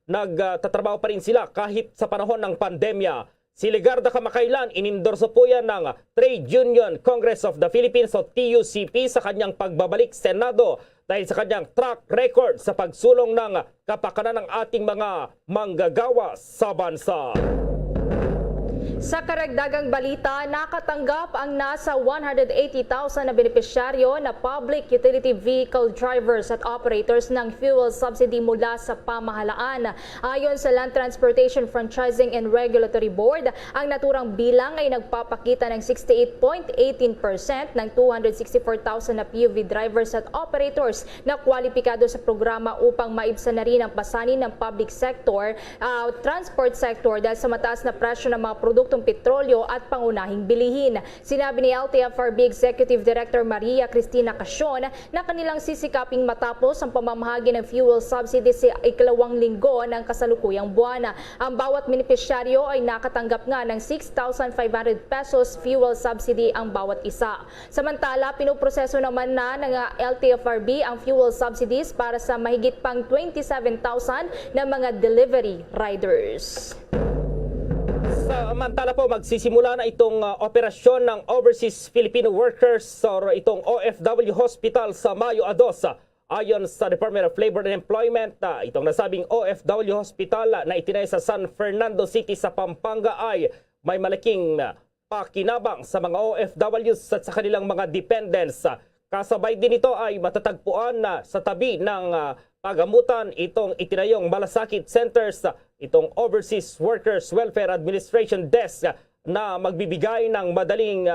nagtatrabaho pa rin sila kahit sa panahon ng pandemya. Si Legarda kamakailan, inendorso po yan ng Trade Union Congress of the Philippines o TUCP sa kanyang pagbabalik Senado dahil sa kanyang track record sa pagsulong ng kapakanan ng ating mga manggagawa sa bansa. Sa karagdagang balita, nakatanggap ang nasa 180,000 na benepisyaryo na public utility vehicle drivers at operators ng fuel subsidy mula sa pamahalaan. Ayon sa Land Transportation Franchising and Regulatory Board, ang naturang bilang ay nagpapakita ng 68.18% ng 264,000 na PUV drivers at operators na kwalipikado sa programa upang maibsan na rin ang pasanin ng public sector, transport sector dahil sa mataas na presyo ng mga produkto produktong petrolyo at pangunahing bilihin. Sinabi ni LTFRB Executive Director Maria Cristina Cascion na kanilang sisikaping matapos ang pamamahagi ng fuel subsidy sa ikalawang linggo ng kasalukuyang buwan. Ang bawat benepisyaryo ay nakatanggap nga ng 6,500 pesos fuel subsidy ang bawat isa. Samantala, pinoproseso naman na ng LTFRB ang fuel subsidies para sa mahigit pang 27,000 na mga delivery riders. Samantala po, magsisimula na itong operasyon ng Overseas Filipino Workers or itong OFW Hospital sa Mayo 2. Ayon sa Department of Labor and Employment, itong nasabing OFW Hospital na itinay sa San Fernando City sa Pampanga ay may malaking pakinabang sa mga OFWs at sa kanilang mga dependents. Kasabay din ito ay matatagpuan sa tabi ng pagamutan itong itinayong malasakit centers, itong Overseas Workers Welfare Administration Desk na magbibigay ng madaling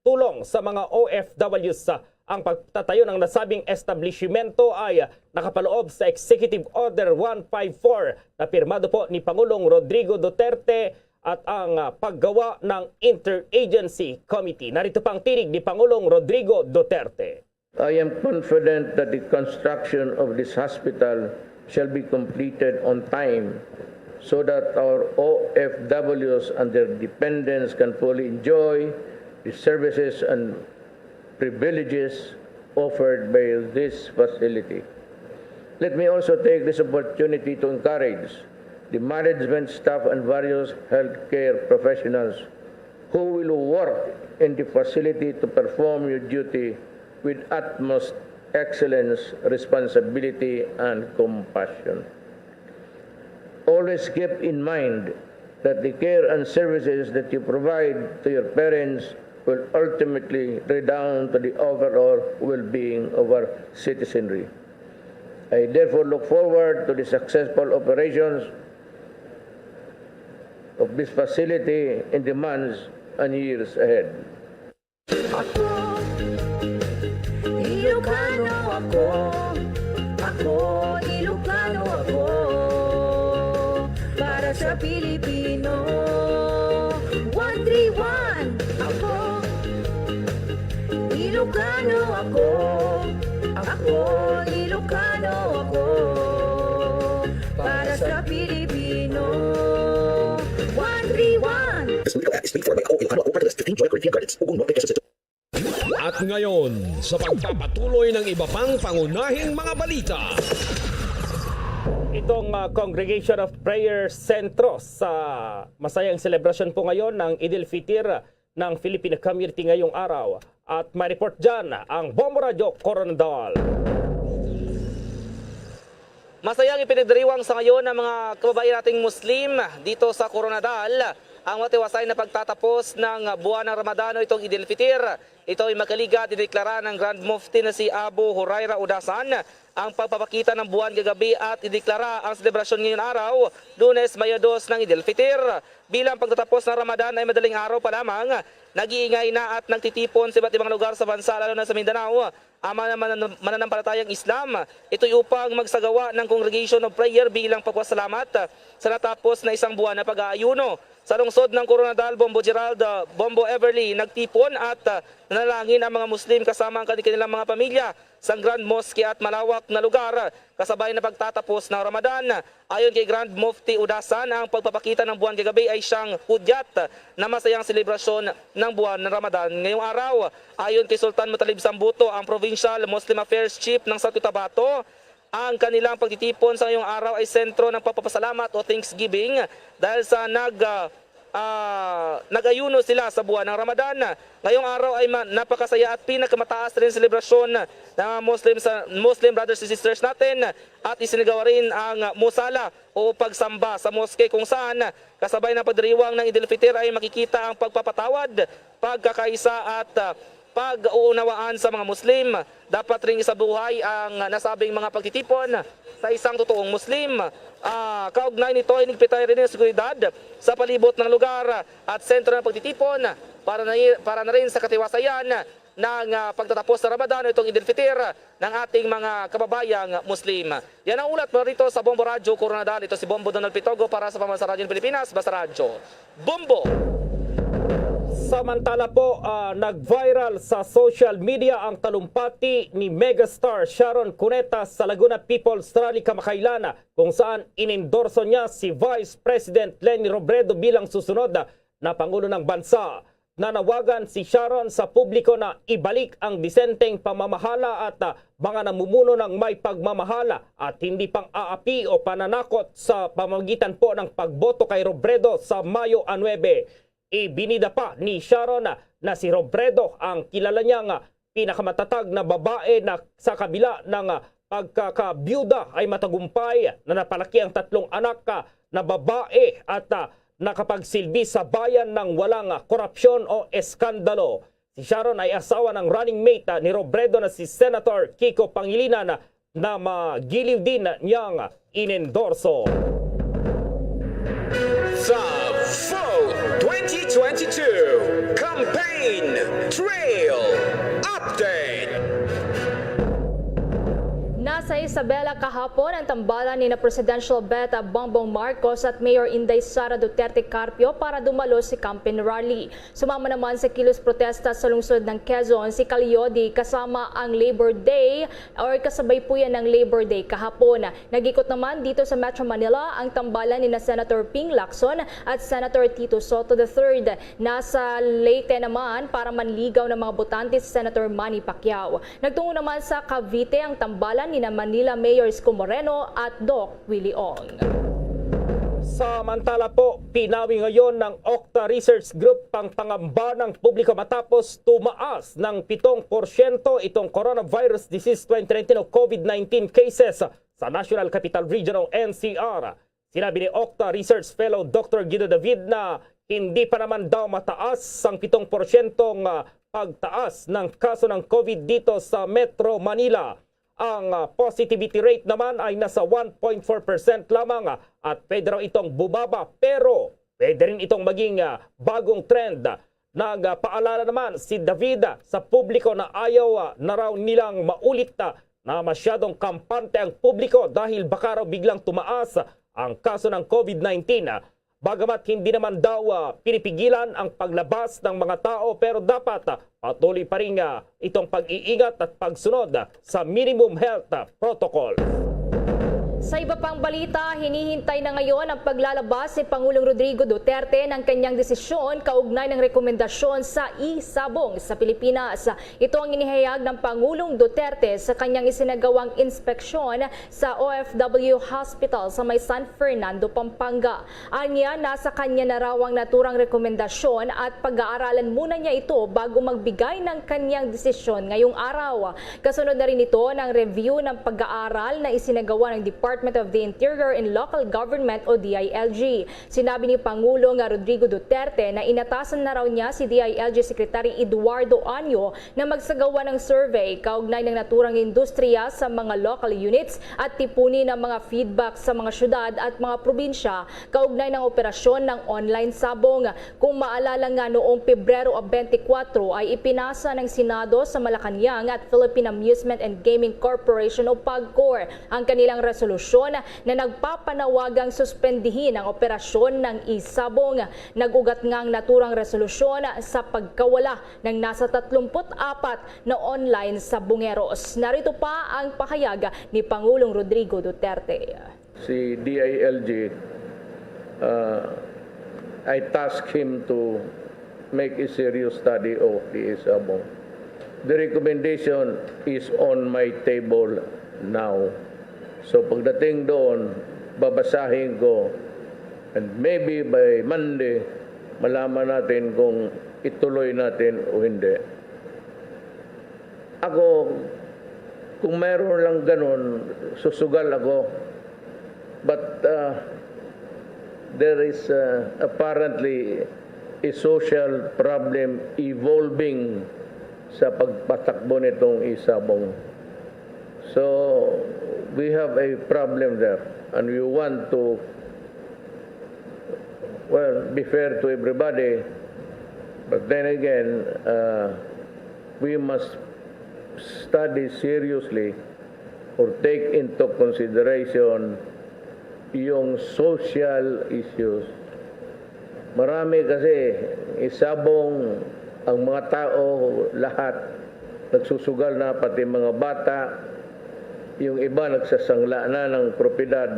tulong sa mga OFWs. Ang pagtatayo ng nasabing establishmento ay nakapaloob sa Executive Order 154 na pirmado po ni Pangulong Rodrigo Duterte at ang paggawa ng Interagency Committee. Narito pang tinig ni Pangulong Rodrigo Duterte. I am confident that the construction of this hospital shall be completed on time so that our OFWs and their dependents can fully enjoy the services and privileges offered by this facility. Let me also take this opportunity to encourage the management staff and various healthcare professionals who will work in the facility to perform your duty with utmost excellence, responsibility, and compassion. Always keep in mind that the care and services that you provide to your parents will ultimately redound to the overall well-being of our citizenry. I therefore look forward to the successful operations of this facility in the months and years ahead. Ilocano ako, Ilocano ako, para sa Pilipino. 131 ako, Ilocano ako, Ilocano ako, para sa Pilipino. 131. At ngayon, sa pagpapatuloy ng iba pang pangunahing mga balita. Itong Congregation of Prayer Centro sa masayang selebrasyon po ngayon ng Idil Fitir ng Filipino community ngayong araw. At may report dyan ang Bombo Radio Coronadal. Masayang ipinagdiriwang sa ngayon ng mga kababayan nating Muslim dito sa Coronadal ang matiwasay na pagtatapos ng buwan ng Ramadano itong Idil Fitir. Ito ay makaliga dineklara ng Grand Mufti na si Abu Huraira Udasan ang pagpapakita ng buwan gagabi at ideklara ang selebrasyon ngayong araw, Lunes, Mayo 2 ng Idil Fitir. Bilang pagtatapos ng Ramadan ay madaling araw pa lamang, nag-iingay na at nagtitipon sa iba't ibang lugar sa bansa lalo na sa Mindanao ang mananampalatayang Islam. Ito'y upang magsagawa ng Congregation of Prayer bilang pagpasalamat sa natapos na isang buwan na pag-aayuno. Sa lungsod ng Coronadal, Bombo Gerald, Bombo Everly, nagtipon at nanalangin ang mga Muslim kasama ang kanilang mga pamilya sa Grand Mosque at malawak na lugar kasabay na pagtatapos ng Ramadan. Ayon kay Grand Mufti Udasan, ang pagpapakita ng buwan kagabi ay siyang hudyat na masayang selebrasyon ng buwan ng Ramadan ngayong araw. Ayon kay Sultan Mutalib Sambuto, ang Provincial Muslim Affairs Chief ng South Cotabato, ang kanilang pagtitipon sa ngayong araw ay sentro ng pagpapasalamat o Thanksgiving dahil sa nag-ayuno sila sa buwan ng Ramadan. Ngayong araw ay napakasaya at pinakamataas rin selebrasyon ng Muslim brothers and sisters natin at isinagawa rin ang musala o pagsamba sa moske kung saan kasabay ng pagdiriwang ng Idil Fitir ay makikita ang pagpapatawad, pagkakaisa at pag-uunawaan sa mga Muslim. Dapat ring isabuhay ang nasabing mga pagtitipon sa isang totoong Muslim. Kaugnay nito ay nigpitay rin ng seguridad sa palibot ng lugar at sentro ng pagtitipon para na rin sa katiwasayan ng pagtatapos sa Ramadan itong Idil Fitir ng ating mga kababayang Muslim. Yan ang ulat mo rito sa Bombo Radio Coronadal. Ito si Bombo Donald Pitogo para sa Pambansa Radyo Pilipinas, Basta Radyo. Bombo! Samantala po, nag-viral sa social media ang talumpati ni megastar Sharon Cuneta sa Laguna People's Rally kamakailan kung saan inendorso niya si Vice President Leni Robredo bilang susunod na Pangulo ng Bansa. Nanawagan si Sharon sa publiko na ibalik ang disenteng pamamahala at mga namumuno ng may pagmamahala at hindi pang aapi o pananakot sa pamamagitan po ng pagboto kay Robredo sa Mayo 9. Ibinida pa ni Sharon na si Robredo ang kilala niyang pinakamatatag na babae na sa kabila ng pagkakabyuda ay matagumpay na napalaki ang 3 anak na babae at nakapagsilbi sa bayan ng walang korupsyon o eskandalo. Si Sharon ay asawa ng running mate ni Robredo na si Senator Kiko Pangilinan na magiliw din niyang inendorso. Sa Vote 2022 Campaign Trail Update. Nasa Isabela kahapon ang tambalan ni na Presidential Beta Bongbong Marcos at Mayor Inday Sara Duterte Carpio para dumalo si campaign rally. Sumama naman sa kilos protesta sa lungsod ng Quezon si Calyodi kasama ang Labor Day or kasabay po yan ng Labor Day kahapon. Nag-ikot naman dito sa Metro Manila ang tambalan ni na Senator Ping Lacson at Senator Tito Soto III. Nasa Leyte naman para manligaw ng mga botante si Senator Manny Pacquiao. Nagtungo naman sa Cavite ang tambalan ni na Manila Mayor Isko Moreno at Doc Willie Ong. Samantala po, pinawi ngayon ng Octa Research Group ang pangamba ng publiko matapos tumaas ng 7% itong coronavirus disease 2019 o COVID-19 cases sa National Capital Region o NCR. Sinabi ni Octa Research Fellow Dr. Guido David na hindi pa naman daw mataas ang 7% pagtaas ng kaso ng COVID dito sa Metro Manila. Ang positivity rate naman ay nasa 1.4% lamang at pwede raw itong bumaba pero pwede rin itong maging bagong trend. Nagpaalala naman si David sa publiko na ayaw na raw nilang maulit na masyadong kampante ang publiko dahil baka raw biglang tumaas ang kaso ng COVID-19. Bagamat hindi naman daw pinipigilan ang paglabas ng mga tao pero dapat patuloy pa rin itong pag-iingat at pagsunod sa minimum health protocol. Sa iba pang balita, hinihintay na ngayon ang paglalabas si Pangulong Rodrigo Duterte ng kanyang desisyon kaugnay ng rekomendasyon sa isabong sa Pilipinas. Ito ang inihayag ng Pangulong Duterte sa kanyang isinagawang inspeksyon sa OFW Hospital sa may San Fernando, Pampanga. Anya, nasa kanya na raw ang naturang rekomendasyon at pag-aaralan muna niya ito bago magbigay ng kanyang desisyon ngayong araw. Kasunod na rin ito ng review ng pag-aaral na isinagawa ng Department of the Interior and Local Government o DILG. Sinabi ni Pangulong Rodrigo Duterte na inatasan na raw niya si DILG Secretary Eduardo Anyo na magsagawa ng survey kaugnay ng naturang industriya sa mga local units at tipunin ng mga feedback sa mga syudad at mga probinsya kaugnay ng operasyon ng online sabong. Kung maalala nga noong Pebrero 24 ay ipinasa ng Senado sa Malacanang at Philippine Amusement and Gaming Corporation o PAGCOR ang kanilang resolusyon na nagpapanawagang suspendihin ang operasyon ng isabong. Nagugat nga ang naturang resolusyon sa pagkawala ng nasa 34 na online sabongeros. Narito pa ang pahayag ni Pangulong Rodrigo Duterte. Si DILG, I tasked him to make a serious study of the isabong. The recommendation is on my table now. So pagdating doon, babasahin ko and maybe by Monday, malaman natin kung ituloy natin o hindi. Ako, kung meron lang ganun, susugal ako. But there is apparently a social problem evolving sa pagpatakbo nitong isabong. So, we have a problem there and we want to, well, be fair to everybody, but then again, we must study seriously or take into consideration yung social issues Marami kasi isabong ang mga tao, lahat nagsusugal na, pati mga bata, yung iba nagsasangla na ng propiedad.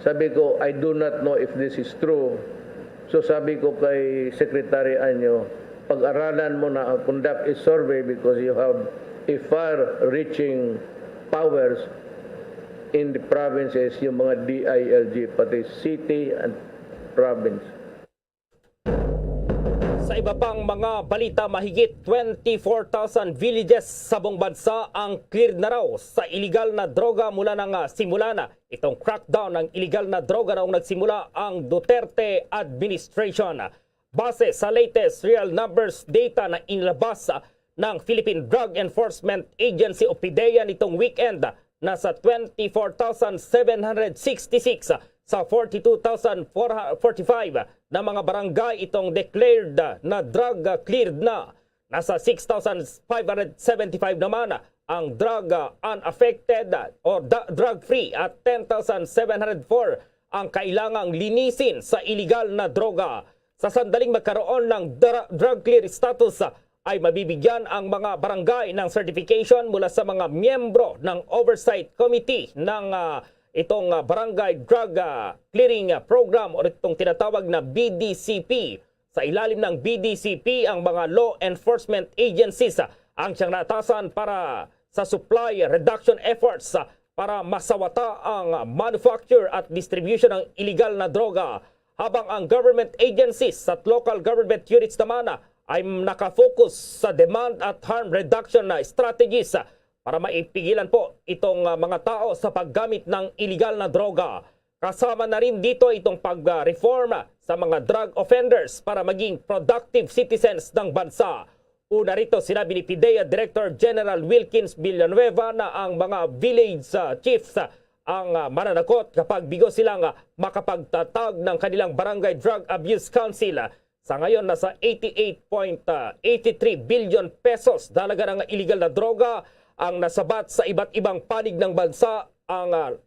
Sabi ko, I do not know if this is true. So sabi ko kay Secretary Anyo, pag-aralan mo na, conduct a survey because you have a far-reaching powers in the provinces, yung mga DILG, pati city and province. Sa iba pang mga balita, mahigit 24,000 villages sa buong bansa ang cleared na raw sa illegal na droga mula nang simula na itong crackdown ng illegal na droga noong nagsimula ang Duterte administration. Base sa latest real numbers data na inilabas ng Philippine Drug Enforcement Agency o PDEA nitong weekend, nasa 24,766 sa 42,445 na mga barangay itong declared na drug cleared na. Nasa 6,575 naman ang drug unaffected or drug free at 10,704 ang kailangang linisin sa illegal na droga. Sa sandaling magkaroon ng drug clear status ay mabibigyan ang mga barangay ng certification mula sa mga miyembro ng Oversight Committee ng itong Barangay Drug Clearing Program o itong tinatawag na BDCP. Sa ilalim ng BDCP, ang mga law enforcement agencies ang siyang natasan para sa supply reduction efforts para masawata ang manufacture at distribution ng illegal na droga. Habang ang government agencies at local government units naman ay nakafocus sa demand at harm reduction na strategies para maipigilan po itong mga tao sa paggamit ng illegal na droga. Kasama na rin dito itong pag-reform sa mga drug offenders para maging productive citizens ng bansa. Una rito, sinabi ni PDEA Director General Wilkins Villanueva na ang mga village chiefs ang mananakot kapag bigo silang makapagtatag ng kanilang Barangay Drug Abuse Council. Sa ngayon, nasa 88.83 billion pesos dalaga ng illegal na droga ang nasabat sa iba't ibang panig ng bansa.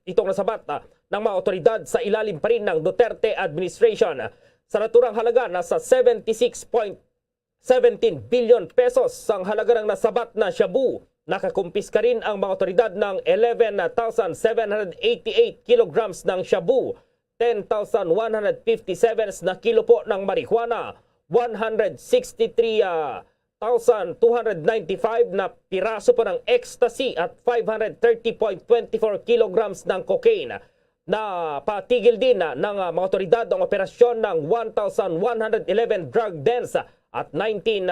Itong nasabat ng mga otoridad sa ilalim pa rin ng Duterte administration. Sa naturang halaga, nasa 76.17 billion pesos ang halaga ng nasabat na shabu. Nakakumpiska rin ang mga otoridad ng 11,788 kilograms ng shabu, 10,157 na kilo po ng marijuana, 163,295 na piraso po ng ecstasy at 530.24 kilograms ng cocaine. Na patigil din ng mga otoridad ang operasyon ng 1,111 drug dens at 19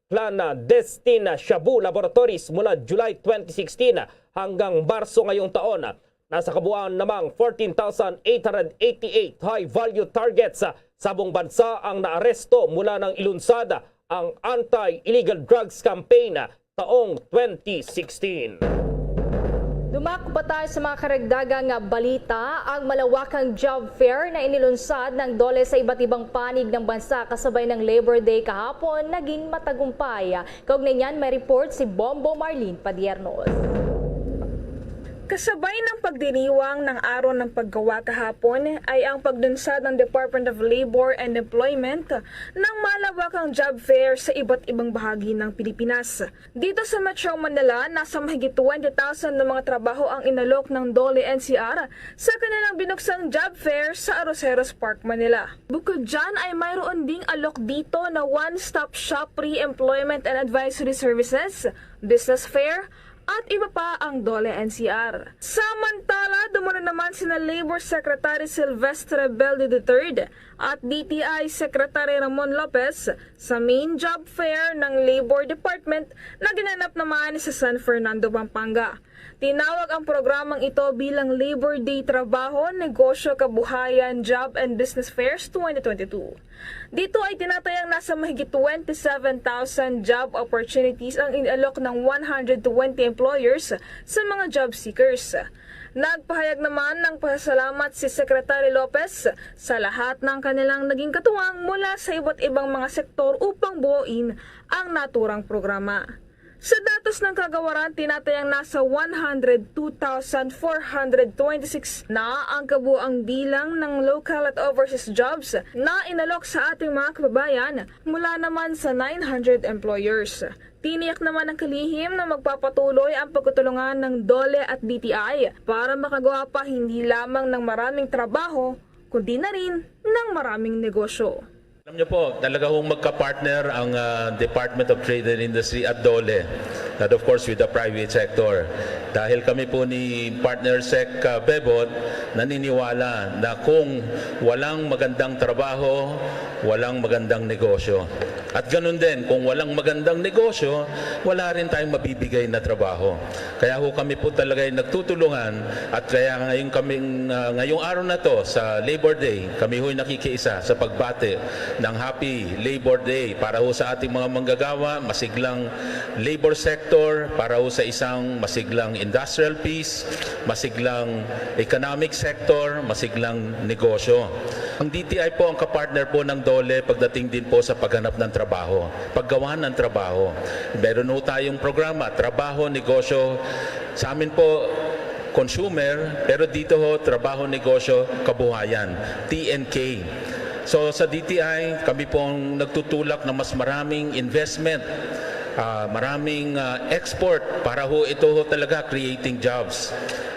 clandestine shabu laboratories mula July 2016 hanggang Marso ngayong taon. Nasa kabuuan namang 14,888 high-value targets sa buong bansa ang naaresto mula ng ilunsad ang Anti-Illegal Drugs Campaign taong 2016. Dumako pa tayo sa mga karagdagang balita. Ang malawakang job fair na inilunsad ng DOLE sa iba't ibang panig ng bansa kasabay ng Labor Day kahapon naging matagumpay. Kaugnay niyan, may report si Bombo Marlene Padiernos. Kasabay ng pagdiriwang ng araw ng paggawa kahapon ay ang pagdunsad ng Department of Labor and Employment ng malawakang job fair sa iba't ibang bahagi ng Pilipinas. Dito sa Metro Manila, nasa mahigit 20,000 na mga trabaho ang inalok ng DOLE NCR sa kanilang binuksang job fair sa Arroceros Park, Manila. Bukod dyan ay mayroon ding alok dito na one-stop shop pre-employment and advisory services, business fair, at iba pa ang DOLE NCR. Samantala, dumalo naman sina Labor Secretary Silvestre Beldi III at DTI Secretary Ramon Lopez sa main job fair ng Labor Department na ginanap naman sa San Fernando, Pampanga. Tinawag ang programang ito bilang Labor Day Trabaho, Negosyo, Kabuhayan, Job and Business Fairs 2022. Dito ay tinatayang nasa mahigit 27,000 job opportunities ang inalok ng 120 employers sa mga job seekers. Nagpahayag naman ng pasasalamat si Secretary Lopez sa lahat ng kanilang naging katuwang mula sa iba't ibang mga sektor upang buuin ang naturang programa. Sa datos ng kagawaran, tinatayang nasa 102,426 na ang kabuang bilang ng local at overseas jobs na inalok sa ating mga kababayan mula naman sa 900 employers. Tiniyak naman ng kalihim na magpapatuloy ang pagtutulungan ng DOLE at DTI para makagawa pa hindi lamang ng maraming trabaho, kundi na rin ng maraming negosyo. Alam niyo po, talaga hong magka-partner ang Department of Trade and Industry at DOLE, and of course with the private sector. Dahil kami po ni Partner Sec Bebot, naniniwala na kung walang magandang trabaho, walang magandang negosyo. At ganun din, kung walang magandang negosyo, wala rin tayong mabibigay na trabaho. Kaya ho kami po talaga ay nagtutulungan at kaya ngayong araw na to sa Labor Day, kami ho'y nakikiisa sa pagbati ng Happy Labor Day para ho sa ating mga manggagawa, masiglang labor sector, para ho sa isang masiglang industrial peace, masiglang economic sector, masiglang negosyo. Ang DTI po ang kapartner po ng DOLE pagdating din po sa paghanap ng trabaho, paggawa ng trabaho. Meron ho tayong programa, trabaho, negosyo. Sa amin po, consumer, pero dito ho, trabaho, negosyo, kabuhayan, TNK. So sa DTI, kami pong nagtutulak na mas maraming investment, maraming export para ho ito ho talaga creating jobs.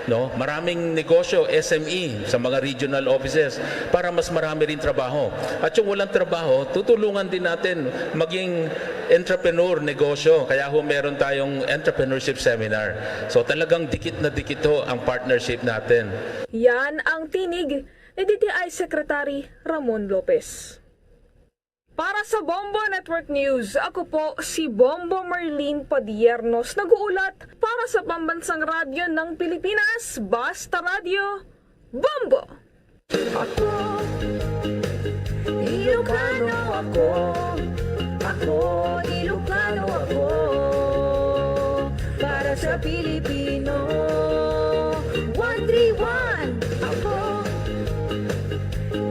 No? Maraming negosyo, SME sa mga regional offices para mas marami rin trabaho. At yung walang trabaho, tutulungan din natin maging entrepreneur negosyo. Kaya ho meron tayong entrepreneurship seminar. So talagang dikit na dikit ho ang partnership natin. Yan ang tinig ni DTI Secretary Ramon Lopez. Para sa Bombo Network News, ako po si Bombo Marlene Padiernos, nag-uulat para sa Pambansang Radyo ng Pilipinas, Basta Radio, Bombo! Ako, Ilocano ako. Ako, Ilocano ako. Para sa Pilipino, 131. Ako,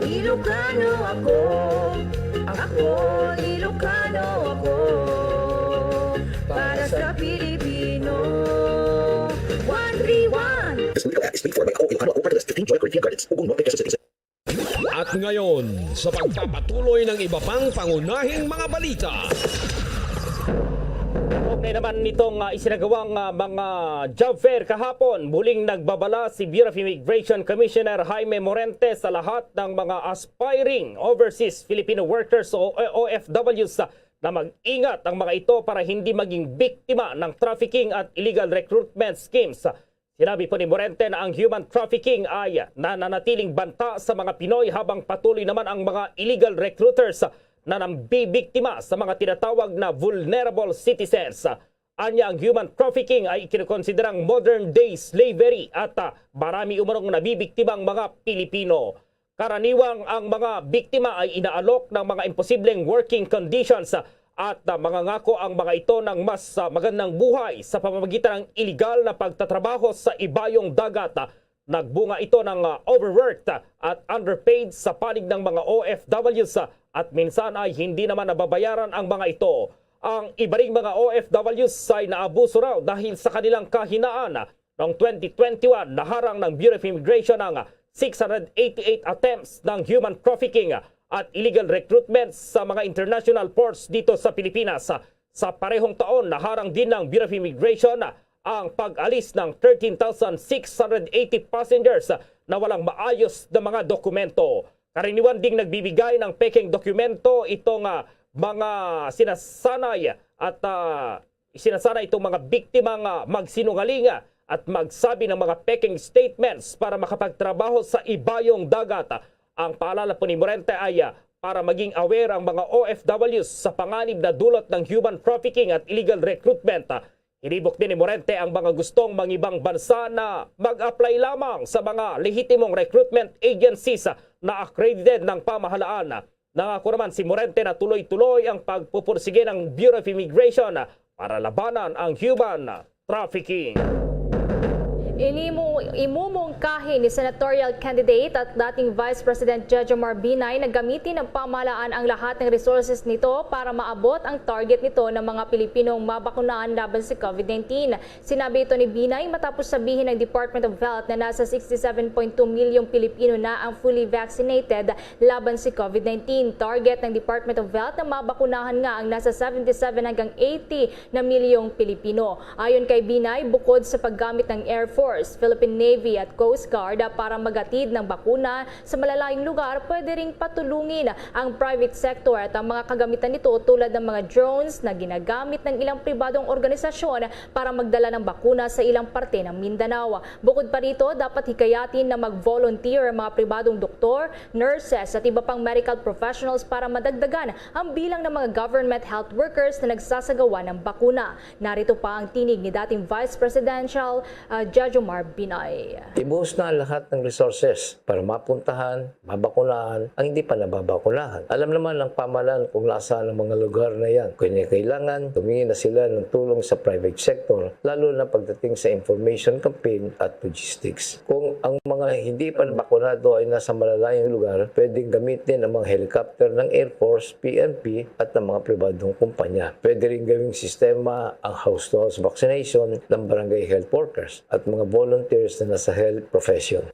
Ilocano ako. Ako, Ilocano ako. Para sa Pilipino, 131. At ngayon, sa pagpapatuloy ng iba pang pangunahing mga balita. Okay naman nitong isinagawang mga job fair kahapon, muling nagbabala si Bureau of Immigration Commissioner Jaime Morente sa lahat ng mga aspiring overseas Filipino workers o OFWs na mag-ingat ang mga ito para hindi maging biktima ng trafficking at illegal recruitment schemes. Sinabi po ni Morente na ang human trafficking ay nananatiling banta sa mga Pinoy habang patuloy naman ang mga illegal recruiters na nambibiktima sa mga tinatawag na vulnerable citizens. Anya, ang human trafficking ay kinukonsiderang modern day slavery at marami umanong nabibiktimang mga Pilipino. Karaniwang ang mga biktima ay inaalok ng mga imposibleng working conditions at mangangako ang mga ito ng mas magandang buhay sa pamamagitan ng iligal na pagtatrabaho sa ibayong dagat. Nagbunga ito ng overworked at underpaid sa panig ng mga OFWs at minsan ay hindi naman nababayaran ang mga ito. Ang iba ring mga OFWs ay naabuso raw dahil sa kanilang kahinaan. Noong 2021, naharang ng Bureau of Immigration ang 688 attempts ng human trafficking at illegal recruitment sa mga international ports dito sa Pilipinas. Sa parehong taon, naharang din ng Bureau of Immigration ang pag-alis ng 13,680 passengers na walang maayos na mga dokumento. Karaniwan ding nagbibigay ng peking dokumento itong mga sinasanay at sinasanay itong mga biktimang magsinungaling at magsabi ng mga peking statements para makapagtrabaho sa ibayong dagat. Ang paalala po ni Morente ay para maging aware ang mga OFWs sa panganib na dulot ng human trafficking at illegal recruitment. Hinibok din ni Morente ang mga gustong mangibang bansa na mag-apply lamang sa mga lehitimong recruitment agencies na accredited ng pamahalaan. Nangako naman si Morente na tuloy-tuloy ang pagpupursige ng Bureau of Immigration para labanan ang human trafficking. Imumungkahi ni senatorial candidate at dating Vice President Jejomar Binay na gamitin ng pamahalaan ang lahat ng resources nito para maabot ang target nito ng mga Pilipinong mabakunahan laban sa COVID-19. Sinabi ito ni Binay matapos sabihin ng Department of Health na nasa 67.2 milyong Pilipino na ang fully vaccinated laban sa COVID-19. Target ng Department of Health na mabakunahan nga ang nasa 77 hanggang 80 na milyong Pilipino. Ayon kay Binay, bukod sa paggamit ng Air Force, Philippine Navy at Coast Guard para magatid ng bakuna sa malalayong lugar, pwede ring patulungin ang private sector at ang mga kagamitan nito tulad ng mga drones na ginagamit ng ilang pribadong organisasyon para magdala ng bakuna sa ilang parte ng Mindanao. Bukod pa rito, dapat hikayatin na mag-volunteer ang mga pribadong doktor, nurses at iba pang medical professionals para madagdagan ang bilang ng mga government health workers na nagsasagawa ng bakuna. Narito pa ang tinig ni dating Vice Presidential Jejomar Binay. Ibuhos na lahat ng resources para mapuntahan, mabakunahan ang hindi pa nababakunahan. Alam naman ng pamahalaan kung nasaan ang mga lugar na yan. Kung kailangan, tumingin na sila ng tulong sa private sector, lalo na pagdating sa information campaign at logistics. Kung ang mga hindi pa nabakunado ay nasa malalayang lugar, pwedeng gamitin ang mga helicopter ng Air Force, PNP at ng mga pribadong kumpanya. Pwede rin gawing sistema ang house-to-house vaccination ng barangay health workers at mga volunteers na nasa health profession.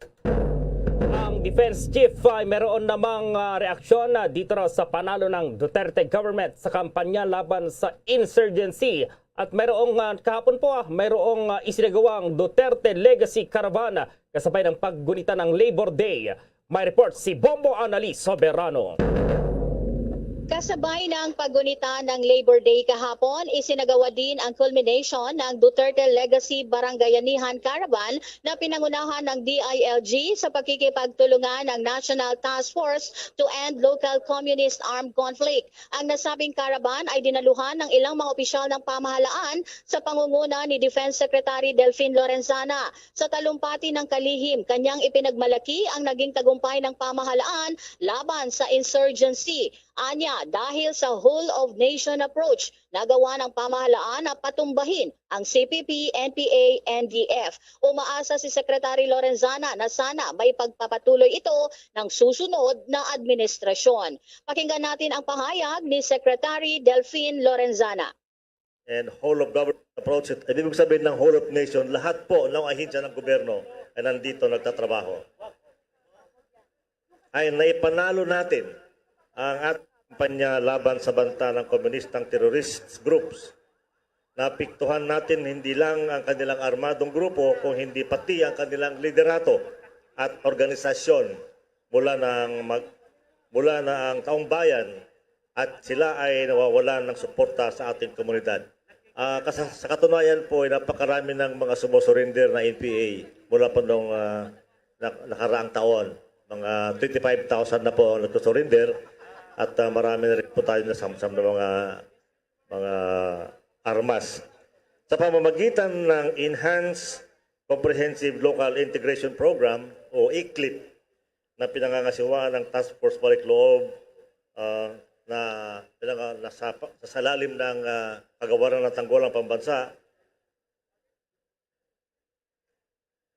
Ang Defense Chief ay meron namang reaksyon dito raw sa panalo ng Duterte government sa kampanya laban sa insurgency. At merong kahapon po merong isinagawang Duterte Legacy Caravan kasabay ng paggunita ng Labor Day. May report si Bombo Annalise Soberano. Kasabay ng paggunita ng Labor Day kahapon, isinagawa din ang culmination ng Duterte Legacy Barangayanihan Caravan na pinangunahan ng DILG sa pakikipagtulungan ng National Task Force to End Local Communist Armed Conflict. Ang nasabing caravan ay dinaluhan ng ilang mga opisyal ng pamahalaan sa pangunguna ni Defense Secretary Delfin Lorenzana. Sa talumpati ng kalihim, kanyang ipinagmalaki ang naging tagumpay ng pamahalaan laban sa insurgency. Anya, dahil sa whole-of-nation approach, nagawa ng pamahalaan na patumbahin ang CPP, NPA, NDF. Umaasa si Secretary Lorenzana na sana may pagpapatuloy ito ng susunod na administrasyon. Pakinggan natin ang pahayag ni Secretary Delfin Lorenzana. And whole-of-government approach, ibig sabihin ng whole-of-nation, lahat po ng ahensya ng gobyerno ay nandito nagtatrabaho. Ay naipanalo natin ang ating kampanya laban sa banta ng komunistang terrorist groups. Napiktuhan natin hindi lang ang kanilang armadong grupo, kung hindi pati ang kanilang liderato at organisasyon mula na ang taong bayan at sila ay nawawalan ng suporta sa ating komunidad. Sa katunayan po ay napakarami ng mga sumusurrender na NPA mula pa noong nakaraang taon. Mga 25,000 na po nagsusurrender. At marami na rin po tayo nasamsam ng mga armas. Sa pamamagitan ng Enhanced Comprehensive Local Integration Program o ECLIP na pinangangasiwaan ng Task Force Balik Loob na sa lalim ng Kagawaran ng Tanggolang Pambansa,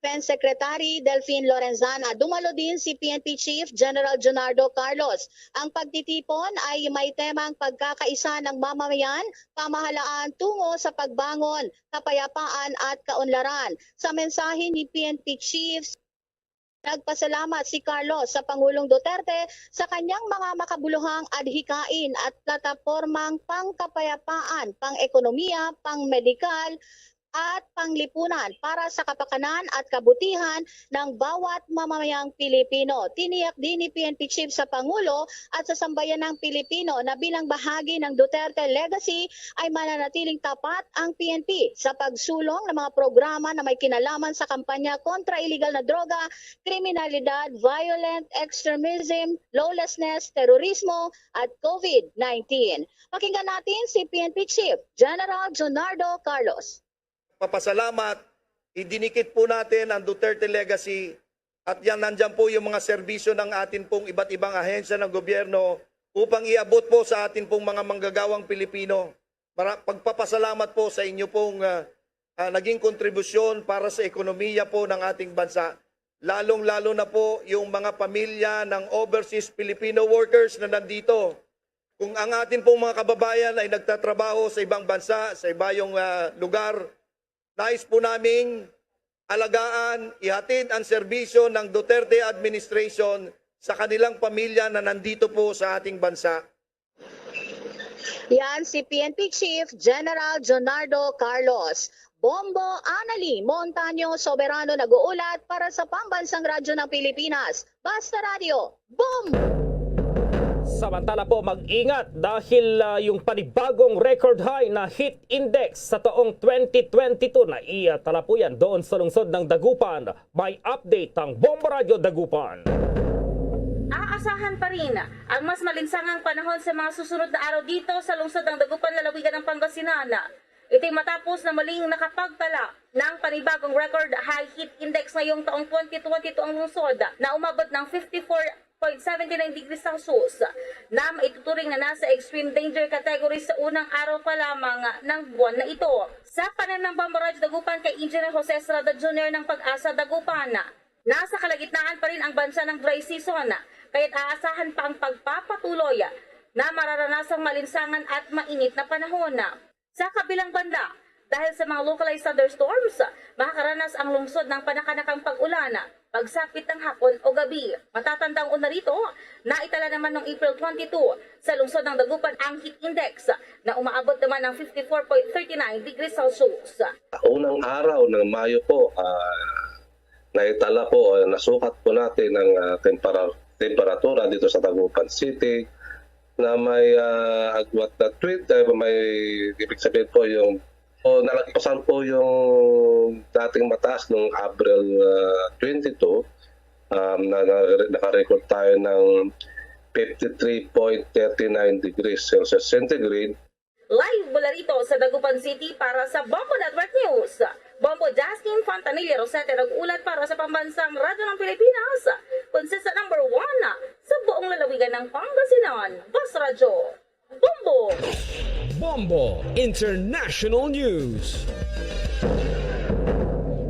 Defense Secretary Delfin Lorenzana. Dumalo din si PNP Chief General Jonardo Carlos. Ang pagtitipon ay may temang pagkakaisa ng mamamayan, pamahalaan tungo sa pagbangon, kapayapaan at kaunlaran. Sa mensahe ni PNP Chief, nagpasalamat si Carlos sa Pangulong Duterte sa kanyang mga makabuluhang adhikain at platapormang pangkapayapaan, pang-ekonomiya, pang-medikal, at panglipunan para sa kapakanan at kabutihan ng bawat mamamayang Pilipino. Tiniyak din ni PNP Chief sa Pangulo at sa sambayan ng Pilipino na bilang bahagi ng Duterte Legacy ay mananatiling tapat ang PNP sa pagsulong ng mga programa na may kinalaman sa kampanya kontra illegal na droga, kriminalidad, violent extremism, lawlessness, terorismo at COVID-19. Pakinggan natin si PNP Chief General Jonardo Carlos. Papasalamat, idinikit po natin ang Duterte Legacy at yan nandyan po yung mga serbisyo ng atin pong iba't ibang ahensya ng gobyerno upang iabot po sa atin pong mga manggagawang Pilipino. Pagpapasalamat po sa inyo pong naging kontribusyon para sa ekonomiya po ng ating bansa. Lalong-lalo na po yung mga pamilya ng overseas Filipino workers na nandito. Kung ang atin pong mga kababayan ay nagtatrabaho sa ibang bansa, sa ibayong lugar, nais po naming alagaan, ihatid ang serbisyo ng Duterte administration sa kanilang pamilya na nandito po sa ating bansa. Yan si PNP Chief General Jonardo Carlos. Bombo Anali Montaño Soberano nag-uulat para sa Pambansang Radyo ng Pilipinas. Basta Radio, boom! Samantala po, mag-ingat dahil yung panibagong record high na heat index sa taong 2022 na iatala po yan doon sa lungsod ng Dagupan. May update ang Bombo Radio Dagupan. Aasahan pa rin ang mas malinsangang panahon sa mga susunod na araw dito sa lungsod ng Dagupan, lalawigan ng Pangasinan. Ito'y matapos na muling nakapagtala ng panibagong record high heat index ngayong taong 2022 ang lungsod na umabot ng 54.79 degrees Celsius na maituturing na nasa extreme danger category sa unang araw pa lamang ng buwan na ito. Sa panayam ng Bombo Radio Dagupan kay Engineer Jose Estrada Jr. ng Pag-asa Dagupan, nasa kalagitnaan pa rin ang bansa ng dry season, kaya't aasahan pa ang pagpapatuloy na mararanasang malinsangan at mainit na panahon. Sa kabilang banda, dahil sa mga localized thunderstorms, makakaranas ang lungsod ng panakanakang pag-ulan, pagsapit ng hapon o gabi. Matatandang una rito na itala naman noong April 22 sa lungsod ng Dagupan ang heat index na umaabot naman ng 54.39 degrees Celsius. Unang araw ng Mayo po, naitala po, nasukat po natin ang temperatura dito sa Dagupan City na may agwat na tweet, may ibig sabihin po yung nalagpasan po yung dating mataas noong April 22 na nakarecord tayo ng 53.39 degrees Celsius centigrade. Live mula rito sa Dagupan City para sa Bombo Network News. Bombo Justin Fontanilla Rosete nag-ulat para sa Pambansang Radyo ng Pilipinas. Consistent number 1 sa buong lalawigan ng Pangasinan. Bas Radyo. Bombo! Bombo International News.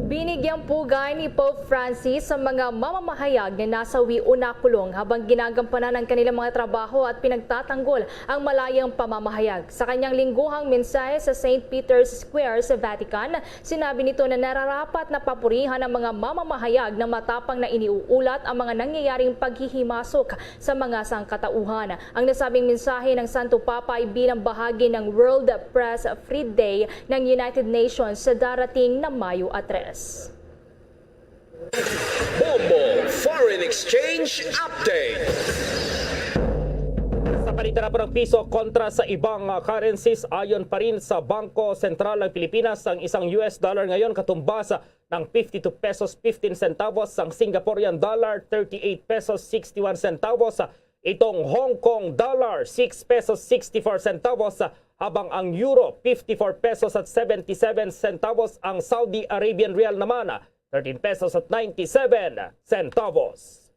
Binigyang pugay ni Pope Francis sa mga mamamahayag na nasawi o nakulong habang ginagampanan ng kanilang mga trabaho at pinagtatanggol ang malayang pamamahayag. Sa kanyang lingguhang mensahe sa St. Peter's Square sa Vatican, sinabi nito na nararapat na papurihan ang mga mamamahayag na matapang na iniuulat ang mga nangyayaring paghihimasok sa mga sangkatauhan. Ang nasabing mensahe ng Santo Papa ay bilang bahagi ng World Press Freedom Day ng United Nations sa darating na Mayo 3. Bombo Foreign Exchange Update. Sa palitan na po ng piso kontra sa ibang currencies, ayon pa rin sa Bangko Sentral ng Pilipinas, ang isang US dollar ngayon katumbas ng 52 pesos 15 centavos, ang Singaporean dollar 38 pesos 61 centavos, itong Hong Kong dollar 6 pesos 64 centavos, habang ang euro 54 pesos at 77 centavos, ang Saudi Arabian Rial naman 13 pesos at 97 centavos.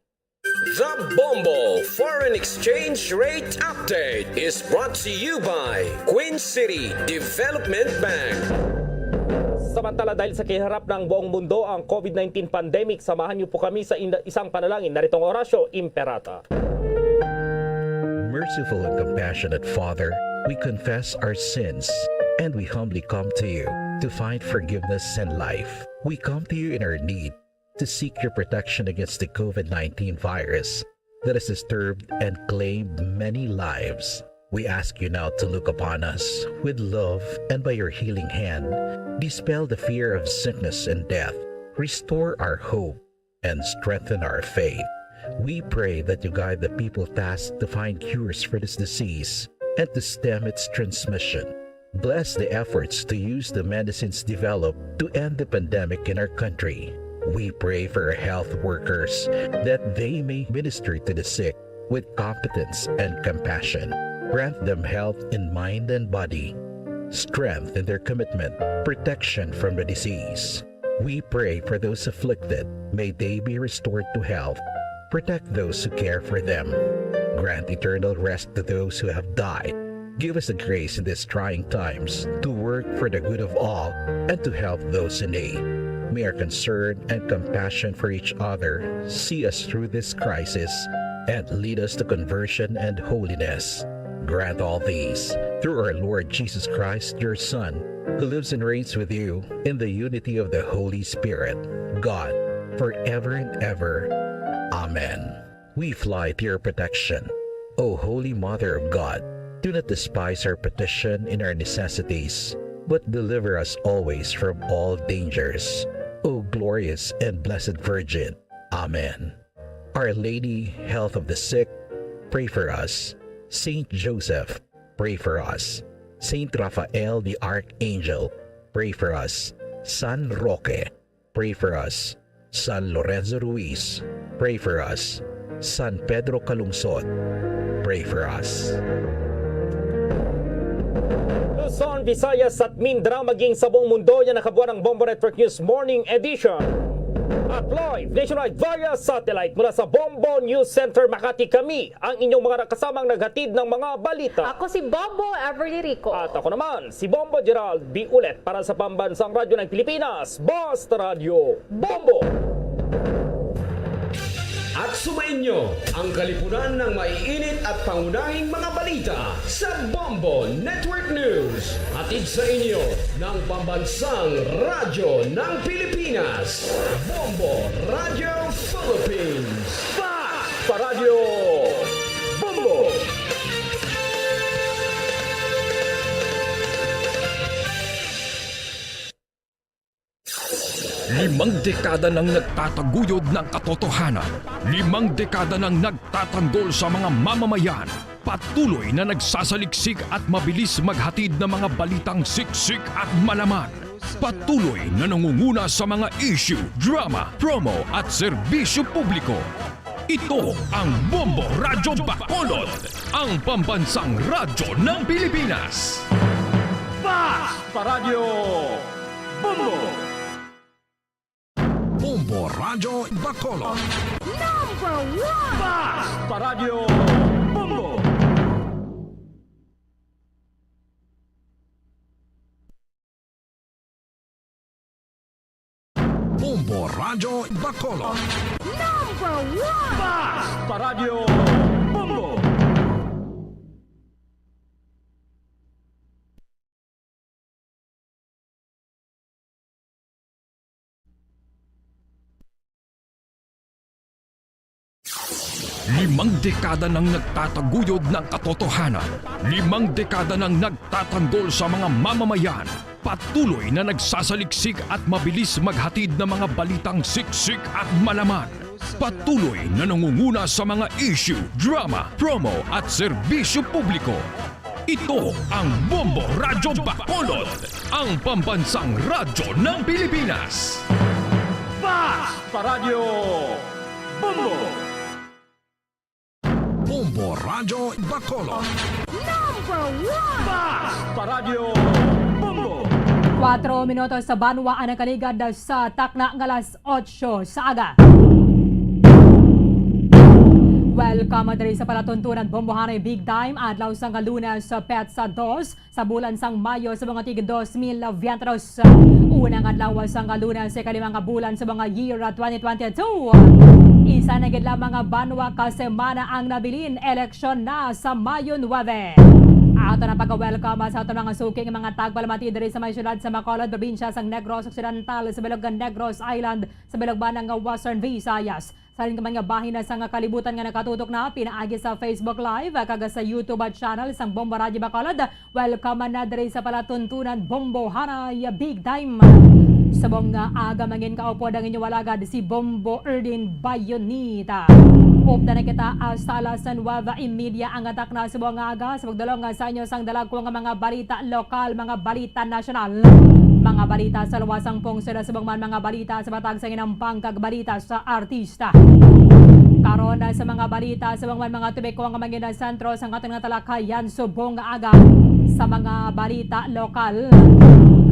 The Bombo Foreign Exchange Rate Update is brought to you by Queen City Development Bank. Samantala, dahil sa kiharap ng buong mundo ang COVID-19 pandemic, samahan niyo po kami sa isang panalangin. Naritong Orasyo Imperata. Merciful and compassionate Father, we confess our sins and we humbly come to you to find forgiveness and life. We come to you in our need to seek your protection against the COVID-19 virus that has disturbed and claimed many lives. We ask you now to look upon us with love and by your healing hand, dispel the fear of sickness and death, restore our hope, and strengthen our faith. We pray that you guide the people tasked to find cures for this disease and to stem its transmission. Bless the efforts to use the medicines developed to end the pandemic in our country. We pray for our health workers that they may minister to the sick with competence and compassion. Grant them health in mind and body, strength in their commitment, protection from the disease. We pray for those afflicted. May they be restored to health. Protect those who care for them. Grant eternal rest to those who have died. Give us the grace in these trying times to work for the good of all and to help those in need. May our concern and compassion for each other see us through this crisis and lead us to conversion and holiness. Grant all these through our Lord Jesus Christ, your Son, who lives and reigns with you in the unity of the Holy Spirit, God, forever and ever. Amen. We fly to your protection, O Holy Mother of God. Do not despise our petition in our necessities, but deliver us always from all dangers. O glorious and blessed Virgin. Amen. Our Lady, health of the sick, pray for us. Saint Joseph, pray for us. Saint Raphael the Archangel, pray for us. San Roque, pray for us. San Lorenzo Ruiz, pray for us. San Pedro Calungsod, pray for us. Luzon, Visayas at Mindanao maging sa buong mundo yan ang kabuuan ng Bombo Network News Morning Edition. At live nationwide via satellite mula sa Bombo News Center Makati, kami ang inyong mga kasamang naghatid ng mga balita. Ako si Bombo Everly Rico. At ako naman, si Bombo Gerald B. Ulet para sa Pambansang Radyo ng Pilipinas, Basta Radio Bombo! At sumainyo ang kalipunan ng maiinit at pangunahing mga balita sa Bombo Network News. Hatid sa inyo ng Pambansang Radyo ng Pilipinas, Bombo Radio Philippines. Basta Radio Bombo! Limang dekada nang nagtataguyod ng katotohanan. 5 dekada nang nagtatanggol sa mga mamamayan. Patuloy na nagsasaliksik at mabilis maghatid ng mga balitang siksik at malaman. Patuloy na nangunguna sa mga issue, drama, promo at serbisyo publiko. Ito ang Bombo Radyo Bacolod, ang pambansang radyo ng Pilipinas. Basta Radio Bombo! Bombo Radyo Bacolod. Number 1! Basta Radio Bombo! Bombo Radyo Bacolod. Number 1! Basta Radio Bombo! Limang dekada nang nagtataguyod ng katotohanan. 5 dekada nang nagtatanggol sa mga mamamayan. Patuloy na nagsasaliksik at mabilis maghatid ng mga balitang siksik at malaman. Patuloy na nangunguna sa mga issue, drama, promo at serbisyo publiko. Ito ang Bombo Radyo Bacolod, ang pambansang radyo ng Pilipinas. Basta Radio Bombo! Bombo Radyo Bacolod. Number 1! Basta Radio Bombo! 4 minutos sa Banwa ang nakaligad sa takna ng alas 8 sa aga. Welcome diri sa palatuntunan Bombohanay Big Time adlaw sang Lunes sa Petsa 2 sa bulan sang Mayo sa mga tig 2023. Unang adlaw sang Lunes sa kalimang bulan sa mga year 2022. Isa na gid lamang nga banwa ka semana ang nabilin eleksyon na sa Mayo 9. Ato na pagka-welcome sa ato mga suking mga tagpalamati diri sa may syudad sa Bacolod, probinsya sang Negros Occidental, sa bilog ng Negros Island, sa bilog ba ng Western Visayas. Sa rin kamang nga bahin na sa kalibutan nga nakatutok na pinaagi sa Facebook Live, kaga sa YouTube channel sang Bombo Radio Bacolod. Welcome na diri sa palatuntunan Bombohanay Big Time. Sabong nga aga mangin kaupod ang inyong walagad si Bombo Erdin Bayonita. Upda na kita sa alas 9:30 ang atak na sa buong aga sa pagdalong sa inyo sang dalag ko nga mga balita lokal, mga balita nasyonal, mga balita sa luwasang pungsod sa bangman, mga balita sa batag sa inampang kag balita sa artista. Karon sa mga balita sa bangman, mga tubiko nga mangin sentro sa aton nga talakayan subong nga aga sa mga balita lokal.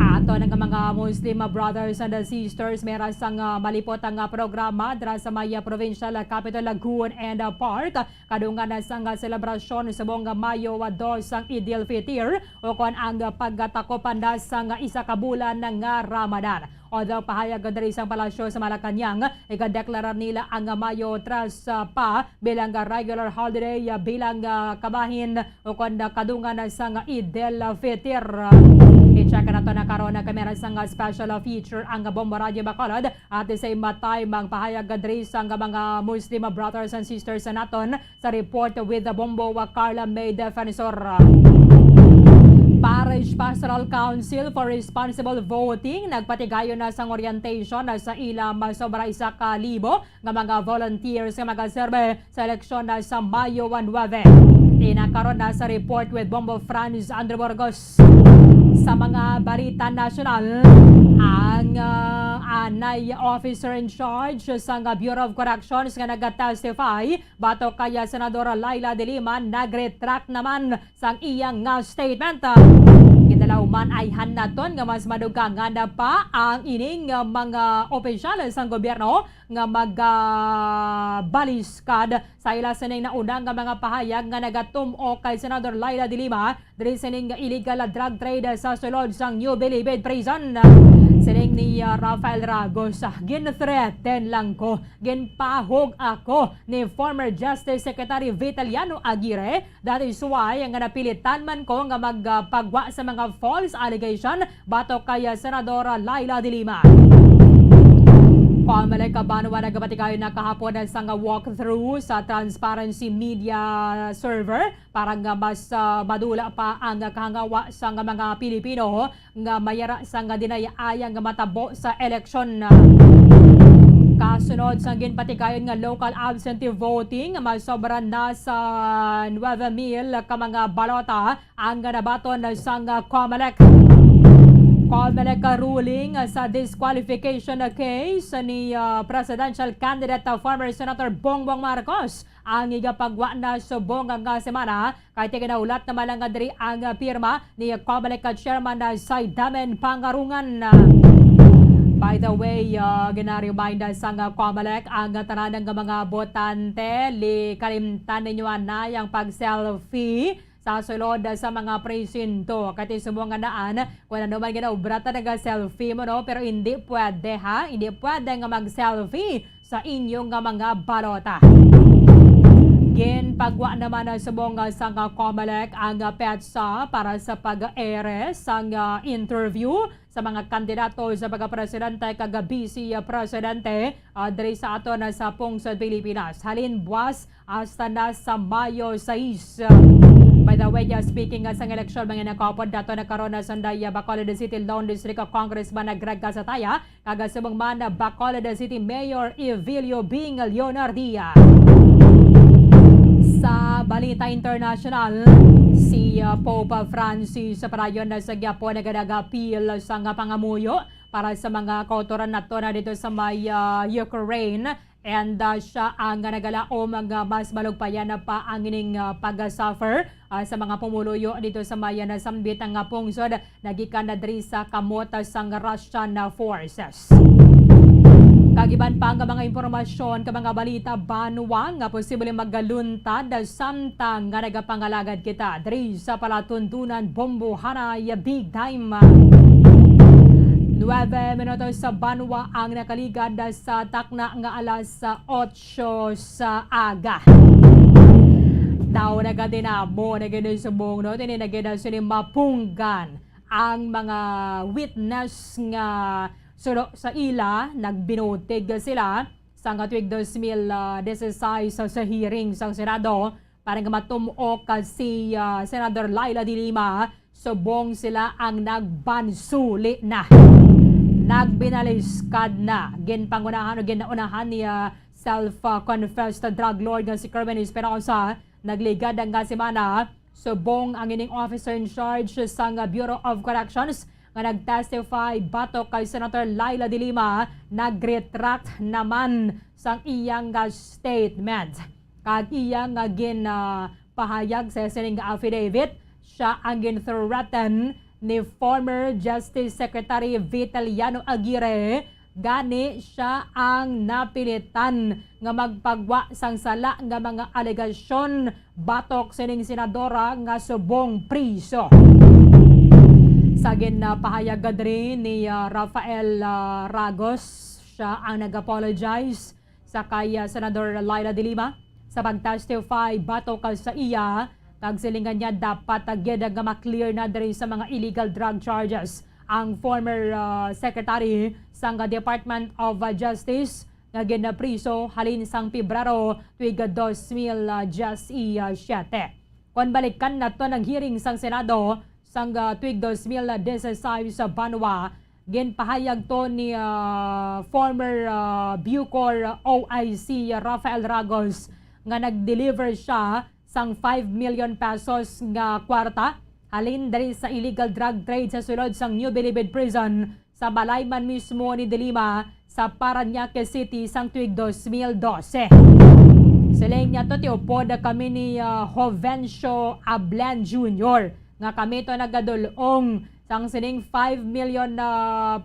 Ato ng mga Muslim brothers and sisters, meron sang malipot ang programa dra sa Maya Provincial Capital Lagoon and Park. Kadungan na sang selebrasyon sa buong Mayo 2 sang Idil Fitir o kon ang pagtakopan na sang isa ka bulan ng Ramadan. Although pahayag diri sang palasyo sa Malacañang, ikadeklara nila ang Mayo 3 pa bilang regular holiday bilang kabahin o kon kadungan na sang Idil Fitir. I-check na ito na karoon na kamera sang special feature ang Bombo Radio Bacolod at the same time ang pahayag diri sang mga Muslim brothers and sisters sa naton sa report with the Bombo Carla May Defensor. Parish Pastoral Council for Responsible Voting nagpatigayon na sang orientation sa ilang sobra 1,000 nga mga volunteers nga magaserbe sa eleksyon na sa Mayo 9. Inakaroon na sa report with Bombo Franz Andre Burgos. Sa mga balita nasyonal, ang anay officer in charge sa Bureau of Corrections nga nag-testify bato kaya Senadora Laila de Lima nag-retract naman sa iyang statement. Gidalawman ay hanaton nga mas madugangan na pa ang ining mga opisyales ng gobyerno nga magbaliskad sa ila sining naunang nga mga pahayag nga nagatum-o kay Senador Laila de Lima diri sining illegal drug trade sa sulod sang New Bilibid Prison. Sining ni Rafael Ragos, gin-threaten lang ko, ginpahog ako ni former Justice Secretary Vitaliano Aguirre. That is why ang napilitan man ko nga magpagwa sa mga false allegation bato kay Senadora Laila de Lima. Pamela Cabanwa nagabatigayon na kahapon sa walkthrough sa Transparency Media server para nga mas madula pa ang kahangawa sa mga Pilipino nga mayara sa dinayayang nga matabo sa eleksyon. Kasunod sa ginpatigayon nga local absentee voting, masobra na sa 9,000 ka mga balota ang nabaton sa COMELEC. COMELEC ruling sa disqualification case ni presidential candidate former Senator Bongbong Marcos ang igapagwa na subong nga semana kahit kinaulat na malanga diri ang pirma ni COMELEC chairman Saidamen Pangarungan. By the way, ginaremind sa COMELEC ang tanan ng mga botante kalimtan ninyo na yung pag-selfie sa sulod sa mga presinto. Kati sumong nga daan, kung ano man ginaubrata nag-selfie mo, no? Pero hindi pwede ha, hindi pwede nga mag-selfie sa inyong mga balota. Ginpagwa naman sa mga sa COMELEC ang PETSA para sa pag-ere sa interview sa mga kandidato sa pagka-presidente kag vice presidente diri sa ato na sa pungsod Pilipinas. Halin buwas hasta na sa Mayo 6. By the way, speaking sa eleksyon, mga nakapod dato na karon na sandaya Bacolod City Lone District Congressman Greg Casataya, kagasubong man Bacolod City Mayor Evilio Bing Leonardia. Sa balita international, si Pope Francis sa parayon na sa Gyapon nagadagapil sa pangamuyo para sa mga kautoran nato na dito sa may Ukraine. And siya ang nagalaom ang mas malugpayan na pa ang ining pag-suffer sa mga pumuluyo dito sa mayan na sambit ang pungsod nagikan na diri sa kamot sang Russian forces. Kagiban pa ang mga impormasyon ka mga balita banwa nga posible magaluntad samtang nga nagapangalagad kita diri sa palatuntunan Bombo Hanay Big Time. 9 minutos sa banwa ang nakaligad sa takna nga alas 8 sa aga. Daw nagadinamo naginusubong no tinigid sini mapunggan ang mga witness nga sulo sa ila nagbinutig sila sa tuig 2016 sa hearing sa Senado para nga matum-o si Senador Laila de Lima. Subong sila ang nagbansuli na. Nagbinaliskad na. Ginpangunahan o ginaunahan ni self-confessed drug lord nga si Kerwin Esperanza. Nagligad ang semana. Subong ang ining officer in charge sa Bureau of Corrections nga nag-testify bato kay Senator Laila de Lima. Nag-retract naman sa iyang statement. Kag iyang pahayag sa sining affidavit, siya ang gin-threaten ni former Justice Secretary Vitaliano Aguirre. Gani siya ang napilitan nga magpagwa sang sala nga mga alegasyon batok sining senadora nga subong priso. Sa ginapahayag rin ni Rafael Ragos, siya ang nag-apologize sa kay Senador Laila de Lima sa pag-testify batok sa iya. Tagsilingan niya dapat agad nga maklear na diri sa mga illegal drug charges ang former secretary sa Department of Justice nga ginapriso halin sang Pebrero tuig 2017. Kung balikan na to ng hearing sang Senado sang tuig 2016 sa Banwa, ginpahayag to ni former Bucor OIC Rafael Ragos nga nag-deliver siya sang 5 million pesos nga kwarta halin dari sa illegal drug trade sa sulod sang New Bilibid Prison sa Balayman mismo ni De Lima sa Parañaque City sang tuig 2012. Siling niya to tiupod kami ni Jovencio Ablan Jr. nga kami to nagadulong sang sining 5 million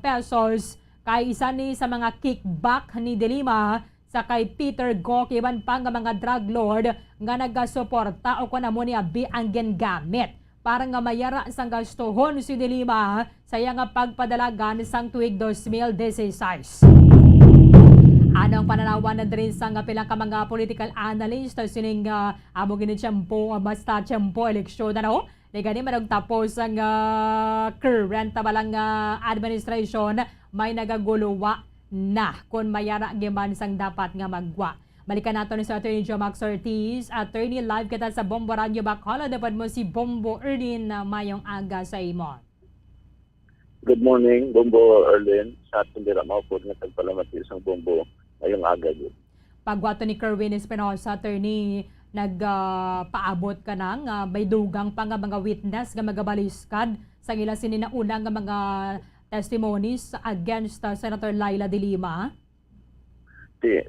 pesos kay isa ni sa mga kickback ni De Lima sa kay Peter Gok iban pa nga mga drug lord nga nagasuporta o kuna mo ni abi ang gingamit para nga mayara sang gastuhon si De Lima sa iya nga pagpadalagan sang tuig 2016. Anong pananawan na din sa pilang ka mga political analyst sining amo ginitiyempo basta tiyempo eleksyon na no? Di gani manong tapos ang current balang administration may nagaguluwa na kung mayara giman sang dapat nga magwa. Balikan nato ni sa Attorney Joe Max Ortiz. Attorney, live kita sa Bombo Radio Bacolod. Dapat mo si Bombo Erlin na mayong aga sa imo. Good morning, Bombo Erlin. Sa atong diramaw po nga tagpalamat isang Bombo mayong aga yun. Pagwato ni Kerwin Espinosa, Attorney, nagpaabot ka nang may dugang pa nga mga witness nga magabaliskad sa ila sininauna nga mga testimonies against Senator Laila de Lima.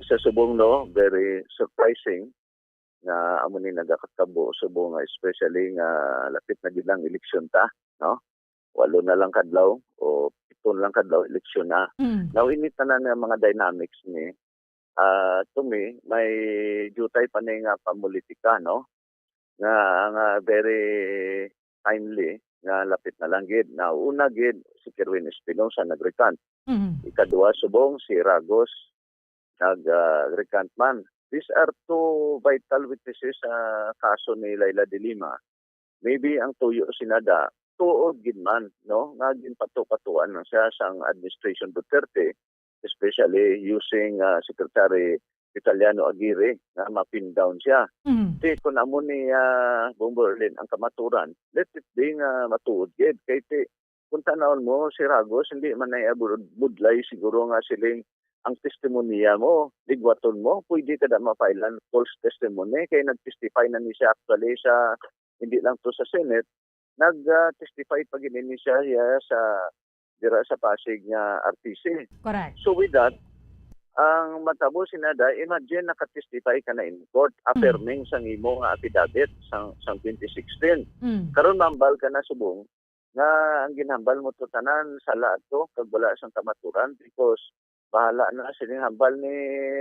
Sa subong no, very surprising na amo ni nagakatabo subong especially nga lapit na gid lang eleksyon ta, no? 8 na lang kadlaw o 7 lang kadlaw eleksyon na. Now init na mga dynamics ni to me may jutay pa ni nga pamulitika, no? Nga very timely nga lapit na lang gid. Now una gid si Kerwin Espinosa nag-recant. Ikaduwa subong si Ragos nag-recant man. These are two vital witnesses sa kaso ni Laila de Lima. Maybe ang tuyo sinada tuod gid man, no? Nga gin patu-patuan na siya sang administration Duterte, especially using Secretary Vitaliano Aguirre na mapin down siya. Kung amo ni Bombo Erlin ang kamaturan, let it be nga matuod gid kay kung tanawon mo si Ragos hindi man ay budlay siguro nga siling ang testimonya mo, ligwaton mo, pwede ka na mapailan false testimony kay nag-testify na ni siya actually sa hindi lang to sa Senate, nag-testify pa gini ni siya sa dira sa Pasig nga RTC. Correct. So with that, ang matabo sinada, imagine nakatestify ka na in court affirming sang imo nga affidavit sang 2016. Karon mambal ka na subong nga ang ginhambal mo to tanan sala ato kag wala sang kamaturan because bahala na sining hambal ni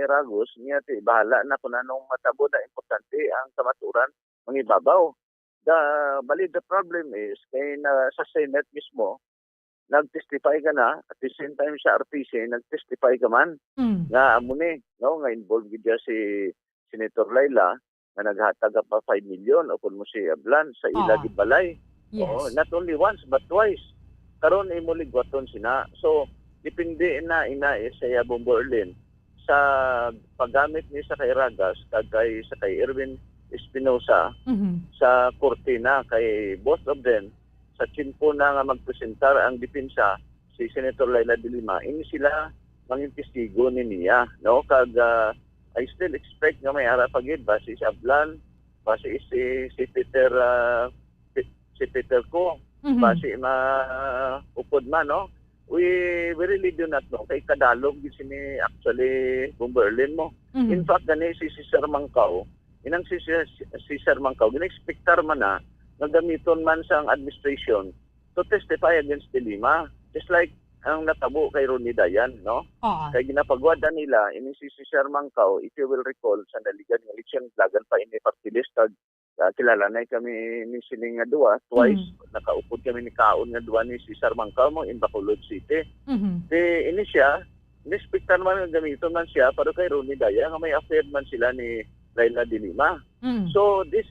Ragos niya bahala na kung anong matabo na importante ang kamaturan mangibabaw. The problem is kay na sa Senate mismo nag-testify ka na at the same time sa RTC nag-testify ka man nga amo ni no nga involved gid si Senator Laila nga naghatag pa 5 million o kun mo si Ablan sa ila gid balay. Yes. Not only once but twice. Karon imo ligwaton sina. So depende na sa Bombo Erlin sa paggamit ni sa kay Ragas kag sa kay Erwin Espinosa sa korte na kay both of them sa tsimpo na nga magpresentar ang depensa si Senator Laila de Lima ini sila manginvestigo ni niya, no? Kag I still expect nga may ara pagid base si Ablan, base si Peter Ko, base upod man, no? We really do not know kay kadalog gid sini actually Bombo Erlin mo. In fact gani si Sir Mangkaw, inang si Sir Mangkaw gina-expectar man na nagamiton man sa administration to testify against De Lima. Just like ang natabo kay Ronnie Dayan, no? Oo. Kaya ginapagwada nila, ini si Cesar Mangkao, if you will recall, sa naligan ng election, lagan pa ini party list, kilala na kami ni sining nga duwa, twice, nakaupod kami ni Kaon nga duwa ni Cesar Mangkao mo in Bacolod City. Ini siya, nispektar man nga gamiton man siya, pero kay Ronnie Dayan, nga may affair man sila ni Laila De Lima. So, this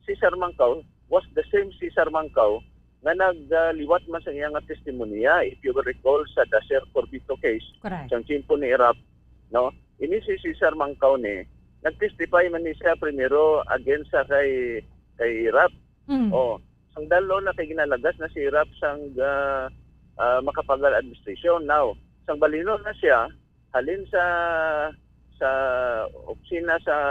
Cesar Mangkao was the same Cesar Mangkao nga nagliwat man sa iyang testimonya, if you will recall, sa Dacer Corbito case, siyang chimpo ni Irap, no? Ini si Cesar Mangkao ni, nag-testify man ni siya primero against sa kay Irap. Sang dalo na kay ginalagas na si Irap sang makapagal administration. Now, sang balino na siya, halin sa opisina sa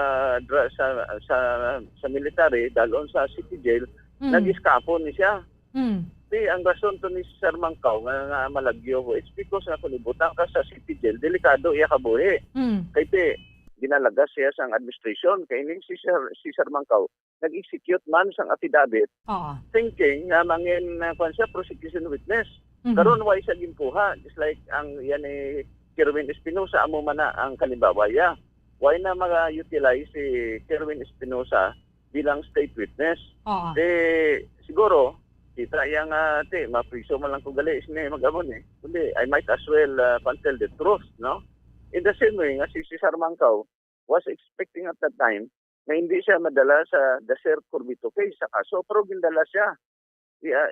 military, dalon sa city jail, nag-iskapo ni siya. Ang rason to ni Sir Mangkao nga malagyo ko, it's because na kulibutan ka sa city jail, delikado iya kabuhi. Kaya ginalagas siya sa administration, kaya ni si Sir Mangkao, nag-execute man sang affidavit, thinking nga mangin siya prosecution witness. Karon why siya ginkuha, just like ang yan ni Kerwin Espinosa, amo man na ang kalimbawaya. Why na mag-utilize si Kerwin Espinosa bilang state witness? Siguro, kita yang mapriso man lang ko gali isne mag-amon kundi I might as well tell the truth, no? In the same way nga si Cesar Mangkao was expecting at that time na hindi siya madala sa Dacer Corbito case sa kaso, pero gindala siya.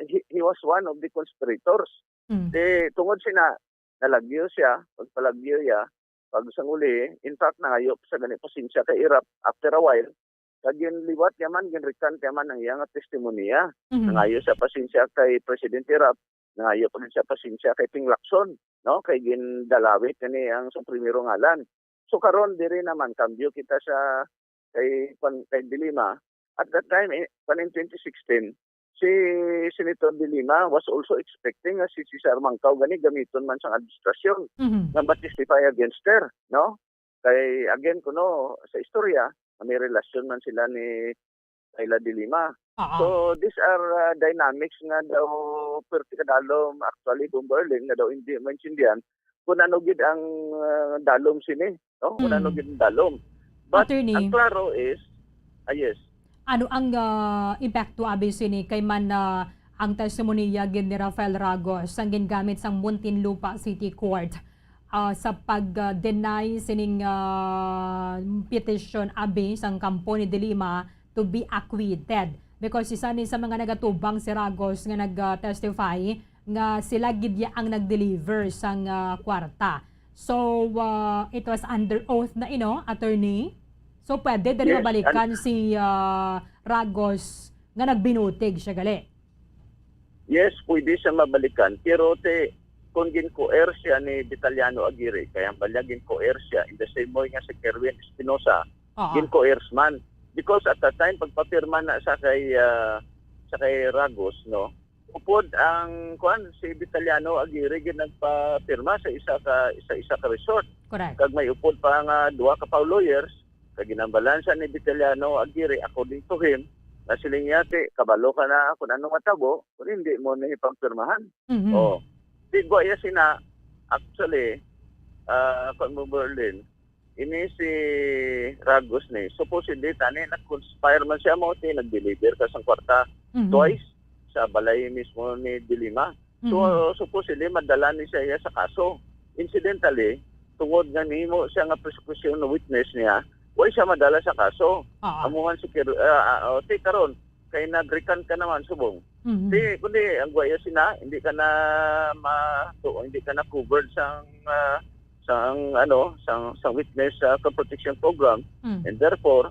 He was one of the conspirators. Tungod sina nalagyo siya, pagpalagyo niya, pag sanguli, in fact nangayop sa ganit pasensya kay Irap after a while. Kagin liwat yaman, ginrikan yaman ang iyang testimonya. Nangayo sa pasensya kay President Irap, nangayo pa rin sa pasensya kay Ping Lacson, no? Kay gindalawit ni ang sa primero ngalan. So karon diri naman kambyo kita sa kay De Lima. At that time, in 2016, si Senator De Lima was also expecting si Cesar Mangkao gani gamiton man sa administrasyon na ma-testify against her, no? Kay again kuno sa istorya, may relasyon man sila ni Laila De Lima. So these are dynamics nga daw pertikadalom actually kung Berlin nga daw hindi maintindihan kung ano gid ang dalom sini, no? Kung ano gid ang dalom. But Attorney, ang klaro is yes. Ano ang epekto abi sini kay man ang testimonya gid ni Rafael Ragos ang gingamit sang Muntinlupa City Court sa pag-deny sining petition abi sang kampo ni De Lima to be acquitted because isa ni sa mga nagatubang si Ragos nga nag-testify nga sila gid ang nag-deliver sang kwarta. So it was under oath na attorney. So pwede dali mabalikan si Ragos nga nagbinutig siya gali. Yes, pwede siya mabalikan pero kung gin-coerce siya ni Vitaliano Aguirre, kaya pala gin-coerce siya in the same way nga si Kerwin Espinosa, gin-coerce man. Because at that time, pagpapirma na sa kay Ragos, no, upod ang si Vitaliano Aguirre nagpapirma sa isa ka resort. Correct. Kag may upod pa nga duha ka pa lawyers, kag ginambalansa ni Vitaliano Aguirre according to him, na siling yate, kabalo ka na kung ano matabo, kung hindi mo na ipagpirmahan. Tigwa ya sina, actually, kung mo Berlin, ini si Ragos ni, supposedly, tani, nag-conspire man siya mo, nag-deliver ka sa kwarta twice sa balay mismo ni De Lima. So, supposedly, madala ni siya sa kaso. Incidentally, tungod nga nimo siya nga prosecution na witness niya, huwag siya madala sa kaso. Amuhan si karon kay nagrikan ka naman subong. Kundi ang guaya sina hindi ka na covered sang witness protection program and therefore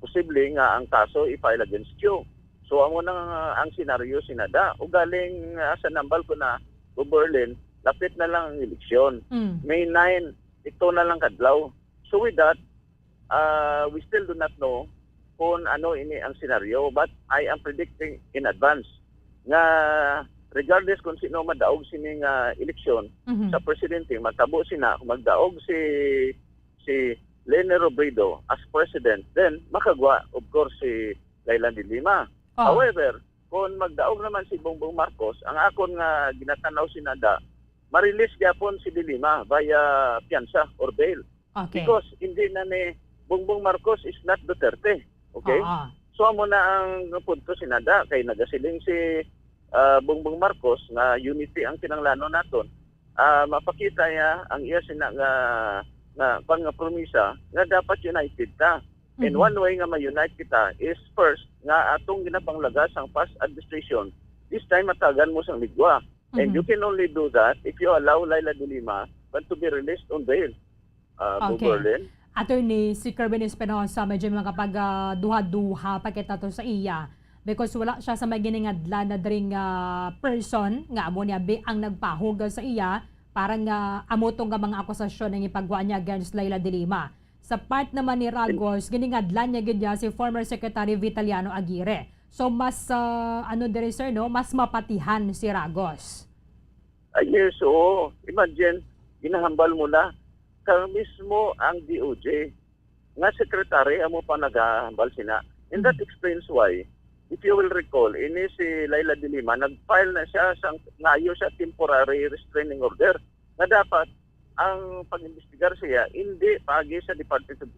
posible nga ang kaso i-file against you. So amo nang ang senaryo sinada ugaling sa nambal ko na Berlin lapit na lang ang eleksyon. May 9 ito na lang kadlaw. So with that we still do not know kung ano ini ang senaryo, but I am predicting in advance nga regardless kung sino madaog sining eleksyon sa presidente, matabo sina kung magdaog si Leni Robredo as president, then makagwa of course si Laila De Lima. However, kung magdaog naman si Bongbong Marcos, ang akon nga ginatanaw sinada, marilis gyapon si Dilima via piyansa or bail. Okay. Because hindi na ni Bongbong Marcos is not Duterte. Okay? So amo na ang punto sinada kay nagasiling si Bongbong Marcos nga unity ang kinanglanon naton. Mapakita niya ang iya sina nga promisa nga dapat united ta. And one way nga ma-unite kita is first nga atong ginapanglagas ang past administration. This time matagan mo sang ligwa. And you can only do that if you allow Laila de Lima to be released on bail. Berlin. Attorney, si Kerwin Espinosa, medyo mga kapag duha-duha pa kita to sa iya. Because wala siya sa maginingadla na dring person nga amo niya ang nagpahuga sa iya parang amotong nga mga akusasyon ng ipagwa niya against Laila de Lima. Sa part naman ni Ragos, giningadla niya gid si former Secretary Vitaliano Aguirre. So mas dire sir no, mas mapatihan si Ragos. Yes, oo. Imagine, ginahambal mo na mismo ang DOJ nga secretary amo pa nagahambal sina. And that explains why, if you will recall, ini si Laila de Lima, nag-file na siya sang ngayo sa temporary restraining order na dapat ang pag-imbestigar siya hindi pagi sa Department of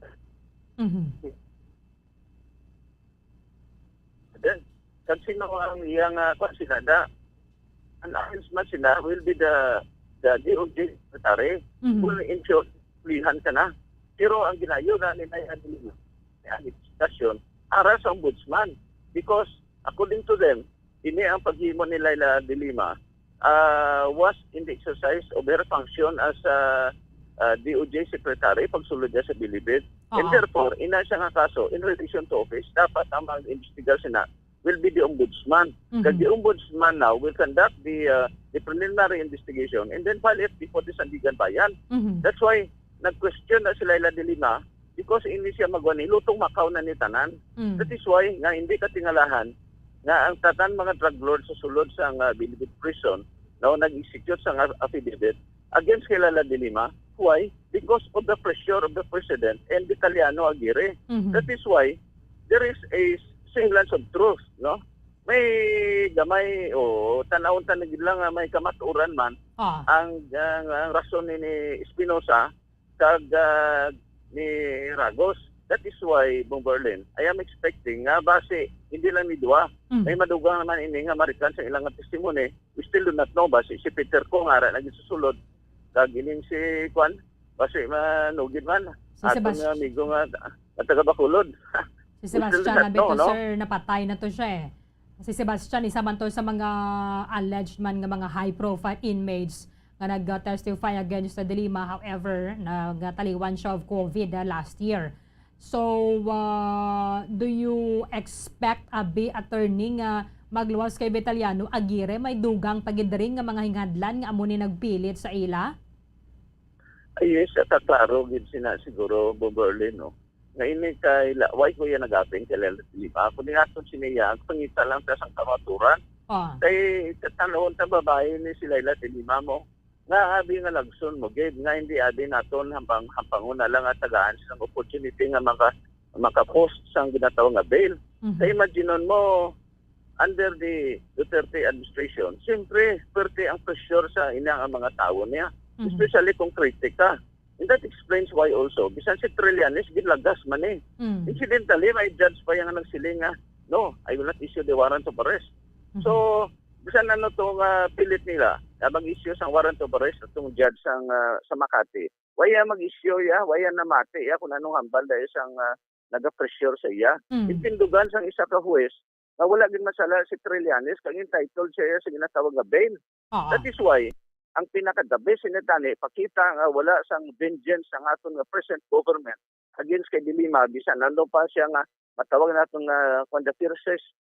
Then, kung sino ang iyang konsinada, an announcement sila will be the DOJ secretary who ensure lihan ka na. Pero ang ginayo na nila ang investigation para sa ombudsman because according to them, ini ang paghimo ni Laila de Lima was in the exercise of her function as DOJ secretary pagsulod niya sa Bilibid. And therefore, ina siya nga kaso in relation to office, dapat ang mag-investigasyon na will be the ombudsman. Because the ombudsman now will conduct the preliminary investigation and then file it before the Sandigan Bayan. That's why nag-question na si Laila de Lima because hindi siya magwani lutong Macau na ni tanan. That is why nga hindi katingalahan nga ang tatan mga drug lords sa sulod sa Bilibid prison na nag-execute sa affidavit against kay Laila de Lima. Why? Because of the pressure of the President and Vitaliano Aguirre. That is why there is a semblance of truth, no? May gamay o tanawon-tanag lang may kamaturan man ang rason ni Espinosa kag ni Ragos. That is why, Bong Berlin, I am expecting nga base hindi lang ni Dua. May madugang naman ini nga marikan sa ilang testimony. We still do not know base si Peter ko nga naging susulod kag ining si Kwan base manugid man. Atong amigo nga taga Bacolod. Si Sebastian na beto sir, napatay na to siya eh. Si Sebastian, isa man to sa mga alleged man nga mga high-profile inmates nga nag-testify against the De Lima. However, nagtaliwan siya of COVID last year. So, do you expect attorney nga magluwas kay Vitaliano Aguirre may dugang pagidring nga mga hingadlan nga amo ni nagpilit sa ila? Yes, taklaro gid sina siguro Berlin no. Nga ini kay why ko yan nagapin kay Laila de Lima. Kung niyaton siniya, pangita lang ta sang kamaturan. Kay tatanawon ta babae ni si Laila de Lima mo. Nga abi nga lagson mo gid nga hindi abi naton hampangon na lang at tagaan sang opportunity nga maka-post sang ginatawag nga bail. Kay imaginon mo under the Duterte administration, siyempre perte ang pressure sa inang mga tao niya, especially kung kritika. And that explains why also, bisan si Trillanes, ginlagas man eh. Incidentally, may judge pa yung nagsiling nga, no, I will not issue the warrant of arrest. So, bisan ano itong pilit nila, mag-issue sang warrant of arrest itong judge sa Makati. Waya mag-issue ya, waya namati ya, kung anong hambal dahil sang naga-pressure sa iya. Ipindugan sang isa ka huwes, na wala din masala si Trillanes, kang entitled siya sa ginatawag na bail. That is why, ang pinaka-the best sinitani, pakita nga wala sang vengeance ang aton nga present government against kay De Lima, bisan nando pa siya nga matawag natin nga the fiercest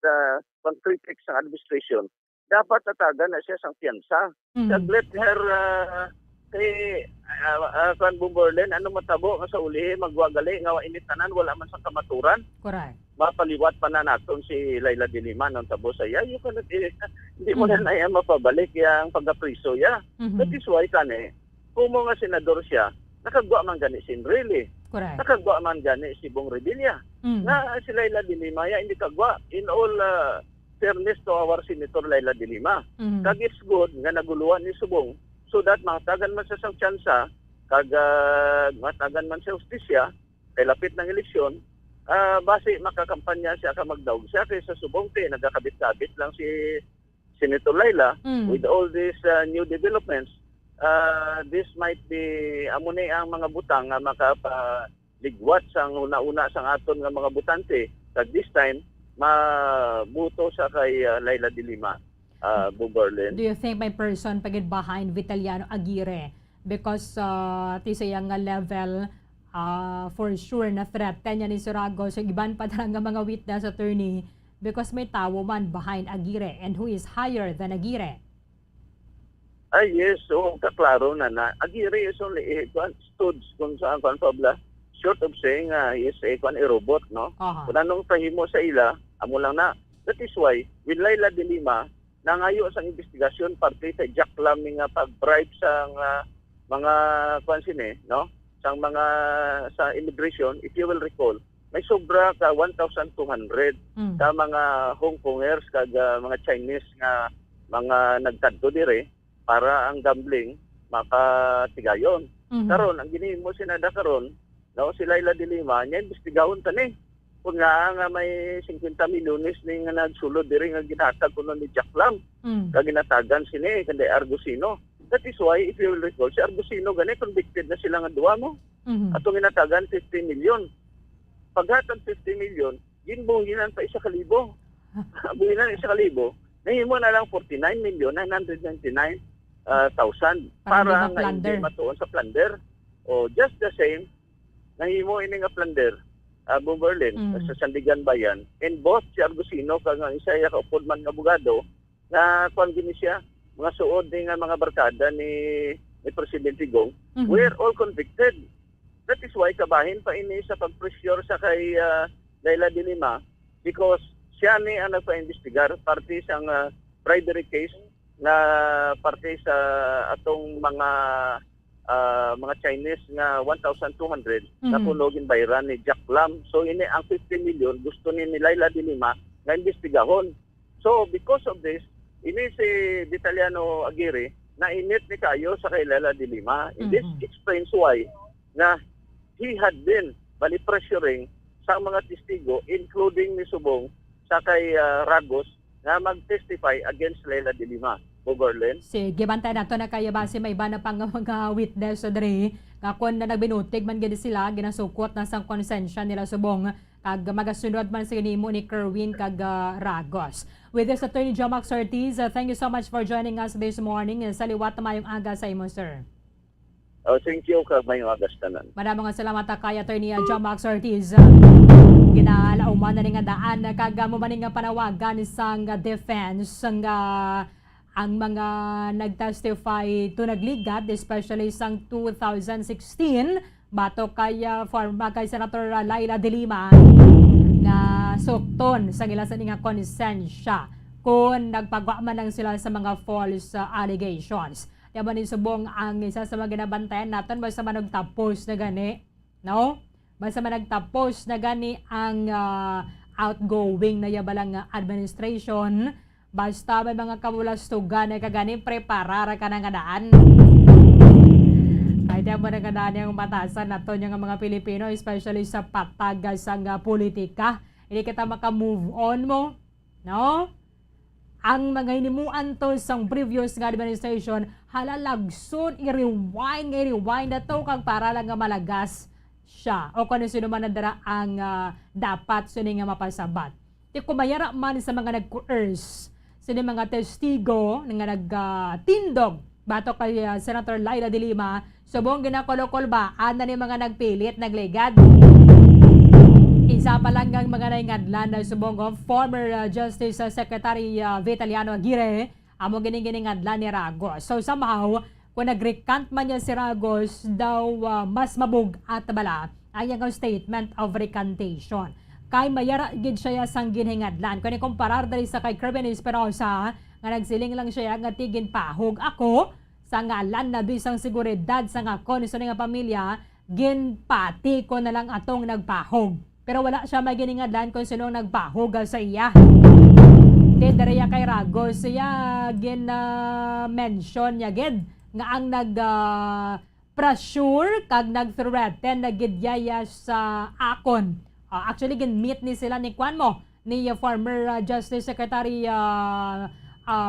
critics ng administration, dapat tatagan na siya sang piyansa. Let her kay Bong Berlin, ano matabo nga sa uli, magwagali nga initanan, wala man sang kamaturan. Correct. Mapaliwat pa na naton si Laila de Lima nang tabo sa iya, hindi mo na mapabalik yang pagkapriso ya. That is why kani, kung mga senador siya, nakagwa man gani si Enrile. Correct. Nakagwa man gani si Bong Revilla. Na si Laila de Lima ya hindi kagwa in all fairness to our Senator Laila de Lima. Kag it's good nga naguluhan ni Subong so that matagan man sa sang tsansa, kag matagan man sa justisya, kay lapit ng eleksyon, base makakampanya siya ka magdaog siya kaysa Subong nagakabit-kabit lang si Senator Laila with all these new developments. This might be amuni ang mga butang nga makapaligwat sang una-una sang aton nga mga butante. Kag this time mabuto sa kay Laila de Lima, Buberlin. Do you think may person pagid behind Vitaliano Aguirre? Because ti sayang nga level for sure na threat kanya ni Surago so iban pa talaga mga witness attorney because may tao man behind Aguirre and who is higher than Aguirre. Yes, so kaklaro na Aguirre is only stood kung saan pabla short of saying he is a robot, no? Kung anong pahimo sa ila, amo lang na. That is why with Laila de Lima nangayo sa investigasyon parte sa Jack Lam nga pag-bribe sa mga kwansine, no? Sang mga sa immigration, if you will recall, may sobra ka 1,200 ka mga Hong Kongers kag mga Chinese nga mga nagkadto dire para ang gambling makatigayon. Karon ang ginihimo sinada karon, no, si Laila de Lima nya imbestigahon tani. Kung nga may 50 milyones ni nga nagsulod dire nga ginatag kuno ni Jack Lam. Kag ginatagan sini kanday Argusino. That is why, if you will recall, si Argusino gani convicted na sila nga duwa mo. Atong ginatagan 50 million. Paghatag 50 million, ginbuhinan pa 1,000. Buhinan 1,000. Nahimo na lang 49,999,000 para nga hindi matuon sa plunder. O just the same, nahimo ini nga plunder, Buberlin, sa Sandigan Bayan. And both si Argusino kag ang isa ka upod man nga abogado na kuan gini siya mga suod din nga mga barkada ni Presidente Gong, we're all convicted. That is why kabahin pa ini sa pag-pressure sa kay Laila de Lima because siya ni ang nagpa-investigar parte sa bribery case na parte sa atong mga Chinese nga 1,200 na punogin bayran ni Jack Lam. So ini ang 50 million gusto ni Laila de Lima na imbestigahon. So because of this, ini si Vitaliano Aguirre na init ni kayo sa kay Laila de Lima. And this explains why na he had been pressuring sa mga testigo including ni Subong sa kay Ragos na mag-testify against Laila de Lima. Buberlin. Sige, bantay nato na kaya base may iba na pang mga witness sa diri nga kung na nagbinutig man gid sila ginasukot na sang konsensya nila Subong kag magasunod man sa ginimo ni Kerwin kag Ragos. With this, Attorney Jomax Ortiz, thank you so much for joining us this morning. Saliwat na mayong aga sa imo, sir. Thank you kag mayong aga tanan. Maraming salamat kay Attorney Jomax Ortiz. Ginalauman na nga daan kag mo man nga panawagan sang defense nga ang mga nagtestify to nagligat, especially sang 2016 bato kay former kay Senator Laila de Lima na sukton sa ila sa nga konsensya kung nagpagwa man lang sila sa mga false allegations. Yaman ni Subong ang isa sa mga ginabantayan natin basta man nagtapos na gani, no? Basta man nagtapos na gani ang outgoing na yabalang administration. Basta may mga kamulastugan na kagani, preparar ka ng daan. Kahit yung mga daan yung matasan na to yung mga Pilipino, especially sa patagas ang politika. Hindi kita maka-move on mo. No? Ang mga hinimuan to sa previous nga administration, halalagson, i-rewind na to kang para lang nga malagas siya. O kung sino man nadara ang dapat sino nga mapasabat. Di kumayara man sa mga nag-coerce sila mga testigo nga nagtindog bato kay Senator Laila de Lima, subong ginakolokol ba ana ni mga nagpilit nagligad. Isa pa lang ang mga naingadlan na subong former Justice Secretary Vitaliano Aguirre amo giningadlan ni Ragos. So somehow kung nag-recant man niya si Ragos daw mas mabug at bala ang iyang statement of recantation. Kay mayara gid siya sang ginhingadlan. Kung ikumparar dali sa kay Kerwin Esperanza nga nagsiling lang siya nga tigin pahog ako sa ngalan na bisang seguridad sa nga kon sa nga pamilya ginpati ko na lang atong nagpahog. Pero wala siya may ginhingadlan kung sino nagpahog sa iya. Iti dariya kay Ragos siya mention niya gid nga ang pressure kag nag-threaten na gidyaya sa akon. Actually gin-meet ni sila ni Kwan mo ni former Justice Secretary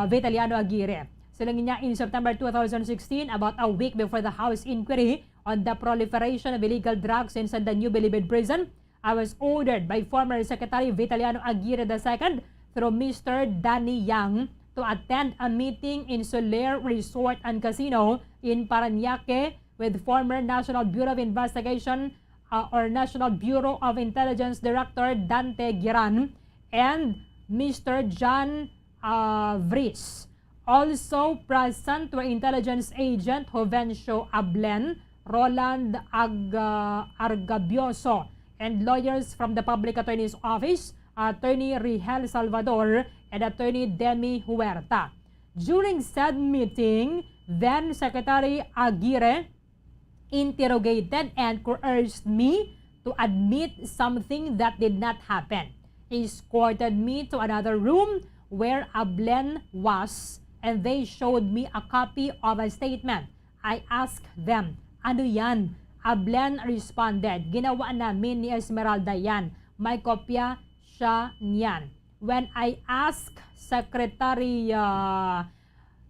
Vitaliano Aguirre. Sila niya in September 2016, about a week before the House inquiry on the proliferation of illegal drugs inside the New Bilibid prison, I was ordered by former Secretary Vitaliano Aguirre II through Mr. Danny Yang to attend a meeting in Soler Resort and Casino in Parañaque with former National Bureau of Investigation or National Bureau of Intelligence Director Dante Giran and Mr. John Vries. Also present were intelligence agent Jovencio Ablen, Roland Argabioso, and lawyers from the Public Attorney's Office, Attorney Rigel Salvador, and Attorney Demi Huerta. During said meeting, then Secretary Aguirre interrogated and coerced me to admit something that did not happen. He escorted me to another room where Ablen was, and they showed me a copy of a statement. I asked them, ano yan? Ablen responded, ginawa namin ni Esmeralda yan. May kopya siya niyan. When I asked Secretary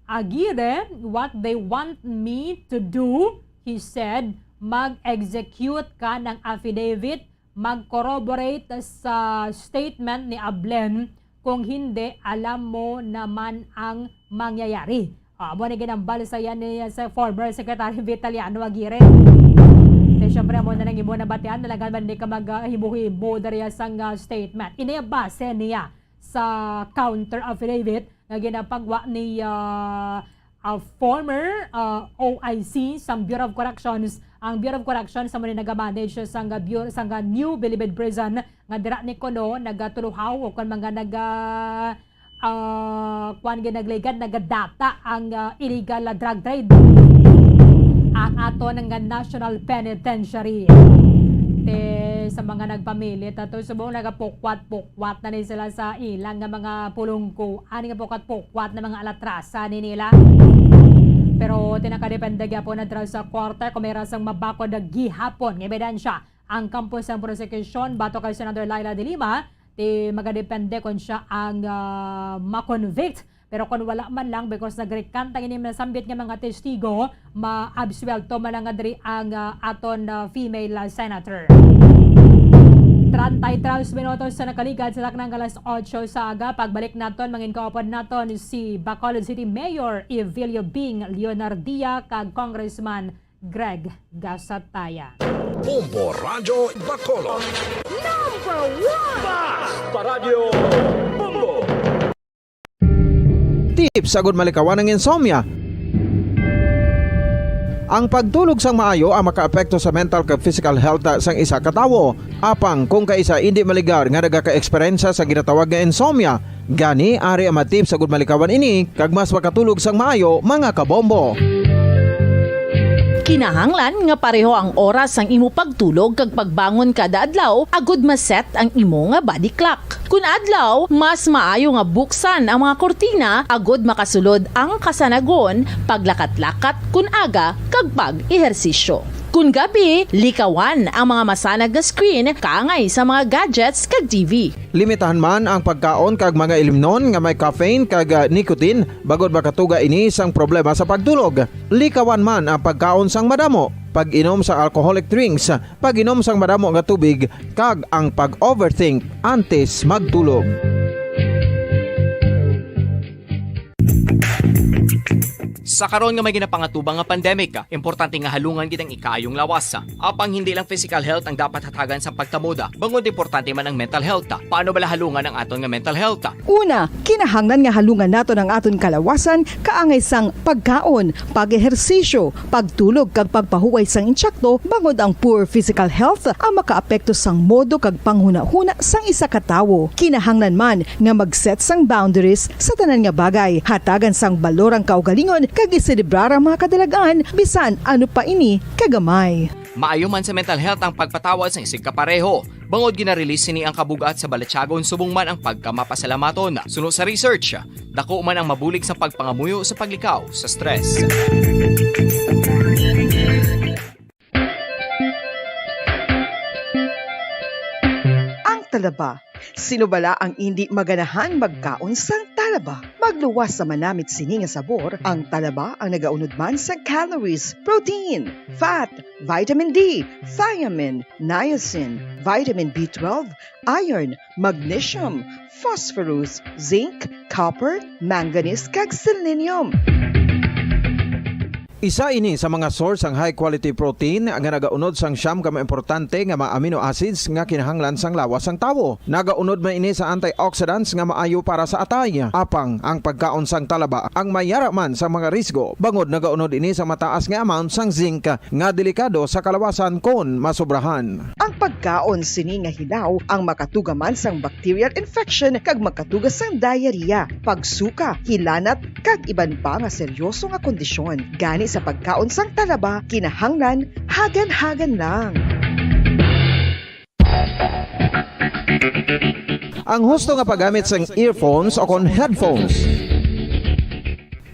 Aguirre what they want me to do, he said, mag-execute ka ng affidavit, mag-corroborate sa statement ni Ablen. Kung hindi, alam mo naman ang mangyayari. Amo na ginambal sa yan niya sa former Secretary Vitaliano Aguirre. Siyempre, amo na nang imo na batian, talaga man di ka mag-himu-himu dari sang statement. Iniyabase niya sa counter affidavit na ginapagwa ni former OIC sa Bureau of Corrections. Ang Bureau of Corrections sa mga nag-manage sa New Bilibid Prison nga dira ni Kono nagatuluhaw o kung mga ginagligad nagadata ang illegal drug trade ang ato ng National Penitentiary. Sa mga nagpamilit ato subong nagapukwat-pukwat na ni sila sa ilang nga mga pulungko ani nga pukwat-pukwat na mga alatrasa ni nila. Pero tinakadepende gyapon na dra sa korte kung may rasang mabako na gihapon ng ebidensya ang kampus ng prosecution bato kay Senador Laila de Lima ti magadepende kung siya ang ma-convict. Pero kung wala man lang because nagrekanta ini nasambit nga mga testigo ma-absuelto man lang adri ang aton female senator. 33 minutos sa nakaligad sa taknang alas 8 sa aga. Pagbalik naton, mangin kaupad naton si Bacolod City Mayor Evelio Bing Leonardia kag Congressman Greg Gasataya. Bombo Radio Bacolod. Number 1! Basta Radio Bombo! Tips sagud malikawan ng insomnia. Ang pagtulog sang maayo ang makaapekto sa mental kag physical health sang isa ka tawo. Apang kung kaisa hindi maligar nga nagaka-eksperyensya sa ginatawag nga insomnia, gani ari ang matip sagud malikawan ini kag mas makatulog sang maayo mga kabombo. Kinahanglan nga pareho ang oras ang imo pagtulog kag pagbangon kada adlaw agud maset ang imo nga body clock. Kun adlaw, mas maayo nga buksan ang mga kortina agud makasulod ang kasanagon paglakat-lakat kun aga kag pag-ehersisyo. Kun gabi, likawan ang mga masanag na screen kaangay sa mga gadgets kag TV. Limitahan man ang pagkaon kag mga ilimnon nga may caffeine kag nicotine bagod makatuga ini sang problema sa pagtulog. Likawan man ang pagkaon sang madamo, pag-inom sa alcoholic drinks, pag-inom sang madamo nga tubig kag ang pag-overthink antes magtulog. Sa karon nga may ginapangatubang nga pandemic, importante nga halungan kitang ikaayong lawas. Apang hindi lang physical health ang dapat hatagan sa pagtamuda, bangod importante man ang mental health. Paano bala halungan ang aton nga mental health? Una, kinahanglan nga halungan nato ang aton kalawasan kaangay sang pagkaon, pag-ehersisyo, pagtulog kag pagpahuway sang insyakto bangod ang poor physical health ang makaapekto sang modo kag panghuna-huna sang isa ka tawo. Kinahanglan man nga mag-set sang boundaries sa tanan nga bagay, hatagan sang balorang kaugalingon kag iselebrar ang mga kadalagaan bisan ano pa ini kagamay. Maayo man sa mental health ang pagpatawad sa isig kapareho. Bangod ginarelease sini ang kabugat sa Balatyagon subong man ang pagkamapasalamaton. Suno sa research, dako man ang mabulig sa pagpangamuyo sa paglikaw sa stress. Ang talaba. Sino bala ang hindi maganahan magkaon sang talaba? Magluwas sa manamit sini nga sabor, ang talaba ang nagaunod man sa calories, protein, fat, vitamin D, thiamine, niacin, vitamin B12, iron, magnesium, phosphorus, zinc, copper, manganese kag selenium. Isa ini sa mga source ang high quality protein nga nagaunod sang siyam ka importante nga mga amino acids nga kinahanglan sang lawas sang tawo. Nagaunod man ini sa antioxidants nga maayo para sa atay. Apang ang pagkaon sang talaba ang mayara man sa mga risgo. Bangod nagaunod ini sa mataas nga amount sang zinc nga delikado sa kalawasan kon masobrahan. Ang pagkaon sini nga hilaw ang makatuga man sang bacterial infection kag makatuga sang diarrhea, pagsuka, hilanat kag iban pa nga seryoso nga kondisyon. Gani sa pagkaon sang talaba, kinahanglan hagan-hagan lang. Ang husto nga paggamit sang earphones o kon headphones.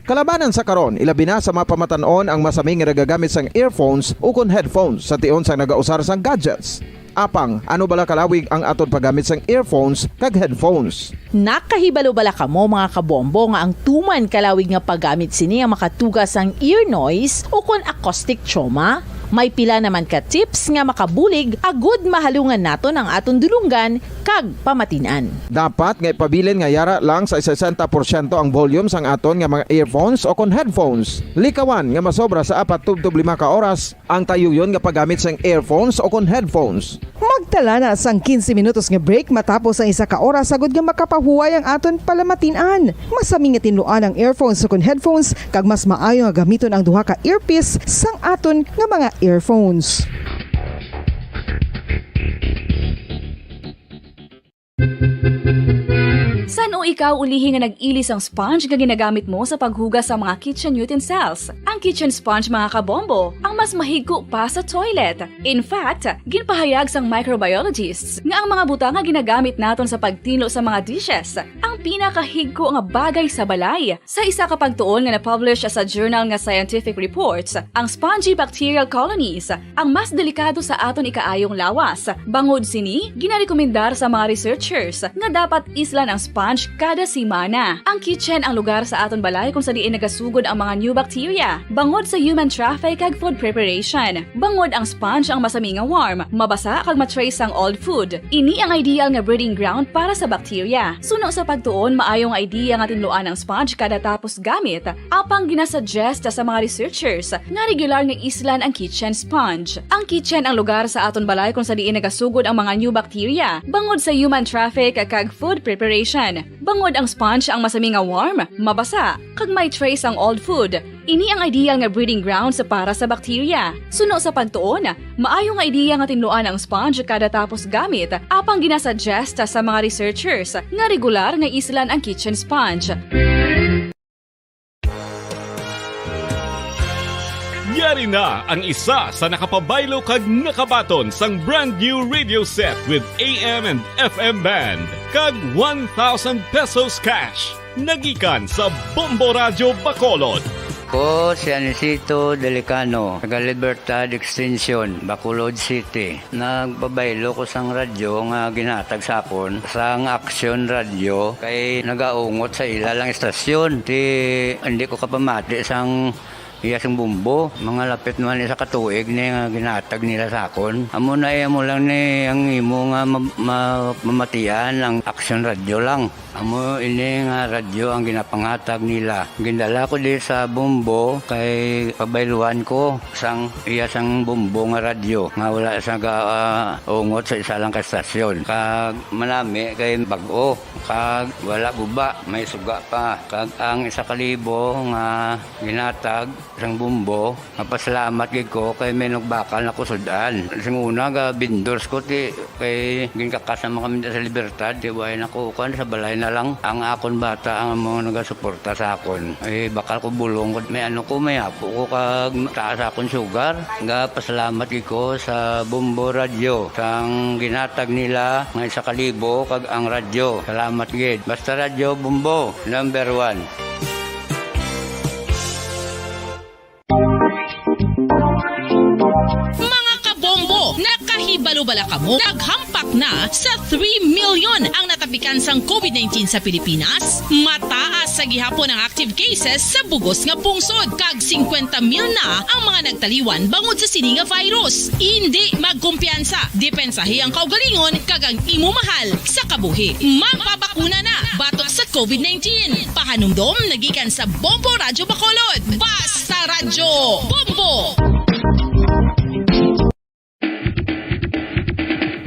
Kalabanan sa karon, ilabi na sa mapamatanon ang masaming nga nagagamit sang earphones o kon headphones sa tion sang nagausar sang gadgets. Apang, ano bala kalawig ang aton paggamit sang earphones kag headphones? Nakahibalo bala kamo mga kabombo nga ang tuman kalawig nga paggamit sini ang makatugas ang ear noise o kon acoustic trauma? May pila naman ka tips nga makabulig agud mahalungan naton ang aton dulunggan kag pamatinan. Dapat nga ipabilin nga yara lang sa 60% ang volume sang aton nga mga earphones o kon headphones. Likawan nga masobra sa 4-5 ka oras ang tayuyon nga paggamit sang earphones o kon headphones. Magtala na sang 15 minutos nga break matapos ang 1 ka oras sagud nga makapahuway ang aton palamatinan. Masami nga tinluan ang earphones o kon headphones kag mas maayo nga gamiton ang duha ka earpiece sang aton nga mga earphones. San o ikaw ulihi nga nag-ilis ang sponge nga ginagamit mo sa paghugas sa mga kitchen utensils? Ang kitchen sponge mga kabombo, ang mas mahigko pa sa toilet. In fact, ginpahayag sang microbiologists nga ang mga butang nga ginagamit naton sa pagtinlo sa mga dishes ang pinakahigko nga bagay sa balay. Sa isa ka pagtuon nga na-publish sa journal nga Scientific Reports, ang spongy bacterial colonies ang mas delikado sa aton ikaayong lawas. Bangod sini, ginarekomendar sa mga researchers nga dapat islan ang sponge kada simana. Ang kitchen ang lugar sa aton balay kung sa diin nagasugod ang mga new bacteria. Bangod sa human traffic kag food preparation. Bangod ang sponge ang masami nga warm, mabasa kag matrace ang old food. Ini ang ideal nga breeding ground para sa bacteria. Suno sa pagtuon, maayong idea nga tinluan ang sponge kada tapos gamit. Apang ginasuggest sa mga researchers nga regular nga islan ang kitchen sponge. Ang kitchen ang lugar sa aton balay kung sa diin nagasugod ang mga new bacteria. Bangod sa human traffic kag food preparation. Bangod ang sponge ang masami nga warm, mabasa, kag may trace ang old food. Ini ang ideal nga breeding ground sa para sa bacteria. Suno sa pagtuon, maayo nga idea nga tinluan ang sponge kada tapos gamit, apang ginasuggest sa mga researchers nga regular nga islan ang kitchen sponge. Yari na ang isa sa nakapabaylo kag nakabaton sang brand new radio set with AM and FM band kag 1,000 pesos cash. Nagikan sa Bombo Radio Bacolod. Ko si Anisito Delicano, taga Libertad Extension, Bacolod City. Nagbabaylo ko sang radyo nga ginatag sapon sang Action Radio kay nagaungot sa ilalang estasyon. Hindi ko kapamati sang iyasang bumbo, mga lapit naman sa katuig ni nga ginatag nila sa akon. Amo na mo lang ni ang imo nga mamatian ang Action Radio lang. Amo ini nga radyo ang ginapangatag nila. Gindala ko di sa bumbo kay pabayluan ko sang iyasang bumbo nga radyo nga wala sa ungot sa isa lang ka stasyon. Kag manami kay bag-o, kag wala guba, may suga pa. Kag ang 1,000 nga ginatag sang bumbo. Mapasalamat gid ko kay may nagbakal na kusudan. Sing una ga vendors ko ti kay ginkakasama kami sa Libertad, di way nako kan sa balay na lang ang akon bata ang mga nagasuporta sa akon. Ay bakal ko bulong ko may ano ko may apo ko kag taas akon sugar. Nga pasalamat gid ko sa Bumbo Radio sang ginatag nila nga 1,000 kag ang radyo. Salamat gid. Basta radyo Bumbo number 1. Mga kabombo, nakahibalo-bala ka mo? Naghampak na sa 3 million ang natapikan sang COVID-19 sa Pilipinas. Mataas sa gihapon ang active cases sa bugos nga pungsod. Kag 50 mil na ang mga nagtaliwan bangod sa sini nga virus. Hindi magkumpiyansa. Depensahi ang kaugalingon kag ang imo mahal sa kabuhi. Magpabakuna na batok sa COVID-19. Pahanumdom nagikan sa Bombo Radyo Bacolod. Basta Radyo Bombo!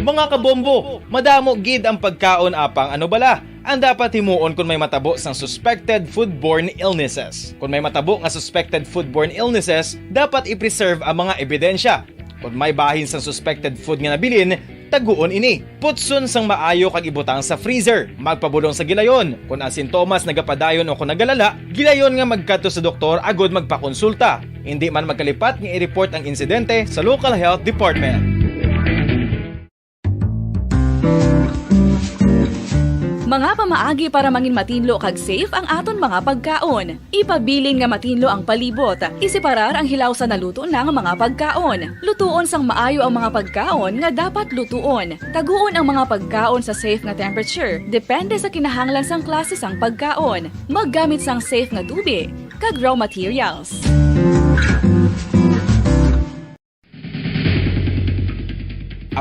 Mga kabombo, madamo gid ang pagkaon apang ano bala. Ang dapat himuon kung may matabo sang suspected foodborne illnesses. Kung may matabo nga suspected foodborne illnesses, dapat i-preserve ang mga ebidensya. Kung may bahin sang suspected food nga nabilin, taguon ini. Putson sang maayo kag ibutang sa freezer. Magpabulong sa gilayon. Kung ang sintomas nagapadayon o kung nagalala, gilayon nga magkadto sa doktor agud magpakonsulta. Hindi man magkalipat nga i-report ang insidente sa local health department. Mga pamaagi para mangin matinlo kag safe ang aton mga pagkaon. Ipabilin nga matinlo ang palibot. Isiparar ang hilaw sa naluto ng mga pagkaon. Lutuon sang maayo ang mga pagkaon nga dapat lutuon. Taguon ang mga pagkaon sa safe nga temperature. Depende sa kinahanglan sang klase sang pagkaon. Maggamit sang safe nga tubig kag raw materials.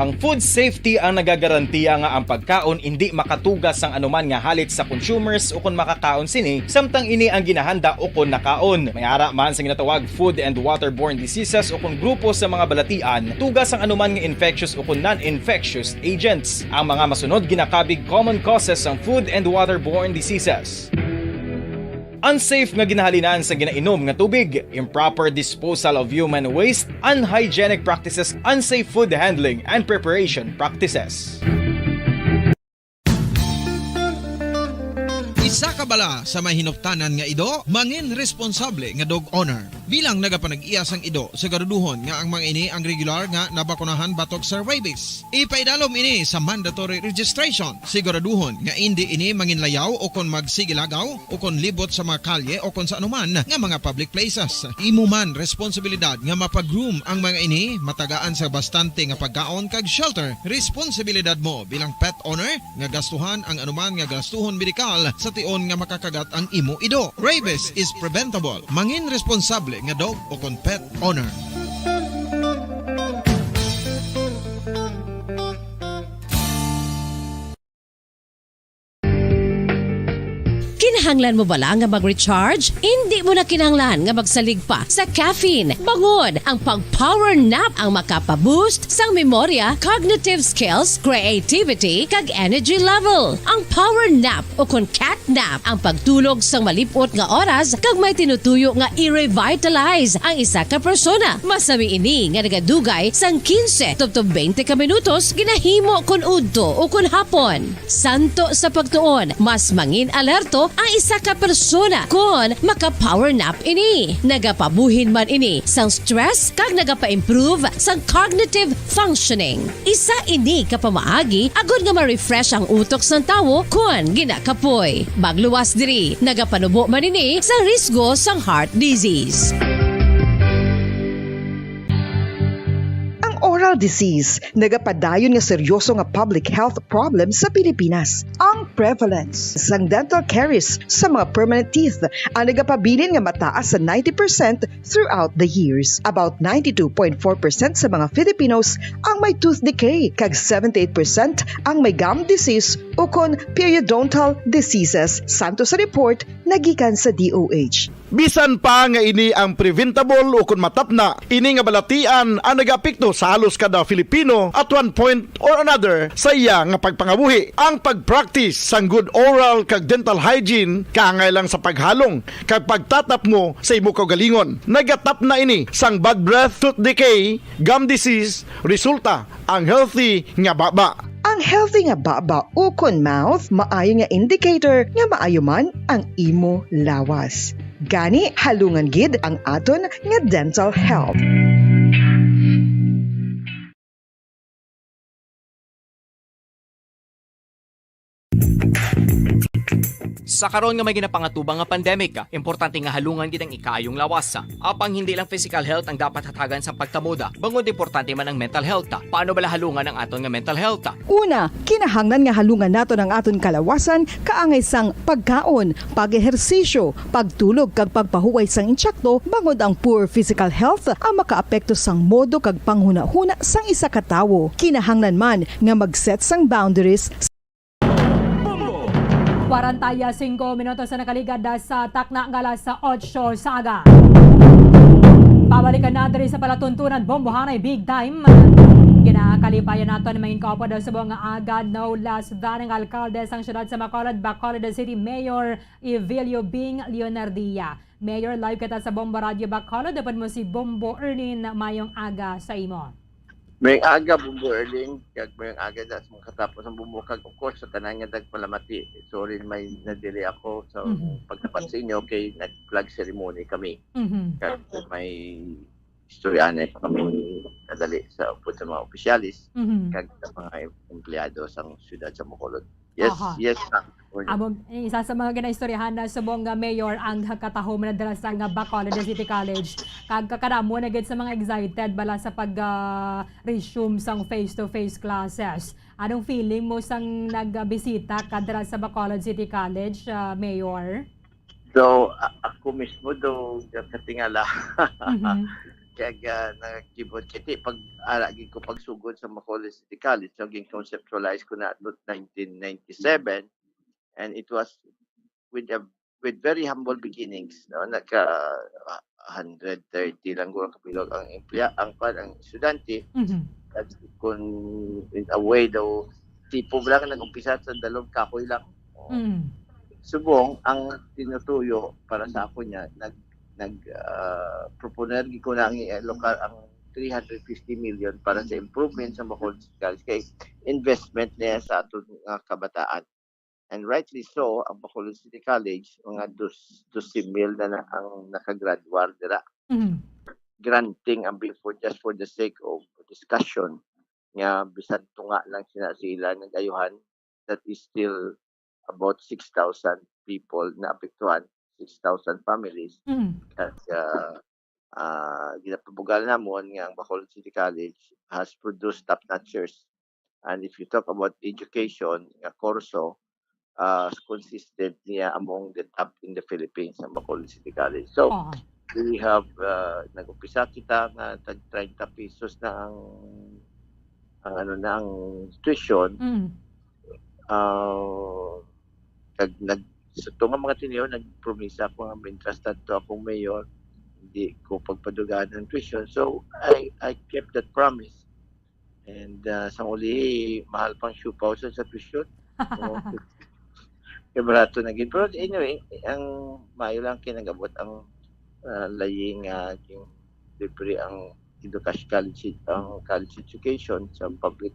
Ang food safety ang nagagarantiya nga ang pagkaon hindi makatugas sang anuman nga halit sa consumers o kung makakaon sini, samtang ini ang ginahanda o kung nakaon. May ara man sa ginatawag food and waterborne diseases o kung grupo sa mga balatian, tugas ang anuman nga infectious o kung non-infectious agents. Ang mga masunod ginakabig common causes ng food and waterborne diseases. Unsafe nga ginahalinan sa ginainom nga tubig, improper disposal of human waste, unhygienic practices, unsafe food handling and preparation practices. Isa ka bala sa mahinuptanan nga ido, mangin responsable nga dog owner. Bilang nagapanag-iyas ang ido, siguraduhon nga ang mga ini ang regular nga nabakunahan batok sa rabies. Ipaidalom ini sa mandatory registration. Siguraduhon nga hindi ini manginlayaw o kon magsigilagaw o kon libot sa mga kalye o kon sa anuman nga mga public places. Imo man responsibilidad nga mapag-groom ang mga ini, matagaan sa bastante nga pagkaon kag shelter. Responsibilidad mo bilang pet owner nga gastuhan ang anuman nga gastuhon medikal sa tion nga makakagat ang imo ido. Rabies is preventable. Mangin responsable nga dog o kon pet owner. Kinahanglan mo bala nga mag-recharge? Hindi mo na kinahanglan nga magsalig pa sa caffeine. Bangod ang pag-power nap ang makapaboost sang memorya, cognitive skills, creativity, kag energy level. Ang power nap o kon cat nap ang pagtulog sang malipot nga oras kag may tinutuyo nga i-revitalize ang isa ka persona. Masami ini nga nagadugay sang 15 to 20 ka minutos ginahimo kun udto o kun hapon. Santo sa pagtuon, mas mangin alerto ang isa ka persona kung maka-power nap ini. Nagapabuhin man ini sang stress kag nagapa-improve sang cognitive functioning. Isa ini kapamaagi agud nga ma-refresh ang utok sang tawo kung ginakapoy. Bagluwas diri, nagapanubo man ini sang risgo sang heart disease. Oral disease, nagapadayon nga seryoso nga public health problem sa Pilipinas. Ang prevalence sang dental caries sa mga permanent teeth ang nagapabilin nga mataas sa 90% throughout the years. About 92.4% sa mga Filipinos ang may tooth decay, kag 78% ang may gum disease o kon periodontal diseases, santo sa report nagikan sa DOH. Bisan pa nga ini ang preventable o kun matapna, ini nga balatian ang nagapekto sa halos kada Filipino at one point or another sa iya nga pagpangabuhi. Ang pagpractice sang good oral kag dental hygiene kaangay lang sa paghalong kag pagtatap mo sa imo kaugalingon. Nagatap na ini sang bad breath, tooth decay, gum disease, resulta ang healthy nga baba. Ang healthy nga baba o kon mouth maayo nga indicator nga maayo man ang imo lawas. Gani halungan gid ang aton nga dental health. Sa karon nga may ginapangatubang nga pandemic, importante nga halungan gid ang ikaayong lawas. Apang hindi lang physical health ang dapat hatagan sa pagtamuda, bangod importante man ang mental health. Paano bala halungan ang aton nga mental health? Una, kinahanglan nga halungan nato ang aton kalawasan kaangay sang pagkaon, pag-ehersisyo, pagtulog kag pagpahuway sang insyakto bangod ang poor physical health ang makaapekto sang modo kag panghuna-huna sang isa ka tawo. Kinahanglan man nga mag-set sang boundaries 45 minutos na nakaligad sa takna ngala sa 8 sa aga. Pabalikan na diri sa palatuntunan bombohanay big time. Kinakalipayan nato ni mga inkopo daw sa buong agad no last than ang alkalde sang syudad sa Bacolod City Mayor Evelio Bing Leonardia. Mayor, live kita sa Bombo Radio Bacolod. Dapat mo si Bombo Erlin mayong aga sa imo. May aga Bombo Erlin, kag may aga sa mga katapos ang Bombo kag of course sa tanan nga dagpalamati. Sorry may nadili ako sa pagtapat sa inyo kay nag-flag ceremony kami. Kag may istoryane kami nadali sa upod sa mga opisyalis kag sa mga empleyado sa siyudad sa Bacolod. Yes, yes. Among isa sa mga ginaistoryahan na sa buong mayor ang katahom na dala sa Bacolod City College. Kag kakadamo na gid sa mga excited bala sa pag-resume sang face-to-face classes. Anong feeling mo sang nagbisita kadra sa Bacolod City College, Mayor? So, ako mismo do katingala. Kag nagkibot kiti pag aragi ko pagsugod sa Bacolod City College, so conceptualize ko na noong 1997 and it was with very humble beginnings, no, naka 130 lang ko kapilog ang ang estudyante. At kung in a way daw tipo lang nag-umpisa sa dalawang kahoy lang. Subong ang tinutuyo para sa ako niya proponer ko na ang lokal ang 350 million para sa improvement sa Bacolod City College kay investment niya sa aton kabataan. And rightly so, ang Bacolod City College mga 2,000 na ang nakagraduate dira. Granting ang just for the sake of discussion nga bisan tunga lang sila nagayuhan, that is still about 6,000 people na apektuhan. 6,000 families. At ginapabugal namon nga ang Bacolod City College has produced top-notchers. And if you talk about education, nga kurso, consistent niya among the top in the Philippines ang Bacolod City College. So, we have, nag-upisa kita nga 30 pesos na ang tuition. So, itong mga tiniyo, nag-promisa ako nga mintrusted to akong mayor, hindi ko pagpadugaan ng tuition. So, I kept that promise. And sa uli, mahal pang siupaw sa tuition. So, barato na gid. Pero anyway, ang mayo lang kinagabot ang laying libre ang college education sa public,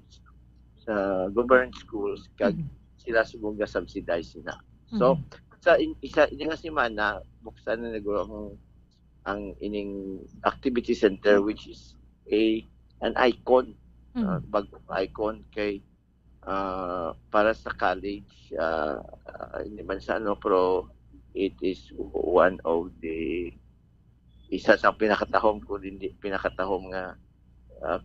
sa government schools, kag sila subong ga-subsidize sila. So, sa isa nga semana, buksan na nagro ang ining activity center which is an icon, bagong icon kay para sa college, hindi man sa pero it is one of the isa sa pinakatahom ko hindi pinakatahom nga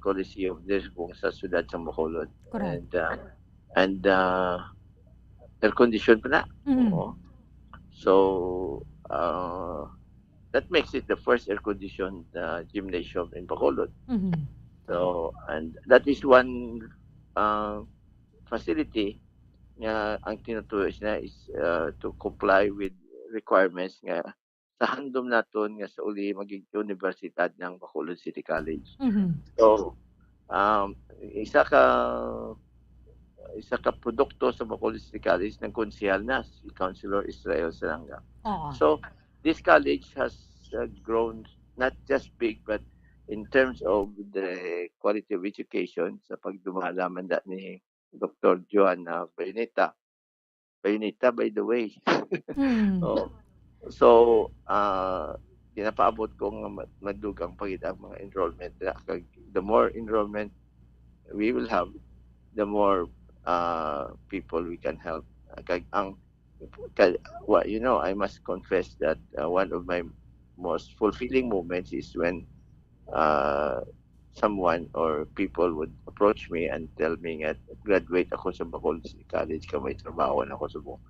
Coliseum kung sa siyudad sa Bacolod. And air condition pa na. So that makes it the first air conditioned gymnasium in Bacolod. So, and that is one facility nga ang tinutuyo niya is to comply with requirements nga sa handom naton nga sa uli maging universidad ng Bacolod City College. Mhm. So, isa ka produkto sa Bacolod City College ng konsehal na si Councilor Israel Saranga. Oo. So, this college has grown not just big but in terms of the quality of education sa pagdumalaman ni Dr. Joanna Bayoneta. Bayoneta, by the way. Oh. So, pinapaabot ko nga madugang pagid ang mga enrollment. The more enrollment we will have, the more people we can help. I must confess that one of my most fulfilling moments is when someone or people would approach me and tell me nga graduate ako sa Bacolod City College ka may trabaho na ako sa buong.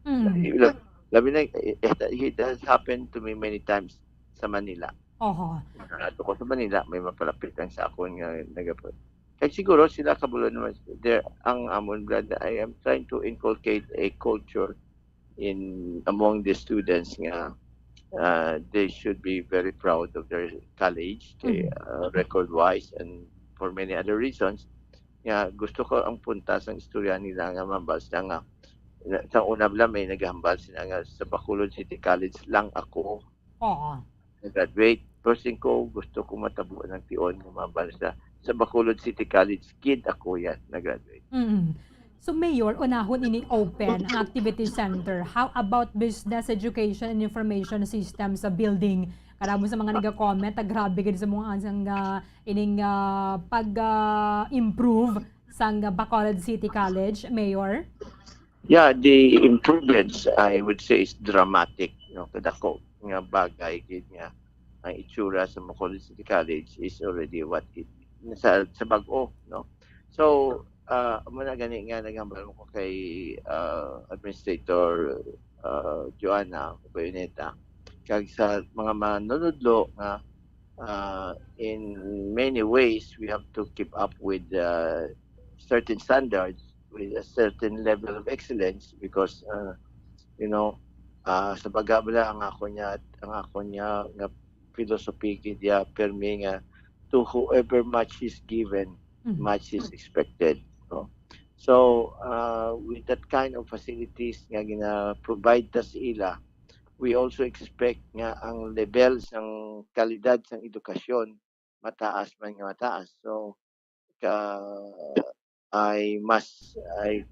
Labi na, it has happened to me many times sa Manila. Oho. Ato ko sa Manila, may mapalapit lang sa ako nga nagapot. Kaya siguro sila kabulo naman, ang amon brad, I am trying to inculcate a culture among the students nga they should be very proud of their college, record-wise and for many other reasons. Nga gusto ko ang punta sa istorya nila nga mabasa nga sa una bala may naghambal sila nga sa Bacolod City College lang ako Oo. nag-graduate. First thing ko, gusto ko matabo ng tion ng mga balsa. Sa Bacolod City College, kid ako yan, nag-graduate. So Mayor, unahon ini open ang activity center. How about business education and information system sa building? Karamo sa mga nag-comment, grabe gid sa mga ansang ining pag-improve sa Bacolod City College, Mayor? Yeah, the improvements, I would say, is dramatic. Kadako nga bagay gid nga ang itsura sa Bacolod City College is already what it sa bag-o, no? So, muna gani nga naghambal ko kay Administrator Joanna Bayoneta kag sa mga manunudlo nga in many ways we have to keep up with certain standards, with a certain level of excellence because sa bagabala ang ako niya nga philosophy kidya permi nga to whoever much is given, much is expected. So with that kind of facilities nga gina-provide ta sa ila, we also expect nga ang levels ng kalidad ng edukasyon mataas man nga mataas. So I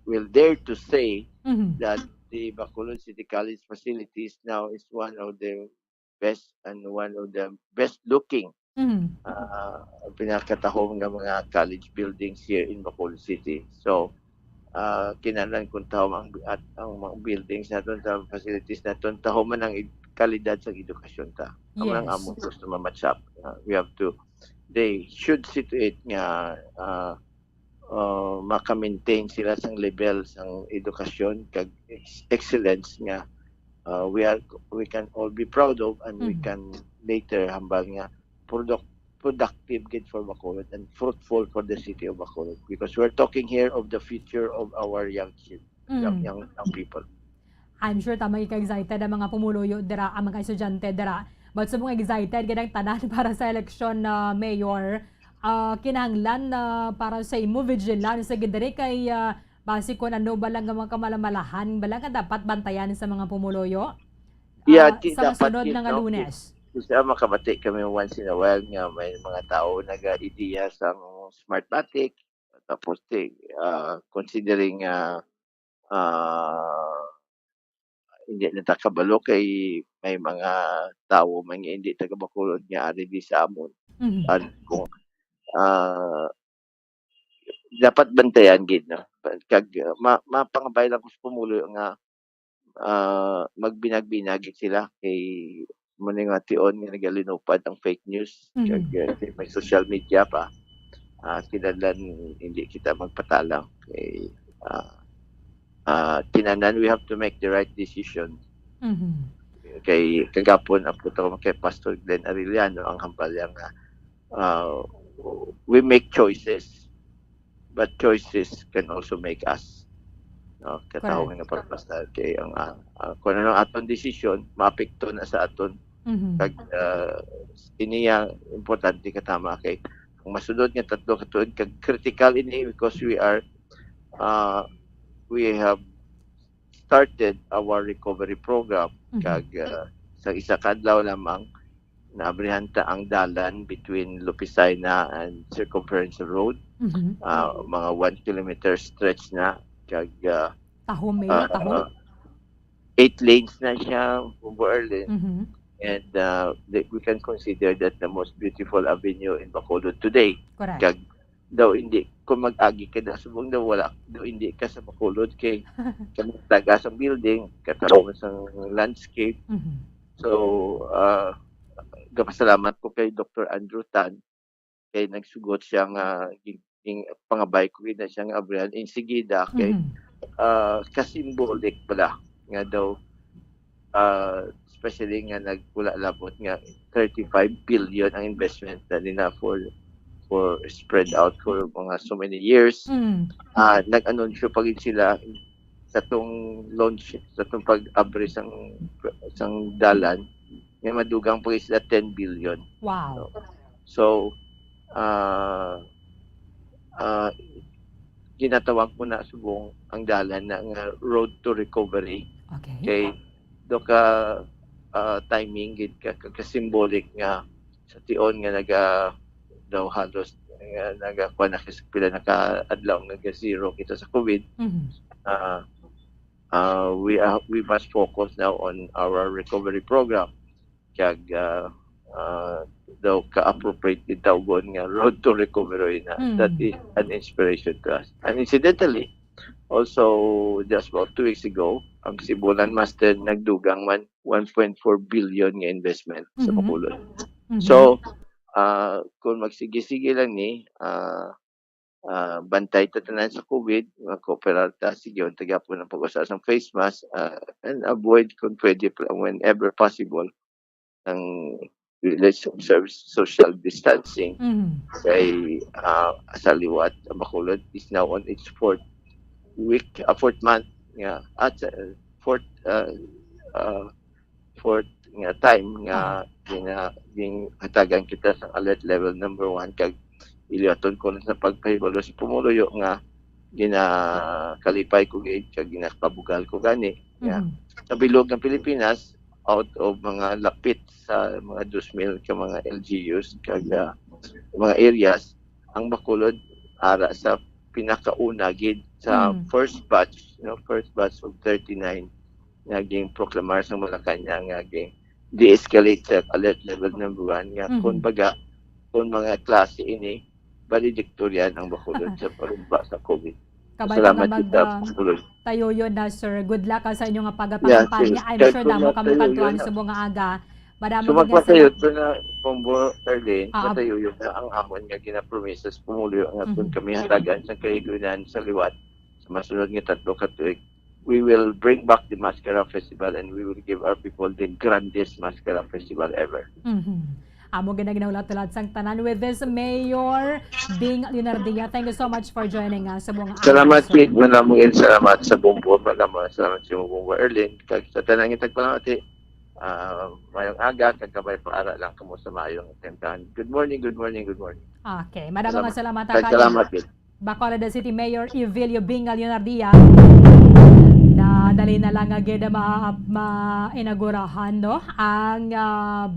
will dare to say that the Bacolod City College facilities now is one of the best and one of the best looking pinakatahong ng mga college buildings here in Bacolod City. So, kinalan kung taho ang mga buildings natin sa facilities natin, taho man ang kalidad sa edukasyon ta. Ang mga among gusto ma-match up. They should situate nga maka-maintain sila sang level sang edukasyon kag excellence nga we can all be proud of and we can later hambal nga productive good for Bacolod and fruitful for the city of Bacolod because we're talking here of the future of our young people. I'm sure tama ka-excited ang mga pumuluyo dira, ang mga estudyante dira. But sa mga excited ganang tanan para sa eleksyon na mayor, kinahanglan para sa imo vigilant sa gidere kay base ko ano ba lang ang mga kamalamalahan bala nga dapat bantayan sa mga pumuluyo sa sunod ng Lunes. Gusto makabati kami once in a while nga may mga tao nag-ideya sa Smartmatic tapos considering hindi na takabalo kay may mga tao man hindi taga Bacolod nga ari di sa amon. Kung dapat bantayan gid no kag mapangabay lang ko sa pumulo nga magbinag-binag sila kay muna nga tion nga nagalinupad ang fake news kag may social media pa kinahanglan hindi kita magpatalang kay tinanan we have to make the right decision. Kay kagapon ako kay Pastor Glenn Arellano ang hampalyang we make choices but choices can also make us katawag nga pagpasta kay ang kung ano aton decision maapekto na sa aton Kag iniya importante katama kay ang masunod nga tatlo katuig kag critical ini because we have started our recovery program kag sa isa ka adlaw lamang naabrihanta ang dalan between Lupisayna and Circumferential Road. Mga 1 kilometer stretch na kag Tahom 8 lanes na siya Bumbo Erlin. And we can consider that the most beautiful avenue in Bacolod today. Correct. Kag daw hindi kung mag-agi ka na subong daw wala daw hindi ka sa Bacolod kay taga sa building katawag sa landscape. So gapasalamat ko kay Dr. Andrew Tan kay nagsugot siya nga pangabay ko na siya nga abrihan insigida kay kasimbolik pala nga daw especially nga nagpula labot nga 35 billion ang investment na nila for spread out for mga so many years. Nag-anunsyo pa rin sila sa tong launch sa tong pag-abri sang dalan nga madugang pa rin sila 10 billion. Wow. So ginatawag ko na subong ang dalan na nga road to recovery. Okay. Kay do ka timing gid ka symbolic nga sa tion nga daw halos nagakuha na kasi pila naka-adlaw nag-zero kita sa COVID. We must focus now on our recovery program. Kag daw ka-appropriate din tawgon nga road to recovery na. That is an inspiration to us. And incidentally, also just about 2 weeks ago, ang Sibulan Master nagdugang man 1.4 billion nga investment sa Bacolod. So, kung magsige-sige lang ni, bantay tatanan sa COVID, mag-cooperate ta, sige, tagapon ng pag-usas ng face mask, and avoid kung pwede whenever possible ang let's observe social distancing. Kay sa liwat, Bacolod is now on its fourth month nga at fourth nga time nga hatagan kita sa alert level number 1 kag iliaton ko na sa pagpahibalo sa pumuluyo nga ginakalipay ko kag ginapabugal ko gani nga sa bilog ng Pilipinas out of mga lapit sa mga 2,000 ka mga LGUs kag mga areas ang Bacolod ara sa pinakauna gid sa first batch of 39 naging proklamar sa Malacanang naging de-escalate sa alert level number 1 nga kung mga klase ini valedictorian ang Bacolod sa parumba sa COVID. Salamat kita Bacolod. Tayo yun na sir. Good luck sa inyong pagkampanya. I'm sure na mo kamukantuan sa mga aga. So magpasayot ko na Pombo Erlin, patayo yun na ang amon nga ginapromises pumulo nga kung kami halagan sa kaigunan sa liwat sa masunod nga tatlo katuig. We will bring back the Mascara Festival and we will give our people the grandest Mascara Festival ever. Amo ginaginaw-lat sang tanan with this Mayor Bing Leonardia. Thank you so much for joining us sa buong Salamat Pete, malamungin salamat sa Bombo, salamat sa Bombo Erlin. Kag sa tanang itag palamati, mayong aga, kagkabay paara lang kamo sa mayong tentahan. Good morning. Okay, maraming salamat. Salamat Pete. Bacolod City Mayor Evilio Bing Leonardia. Dali na lang agad ma-inaugurahan ang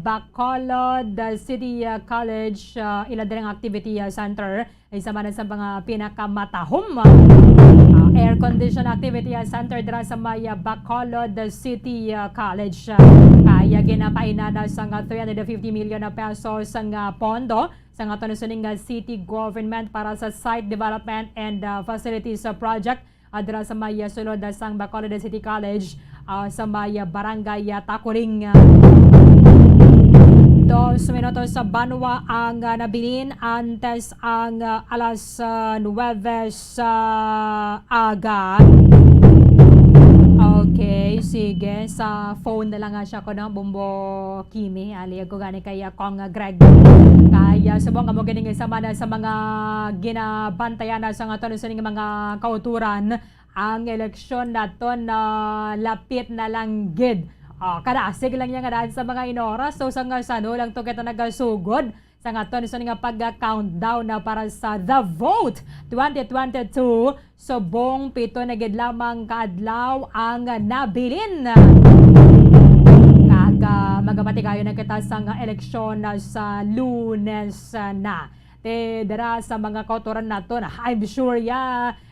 Bacolod City College Iladerang Activity Center isa man sa mga pinakamatahom air condition activity center dira sa may Bacolod City College. Kaya ginapainana sa 350 million pesos ang pondo sa tanusuning city government para sa site development and facilities project adra sa may sulod sang Bacolod City College sa may barangay Takuring. 2 minutos sa Banwa ang nabilin antes ang alas 9 sa aga. Okay, sige. Sa phone na lang siya ko ng Bumbo Kimi. Ali ko gani kaya kong Greg. Kaya subong ka mo ganing sa mga ginabantayan na sa tanusan ng mga kauturan ang eleksyon nato na lapit na lang gid. Kadasig lang niya nga daan sa mga inoras. So sa nga sano lang to kita nagasugod sa nga to sa nga pag-countdown na para sa The Vote 2022. So bong pito na gid lamang kaadlaw ang nabilin. Magapati kayo na kita sa nga eleksyon sa Lunes na. Dara sa mga kautoran nato na I'm sure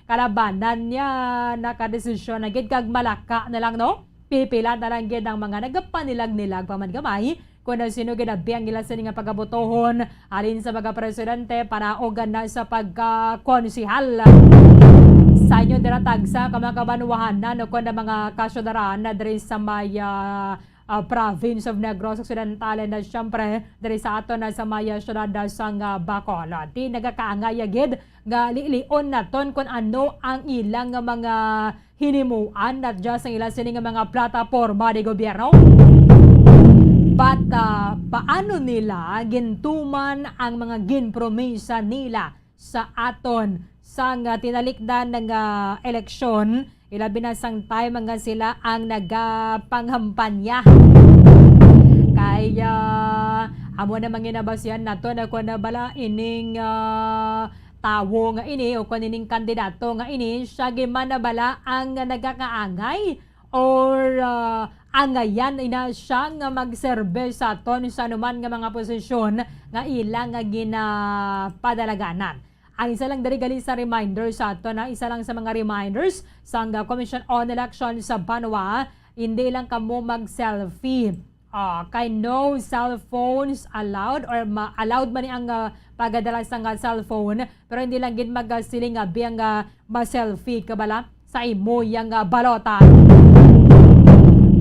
kalabanan niya nakadesisyon na gid kag malaka na lang no. Pipila na lang gid ang mga nagapanilag-nilag pamangamay kung sino ginabiyang nila sa nga pagabotohon alin sa mga presidente para ogan na sa pagkakonsihal. Sa inyo dira tagsa kamakabanuwahan na no kun mga kasyudaran na diri sa may province of Negros Occidental na siyempre diri sa ato na sa maya syudad sang Bacolod. Di nagakaangay gid nga lilion naton kung ano ang ilang mga hinimuan at just ang ilang sining mga plataporma de gobyerno. But paano nila gintuman ang mga ginpromisa nila sa aton sang tinalikdan ng eleksyon. Ilabi na sang time nga sila ang nagapanghampanya. Kaya amo na manginabasyan nato na kung nabala ining tawo nga ini o kung ining kandidato nga ini siya gimanabala ang nagkakaangay or angayan ina siya nga magserbe sa aton sa anuman nga mga posisyon nga ilang nga ginapadalaganan. Ang isa lang dari gali sa reminder sa ato na isa lang sa mga reminders sa Commission on Election sa Banwa, hindi lang kamo mag-selfie. Kay no cellphones allowed or allowed man ang pagdala sa cellphone pero hindi lang gid magsiling biyang ma-selfie kabala sa imo yang balota.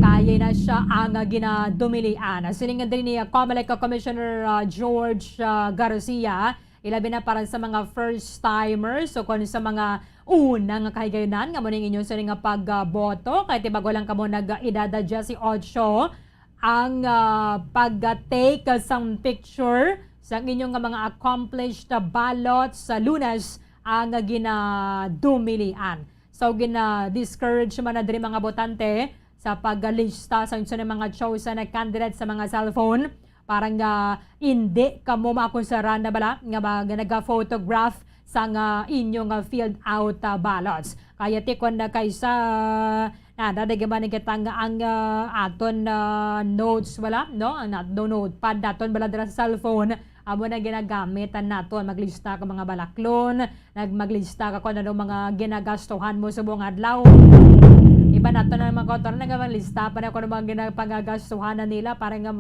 Kaya na siya ang ginadumilian. Siling din ni COMELEC Commissioner George Garcia. Ilabi na para sa mga first-timers so kung sa mga unang kahigayunan nga mo ning inyo sa nga pagboto kahit bago lang kamo nag-edad 18 ang pag-take sang picture sa inyong mga accomplished ballots sa Lunes ang ginadumilian. So gina-discourage man na diri mga botante sa paglista sa mga chosen na candidate sa mga cellphone. Parang hindi ka mo makusaran na bala nga nag-photograph sa inyong filled out ballots. Kaya tikon na kaysa nadagaman kitang ang aton notes wala no ang notepad naton bala dira sa cellphone amo na ginagamit naton maglista ka mga balaklon maglista ka kung ano mga ginagastuhan mo sa buong adlaw. Iba nato na mga kautoran nagamalista pa na kung ano mga ginapangagastuhan na nila para nga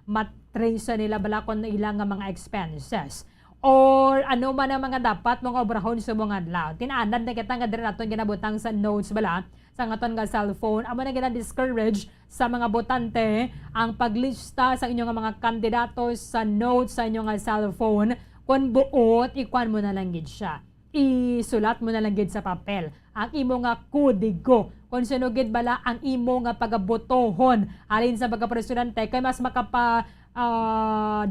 matrace nila bala kung ilang mga expenses. Or ano man ang mga dapat mga obrahon sa mga adlaw. Tinaanad na kita nga diri naton ginabutang sa notes bala sa aton nga cellphone. Amo na gina-discourage sa mga botante ang paglista sa inyong mga kandidato sa notes sa inyong cellphone. Kung buot, ikuan mo na lang gid siya. Isulat mo na lang gid sa papel ang imo nga kodigo kung sino gid bala ang imo nga pagabotohon alin sa pagka-presidente kay mas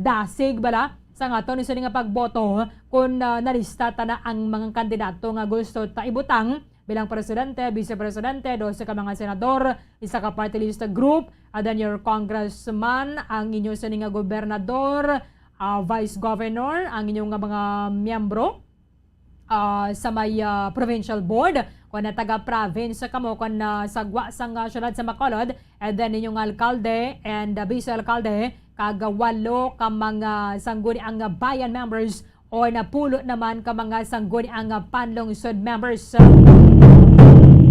dasig bala sa nga to sa nga pagboto kung nalista ta na ang mga kandidato nga gusto ta ibutang bilang presidente, vice-presidente, 12 ka mga senador, isa ka party list group, then your congressman, ang inyo sa nga gobernador, vice governor, ang inyong mga miyembro sa may provincial board, kung na taga-province kamo, kung sagwa sa syudad sa Bacolod, and then inyong alkalde and vice-alkalde, kagawalo ka mga sangguni ang bayan members o napulo naman ka mga sangguni ang panlungsod members.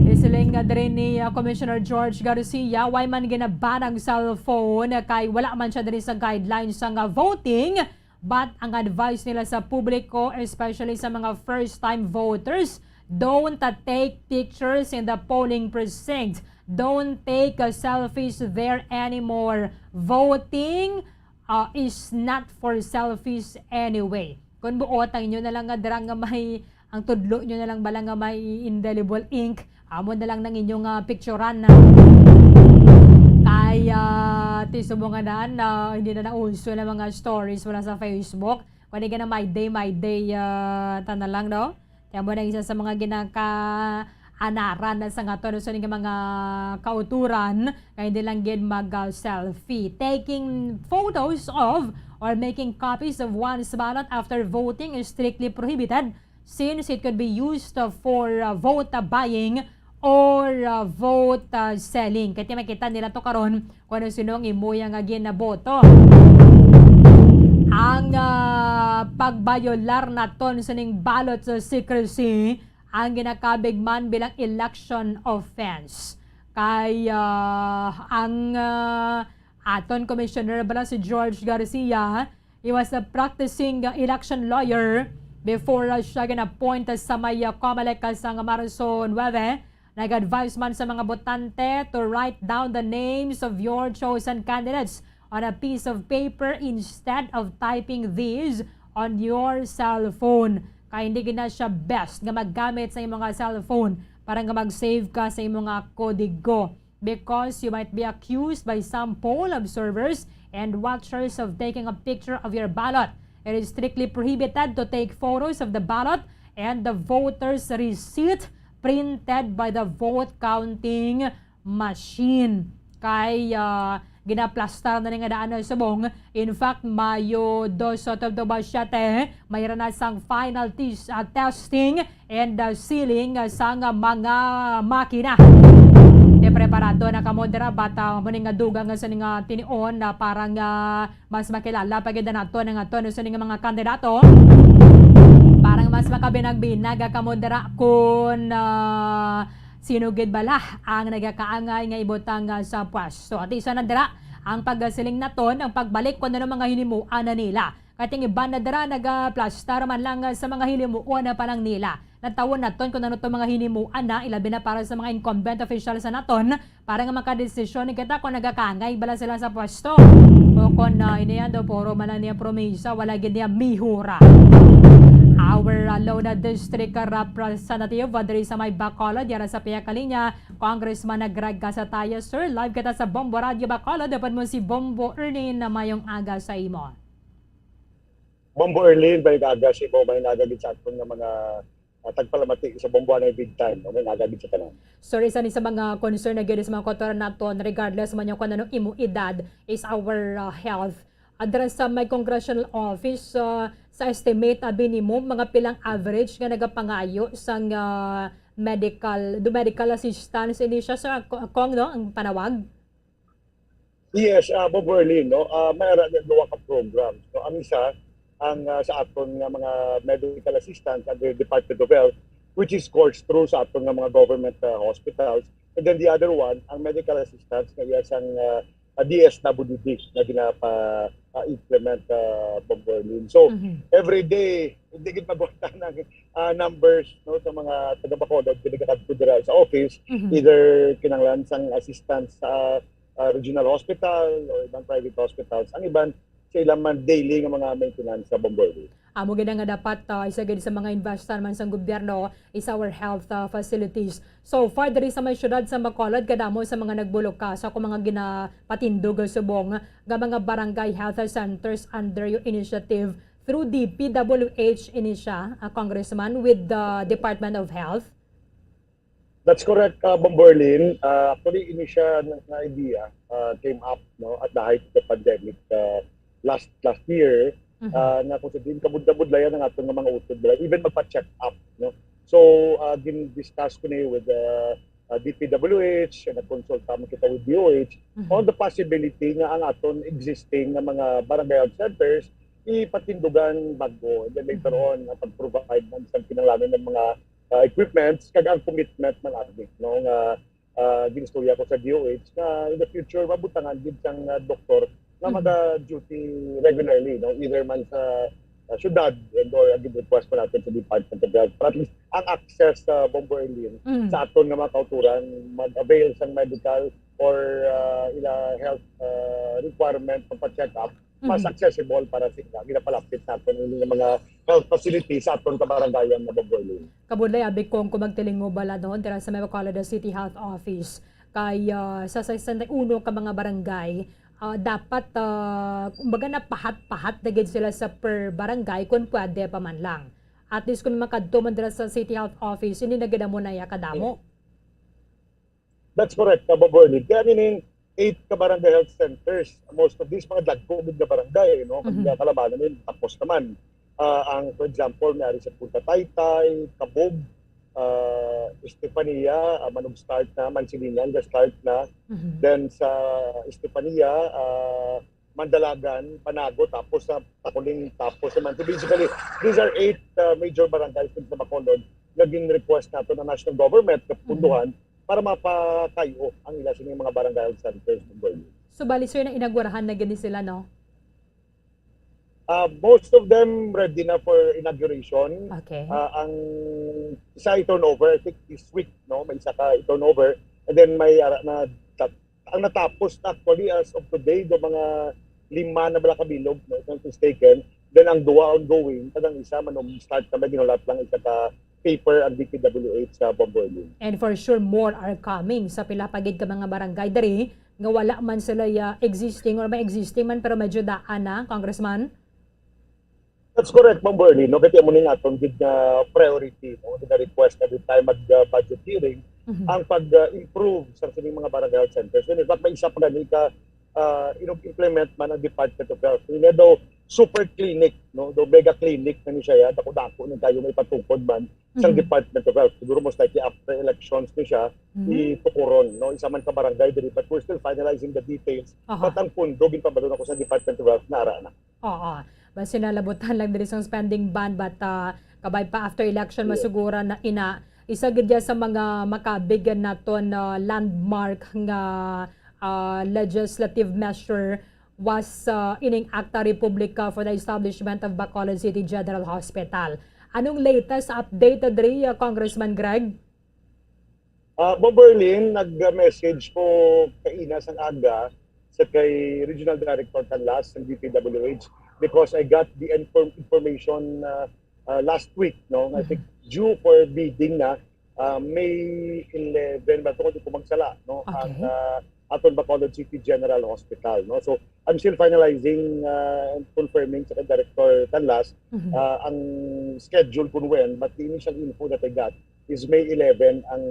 Isiling din ni Commissioner George Garcia, why man ginabanang cellphone kay wala man siya din sa guidelines sa voting, but ang advice nila sa publiko, especially sa mga first-time voters, don't take pictures in the polling precinct. Don't take selfies there anymore. Voting is not for selfies anyway. Kung buot ang inyo na lang nga darang nga may ang tudlo nyo na lang bala nga may indelible ink, amo na lang ng inyong picturean na kaya tisubo nga daan na hindi na nauso na mga stories wala sa Facebook. Kung hindi ka na my day tana lang no. Kaya mo na isa sa mga anaran na sa nga to sa mga kauturan kaya hindi lang gid mag-selfie. Taking photos of or making copies of one's ballot after voting is strictly prohibited since it could be used for vote buying or vote selling. Kaya makita nila to karon kung ano sinong imuya nga ginaboto. Ang pagbayolar naton sa ning ballot secrecy ang ginakabig man bilang election offense. Kay ang aton commissioner bala si George Garcia, he was a practicing election lawyer before siya gina-appoint sa may Comelec sa Marso 9. Nag-advise man sa mga botante to write down the names of your chosen candidates on a piece of paper instead of typing these on your cell phone. Kaya hindi gina siya best nga maggamit sa imong cellphone para nga mag-save ka sa imong kodigo because you might be accused by some poll observers and watchers of taking a picture of your ballot. It is strictly prohibited to take photos of the ballot and the voter's receipt printed by the vote counting machine. Kaya ginaplastar na nga daan sa subong. In fact, Mayo 2 mayroon na sang final testing and sealing sa mga makina. Preparado na kamodera bata mo nga dugang sa nga tinion na parang mas makilala pagid nato nga to sa mga kandidato. Parang mas makabinag-binag kamodera kung sino gid bala ang nagakaangay nga ibutang sa pwesto. At isa na dira ang pagsiling naton ang pagbalik kun ano mga hinimuan na nila. Kating iban na dira nagaplastar man lang sa mga hinimuan na palang nila. Natawon naton kung ano to mga hinimuan na ilabi na para sa mga incumbent officials sa naton para nga makadesisyon kita kung nagakaangay bala sila sa pwesto. O kung iniyan daw puro man niya promesa wala gid niya mihura. Our Lona District Representative diri sa may Bacolod yara sa Pia Kalinya, Congressman nagrag ka sa tayo sir. Live kita sa Bombo Radio Bacolod. Dapat mo si Bombo Erlin na mayong aga sa imo. Bombo Erlin, may aga si Bo, may nagagit sa aton nga mga tagpalamati sa Bombo na big time. May nagagit sa tanan. Sir, isa ni sa mga concern na gid sa mga kotoran naton regardless man yung kung anong imo edad is our health. Address sa may congressional office sa estimate minimum mga pilang average nga nagapangayo sa medical assistance ini siya sa kong no ang panawag. Yes, Bob Berlin, no. Mayroon na duwa ka programs. No, ang isa ang sa aton nga mga medical assistance under Department of Health which is coursed through sa aton nga mga government hospitals. And then the other one, ang medical assistance nga iyang DSWD na ginapa-implement Bob Berlin. So, every day, hindi gid magwanta ng numbers no, sa mga taga-Bacolod, pinagkakadto sa office, either kinanglan sang assistance sa regional hospital or ibang private hospitals. Ang iban, sa ilang man daily nga mga maintenance sa Bob Berlin. Amo gid nga dapat isa gid sa mga investor man sa gobyerno is our health facilities. So far diri sa may syudad sa Bacolod kadamo sa mga nagbulok ka sa mga ginapatindog subong nga mga barangay health centers under your initiative through the PWH inisya, Congressman, with the Department of Health. That's correct, Bob Berlin. Actually, inisya na idea came up no at the height of the pandemic last year. Na kung sa din kabudla-budlayan ng atong mga utod even magpa-check up no so gin-discuss ko ni with DPWH and nag-consult kami kita with DOH on the possibility nga ang aton existing na mga barangay health centers ipatindugan bago and then later on pag-provide ng isang kinanglanon ng mga equipments kag ang commitment ng atin no nga ginistorya ko sa DOH na in the future mabutangan gid sang doktor na mag-duty regularly, no? Either man sa syudad and or request pa natin sa Department of Health. But at least ang access sa Bombo Erlin sa aton nga mga kauturan, mag-avail sa medical or ila health requirement pa check up, mas accessible para sila. Ginapalapit natin yung mga health facilities sa aton kabarangayan na Bombo Erlin. Kabudlay, abig kong kumagtilingo bala doon, tira sa Bacolod City Health Office. Kaya sa 61 ka mga barangay, dapat kumbaga na pahat-pahat na gid sila sa per barangay kung pwede pa man lang. at least kung makadto man dira sa City Health Office, hindi na gid mo na ya kadamo. That's correct, Kababorlin. Kaya nining 8 ka barangay health centers. Most of these mga dagkong na barangay, no? Kaya kalabanan nila, tapos naman. Ang, for example, mayari sa Punta Taytay, Kabog, Estefania, manong-start na, Mansilingan, start na. Then sa Estefania, Mandalagan, Panago, tapos sa Takuling, tapos naman. So basically, these are 8 major barangays sa Bacolod. Naging request nato ng national government, kapunduhan, para mapakayo ang ila sa mga barangay health centers. So bali sir, na inagwarahan na gani sila, no? Most of them ready na for inauguration. Okay. Ang isa i-turnover, I think this week, no? May isa ka i-turnover. And then may ang natapos actually as of today, do mga 5 na balakabilog, no? If I'm not mistaken. Then ang 2 ongoing, kadang isa manong start kami, ginulat lang isa ka paper ang DPWH sa Bomboylin. And for sure, more are coming sa pilapagid ka mga barangay dari nga wala man sila existing or may existing man pero medyo daan na, Congressman? That's correct, Ma'am Bernie. No, kaya mo ning atong gid na priority, no, na request every time mag-budget hearing, ang pag-improve sa sining mga barangay health centers. When in fact, may isa pa gani ka implement man ang Department of Health. Hindi daw super clinic, no, do mega clinic na ni siya, dako-dako na tayo may patungkod man sa Department of Health. Siguro most likely after elections ni siya, itukuron, no, isa man ka barangay diri, but we're still finalizing the details. But ang pundo ginpabadon ako sa Department of Health na ara na. Oo. Basta sinalabutan lang diri sa spending ban, but kabay pa after election masugura na isa gid sa mga makabigyan naton landmark nga legislative measure was ining Acta Republica for the establishment of Bacolod City General Hospital. Anong latest update diri, Congressman Greg? Berlin, nag-message po kaina sang aga sa kay Regional Director Canlas ng DPWH because I got the information last week, no? I think due for bidding na May 11 ba ito kung magsala, no? Okay. At aton Bacolod City General Hospital, no? So I'm still finalizing and confirming sa Director Canlas ang schedule kung when, but the initial info that I got is May 11 ang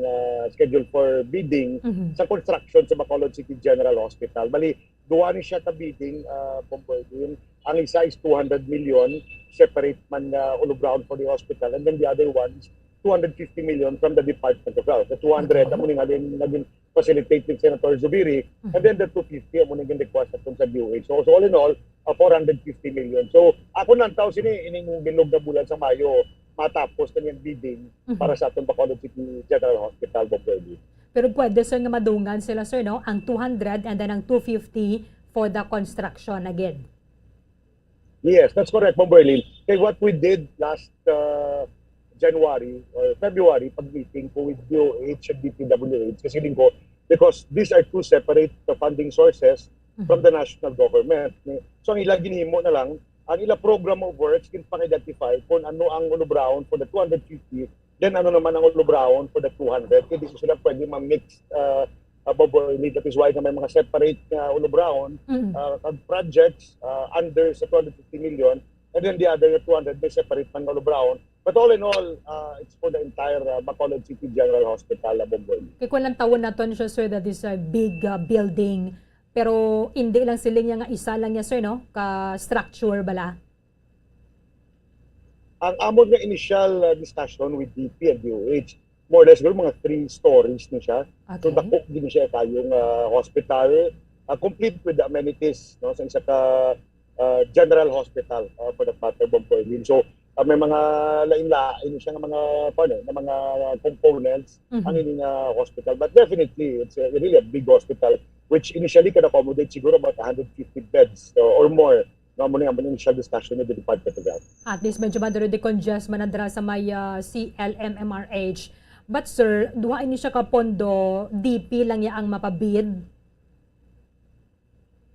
schedule for bidding sa construction sa Bacolod City General Hospital. Bali, duwa ni siya ka bidding, Bomboylin. Ang isa is 200 million, separate man ground for the hospital, and then the other one is 250 million from the Department of Health. The 200, amo ning naging facilitate ni Senator Zubiri, and then the 250, amo ning request sa DOH. So all in all, 450 million. So ako nang tao sini ining bilog na bulan sa Mayo, matapos kanyang bidding para sa atong Bacolod City General Hospital, Bomboylin. Pero pwede sir nga madungan sila sir, no? Ang 200 and then ang 250 for the construction again. Yes, that's correct, Bomboylin. Okay, what we did last January or February, pag-meeting ko with DOH and DPWH, kasi din ko, because these are two separate funding sources from the national government. So ang ilang ginhimo na lang, ang ilang program of works, pang-identify kung ano ang ulubraon for the 250, then ano naman ang ulubraon for the 200. Hindi sila pwede ma-mix, that is why na may mga separate ulubraon projects under sa 250 million, and then the other 200 may separate man ulubraon. But all in all, it's for the entire Bacolod City General Hospital, Bomboylin. Kaya kung lang tawon naton siya sir, that is a big building, pero hindi lang siling niya nga isa lang niya sir, no? Ka-structure bala. Ang amon nga initial discussion with DP and DOH, more or less, mga 3 stories na siya. Okay. So, dakok din siya kayong hospital, complete with the amenities, no, sa isa ka general hospital for the matter, Bomboylin. So, may mga lain-lain siya ng mga components ang ining hospital. But definitely, it's really a big hospital, which initially can accommodate siguro about 150 beds or more. No, muna ang initial discussion with the Department of Health. At least medyo maduro de congest manandra sa may CLMMRH. But sir, duha ini siya ka pondo, DP lang niya ang mapabid?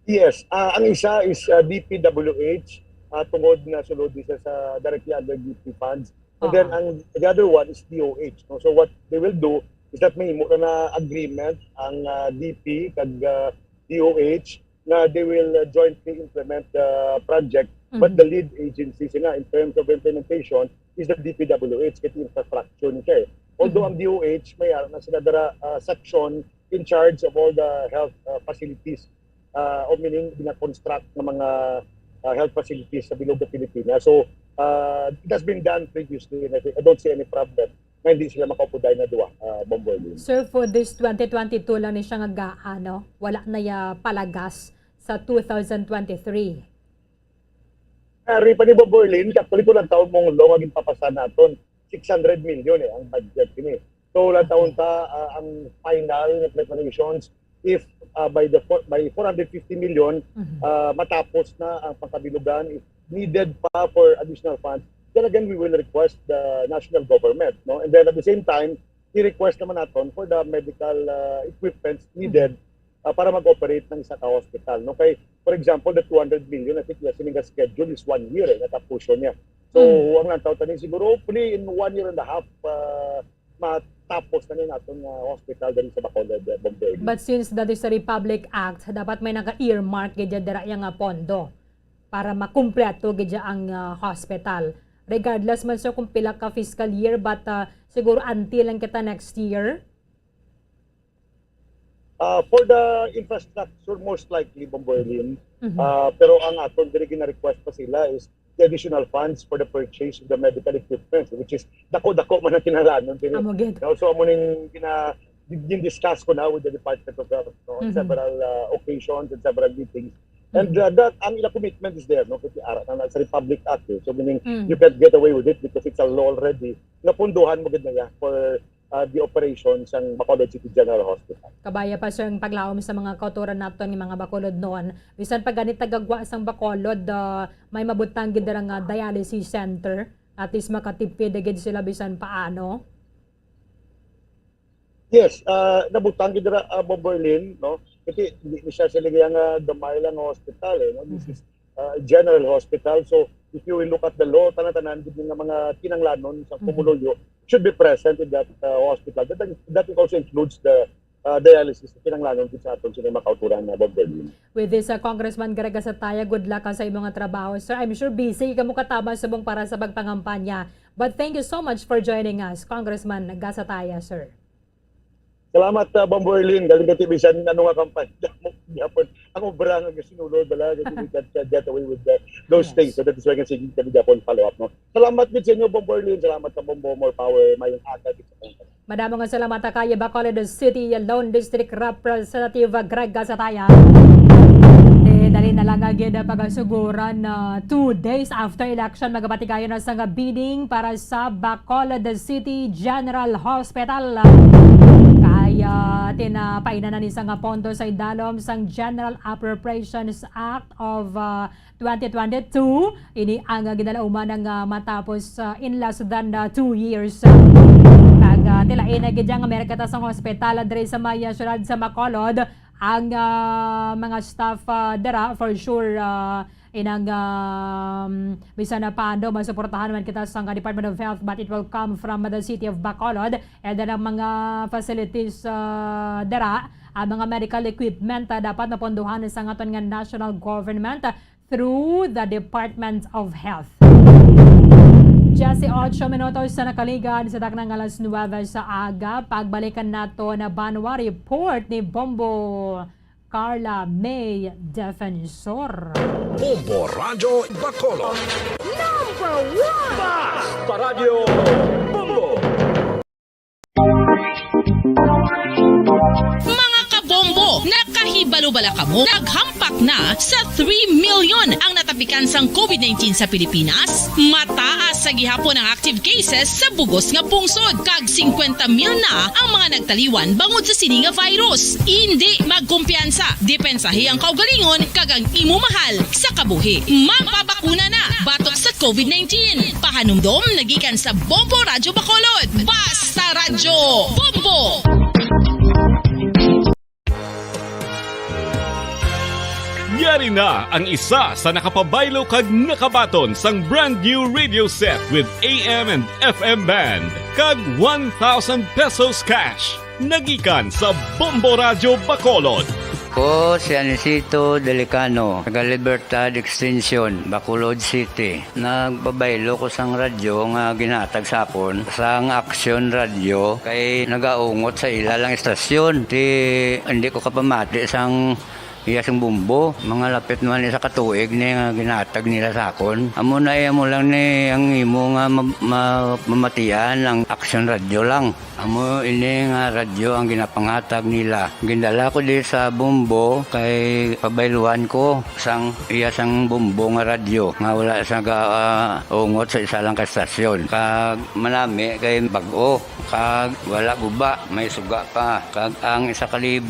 Yes, ang isa is DPWH, tungod na sulod isa sa directly under DP funds. And then the other one is DOH. No? So what they will do is that may mo na agreement ang DP kag DOH na they will jointly implement the project, but the lead agency sila in terms of implementation is the DPWH, iti infrastructure ni siya. Although ang DOH may na sila dara section in charge of all the health facilities, o meaning bina-construct ng mga health facilities sa bilog ng Pilipinas. So it has been done previously and I don't see any problem na hindi sila makaupuday na duwa, Bomboylin. Sir, for this 2022 lang ni siya nga wala na ya palagas sa 2023. Ari pa ni Bomboylin, actually ko lang taon mong lo maging papasa naton 600 million ang budget kini. So lang taon ta ang final na preparations if by 450 million matapos na ang pangkabilugan, if needed pa for additional funds, then again we will request the national government, no? And then at the same time i-request naman naton for the medical equipment needed para mag-operate ng isa ka hospital, no? Kay for example the 200 million I think yung schedule is 1 year natapos niya. So ang nantaw tani siguro hopefully in 1 year and a half matapos na natin hospital dali sa Bacolod, Bomboylin. But since that is a Republic Act, dapat may naka-earmark gidya dira yang pondo para makumpleto gidya ang hospital. Regardless man so kung pila ka fiscal year, but siguro until lang kita next year. For the infrastructure, most likely, Bomboylin. Pero ang aton diri gina-request pa sila is the additional funds for the purchase of the medical equipment, which is dako-dako man ang kinahanglan. So amo ning discuss ko na with the Department of Health on several occasions and several meetings. And that ang ila commitment is there, no? Kasi ara na sa Republic Act, so meaning you can't get away with it because it's a law already. Napunduhan mo gid na ya for the operations ng Bacolod City General Hospital. Kabaya pa sir ang paglaom sa mga kauturan nato ni mga Bacolod noon. Bisan pag ganit tagagwa sang Bacolod, may mabutang gid nga dialysis center. At least makatipid gid sila bisan paano. Yes, nabutang gid dira Bomboylin, no? Kasi hindi siya sila nga gamay lang hospital, no? This is general hospital. So if you will look at the law, tanan-tanan gid nga mga kinanglanon sa Pumulolyo should be present in that hospital. That also includes the dialysis kinanglanon gid sa aton sila makauturan na Bomboylin. With this Congressman Greg Gasataya, good luck sa imong nga trabaho. Sir, I'm sure busy kamo katabang subong para sa pagpangampanya. But thank you so much for joining us, Congressman Gasataya, sir. Salamat Bomboylin, galing ka bisan ano nga kampanya mo gyapon. Ang obra nga sinulod dala gid get away with those things. So that is why nga sige kami gyapon follow up, no. Salamat gid sa inyo Bomboylin, salamat sa Bombo More Power mayong aga gid sa Madamo nga salamat kay Bacolod City Lone District Representative Greg Gasataya. Dali na lang agad pagasuguran na 2 days after election magabatigayon na sa bidding para sa Bacolod City General Hospital. Kaya tinapainan na ni sa pondo sa idalom sang General Appropriations Act of 2022. Ini ang ginalauman ng matapos in less than 2 years. Tilain na gidyang Amerika sang hospital diri sa Maya syudad sa Bacolod. Ang mga staff dara for sure inang bisan na paano masuportahan man kita sa Department of Health, but it will come from the city of Bacolod. And then ang mga facilities dara, ang mga medical equipment dapat napondohan sa aton nga national government through the Department of Health. Just 8 minutos sa nakaligan sa daknang alas 9 sa aga. Pagbalikan nato na Banwa Report ni Bombo Carla May Defensor. Bombo Radio Bacolod. Number 1! Basta Radio Bombo! Mga kabombo, nakahibalo-bala ka mo? Naghampak na sa 3 million ang natapikan sang COVID-19 sa Pilipinas. Mataas sa gihapon ang active cases sa bugos nga pungsod. Kag 50 mil na ang mga nagtaliwan bangod sa sini nga virus. Hindi magkumpiyansa. Depensahe ang kaugalingon kag ang imo mahal sa kabuhi. Magpabakuna na batok sa COVID-19. Pahanumdom nagikan sa Bombo Radio Bacolod. Basta Radio Bombo! Yari na ang isa sa nakapabaylo kag nakabaton sang brand new radio set with AM and FM band kag 1,000 pesos cash. Nagikan sa Bombo Radio Bacolod. Ko si Anisito Delicano, taga Libertad Extension, Bacolod City. Nagbabaylo ko sang radyo nga ginatag sapon sang Action Radio kay nagaungot sa ilalang estasyon. Hindi ko kapamati sang iyasang bumbo, mga lapit naman sa katuig ni nga ginatag nila sakon. Amo na mo lang ni ang imo nga mamatian ang Action Radio lang. Amo ini nga radyo ang ginapangatag nila. Gindala ko di sa bumbo kay pabayluan ko sang iyasang bumbo nga radyo nga wala sa ungot sa isa lang ka estasyon. Kag manami kay bag-o, kag wala guba, may suga pa. Kag ang 1,000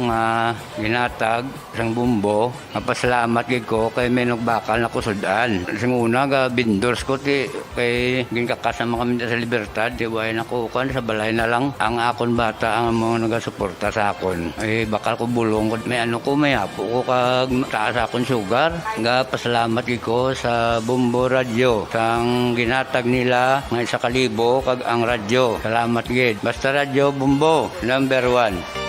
nga ginatag sang bumbo, mapasalamat gid ko kay may nagbakal na kusudan. Sing una ga bindors ko ti kay ginkakasama kami sa Libertad, di way nako kan sa balay na lang ang akon bata ang mga nagasuporta sa akon. Ay bakal ko bulong ko may may apo ko kag taas akon sugar. Nga pasalamat gid ko sa Bumbo Radio sang ginatag nila nga 1,000 kag ang radyo. Salamat gid. Basta Radio Bumbo number 1.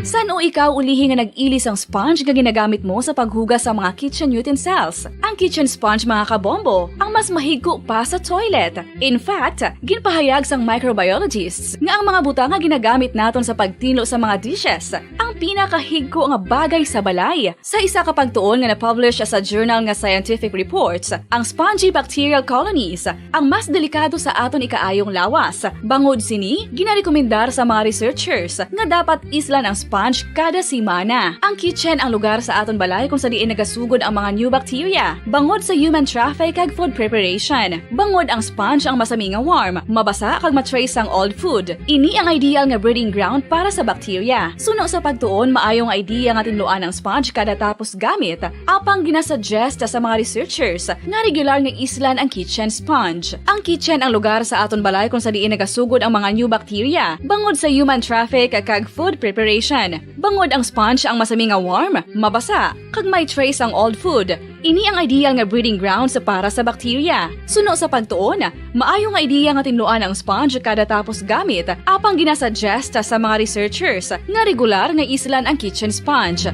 San o ikaw ulihi nga nag-ilis ang sponge nga ginagamit mo sa paghugas sa mga kitchen utensils? Ang kitchen sponge mga kabombo, ang mas mahigko pa sa toilet. In fact, ginpahayag sang microbiologists nga ang mga butang nga ginagamit naton sa pagtino sa mga dishes ang pinakahigko nga bagay sa balay. Sa isa ka pagtuon nga na-publish sa journal nga Scientific Reports, ang spongy bacterial colonies ang mas delikado sa aton ikaayong lawas. Bangod sini, ginarekomendar sa mga researchers nga dapat islan ang sponge kada simana. Ang kitchen ang lugar sa aton balay kung sa diin nagasugod ang mga new bacteria. Bangod sa human traffic kag food preparation. Bangod ang sponge ang masami nga warm, mabasa kag matrace ang old food. Ini ang ideal nga breeding ground para sa bacteria. Suno sa pagtuon, maayong idea nga tinluan ang sponge kada tapos gamit. Apang ginasuggest sa mga researchers nga regular nga islan ang kitchen sponge. Ang kitchen ang lugar sa aton balay kung sa diin nagasugod ang mga new bacteria. Bangod sa human traffic kag food preparation. Bangod ang sponge ang masami nga warm, mabasa, kag may trace ang old food. Ini ang ideal nga breeding grounds para sa bacteria. Suno sa pagtuon, maayo nga idea nga tinluan ang sponge kada tapos gamit, apang ginasuggest sa mga researchers nga regular nga islan ang kitchen sponge.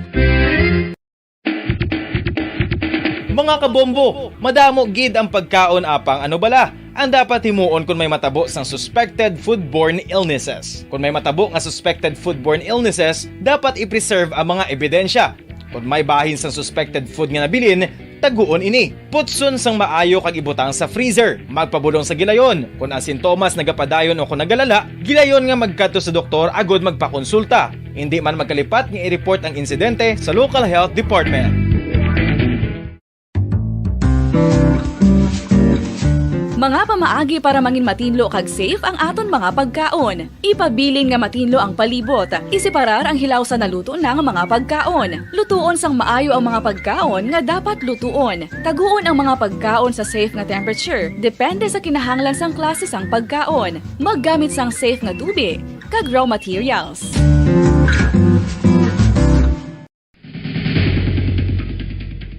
Mga kabombo, madamo gid ang pagkaon apang ano bala. Ang dapat himuon kung may matabo sang suspected foodborne illnesses. Kung may matabo nga suspected foodborne illnesses, dapat i-preserve ang mga ebidensya. Kung may bahin sang suspected food nga nabilin, taguon ini. Putson sang maayo kag ibutang sa freezer. Magpabulong sa gilayon. Kung ang sintomas nagapadayon o kung nagalala, gilayon nga magkadto sa doktor agod magpakonsulta. Hindi man magkalipat nga i-report ang insidente sa local health department. Mga pamaagi para mangin matinlo kag safe ang aton mga pagkaon. Ipabilin nga matinlo ang palibot. Isiparar ang hilaw sa naluto ng mga pagkaon. Lutuon sang maayo ang mga pagkaon nga dapat lutuon. Taguon ang mga pagkaon sa safe nga temperature. Depende sa kinahanglan sang klase sang pagkaon. Maggamit sang safe nga tubig kag raw materials.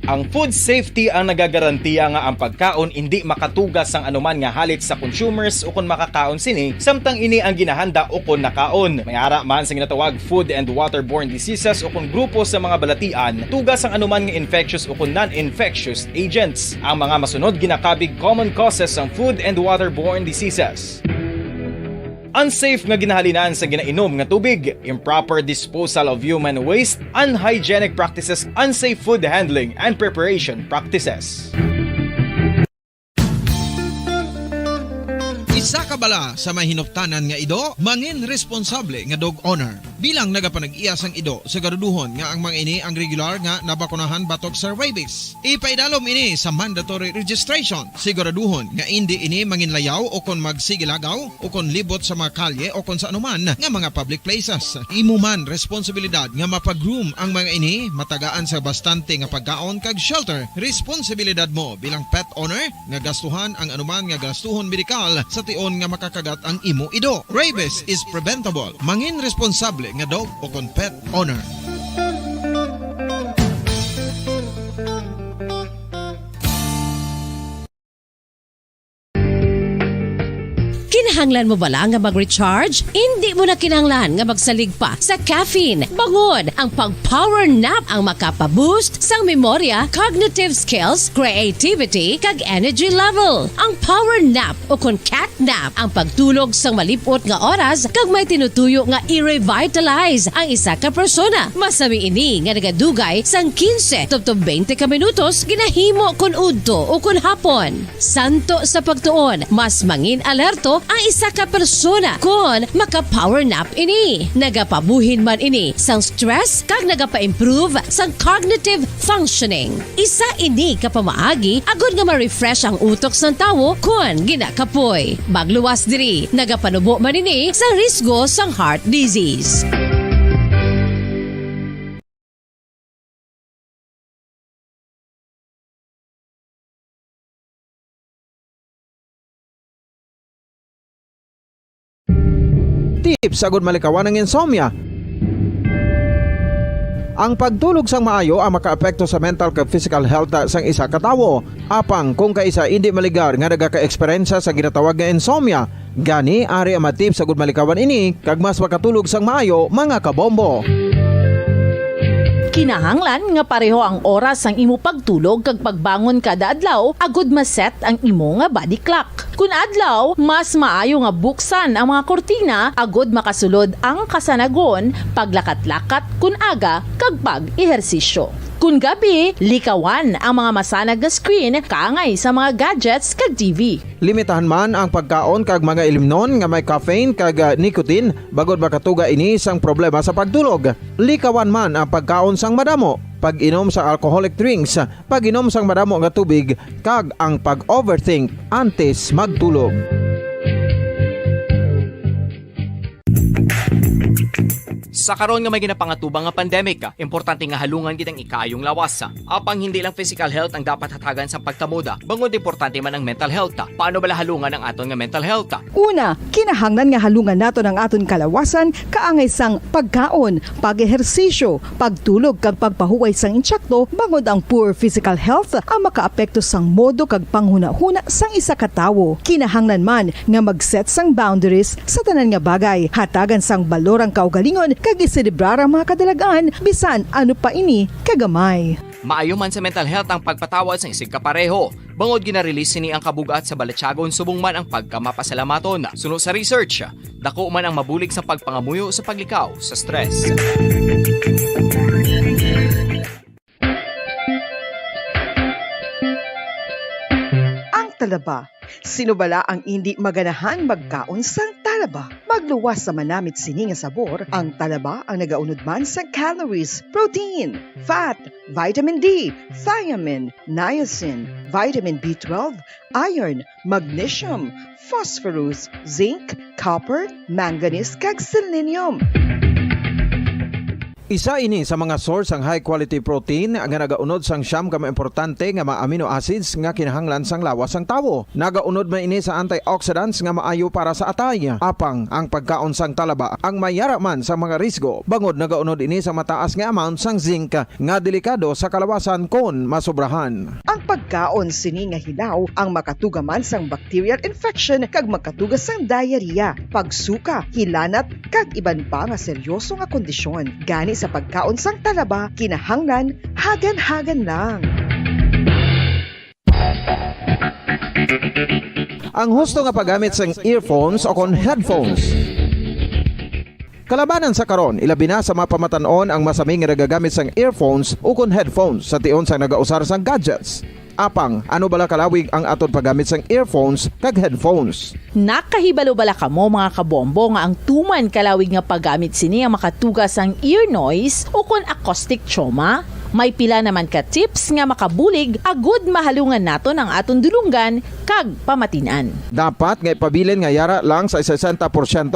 Ang food safety ang nagagarantiya nga ang pagkaon hindi makatugas sang anuman nga halit sa consumers o kung makakaon sini, samtang ini ang ginahanda o kung nakaon. May ara man sa ginatawag food and waterborne diseases o kung grupo sa mga balatian, tugas ang anuman nga infectious o kung non-infectious agents. Ang mga masunod ginakabig common causes ng food and waterborne diseases. Unsafe nga ginahalinan sa ginainom nga tubig, improper disposal of human waste, unhygienic practices, unsafe food handling and preparation practices. Isa ka bala sa mahinuptanan nga ido, mangin responsable nga dog owner. Bilang nagapanag-iyas ang ido, siguraduhon nga ang mga ini ang regular nga nabakunahan batok sa rabies. Ipaidalom ini sa mandatory registration. Siguraduhon nga hindi ini manginlayaw o kon magsigilagaw o kon libot sa mga kalye o kon sa anuman nga mga public places. Imo man responsibilidad nga mapag-groom ang mga ini, matagaan sa bastante nga pagkaon kag shelter. Responsibilidad mo bilang pet owner nga gastuhan ang anuman nga gastuhon medikal sa tion nga makakagat ang imo ido. Rabies is preventable. Mangin responsable nga dog o kon pet owner. Kinahanglan mo bala nga mag-recharge? Hindi mo na kinahanglan nga magsalig pa sa caffeine. Bangod ang pag-power nap ang makapaboost sang memorya, cognitive skills, creativity, kag energy level. Ang power nap o kon cat nap ang pagtulog sang malipot nga oras kag may tinutuyo nga i-revitalize ang isa ka persona. Masami ini nga nagadugay sang 15 to 20 ka minutos ginahimo kun udto o kun hapon. Santo sa pagtuon, mas mangin alerto ang isa ka persona kung maka-power nap ini. Nagapabuhin man ini sang stress kag nagapa-improve sang cognitive functioning. Isa ini kapamaagi agud nga ma-refresh ang utok sang tawo kung ginakapoy. Bagluwas diri, nagapanubo man ini sa risgo sang heart disease. Tips sagud malikawan ng insomnia. Ang pagtulog sang maayo ang makaapekto sa mental kag physical health sang isa ka tawo. Apang kung kaisa hindi maligar nga nagaka-eksperyensya sa ginatawag nga insomnia, gani ari ang matip sagud malikawan ini kag mas makatulog sang maayo mga kabombo. Kinahanglan nga pareho ang oras ang imo pagtulog kag pagbangon kada adlaw agud maset ang imo nga body clock. Kun adlaw, mas maayo nga buksan ang mga kortina agud makasulod ang kasanagon, paglakat-lakat kun aga kag pag-ehersisyo. Kun gabi, likawan ang mga masanag na screen kaangay sa mga gadgets kag TV. Limitahan man ang pagkaon kag mga ilimnon nga may caffeine kag nicotine bagod makatuga ini sang problema sa pagtulog. Likawan man ang pagkaon sang madamo, pag-inom sa alcoholic drinks, pag-inom sang madamo nga tubig kag ang pag-overthink antes magtulog. Sa karon nga may ginapangatubang nga pandemic, importante nga halungan kitang ikayong lawas. Apang hindi lang physical health ang dapat hatagan sa pagtamuda, bangod importante man ang mental health. Paano bala halungan ang aton nga mental health? Una, kinahanglan nga halungan nato ng aton kalawasan kaangay sang pagkaon, pag-ehersisyo, pagtulog kag pagpahuway sang insyakto bangod ang poor physical health ang makaapekto sang modo kag panghuna-huna sang isa ka tawo. Kinahanglan man nga mag-set sang boundaries sa tanan nga bagay, hatagan sang balorang kaugalingon kag iselebrar ang mga kadalagaan bisan ano pa ini kagamay. Maayo man sa mental health ang pagpatawad sa isig kapareho. Bangod ginarelease ni ang kabugat sa Balatyagon subong man ang pagkamapasalamaton. Sunod sa research, dako man ang mabulig sa pagpangamuyo sa paglikaw sa stress. Ang talaba. Sino bala ang hindi maganahan magkaon sang talaba? Magluwas sa manamit sini nga sabor, ang talaba ang nagaunod man sa calories, protein, fat, vitamin D, thiamine, niacin, vitamin B12, iron, magnesium, phosphorus, zinc, copper, manganese kag selenium. Isa ini sa mga source ang high quality protein nga nagaunod sang siyam ka importante nga mga amino acids nga kinahanglan sang lawas sang tawo. Nagaunod man ini sa antioxidants nga maayo para sa atay. Apang ang pagkaon sang talaba ang mayara man sa mga risgo. Bangod nagaunod ini sa mataas nga amount sang zinc nga delikado sa kalawasan kon masobrahan. Ang pagkaon sini nga hilaw ang makatugaman sang bacterial infection kag makatugas sang diarrhea, pagsuka, hilanat kag iban pa nga seryoso nga kondisyon. Gani sa pagkaon sang talaba, kinahanglan hagan-hagan lang. Ang husto nga paggamit sang earphones o kon headphones. Kalabanan sa karon, ilabi na sa mapamatanon ang masaming nga nagagamit sang earphones o kon headphones sa tion sang nagausar sang gadgets. Apang, ano bala kalawig ang aton paggamit sang earphones kag headphones? Nakahibalo bala kamo mga kabombo nga ang tuman kalawig nga paggamit sini ang makatugas ang ear noise o kon acoustic trauma? May pila naman ka tips nga makabulig agud mahalungan naton ang aton dulunggan kag pamatinan. Dapat nga ipabilin nga yara lang sa 60%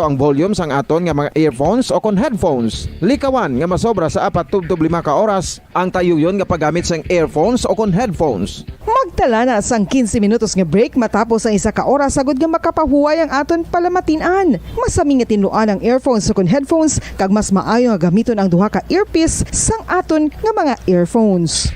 ang volume sang aton nga mga earphones o kon headphones. Likawan nga masobra sa 4 to 5 ka oras ang tayuyon nga paggamit sang earphones o kon headphones. Magtala na sang 15 minutos nga break matapos ang isa ka oras sagud nga makapahuway ang aton palamatinan. Masami nga tinluan ang earphones o kon headphones kag mas maayo nga gamiton ang duha ka earpiece sang aton nga mga earphones.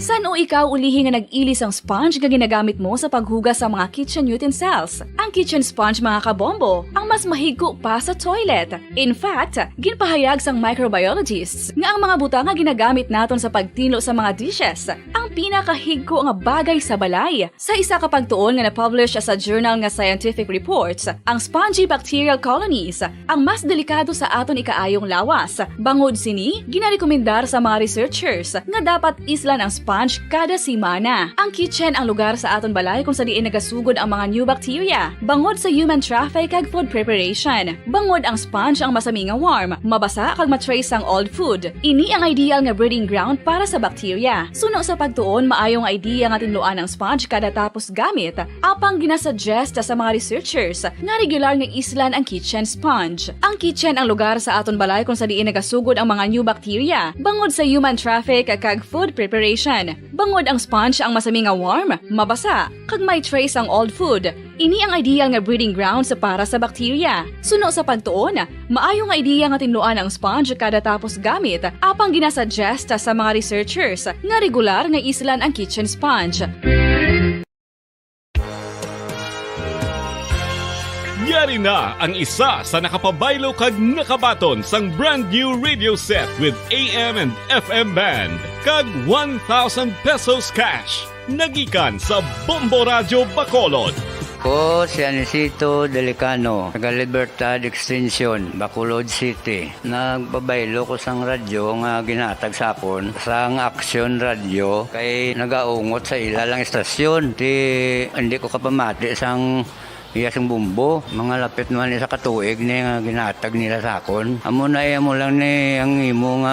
San Ayaw ikaw ulihin nga nag-ilis ang sponge nga ginagamit mo sa paghugas sa mga kitchen utensils. Ang kitchen sponge mga kabombo, ang mas mahigko pa sa toilet. In fact, ginpahayag sang microbiologists nga ang mga butang nga ginagamit naton sa pagtilo sa mga dishes ang pinakahigko nga bagay sa balay. Sa isa ka pagtuon nga na-publish sa journal nga Scientific Reports, ang spongy bacterial colonies ang mas delikado sa aton ikaayong lawas. Bangod sini, ginarekomendar sa mga researchers nga dapat islan ang sponge kada semana. Ang kitchen ang lugar sa aton balay kung sa diin nagasugod ang mga new bacteria. Bangod sa human traffic kag food preparation. Bangod ang sponge ang masami nga warm, mabasa kag matrace ang old food. Ini ang ideal nga breeding ground para sa bacteria. Suno sa pagtuon, maayong idea nga tinluan ang sponge kada tapos gamit. Apang ginasuggest sa mga researchers nga regular nga islan ang kitchen sponge. Ang kitchen ang lugar sa aton balay kung sa diin nagasugod ang mga new bacteria. Bangod sa human traffic kag food preparation. Bangod ang sponge ang masami nga warm, mabasa, kag may trace ang old food. Ini ang ideal nga breeding ground sa para sa bacteria. Suno sa pagtuon, maayong nga idea nga tinluan ang sponge kada tapos gamit. Apang ginasuggest sa mga researchers nga regular nga islan ang kitchen sponge. Yari na ang isa sa nakapabaylo kag nakabaton sang brand new radio set with AM and FM band kag 1,000 pesos cash. Nagikan sa Bombo Radio Bacolod. Ko si Anisito Delicano, taga Libertad Extension, Bacolod City. Nagbabaylo ko sang radyo nga ginatag sapon sang Action Radio kay nagaungot sa ilalang estasyon. Hindi ko kapamati sang iyasang bumbo, mga lapit naman sa katuig ni nga ginatag nila sakon. Amo na mo lang ni ang imo nga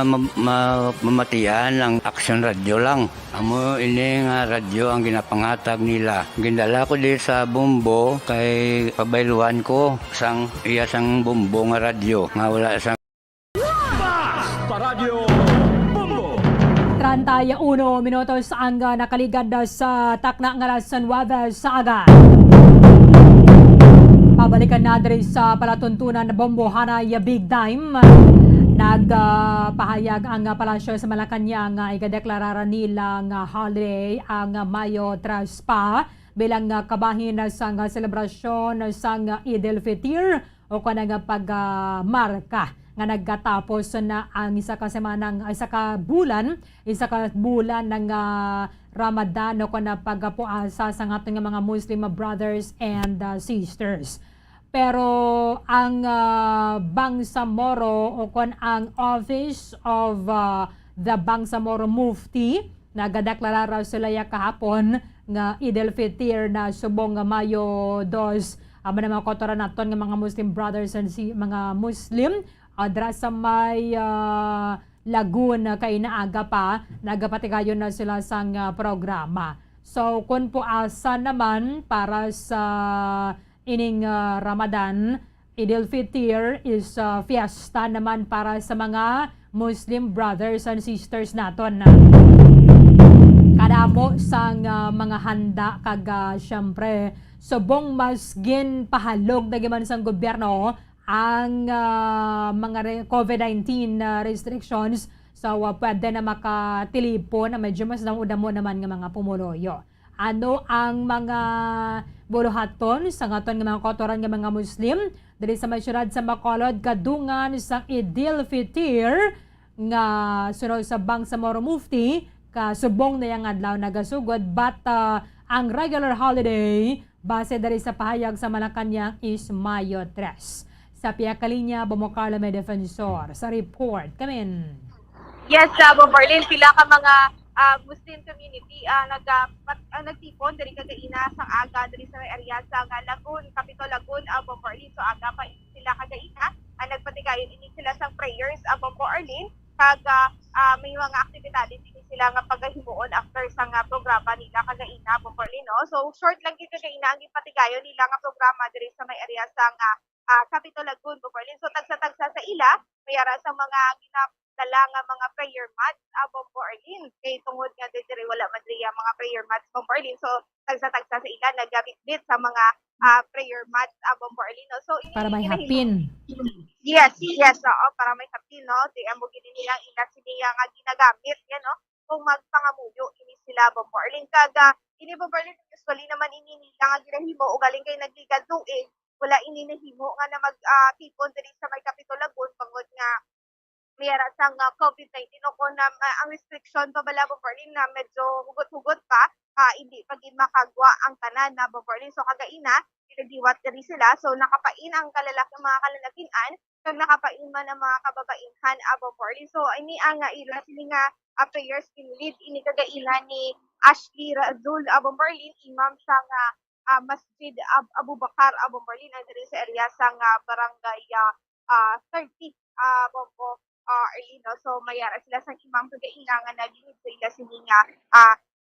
mamatian ang Action Radio lang. Amo ini nga radyo ang ginapangatag nila. Gindala ko di sa bumbo kay pabayluan ko sang iyasang bumbo nga radyo. Nga wala sang Paradyo 31 minutos ang nakaligad sa takna nga San Juan sa aga. Pabalikan na diri sa palatuntunan na Bombo Hanay Big Time. Nagpahayag ang palasyo sa Malacanang nga ikadeklarara nila nga holiday ang Mayo Traspa bilang kabahin sa selebrasyon sa Eid al-Fitr o kanang pagmarka nga nagkatapos na ang isa ka bulan ng Ramadan o kana pagpuasa sa ating mga Muslim brothers and sisters. Pero ang Bangsamoro o kon ang Office of the Bangsamoro Mufti nagadeklara sila kahapon nga Eid al-Fitr na subong Mayo 2 ama na mga kotora naton nga mga Muslim brothers and mga Muslim adra sa may Laguna kay naaga pa nagapatigayon na sila sang programa. So kun po asa naman para sa ining Ramadan, Eid al-Fitr is fiesta naman para sa mga Muslim brothers and sisters naton. Kadamo sang mga handa kag syempre subong mas ginpahalog na giman sang gobyerno ang mga COVID-19 restrictions so pwede na makatilipon na medyo mas naudamo naman ng mga pumuloyo. Ano ang mga buluhaton sa ngaton ng mga kotoran ng mga Muslim diri sa may syudad sa Bacolod kadungan sa Eid al-Fitr nga sunod sa Bangsamoro Mufti kasubong na yang adlaw nagasugod but ang regular holiday base diri sa pahayag sa Malacanang is Mayo 3. Sa Piakalinya, Bomocarla may defensor sa report. Kamin. Yes, Bombarlin, pila ka mga Muslim community nagtipon dari kagaina sa aga dari sa area sa Lagun, Capitol Lagun, Bombarlin. So aga pa sila kagaina nagpatigayon ini sila sa prayers Bombarlin kag may mga aktibidades ini sila nga pagahimuon after sa programa nila kagaina Bombarlin, no? So short lang gyud kagaina ang ipatigayon nila nga programa diri sa may area sa Capitol Lagun, Bombarlin. So tagsa-tagsa sa ila mayara sa mga dala nga mga prayer mats Bombarlin. Kay tungod nga diri wala man diya mga prayer mats Bombarlin. So tagsa-tagsa sa ila nagabit sa mga prayer mats Bombarlin. No? So para may hapin. Yes, oo, para may hapin, no. Di amo gid nilang ila siniya nga ginagamit yan, no. kung magpangamuyo ini sila Bomborlin. Kaga ini Bomborlin usually naman ini nila nga ginahimo o galing kay nagligad tuig, wala ini nahimo nga na mag-tipon diri sa may Kapitulagon bangod nga mayara sang COVID-19 o kung ang restriction pa bala Bomborlin na medyo hugot-hugot pa, hindi pagin makagwa ang tanan na Bomborlin. So kagaina, pinagdiwat diri sila. So nakapain ang mga kalalakian, kag nakapain man ang mga kababainhan Bomborlin. So ini ang ila sini nga prayers pinilid ini kagaina ni Ashley Razul Bomborlin, imam sang Masjid Abu Bakar Bomborlin diri sa area sang barangay 30 Bombo Arlino. So mayara sila sa imam kagaina nga nagingid sa ila sini nga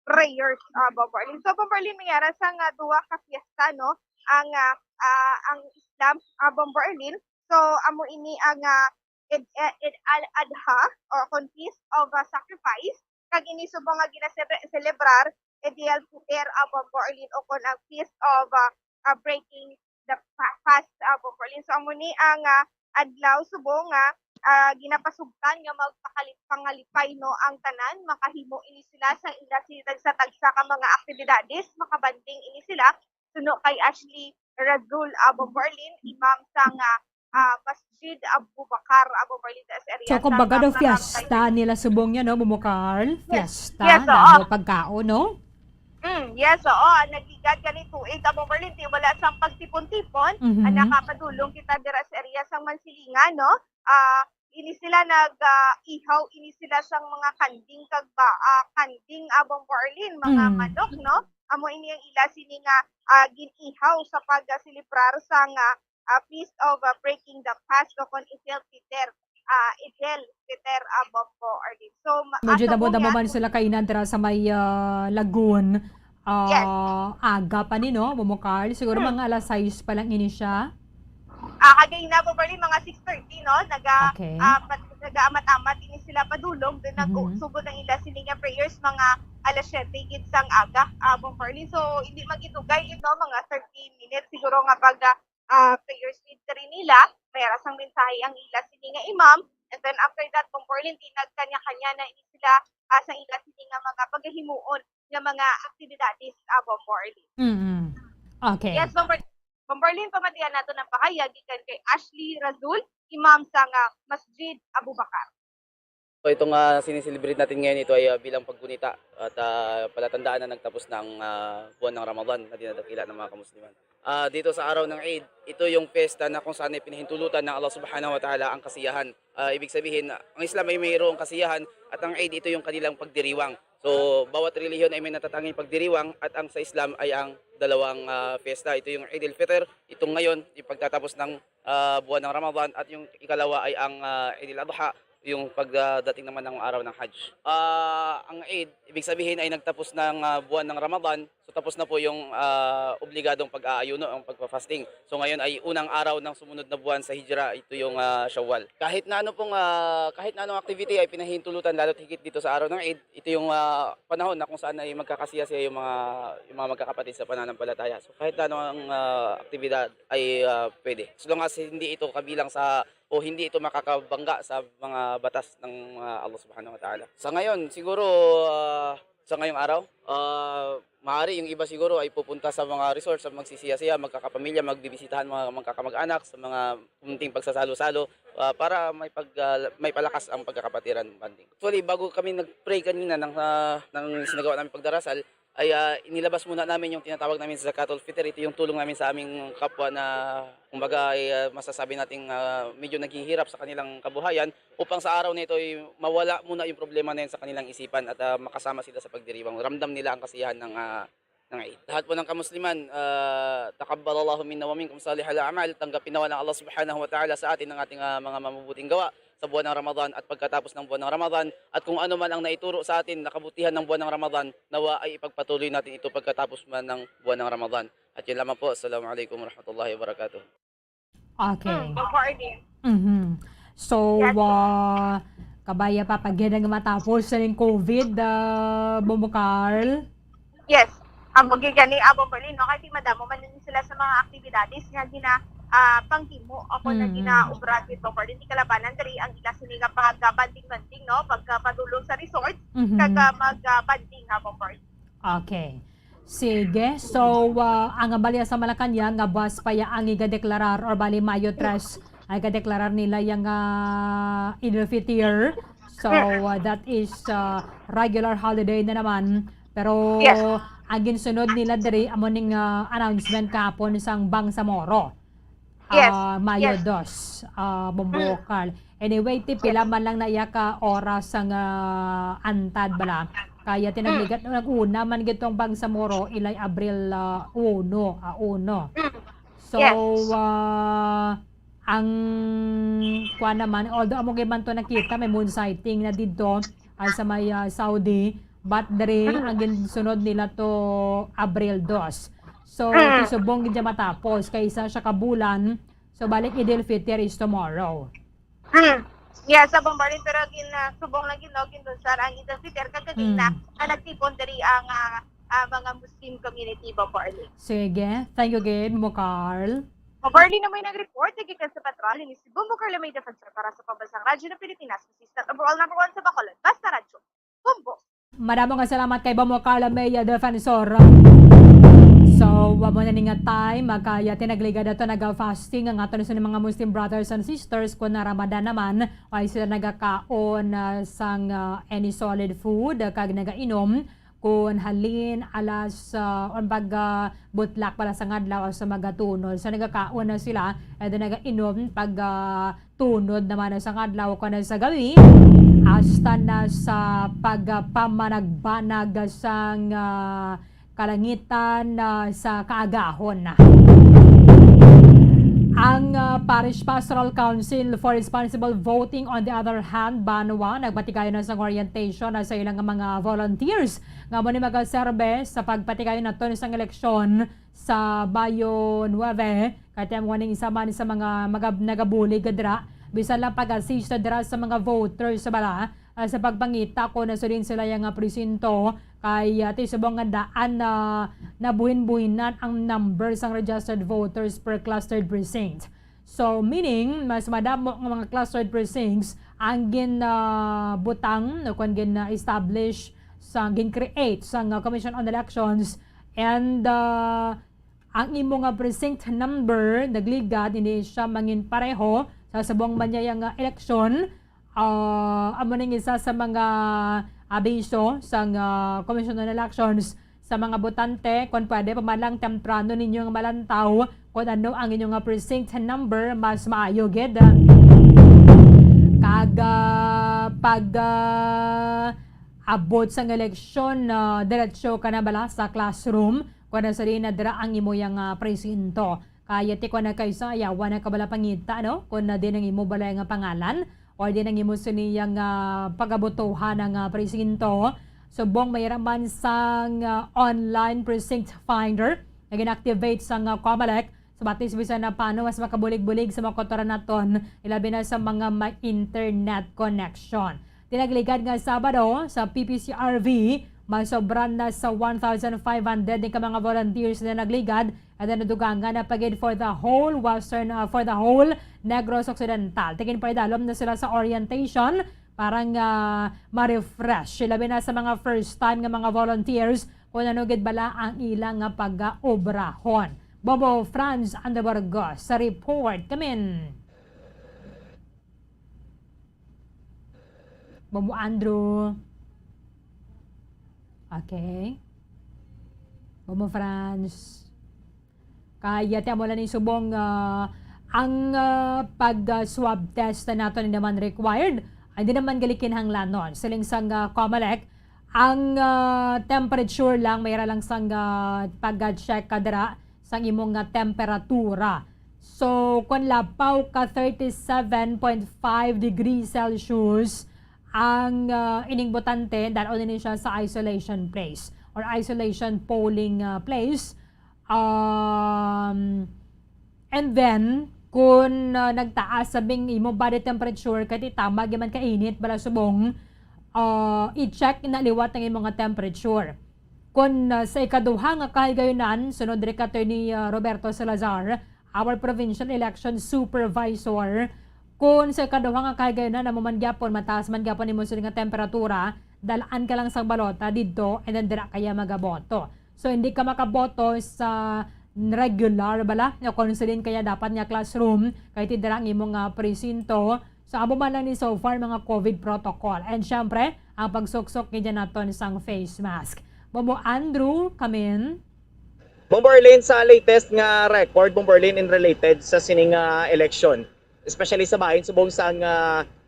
prayers Bomborlin. So Bomborlin mayara sang duwa ka fiesta no ang Islam Bomborlin. So amo ini ang Eid al-Adha or Feast of Sacrifice, kag ini subong nga gina-celebrar Eid al-Fitr Bomborlin o kon ang Feast of Breaking the Fast Bomborlin. So amo ni ang adlaw subong nga ginapasugtan nga magpangalipay no ang tanan, makahimo ini sila sa ila sa tagsa ka mga aktibidades, makabanding ini sila suno kay Ashley Razul Bomborlin, imam sang Masjid Abu Bakar Bomborlin sa area. So kumbaga daw fiesta nila subong niya no, Carl? Fiesta Yes, na pagkaon no? Yes, nagligad kani tuig Bomborlin, wala sang pagtipon-tipon, nakapadulong kita dira sa area sang Mansilingan no. Ini sila nag-ihaw, ini sila sang mga kanding kag kanding Bomborlin, mga manok no. Amo ini ang ila sini nga ginihaw sa pagsilibrar sang Feast of Breaking the Fast o kon Eid al-Fitr Bomborlin. So medyo damo man sila kainan dira sa may lagoon. Aga pa ni no, Carl, siguro mga alas 6 pa lang ini siya. Kagaina Bomborlin mga 6:30 no, nag-amat-amat ini sila padulong, then nag-usugod ng ila sini nga prayers mga alas 7 gid sang aga Bomborlin. So hindi magitugay ito mga 30 minutes siguro nga pag prayers lead rin nila, mayara sang mensahe ang ila sini nga imam, and then after that Bomborlin tinagkanya-kanya na ini sila sa ila sini nga mga paghimuon nga mga aktibidades Bomborlin. Okay. Yes, Bomborlin, pamatihan nato ng pakayag gikan kay Ashley Razul, imam sa Masjid Abu Bakar. So itong siniselebrate natin ngayon, ito ay bilang paggunita at palatandaan na nagtapos ng buwan ng Ramadan na dinadakila ng mga kamusliman. Dito sa araw ng Eid, ito yung pesta na kung saan ay pinahintulutan ng Allah Subhanahu wa Ta'ala ang kasiyahan. Ibig sabihin, ang Islam ay mayroong kasiyahan at ang Eid ito yung kanilang pagdiriwang. So bawat relihiyon ay may natatanging pagdiriwang at ang sa Islam ay ang dalawang pesta. Ito yung Eid al-Fitr, itong ngayon, yung pagtatapos ng buwan ng Ramadan, at yung ikalawa ay ang Eid al-Adha, yung pagdating naman ng araw ng Hajj. Ang Eid, ibig sabihin ay nagtapos ng buwan ng Ramadan, so tapos na po yung obligadong pag-aayuno, ang pagpa-fasting. So ngayon ay unang araw ng sumunod na buwan sa Hijra, ito yung Shawwal. Kahit na anong activity ay pinahintulutan, lalo't higit dito sa araw ng Eid, ito yung panahon na kung saan ay magkakasiyasiya yung mga magkakapatid sa pananampalataya. So kahit na anong aktibidad ay pwede. So long as hindi ito kabilang sa o hindi ito makakabangga sa mga batas ng Allah Subhanahu wa Ta'ala. Sa ngayon, siguro sa ngayong araw, maaari yung iba siguro ay pupunta sa mga resort, sa magsisiyasiya, magkakapamilya, magbibisitahan mga magkakamag-anak, sa mga kunting pagsasalo-salo para may palakas ang pagkakapatiran banding. Actually, bago kami nag-pray kanina ng sinagawa namin pagdarasal, ay inilabas muna namin yung tinatawag namin sa Zakatul Fitr. Ito yung tulong namin sa aming kapwa na kumbaga ay masasabi nating medyo naghihirap sa kanilang kabuhayan, upang sa araw na ito ay mawala muna yung problema na yun sa kanilang isipan at makasama sila sa pagdiriwang. Ramdam nila ang kasiyahan ng Eid. Lahat po ng kamusliman, takabbalallahu minna wa minkum salihal a'mal. Tanggapin nawa ng Allah Subhanahu wa Ta'ala sa atin ng ating mga mabubuting gawa sa buwan ng Ramadan at pagkatapos ng buwan ng Ramadan, at kung ano man ang naituro sa atin na kabutihan ng buwan ng Ramadan, nawa ay ipagpatuloy natin ito pagkatapos man ng buwan ng Ramadan. At yun lamang po. Assalamualaikum warahmatullahi wabarakatuh. Okay. So, kabaya pa pag yan ang matapos sa COVID, Carl? Yes. Ang magigani Bomborlin, no? Kasi madamo man din sila sa mga aktibidades nga pangtimo ako na ginaubra dito for hindi kalabanan diri ang ila sini nga pag-banding-banding no pagpadulong sa resort kag mag-banding ha Bomberlin. Okay. Sige. So, ang balya sa Malacanang nga bus pa ya ang igadeklarar or bali Mayo 3 ay gadeklarar nila yung Idul Fitr. So, that is regular holiday na naman. Pero, ang ginsunod nila diri amoning announcement kahapon sang Bangsamoro. Mayo 2, Bombokal. Anyway, pila man lang na iya ka oras ang antad bala. Kaya tinagligat nag-una man gitong Bangsamoro ilay Abril 1. So, ang kuha naman, although amo man to nakita, may moon sighting na dito sa may Saudi, but dere ang sunod nila to Abril 2. So, subong gid matapos kaysa siya kabulan. So, balik Idul Fitr is tomorrow. Sa Bomberlin pero subong lang ginogin doon sa ang Idul Fitr kagaging na nagtipon diri ang mga Muslim community Bomberlin. Sige, thank you again mo Carl. Bomberlin na may nag-report gikan sa patrol ni si Bumbo Carl may defensor para sa pambansang radyo ng Pilipinas, assistant overall number 1 sa Bacolod, basta radyo. Bumbo. Maraming salamat kay Bumbo Carl may defensor. So, wamo na nga time, kaya tinagliga dato naga-fasting ang aton sa mga Muslim brothers and sisters kung na Ramadan naman, ay sila nagakaon sang any solid food, kag nagainom, kung halin alas butlak pala sa ngadlaw sa magatunod. So, nagakaon na sila, at nagainom pag tunod naman sa ngadlaw ko na sa gabi, hasta na sa pagpamanagbanag sang kalangitan sa kaagahon na. Ang Parish Pastoral Council for Responsible Voting on the other hand, Banwa, nagpatikayo na sa orientation sa ilang mga volunteers nga mo ni magaserbe sa pagpatikayo na to sa eleksyon sa Bayo 9 kaya mo ning isa man sa mga nagabulig dira bisan lang pag-assist dira sa mga voters sa bala sa pagpangita ko na din sila yung presinto kay tisubong nga daan na buhin-buhinan ang numbers ng registered voters per clustered precinct. So meaning mas madamo ng mga clustered precincts ang butang no kun establish sa gin-create sa Commission on Elections and ang imo nga precinct number nagligad hindi siya mangin pareho sa subong man niya yung eleksyon. Amo ning isa sa mga abiso sa Commission on Elections sa mga botante kung pwede pamalang temprano ninyong malantaw kung ano ang inyong precinct number mas maayo gid pag abot sa eleksyon diretso ka na bala sa classroom kung na rin na dira ang imo yung presinto kaya ti ko na kayo sa ayawa na kabala pangita no kung na din ang imo bala yung pangalan o din ang imo siniyang pagabotohan ng presinto. Subong mayroon sang online precinct finder na ginactivate sang COMELEC sa batis bisan na paano mas makabulig-bulig sa mga kotoran naton ilabi na sa mga may internet connection. Tinagligad nga Sabado sa PPCRV masobran na sa 1,500 din ka mga volunteers na nagligad at nadugangan na pagid for the whole Negros Occidental. Tingin pa idalom na sila sa orientation parang ma-refresh. Labi na sa mga first time nga mga volunteers kung ano gid bala ang ilang pag-obrahon. Bobo Franz Andabargos sa report. Kamin. Bobo Andrew. Okay. Bobo Franz. Kaya tiyan mo lang yung subong ang pag-swab test na nato naman required. Hindi naman galikin hanglanon. Siling sang COMELEC, ang temperature lang, mayroon lang sang pag-check kadra sang imong temperatura. So, kung lapaw ka 37.5 degrees Celsius, ang ining botante, dahil din siya sa isolation place or isolation polling place. And then, kung nagtaas sabing imo body temperature kati tama gyud man kainit bala subong i-check na liwat ang imong temperature. Kung sa ikaduha nga kahigayunan sunod diri ka ni Roberto Salazar our provincial election supervisor kung sa kaduha nga kay na naman gyapon mataas man gyapon nimo nga temperatura, dalaan ka lang sa balota didto and then dira kaya magaboto. So hindi ka makaboto sa regular bala nga counseling kaya dapat nga classroom kay tidira ang imong presinto. So amo man lang ni so far mga COVID protocol. And syempre, ang pagsuksok kaya naton sang face mask. Bobo Andrew, come in. Bomberlin, sa latest nga record, Bomberlin, in related sa sining election, especially sa bahin, subong sang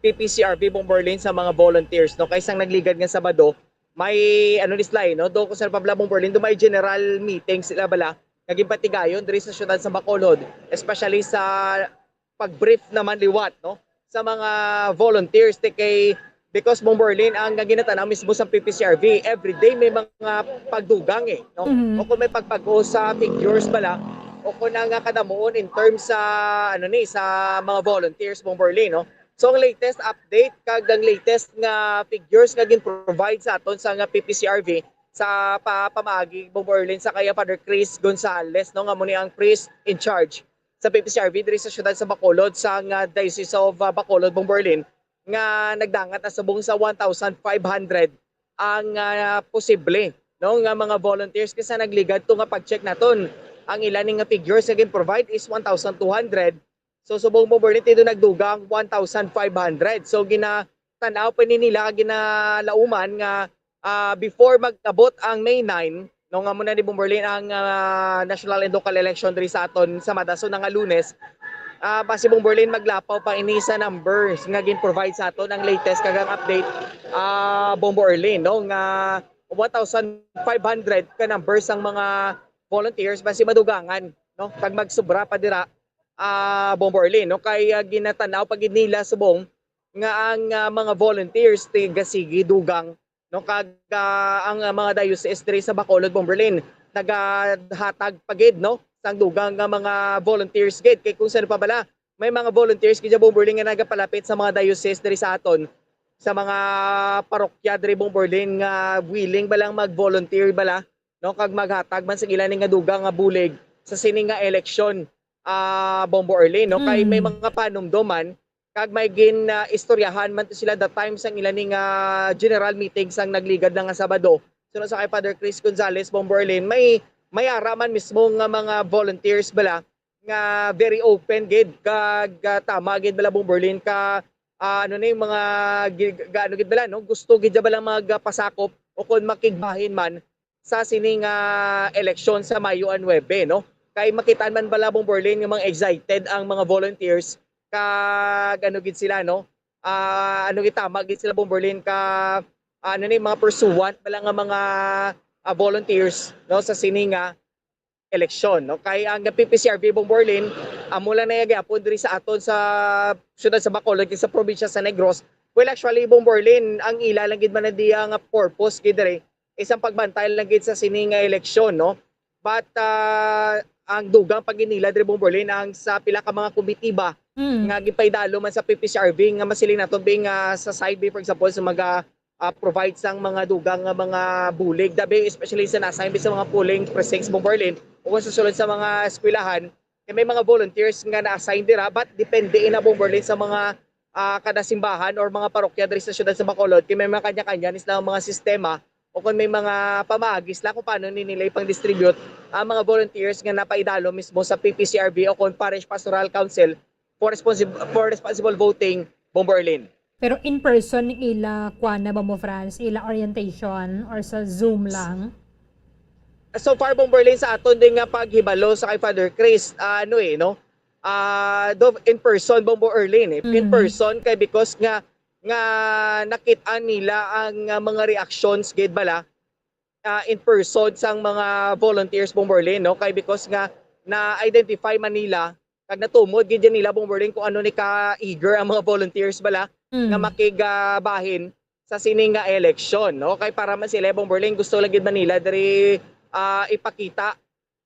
PPCRB, Bomberlin, sa mga volunteers, no? Kaysang nagligad nga Sabado, may ano ni slide, no? Doon ko sa Pabla, Bomberlin, doon may general meeting sila bala, naging patigayon, diri sa syudad sa Bacolod, especially sa pag-brief naman liwat, no? Sa mga volunteers, kay because Bomberlin, ang ginatanaw mismo sa PPCRB, everyday may mga pagdugang no? O kung may pagpago sa figures bala, o kung nga kadamuon in terms sa sa mga volunteers Bomberlin, no? So ang latest update kag ang latest nga figures nga gin-provide sa aton sa nga PPCRB sa pamagi Bomberlin sa kaya Father Chris Gonzales, no, nga muni ang priest in charge sa PPCRB diri sa syudad sa Bacolod sa nga Diocese of Bacolod, Bomberlin, nga nagdangat na subong sa 1,500 ang posible, no, nga mga volunteers kasi nagligad to nga pag-check naton. Ang ilan nga figures nga gin-provide is 1,200. So subong Bomberlin dito nagdugang 1,500. So ginatanaw pa ni nila ginalauman nga before mag-abot ang May 9, no, nga muna ni Bomberlin ang national and local election diri sa aton sa Madaso nga Lunes. Base Bomberlin maglapaw pa ini sa numbers nga gin-provide sa aton ang latest kagang update Bomberlin, no, nga 1,500 ka numbers ang mga volunteers base madugangan, no, kag magsubra pa dira Bomberlin, no, kay ginatanaw pag nila subong nga ang mga volunteers tiga sige dugang, no, kag ang mga diocese diri sa Bacolod, Bomberlin nagahatag pagid, no, sang dugang nga mga volunteers gate kay kung saan pa bala may mga volunteers kaya Bomberlin nga nagapalapit sa mga diocese diri sa aton sa mga parokya diri Bomberlin nga willing balang mag-volunteer bala, no, kag maghatag man sa ilan nga dugang nga bulig sa sining nga election Bomberlin, no, kay may mga panumdoman kag may istoryahan man to sila that time sang ilan nga general meeting sang nagligad na nga Sabado. So sa kay Father Chris Gonzales, Bomberlin, may araman mismo nga mga volunteers bala nga very open gid kag tama gid bala Bomberlin ka yung mga gaano gid bala, no, gusto gid bala magpasakop o kun makigbahin man sa sining election sa Mayo 9, no, kay makitaan man bala Bomberlin nga mga excited ang mga volunteers kag gid sila, no, gid tama gid sila Bomberlin ka mga pursuant bala nga mga volunteers, no, sa sininga eleksyon, no, kay ang PPCRB Bomberlin mula na gyapon diri sa aton sa syudad sa Bacolod sa probinsya sa Negros. Well, actually Bomberlin ang ila lang gid man na diya nga purpose gid diri isang pagbantay lang gid sa sininga eleksyon, no, but ang dugang pag nila diri Bomberlin ang sa pila ka mga komitiba nga gipaydalo man sa PPCRB nga masiling naton bing sa side B, for example, sa mga provide sang mga dugang nga mga bulig dabi especially sa nasa sa mga polling precincts Bomberlin o sa sulod sa mga eskwelahan may mga volunteers nga na-assign dira but depende na Bomberlin sa mga kada simbahan or mga parokya diri sa syudad sa Bacolod kay may mga kanya-kanya na mga sistema o kung may mga pamaagis la kung paano nila ipang-distribute ang mga volunteers nga napaidalo mismo sa PPCRB o kung Parish Pastoral Council for responsible voting Bomberlin. Pero in person ila kuana ba mo France, ila orientation or sa Zoom lang? So far Bomberlin sa aton din nga paghibalo sa kay Father Chris in person Bomberlin in person kay because nga nakita nila ang mga reactions gid bala in person sang mga volunteers Bomberlin, no, kay because nga na-identify man nila kag natumod gid nila Bomberlin kung ano ni ka eager ang mga volunteers bala nga makigabahin sa sining nga election, no, kay para man sila Bomberlin gusto lang gid man nila diri ipakita,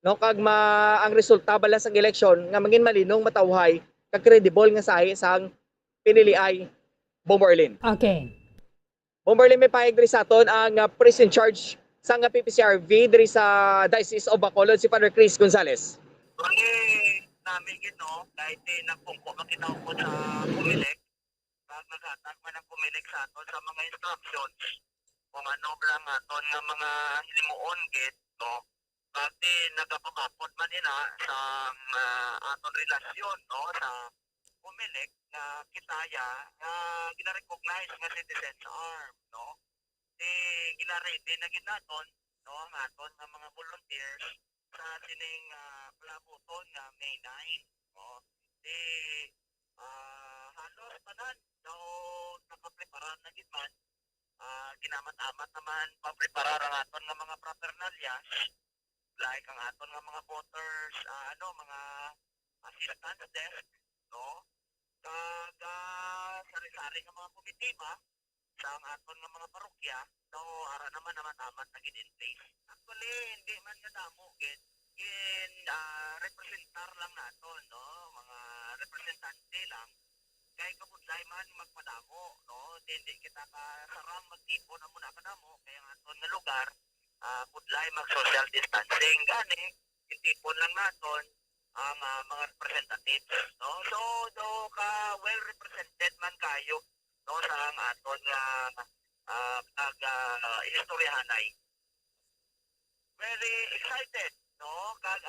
no, kag ang resulta bala sa election nga mangin malinong matawhay kag credible nga sahi sang piniliay Bomberlin. Okay. Bomberlin, may pahig diri sa aton ang priest in charge sa PPCRB diri sa Diocese of Bacolod si Father Chris Gonzales. Na kanami gino kahit nagpungko makita ko sa Pumilik pag naghatag man ang Pumilik sa aton sa mga instructions kung ano lang aton nga mga hilimuon gid no pati nagapapapot man ina sa aton relasyon no sa Pumilik na kitaya nga gina-recognize nga citizen sa arm no ginarete na gid naton no ang aton nga mga volunteers sa sining palabuton nga May 9 no halos tanan so nakaprepara na gid man ginamat-amat naman papreparar ang aton nga mga paraphernalias like ang aton nga mga voters mga assistant desk no sari-sari nga mga komitiba sa ang aton nga mga parokya so ara naman amat-amat na gid in place actually hindi man nga damo gid representar lang naton no mga representante lang kay kabudlay man magpadamo no hindi kita kasaram magtipon na muna kadamo kaya ang aton nga lugar budlay mag social distancing gani intipon lang naton ang mga representatives no so do ka well represented man kayo no sa ang aton nga istoryahanay very excited no kag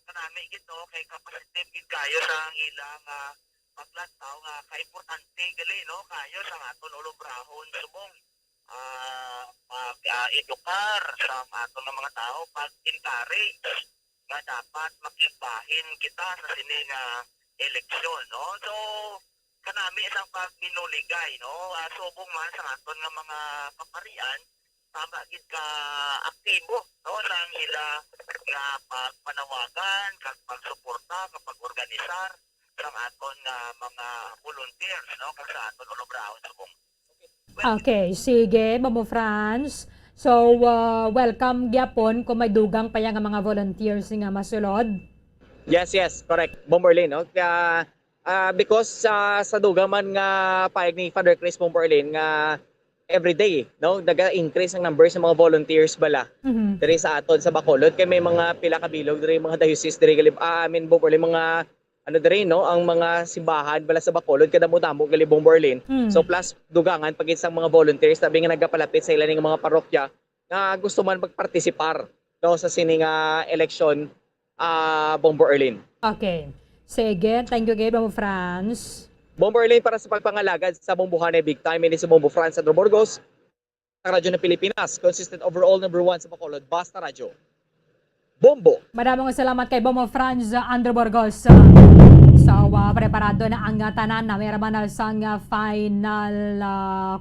kanami gito kay capacity gid kayo sa ang ilang paglantaw nga kaimportante gali no kayo sa aton ulubrahon subong edukar sa aton nga mga tao pag-encourage nga dapat makibahin kita sa sining eleksyon no so kanami isang pagminuligay no subong man sa aton nga mga paparian tama gid ka aktibo no nang ila nga pagpanawagan kag pagsuporta kapag organisar sa aton nga mga volunteers no kag sa aton ulubrahon subong. Okay, sige, Mamo Franz. So, welcome gyapon kung may dugang pa yang mga volunteers nga masulod. Yes, correct. Bomberlin, no? Kaya, because sa dugang man nga paig ni Father Chris Bomberlin nga everyday, no? Naga-increase ang numbers ng mga volunteers bala. Diri sa aton sa Bacolod kay may mga pila ka bilog diri mga diocese diri Bomberlin mga diri no ang mga simbahan bala sa Bacolod kada mo gali Bomberlin. So plus dugangan pag isang mga volunteers tabi nga nagapalapit sa ilang mga parokya nga gusto man magpartisipar no sa sining election Bomberlin. Okay. Sige, thank you kay Mamo Franz. Bomberlin para sa pagpangalagad sa Bombohanay Big Time ini si Bombo Franz Sandro Burgos ang radyo ng Pilipinas consistent overall number 1 sa Bacolod Basta Radyo. Bombo. Maraming salamat kay Bombo Franz Andrew Burgos. So, preparado na ang tanan na mayroon na sa final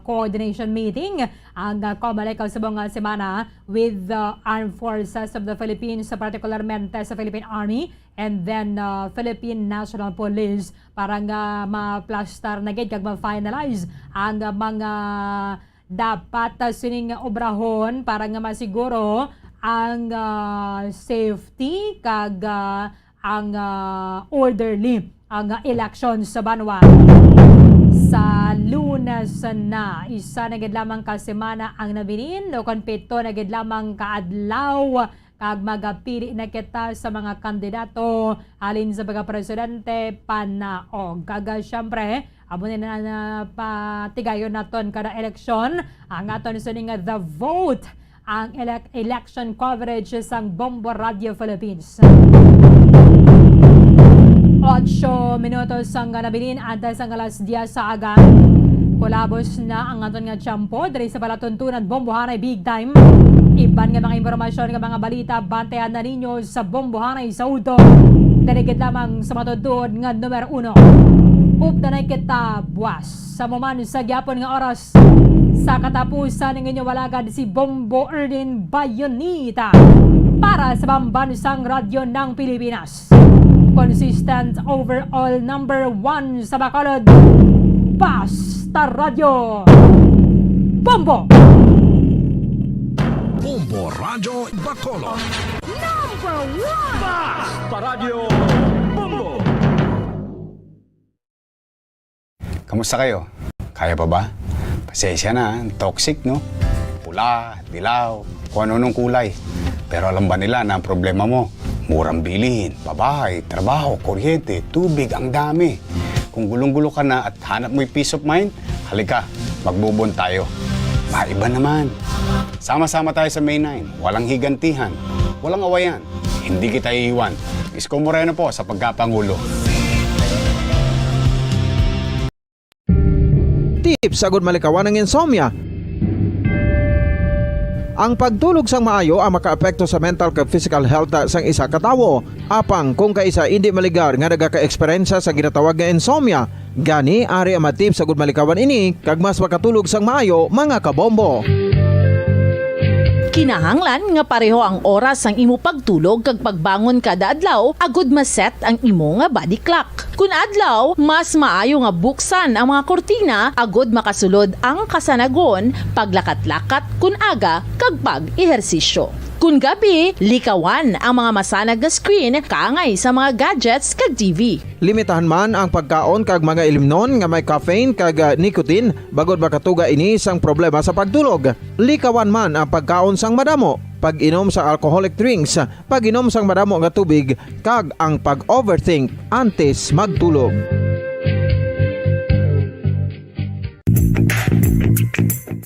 coordination meeting ang Comelec sa buong semana with the Armed Forces of the Philippines, particularmente sa Philippine Army and then Philippine National Police para nga ma-plaster na gid kag ma-finalize ang mga dapat sining obrahon para nga masiguro ang safety kag ang orderly ang election sa Banwa sa Lunes na isa na gid lamang ka semana ang nabilin o konpito na gid lamang kaadlaw kag magapili na kita sa mga kandidato alin sa pagka-presidente panaog kag syempre amo na patigayon naton kada eleksyon ang aton sining The Vote ang election coverage sang Bombo Radio Philippines. 8 minutos ang nabilin antes ang alas 10 sa aga. Kulabos na ang aton nga tiyempo diri sa palatuntunan Bombohanay Big Time. Iban nga mga impormasyon nga mga balita bantayan na ninyo sa Bombohanay sa Udo. Daligid lamang sa matudod nga numero 1. Updanay kita buwas sa moman sa gyapon nga oras. Sa katapusan ng inyong walagad si Bombo Erdin Bayonita para sa Pambansang Radyo ng Pilipinas. Consistent overall number 1 sa Bacolod. Basta Radio Bombo! Bombo Radio Bacolod. Number 1! Basta Radio Bombo! Kamusta kayo? Kaya pa ba? Pasensya na, toxic no? Pula, dilaw, kung ano nung kulay. Pero alam ba nila na ang problema mo, Murang bilihin, babahay, trabaho, kuryente, tubig, ang dami. Kung gulong-gulo ka na at hanap mo'y peace of mind, halika, magbubon tayo. Maiba naman. Sama-sama tayo sa May 9. Walang higantihan, walang awayan. Hindi kita iiwan. Isko Moreno po sa pagkapangulo. Tips sagud malikawan ng insomnia. Ang pagtulog sang maayo ang makaapekto sa mental kag physical health sang isa ka tawo. Apang kung kaisa hindi maligar nga nagaka-eksperyensya sa ginatawag nga insomnia, gani ari ang matip sagud malikawan ini kag mas makatulog sang maayo mga kabombo. Kinahanglan nga pareho ang oras ang imo pagtulog kag pagbangon kada adlaw agud maset ang imo nga body clock. Kun adlaw, mas maayo nga buksan ang mga kortina agud makasulod ang kasanagon, paglakat-lakat kun aga kag pag-ehersisyo. Kun gabi, likawan ang mga masanag na screen kaangay sa mga gadgets kag TV. Limitahan man ang pagkaon kag mga ilimnon nga may caffeine kag nicotine bagod makatuga ini sang problema sa pagtulog. Likawan man ang pagkaon sang madamo, pag-inom sa alcoholic drinks, pag-inom sang madamo nga tubig kag ang pag-overthink antes magtulog.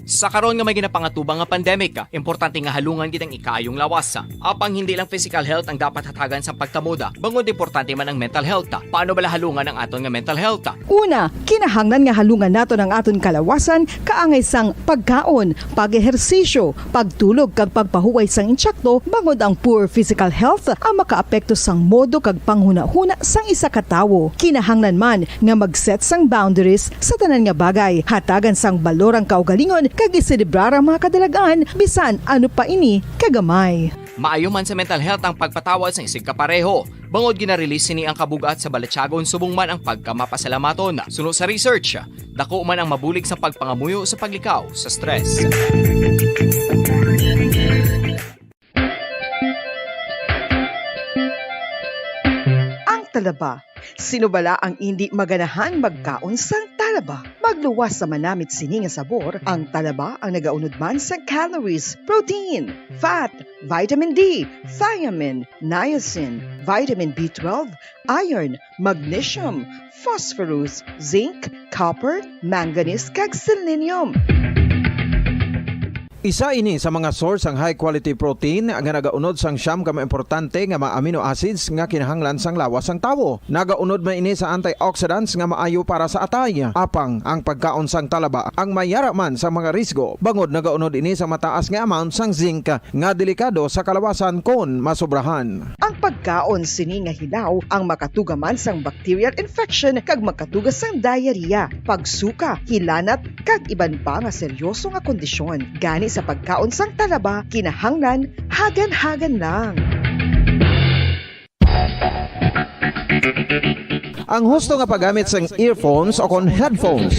Sa karon nga may ginapangatubang nga pandemic, importante nga halungan gid ang ikayong lawas. Apang hindi lang physical health ang dapat hatagan sa pagtamuda, bangod importante man ang mental health. Paano bala halungan ang aton nga mental health? Una, kinahanglan nga halungan nato ang aton kalawasan kaangay sang pagkaon, pag-ehersisyo, pagtulog kag pagpahuway sang insyakto bangod ang poor physical health ang makaapekto sang modo kag panghuna-huna sang isa ka tawo. Kinahanglan man nga mag-set sang boundaries sa tanan nga bagay, hatagan sang balorang kaugalingon kag iselebrar ang mga kadalagaan bisan ano pa ini kagamay. Maayo man sa mental health ang pagpatawad sa isig kapareho. Bangod gina-release ni ang kabugat sa Balatyagon subong man ang pagkamapasalamaton. Sunod sa research, dako man ang mabulig sa pagpangamuyo sa paglikaw sa stress. Ang talaba. Sino bala ang hindi maganahan magkaon sang talaba? Magluwas sa manamit sini nga sabor, ang talaba ang nagaunod man sa calories, protein, fat, vitamin D, thiamine, niacin, vitamin B12, iron, magnesium, phosphorus, zinc, copper, manganese kag selenium. Isa ini sa mga source ang high quality protein nga nagaunod sang siyam ka importante nga mga amino acids nga kinahanglan sang lawas sang tawo. Nagaunod man ini sa antioxidants nga maayo para sa atay. Apang ang pagkaon sang talaba ang mayara man sa mga risgo. Bangod nagaunod ini sa mataas nga amount sang zinc nga delikado sa kalawasan kon masobrahan. Ang pagkaon sini nga hilaw ang makatugaman sang bacterial infection kag makatuga sang diarrhea, pagsuka, hilanat kag iban pa nga seryoso nga kondisyon. Gani sa pagkaon sang talaba, kinahanglan hagan-hagan lang. Ang husto nga paggamit sang earphones o kon headphones.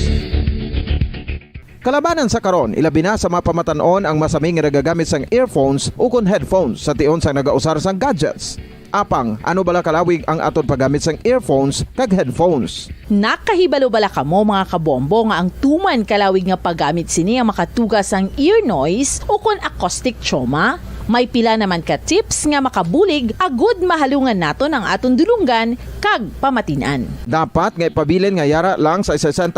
Kalabanan sa karon, ilabi na sa mapamatanon ang masaming nga nagagamit sang earphones o kon headphones sa tion sang nagausar sang gadgets. Apang, ano bala kalawig ang aton paggamit sang earphones kag headphones? Nakahibalo bala kamo mga kabombo nga ang tuman kalawig nga paggamit sini ang makatugas ang ear noise o kon acoustic trauma? May pila naman ka tips nga makabulig agud mahalungan naton ang aton dulunggan kag pamatinan. Dapat nga ipabilin nga yara lang sa 60%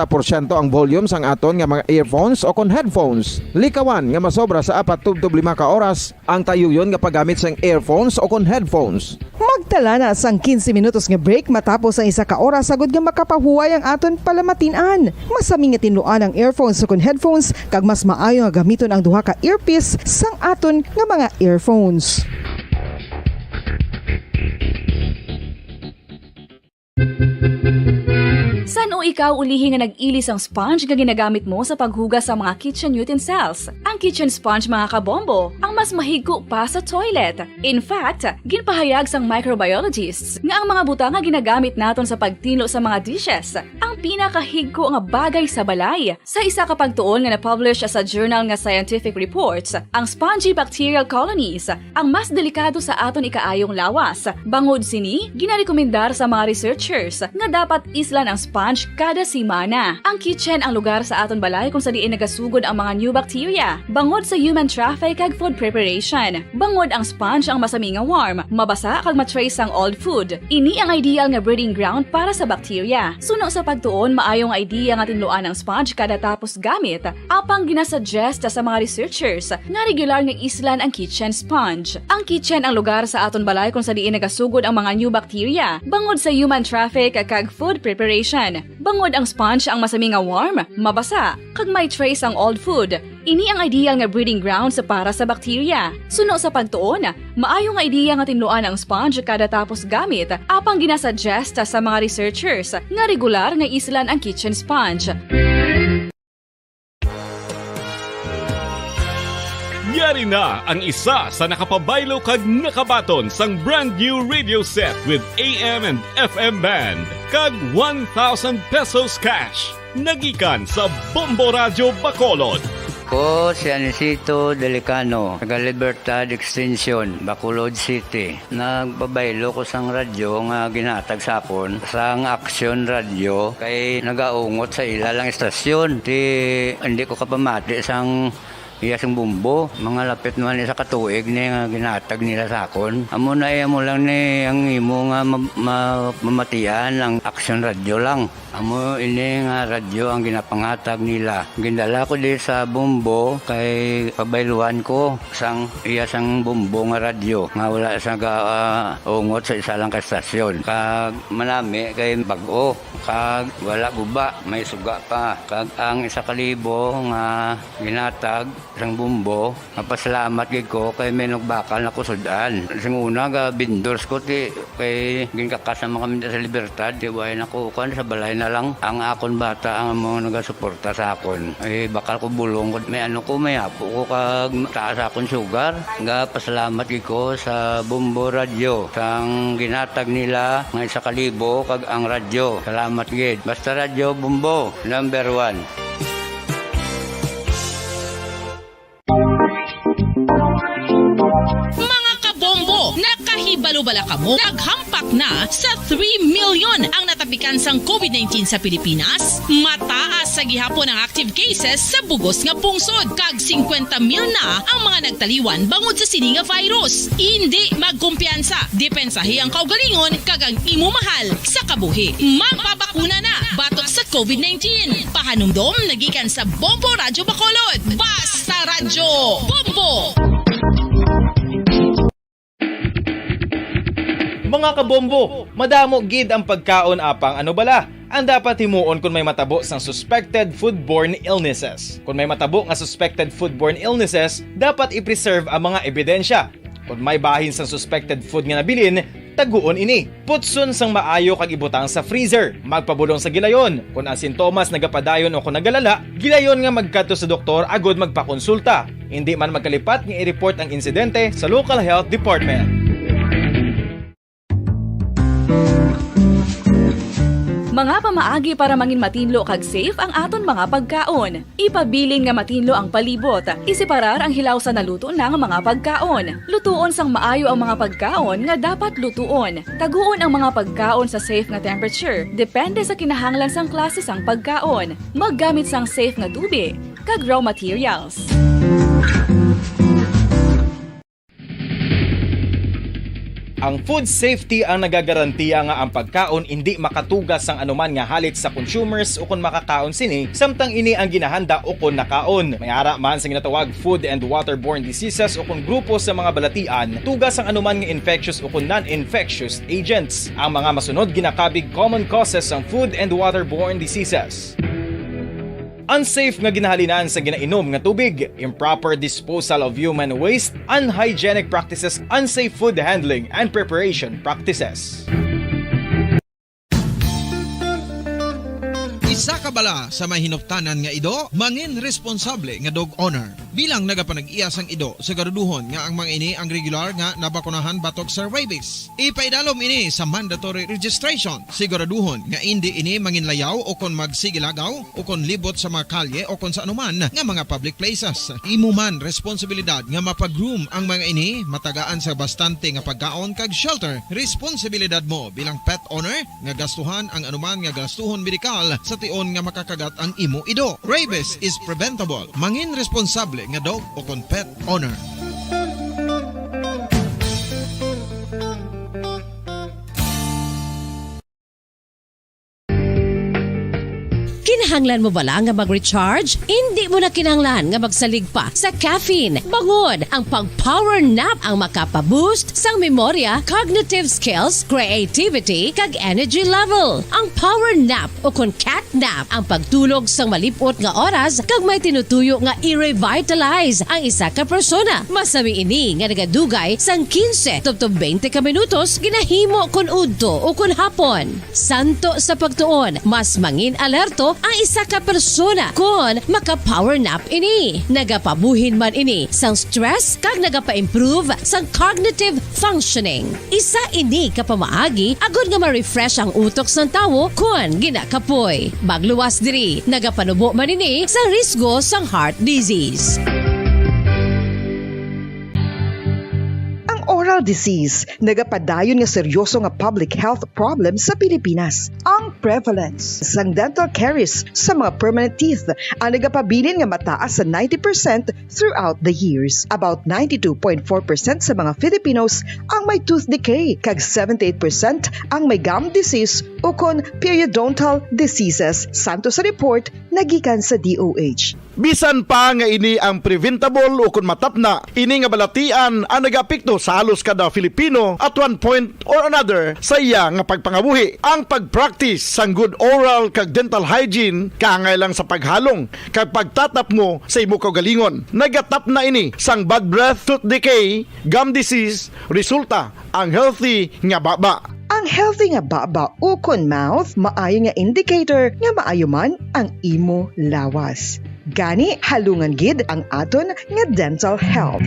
ang volume sang aton nga mga earphones o kon headphones. Likawan nga masobra sa 4-5 ka oras ang tayuyon nga paggamit sang earphones o kon headphones. Magtala na sang 15 minutos nga break matapos ang isa ka oras sagud nga makapahuway ang aton palamatinan. Masami nga tinluan ang earphones o kon headphones kag mas maayo nga gamiton ang duha ka earpiece sang aton nga mga earphones. San o ikaw ulihi nga nag-ilis ang sponge nga ginagamit mo sa paghugas sa mga kitchen utensils? Ang kitchen sponge mga kabombo, ang mas mahigko pa sa toilet. In fact, ginpahayag sang microbiologists nga ang mga butang nga ginagamit naton sa pagtinlo sa mga dishes ang pinakahigko nga bagay sa balay. Sa isa ka pagtuon nga na-publish sa journal nga Scientific Reports, ang spongy bacterial colonies ang mas delikado sa aton ikaayong lawas. Bangod sini, ginarekomendar sa mga researchers nga dapat islan ang sponge kada simana. Ang kitchen ang lugar sa aton balay kung sa diin nagasugod ang mga new bacteria. Bangod sa human traffic kag food preparation. Bangod ang sponge ang masami nga warm, mabasa kag matrace ang old food. Ini ang ideal nga breeding ground para sa bacteria. Suno sa pagtuon, maayong idea nga tinluan ang sponge kada tapos gamit. Apang ginasuggest sa mga researchers nga regular nga islan ang kitchen sponge. Ang kitchen ang lugar sa aton balay kung sa diin nagasugod ang mga new bacteria. Bangod sa human traffic kag food preparation. Bangod ang sponge ang masami nga warm, mabasa, kag may trace ang old food. Ini ang ideal nga breeding grounds para sa bacteria. Suno sa pagtuon, maayong idea nga tinluan ang sponge kada tapos gamit. Apang ginasuggest sa mga researchers nga regular nga islan ang kitchen sponge. Yari na ang isa sa nakapabaylo kag nakabaton sang brand new radio set with AM and FM band kag 1,000 pesos cash. Nagikan sa Bombo Radio Bacolod. Ko si Anisito Delicano, taga Libertad Extension, Bacolod City. Nagbabaylo ko sang radyo nga ginatag sapon sang Action Radio kay nagaungot sa ilalang estasyon. Hindi ko kapamati sang iyasang bumbo, mga lapit naman sa katuig ni nga ginatag nila sa akon. Amo na mo lang ni ang imo nga mamatian ang Action Radio lang. Amo ini nga radyo ang ginapangatag nila. Gindala ko di sa bumbo kay pabayluan ko sang iyasang bumbo nga radyo. Nga wala sa ungot sa isa lang ka estasyon. Kag manami kay bag-o. Kag wala guba, may suga pa. Kag ang 1,000 nga ginatag sang bumbo, napasalamat gid ko kay may nagbakal na kusudan. Sing una ga vendors ko ti kay ginkakasama kami sa Libertad, di way nakukuan sa balay na lang ang akon bata ang mga nagasuporta sa akon. Ay bakal ko bulong may ano ko may apo ko kag taas akon sugar. Nga pasalamat gid ko sa Bombo Radio sang ginatag nila nga 1,000 kag ang radyo. Salamat gid. Basta Radio Bombo number 1. Mga kabombo, nakahibalo-bala ka mo? Naghampak na sa 3 million ang natapikan sang COVID-19 sa Pilipinas. Mataas sa gihapon ang active cases sa bugos nga pungsod. Kag 50 mil na ang mga nagtaliwan bangod sa sini nga virus. Hindi magkumpiyansa. Depensahi ang kaugalingon kag ang imo mahal sa kabuhi. Magpabakuna na batok sa COVID-19. Pahanumdom nagikan sa Bombo Radio Bacolod. Basta Radyo Bombo! Mga kabombo, madamo gid ang pagkaon apang ano bala. Ang dapat himuon kung may matabo sang suspected foodborne illnesses. Kung may matabo nga suspected foodborne illnesses, dapat i-preserve ang mga ebidensya. Kung may bahin sang suspected food nga nabilin, taguon ini. Putson sang maayo kag ibutang sa freezer. Magpabulong sa gilayon. Kung ang sintomas nagapadayon o kung nagalala, gilayon nga magkadto sa doktor agud magpakonsulta. Hindi man magkalipat nga i-report ang insidente sa local health department. Mga pamaagi para mangin matinlo kag safe ang aton mga pagkaon. Ipabilin nga matinlo ang palibot. Isiparar ang hilaw sa naluto ng mga pagkaon. Lutuon sang maayo ang mga pagkaon nga dapat lutuon. Taguon ang mga pagkaon sa safe nga temperature. Depende sa kinahanglan sang klase sang pagkaon. Maggamit sang safe nga tubig kag raw materials. Ang food safety ang nagagarantiya nga ang pagkaon hindi makatugas sang anuman nga halit sa consumers o kung makakaon sini, samtang ini ang ginahanda o kung nakaon. May ara man sa ginatawag food and waterborne diseases o kung grupo sa mga balatian, tugas ang anuman nga infectious o kung non-infectious agents. Ang mga masunod ginakabig common causes ng food and waterborne diseases. Unsafe nga ginahalinan sa ginainom nga tubig, improper disposal of human waste, unhygienic practices, unsafe food handling and preparation practices. Isa ka bala sa may hinuptanan nga ido, mangin responsable nga dog owner. Bilang nagapanag-iyas ang ido, siguraduhon nga ang mga ini ang regular nga nabakunahan batok sa rabies. Ipaidalom ini sa mandatory registration. Siguraduhon nga hindi ini manginlayaw o kon magsigilagaw o kon libot sa mga kalye o kon sa anuman nga mga public places. Imo man responsibilidad nga mapag-groom ang mga ini, matagaan sa bastante nga pagkaon kag shelter. Responsibilidad mo bilang pet owner nga gastuhan ang anuman nga gastuhon medikal sa tion nga makakagat ang imo ido. Rabies is preventable. Mangin responsable nga dog o kon pet owner. Kinahanglan mo bala nga mag-recharge? Hindi mo na kinahanglan nga magsalig pa sa caffeine. Bangod ang pag-power nap ang makapaboost sang memorya, cognitive skills, creativity, kag energy level. Ang power nap o kon cat nap ang pagtulog sang malipot nga oras kag may tinutuyo nga i-revitalize ang isa ka persona. Masami ini nga nagadugay sang 15 to 20 ka minutos ginahimo kun udto o kun hapon. Santo sa pagtuon, mas mangin alerto ang isa ka persona kung maka-power nap ini. Nagapabuhin man ini sang stress kag nagapa-improve sang cognitive functioning. Isa ini kapamaagi agud nga ma-refresh ang utok sang tawo kung ginakapoy. Magluwas diri, nagapanubo man ini sa risgo sang heart disease. Oral disease, nagapadayon nga seryoso nga public health problem sa Pilipinas. Ang prevalence sang dental caries sa mga permanent teeth ang nagapabilin nga mataas sa 90% throughout the years. About 92.4% sa mga Filipinos ang may tooth decay, kag 78% ang may gum disease o kon periodontal diseases. Santo sa report nagikan sa DOH. Bisan pa nga ini ang preventable o kung matapna, ini nga balatian ang nagapikto sa halos kada Filipino at one point or another sa iya nga pagpangabuhi. Ang pag-practice sang good oral kag dental hygiene kaangay lang sa paghalong kag pagtatap mo sa imo kaugalingon. Nagatap na ini sang bad breath, tooth decay, gum disease, resulta ang healthy nga baba. Ang healthy nga baba o kon mouth, maayo nga indicator nga maayo man ang imo lawas. Gani halungan gid ang aton nga dental health.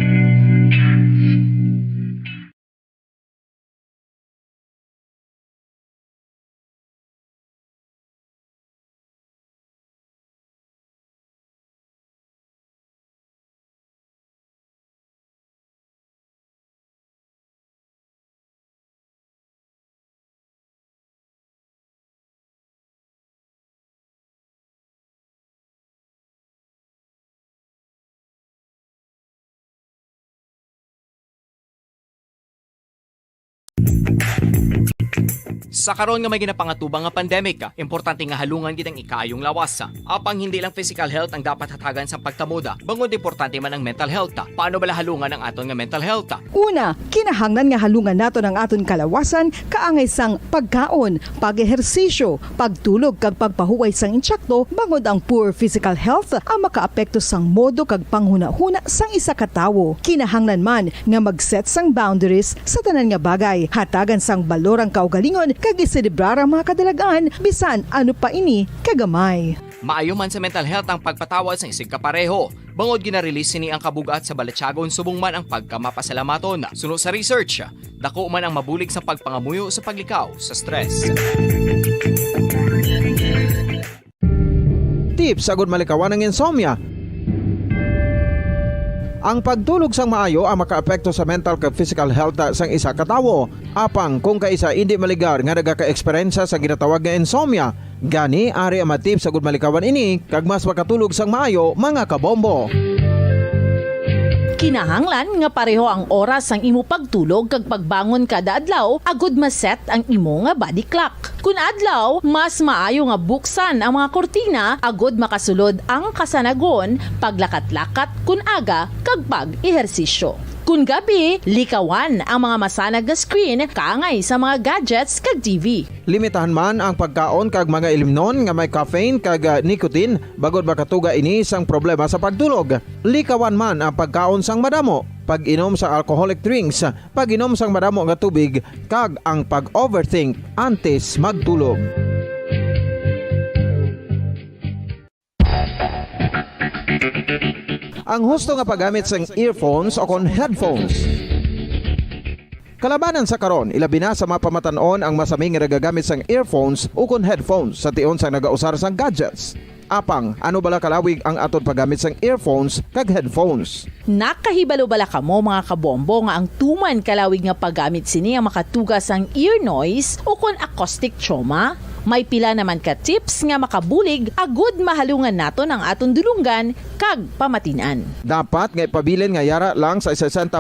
Sa karon nga may ginapangatubang nga pandemic, importante nga halungan gid ang ikayong lawas. Apang hindi lang physical health ang dapat hatagan sa pagtamuda, bangod importante man ang mental health. Paano bala halungan ang aton nga mental health? Una, kinahanglan nga halungan nato ang aton kalawasan kaangay sang pagkaon, pag-ehersisyo, pagtulog kag pagpahuway sang insyakto, bangod ang poor physical health ang makaapekto sang modo kag panghuna-huna sang isa ka tawo. Kinahanglan man nga mag-set sang boundaries sa tanan nga bagay, hatagan sang balorang kaugalingon kag iselebrar ang mga kadalagaan bisan ano pa ini kagamay. Maayo man sa mental health ang pagpatawad sa isig kapareho. Bangod ginarelease ni ang kabugat sa Balatyagon subong man ang pagkamapasalamaton. Sunod sa research, dako man ang mabulig sa pagpangamuyo sa paglikaw sa stress. Tips agud malikawan ng insomnia. Ang pagtulog sang maayo ang makaapekto sa mental kag physical health sang isa ka tawo. Apang kung kaisa hindi maligar nga nagaka-eksperyensya sa ginatawag nga insomnia, gani ari ang matip sa gud malikawan ini kag mas makatulog sang maayo mga kabombo. Kinahanglan nga pareho ang oras ang imo pagtulog kag pagbangon kada adlaw agud maset ang imo nga body clock. Kun adlaw, mas maayo nga buksan ang mga kortina agud makasulod ang kasanagon, paglakat-lakat kun aga kag pag-ehersisyo. Kun gabi, likawan ang mga masanag nga screen kaangay sa mga gadgets kag TV. Limitahan man ang pagkaon kag mga ilimnon nga may caffeine kag nicotine bagod makatuga ini sang problema sa pagtulog. Likawan man ang pagkaon sang madamo, pag-inom sa alcoholic drinks, pag-inom sang madamo nga tubig kag ang pag-overthink antes magtulog. Ang husto nga paggamit sang earphones o kon headphones. Kalabanan sa karon, ilabi na sa mga pamatanon ang masaming nga nagagamit sang earphones o kon headphones sa tion sang nagausar sang gadgets. Apang, ano bala kalawig ang aton paggamit sang earphones kag headphones? Nakahibalo bala kamo mga kabombo nga ang tuman kalawig nga paggamit sini ang makatugas ang ear noise o kon acoustic trauma? May pila naman ka tips nga makabulig agud mahalungan naton ang aton dulungan kag pamatinan. Dapat nga ipabilin nga yara lang sa 60%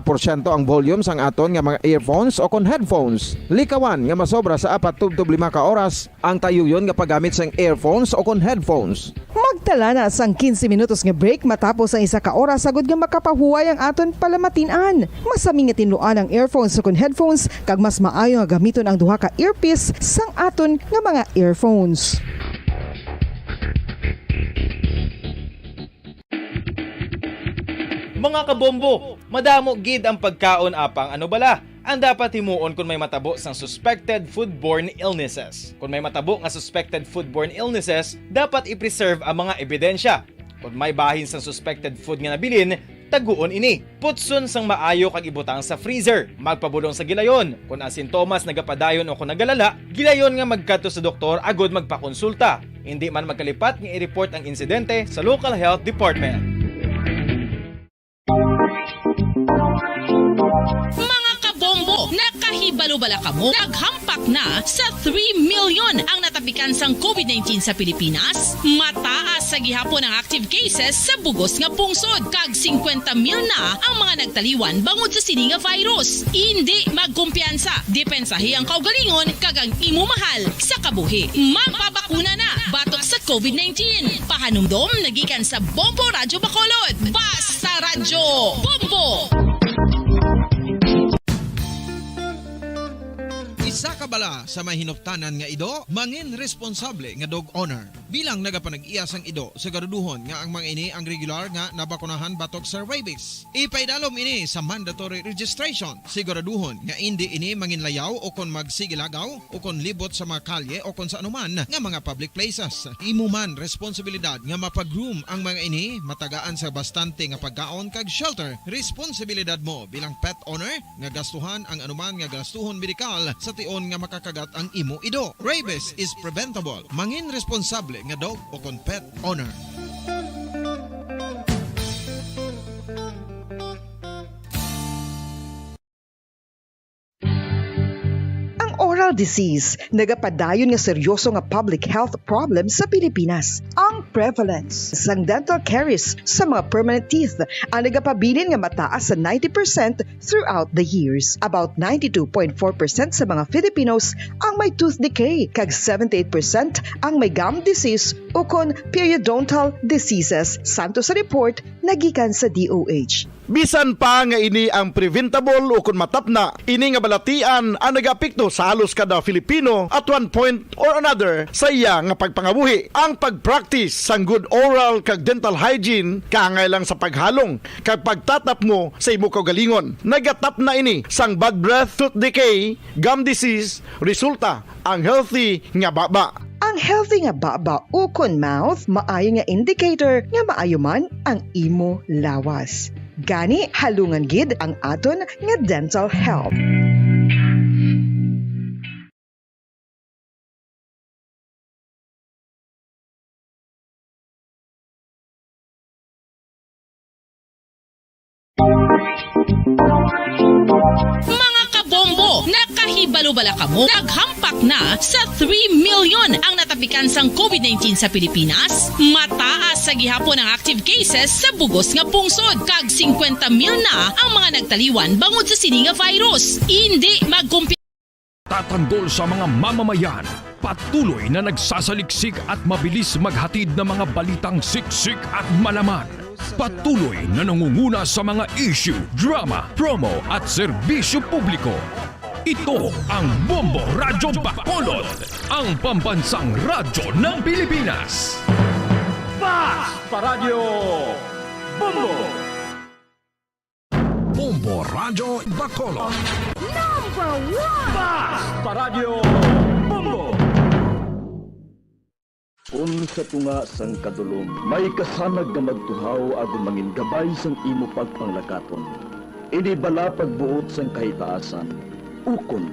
ang volume sang aton nga mga earphones o kon headphones. Likawan nga masobra sa 4-5 ka oras ang tayuyon nga paggamit sang earphones o kon headphones. Magtala na sang 15 minutos nga break matapos ang 1 ka oras sagud nga makapahuway ang aton palamatinan. Masami nga tinluan ang earphones o kon headphones kag mas maayo nga gamiton ang duha ka earpiece sang aton nga mga earphones. Mga kabombo, madamo gid ang pagkaon apang ano bala? Ang dapat himuon kung may matabo sang suspected foodborne illnesses. Kung may matabo nga suspected foodborne illnesses, dapat i-preserve ang mga ebidensya. Kung may bahin sang suspected food nga nabilin, taguon ini. Putson sang maayo kag ibutang sa freezer. Magpabulong sa gilayon. Kung ang sintomas nagapadayon o kung nagalala, gilayon nga magkadto sa doktor agud magpakonsulta. Hindi man magkalipat nga i-report ang insidente sa local health department. Mga kabombo, nakahibalo bala kamo? Naghampak na sa 3 million ang natapikan sang COVID-19 sa Pilipinas. Mataas sa gihapon ang active cases sa bugos nga pungsod. Kag 50 mil na ang mga nagtaliwan bangod sa sini nga virus. Hindi magkumpiyansa. Depensahi ang kaugalingon kag ang imo mahal sa kabuhi. Magpabakuna na batok sa COVID-19. Pahanumdom nagikan sa Bombo Radyo Bacolod. Basta Radyo Bombo! Isa ka bala sa mahinuptanan nga ido, mangin responsable nga dog owner. Bilang nagapanag-iyas ang ido, siguraduhon nga ang mga ini ang regular nga nabakunahan batok sa rabies. Ipaidalom ini sa mandatory registration. Siguraduhon nga hindi ini manginlayaw o kon magsigilagaw o kon libot sa mga kalye o kon sa anuman nga mga public places. Imo man responsibilidad nga mapag-groom ang mga ini, matagaan sa bastante nga pagkaon kag shelter. Responsibilidad mo bilang pet owner nga gastuhan ang anuman nga gastuhon medikal sa tion nga makakagat ang imo ido. Rabies is preventable. Mangin responsable nga dog o kon pet owner. Oral disease, nagapadayon nga seryoso nga public health problem sa Pilipinas. Ang prevalence sang dental caries sa mga permanent teeth ang nagapabilin nga mataas sa 90% throughout the years. About 92.4% sa mga Filipinos ang may tooth decay, kag 78% ang may gum disease o kon periodontal diseases, santo sa report nagikan sa DOH. Bisan pa nga ini ang preventable o kung matapna, ini nga balatian ang nagapikto sa halos kada Filipino at one point or another sa iya nga pagpangabuhi. Ang pagpractice sang good oral kag dental hygiene kaangay lang sa paghalong kag pagtatap mo sa imo kaugalingon. Nagatap na ini sang bad breath, tooth decay, gum disease, resulta ang healthy nga baba. Ang healthy nga baba o kon mouth, maayo nga indicator nga maayo man ang imo lawas. Gani halungan gid ang aton nga dental health. Mga kabombo, nakahibalo bala kamo? Naghampak na sa 3 million ang natapikan sang COVID-19 sa Pilipinas. Mataas sa gihapon ang active cases sa bugos nga pungsod. Kag 50 mil na ang mga nagtaliwan bangod sa sini nga virus. Hindi magkumpi Tatanggol sa mga mamamayan, patuloy na nagsasaliksik at mabilis maghatid ng mga balitang siksik at malaman. Patuloy na nangunguna sa mga issue, drama, promo at serbisyo publiko. Ito ang Bombo Radyo Bacolod, ang pambansang radyo ng Pilipinas. Basta Radyo Bombo! Bombo Radyo Bacolod. Number 1! Basta Radyo Bombo! Aron sa tunga sang kadulom, may kasanag nga magtuhaw agon mangin gabay sang imo pagpanglakaton. Ini bala pagbuot sang kahitaasan, ukon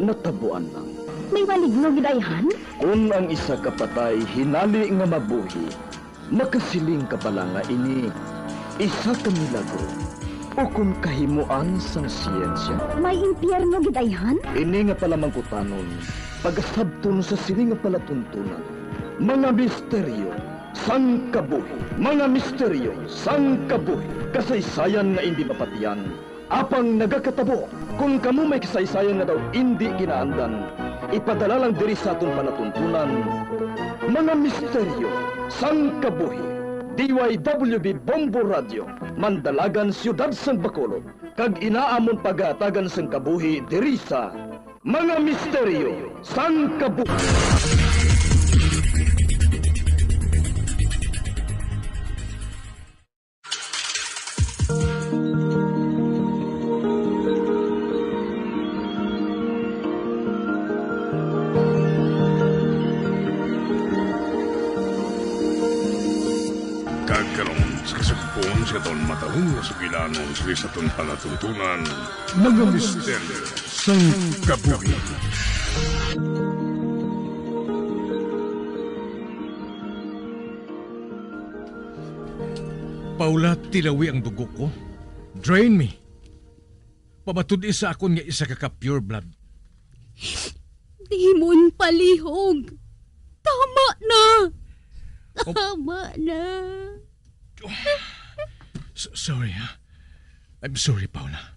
natabuan lang. May maligno gidayhan? Kung ang isa ka patay hinali nga mabuhi, makasiling ka pala nga ini isa ka milagro o kung kahimuan sang siyensya. May impyerno gidayhan? Ini nga pala mangkutanon, pagasabton sa siling nga palatuntunan. Mga misteryo sang kabuhi, mga misteryo sang kabuhi, kasaysayan nga hindi mapatiyan. Apang nagakatabo, kung kamo may kasaysayan nga daw hindi ginaandan, ipadala lang diri sa aton palatuntunan. Mga misteryo sang kabuhi, DYWB Bombo Radio, Mandalagan, Siyudad San Bacolod, kag inaamon pagatagan sang kabuhi diri sa Mga Misteryo sang Kabuhi. Kagkaroon sa kasagpon sa taon matahong na sugilanon sa taon palatuntunan, Mga Misteryo sang Kabuhi. Paula, tilawi ang dugo ko. Drain me. Pamatud isa akon nga isa ka pure blood. Dimon palihog. Tama na. Tama na. Sorry, ha? I'm sorry, Paula.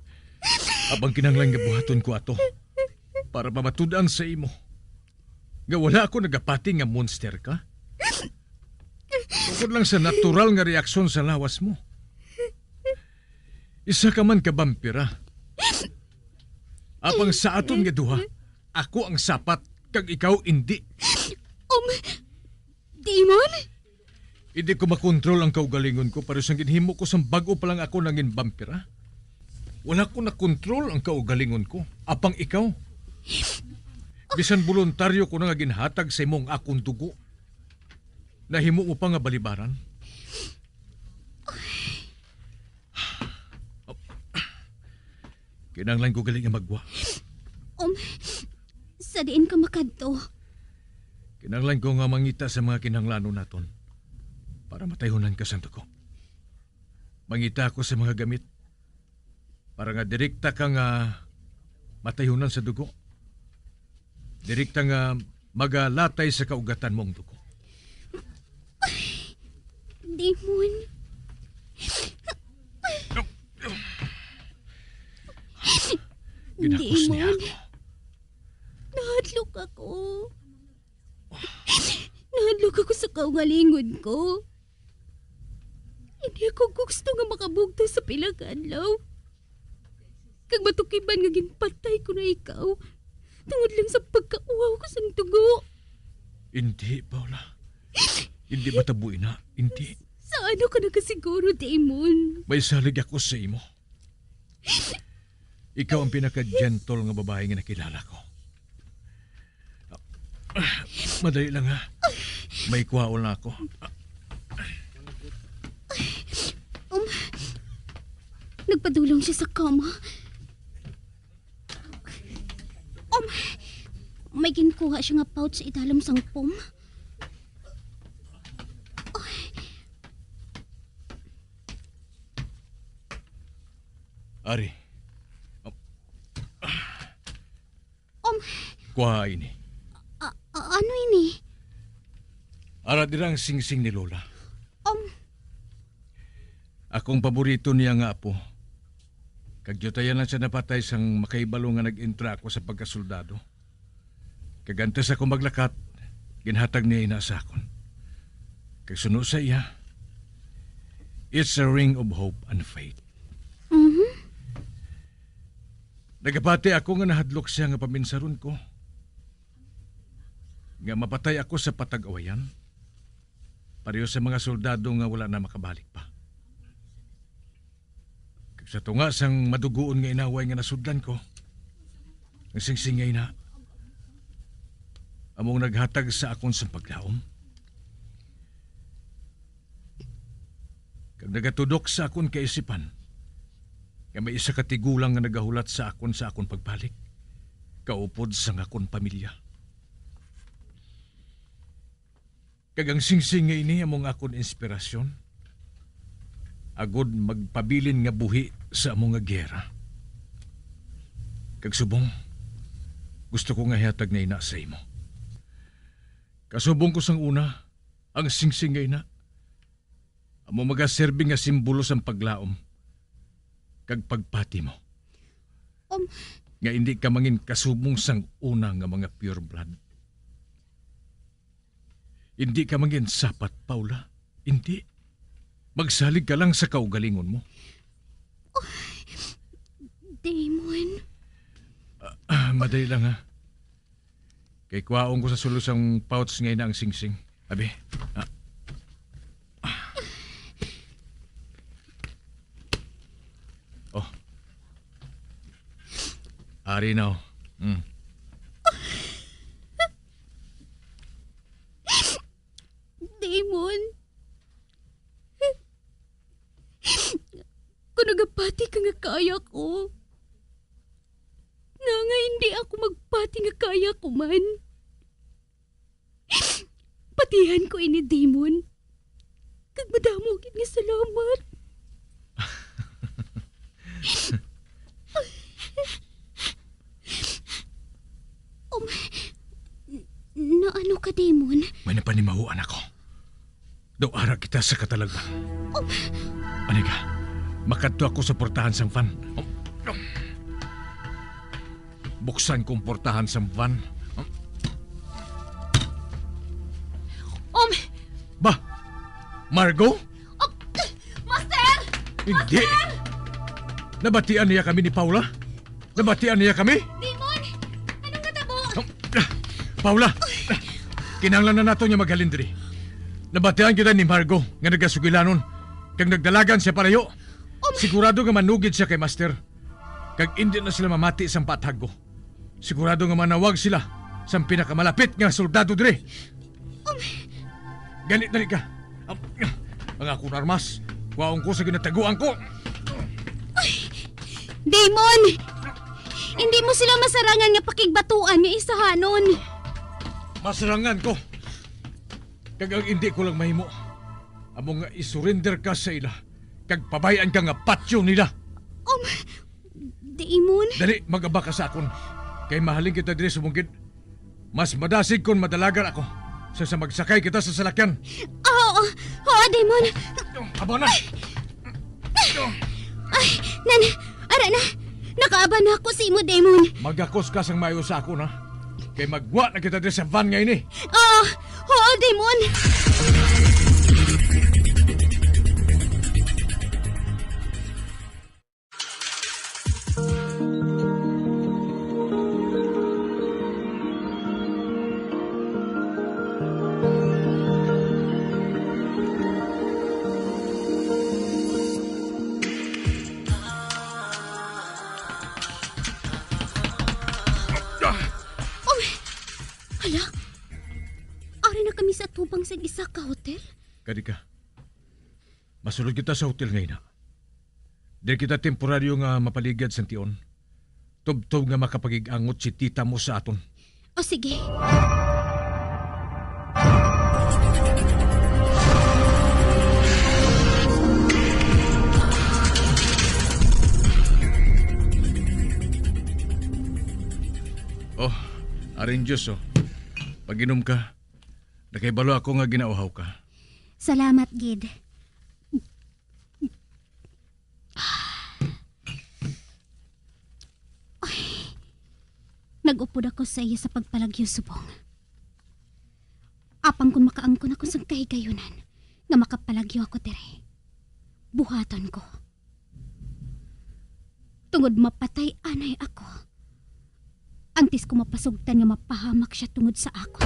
Abang kinanglang nga buhaton ko ato para mamatudan sa imo. Nga wala ako nagapati nga monster ka. Tungkol lang sa natural nga reaksyon sa lawas mo. Isa ka man ka vampira. Apang sa aton nga duha, ako ang sapat kag ikaw hindi. Demon? Hindi ko makontrol ang kaugalingon ko para sang ginhimo ko sang bago pa lang ako nangin vampira. Wala ko na kontrol ang kaugalingon ko. Apang ikaw. Bisan voluntaryo ko na nga ginhatag sa imong akong dugo. Nahimo mo pa nga balibaran. Kinanglan ko galing nga magwa. Sa diin ka makadto? Kinanglan ko nga mangita sa mga kinanglano naton para matayonan ka sa dugo. Mangita ako sa mga gamit para nga direkta ka nga matayonan sa dugo. Direkta nga magalatay sa kaugatan mong dugo. Demon. Ginakos niya ako. Nahadlok ako. Nahadlok ako sa kaugalingon ko. Hindi ako gusto nga makabugto sa pilang adlaw. Kag matukiban nga ginpatay ko na ikaw. Tungod lang sa pagkauhaw ko sa dugo. Hindi, Paula. Hindi matabuin na. Hindi. Sa ano ka nakasiguro, Damon? May salig ako sa imo. Ikaw ang pinaka-gentle nga babae nga nakilala ko. Madali lang ha. May kuhaol na ako. Nagpadulong siya sa kama. May ginkuha siya nga pouch sa idalam sang pom. Ari. Kuha ini. Ano ini? Ara dirang sing-sing ni Lola. Akong paborito niya nga apo. Kagyutayan lang siya napatay sang makaibalo nga nag-intra ako sa pagkasoldado. Kagantes ako maglakat, ginhatag niya inasakon. Kay suno sa iya, it's a ring of hope and faith. Nagapati ako nga nahadlok siya nga paminsaron ko. Nga mapatay ako sa patag-awayan. Pareho sa mga soldado nga wala na makabalik pa. Sa tunga sang madugoon nga inaway nga nasudlan ko, ang singsingay na, among naghatag sa akon sa paglaom. Kag nagatudok sa akon kaisipan, nga may isa katigulang nga nagahulat sa akon pagbalik, kaupod sa akon pamilya. Kag ang singsing nga ini among akon inspirasyon, agod magpabilin nga buhi sa among nga gera. Kag subong, gusto ko nga hihatag na ina sa imo. Kasubong ko sang una, ang singsing nga ina, amo magaserbing nga simbolo sang paglaom, kag pagpati mo. Nga hindi ka mangin kasubong sang una nga mga pure blood. Hindi ka mangin sapat, Paula. Hindi. Magsalig ka lang sa kaugalingon mo. Damon. Madali lang ha. Kay kwaong ko sa sulusang pouch ngayon na ang singsing. Abi, Oh. Ari na oh. Damon. Kung nagapati ka nga kaya ko. Nga hindi ako magpati nga kaya ko man. Patihan ko ini, Damon. Kag madamogin nga salamat. Na ano ka, Damon? May napanimahuan ako. Daw ara kita sa katalagban. Aniga, makadto ako sa portahan sang van. Buksan kong portahan sang van. Ba? Margo? Master! Hindi. Nabatian niya kami ni Paula? Nabatian niya kami? Damon! Anong natabo? Paula! Kinanglan na nato niya maghalindri. Nabatian kita ni Margo nga nagasugilanon kag nagdalagan siya pareho. Sigurado nga manugid siya kay Master. Kag hindi na sila mamati sa patag ko. Sigurado nga manawag sila sa pinakamalapit nga soldado dire. Ganit na ka. Ang akong armas, waong ko sa ginataguan ko. Damon! Hindi mo sila masarangan nga pakigbatuan nga isahanon. Masarangan ko. Kag ang hindi ko lang mahimo. Amo nga isurrender ka sa ila. Kag pabayaan ka nga patyo nila. Damon? Dali, mag-aba ka sa akon. Kay mahalin kita dire sumungkid. Mas madasig kon madalagan ako. Sa magsakay kita sa salakyan. Oo, Damon. Aba na. Ay, ara na. Nakaaba na ako sa imo, Damon. Magakos ka sang mayo sa akon ha. Kay magwa na kita dire sa van ngayon eh. Oo, Damon. Tubang sa isa ka hotel? Kadika, masulod kita sa hotel ngayon na. Dahil kita temporaryo nga mapaligad sa tiyon. Tub-tub nga makapag-igangot si tita mo sa aton. O sige. Oh, aring Diyos oh. Pag-inom ka, nakaibalo ako nga ginauhaw ka. Salamat, Gid. Nag-upod ako sa iya sa pagpalagyo subong. Apang kung makaangkon ako sa kahigayunan, nga makapalagyo ako dire. Buhaton ko. Tungod mapatay anay ako. Antes ko mapasugtan nga mapahamak siya tungod sa ako.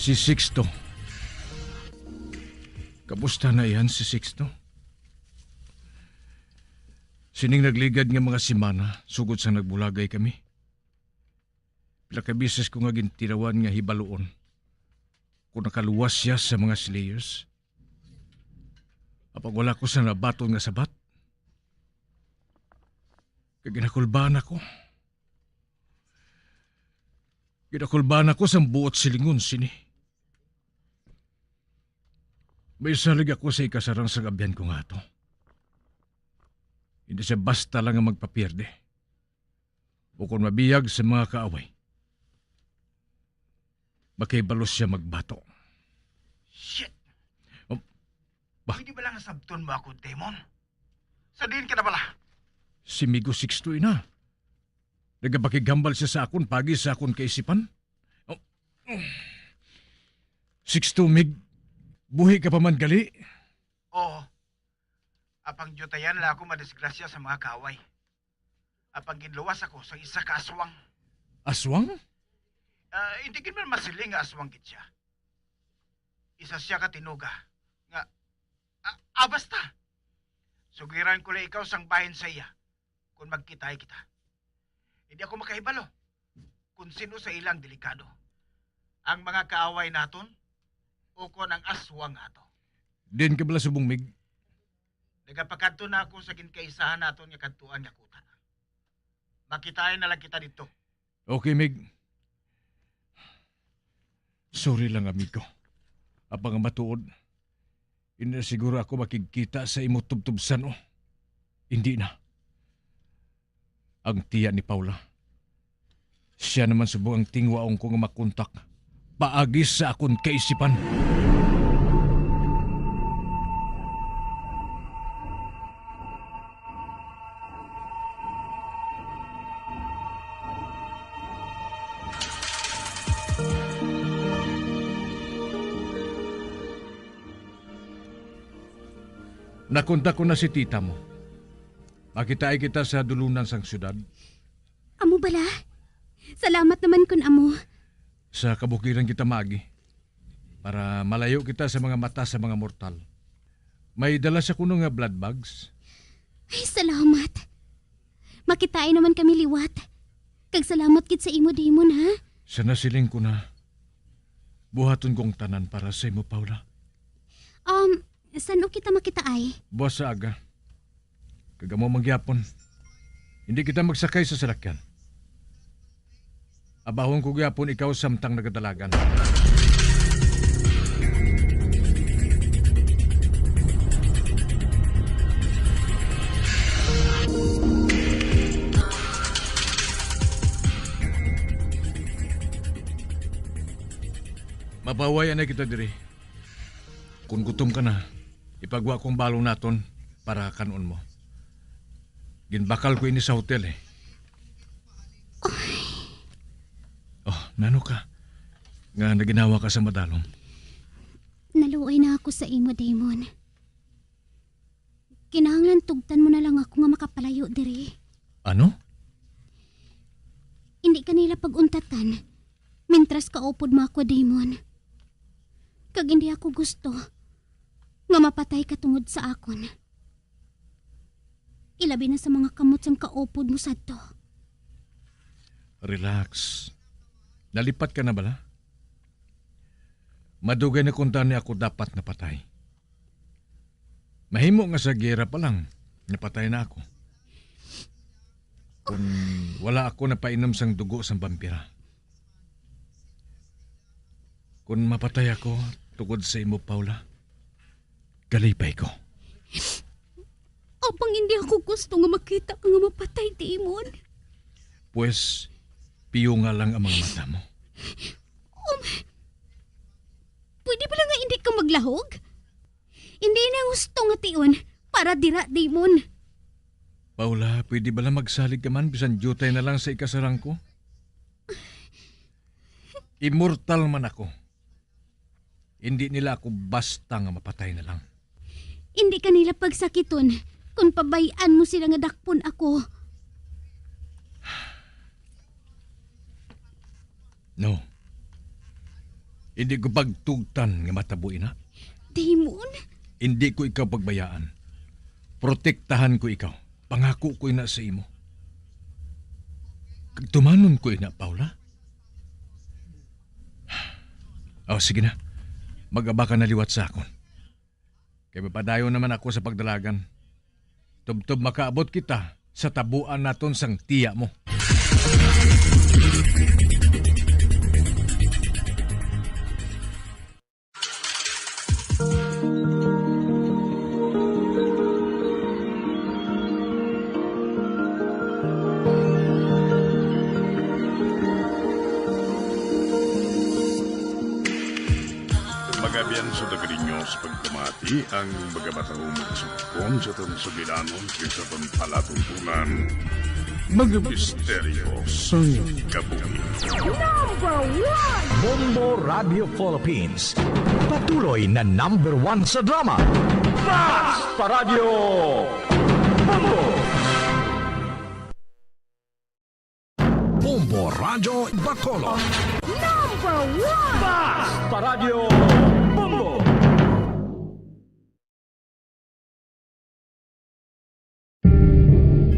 Si Sixto. Kamusta na yan si Sixto? Sining nagligad nga mga simana, sugod sa nagbulagay kami. Pila ka bises ko nga gintirawan nga hibaluon kung nakaluwas siya sa mga slayers. Apag wala ko sa nabaton nga sabat, kaya ginakulbaan ako. Ginakulbaan ako sa buot silingon sini. May salig ako sa ikasarang sa gabihan ko nga to. Hindi siya basta lang ang magpapierde. O kung mabiyag sa mga kaaway, makibalos siya magbato. Shit! Ba? Pwede ba lang sabton mo ako, Demon? Sadiin ka na bala? Si Migo Sixto ina. Nagabakigambal siya sa akon, pagi sa akon kaisipan. Sixto, Mig, buhi ka pa man gali? Oo. Apang jutayan la ako madisgrasya sa mga kaaway. Apang ginluwas ako sa isa ka aswang. Aswang? Hindi kin man masiling nga aswang gid siya. Isa siya ka tinuga. Nga, basta. Sugiran ko lang ikaw sang bahin sa iya kung magkitay kita. Hindi ako makahibalo kung sino sa ilang delikado. Ang mga kaaway naton o kung ang aswang ato. Din ka bala subong, Mig? Nagapakadto na ako sa ginkaisahan naton nga kadtuan nga kuta. Makitain na lang kita dito. Okay, Mig. Sorry lang, amigo. Apang matuod, hindi na siguro ako makikita sa imo tubtubsan, oh. Hindi na. Ang tiya ni Paula. Siya naman subong ang tingwaong ko nga makontak. Paagis sa akon kaisipan. Nakunta ko na si tita mo. Makitain kita sa dulunan sang syudad. Amo bala? Salamat naman kun amo. Sa kabukiran kita magi. Para malayo kita sa mga mata sa mga mortal. May dala sa kuno nga blood bags. Ay, salamat. Makitain naman kami liwat. Kag salamat kit sa imo, Demon, ha? Sa nasiling ko na. Buhaton kong tanan para sa imo, Paula. Saan o kita makitaay? Buwas sa aga. Kagamo magyapon. Hindi kita magsakay sa salakyan. Abahon ko gyapon ikaw samtang nagadalagan. Mapawayan na kita diri. Kung gutom ka na, ipagwa kong balong naton para kanon mo. Ginbakal ko ini sa hotel eh. Oh, nano ka? Nga naginawa ka sa madalom. Naluoy na ako sa imo, Demon. Kinahanglan tugtan mo na lang ako nga makapalayo diri. Ano? Hindi ka nila paguntatan. Mintras kaupod mo ako, Demon. Kag hindi ako gusto nga mapatay ka tungod sa akon. Ilabi na sa mga kamot sang kaupod mo sadto. Relax. Nalipat ka na bala? Madugay na kung tani ako dapat napatay. Mahimo nga sa gera pa lang, napatay na ako. Kung wala ako napainom sang dugo sang vampira. Kung mapatay ako tungod sa imo, Paula, galipay ko. Apang hindi ako gusto nga makita ka nga mapatay, Demon. Pues, piyo nga lang ang mga mata mo. Pwede ba lang nga hindi ka maglahog? Hindi na gusto nga tion para dira, Demon. Paula, pwede ba lang magsalig ka man bisan jutay na lang sa ikasarang ko? Immortal man ako. Hindi nila ako basta nga mapatay na lang. Hindi ka nila pagsakiton kung pabayaan mo sila nga dakpon ako. No. Hindi ko pagtugtan nga matabuin na. Demon? Hindi ko ikaw pagbayaan. Protektahan ko ikaw. Pangako ko na sa imo. Tumanon ko na, Paula. Sige na. Mag-aba ka na liwat sa akon. Kaya mapadayo naman ako sa pagdalagan. Tub-tub makaabot kita sa tabuan naton sang tiya mo. Magabian sa dagarinyo sa pagkamati ang magabatahong makasukon sa itong sugilanon sa itong palatuntunan. Mga misteryo sa kabuhi. Bombo Radio Philippines. Patuloy na #1 sa drama. Basta Radio Bombo! Bombo Radio Bacolod. #1 Basta Radio Bombo!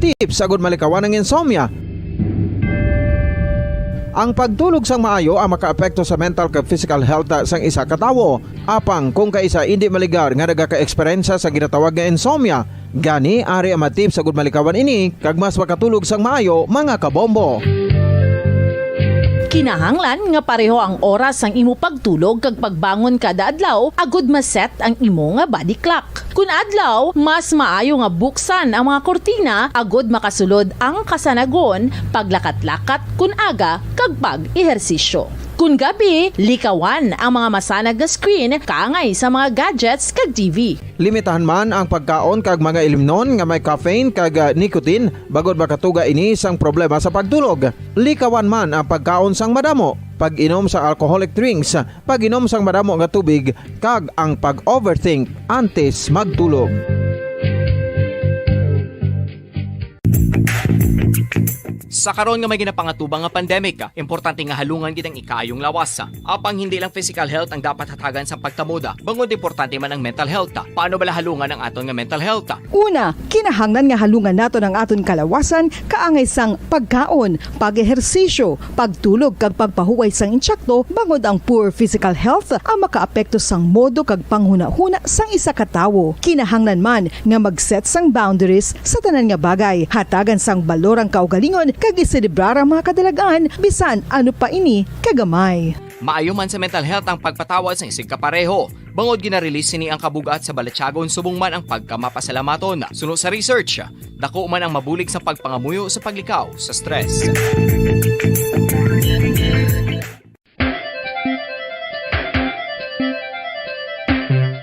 Tips sagod malikawan ng insomnia. Ang pagtulog sang maayo ang makaapekto sa mental kag physical health sang isa ka tawo. Apang kung kaisa hindi maligar nga nagaka-eksperyensya sa ginatawag nga insomnia, gani ari ang tips sagod malikawan ini kag mas makatulog sang maayo mga kabombo. Kinahanglan nga pareho ang oras ang imo pagtulog kag pagbangon kada adlaw agud maset ang imo nga body clock. Kun adlaw, mas maayo nga buksan ang mga kortina agud makasulod ang kasanagon, paglakat-lakat kun aga kag pag-ehersisyo. Kun gabi, likawan ang mga masanag nga screen kaangay sa mga gadgets kag TV. Limitahan man ang pagkaon kag mga ilimnon nga may caffeine kag nicotine bagod makatuga ini sang problema sa pagtulog. Likawan man ang pagkaon sang madamo, pag-inom sa alcoholic drinks, pag-inom sang madamo nga tubig kag ang pag-overthink antes magtulog. Sa karon nga may ginapangatubang nga pandemic, importante nga halungan gid ang ikayong lawas. Apang hindi lang physical health ang dapat hatagan sa pagtamuda, bangod importante man ang mental health. Paano bala halungan ang aton nga mental health? Una, kinahanglan nga halungan nato ang aton kalawasan kaangay sang pagkaon, pag-ehersisyo, pagtulog kag pagpahuway sang insyakto bangod ang poor physical health ang makaapekto sang modo kag panghuna-huna sang isa ka tawo. Kinahanglan man nga mag-set sang boundaries sa tanan nga bagay, hatagan sang balorang kaugalingon kag iselebrar ang mga kadalagan bisan ano pa ini kagamay. Maayo man sa mental health ang pagpatawad sa isig kapareho. Bangod ginarelease ni ang kabugat sa balatsagon subong man ang pagkamapasalamaton. Suno sa research, dako man ang mabulig sa pagpangamuyo sa paglikaw sa stress.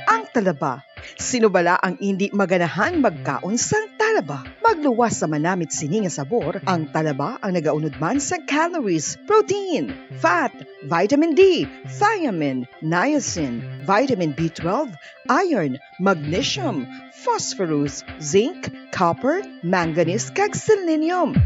Ang talaba. Sino bala ang hindi maganahan magkaon sang talaba? Magluwas sa manamit sini nga sabor, ang talaba ang nagaunod man sa calories, protein, fat, vitamin D, thiamine, niacin, vitamin B12, iron, magnesium, phosphorus, zinc, copper, manganese kag selenium.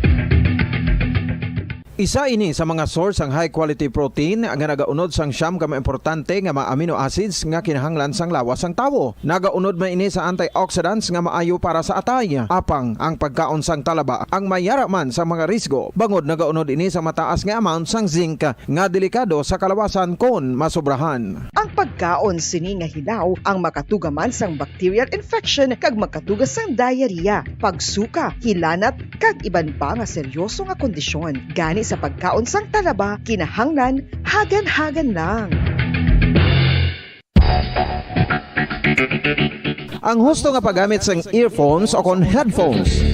Isa ini sa mga source ang high quality protein nga nagaunod sang siyam ka importante nga mga amino acids nga kinahanglan sang lawas sang tawo. Nagaunod man ini sa antioxidants nga maayo para sa atay. Apang ang pagkaon sang talaba ang mayara man sa mga risgo. Bangod nagaunod ini sa mataas nga amount sang zinc nga delikado sa kalawasan kon masobrahan. Ang pagkaon sini nga hilaw ang makatuga man sang bacterial infection kag makatuga sang diarrhea, pagsuka, hilanat kag iban pa nga seryoso nga kondisyon. Gani sa pagkaon sang talaba, kinahanglan hagan-hagan lang. Ang husto nga paggamit sang earphones o kon headphones.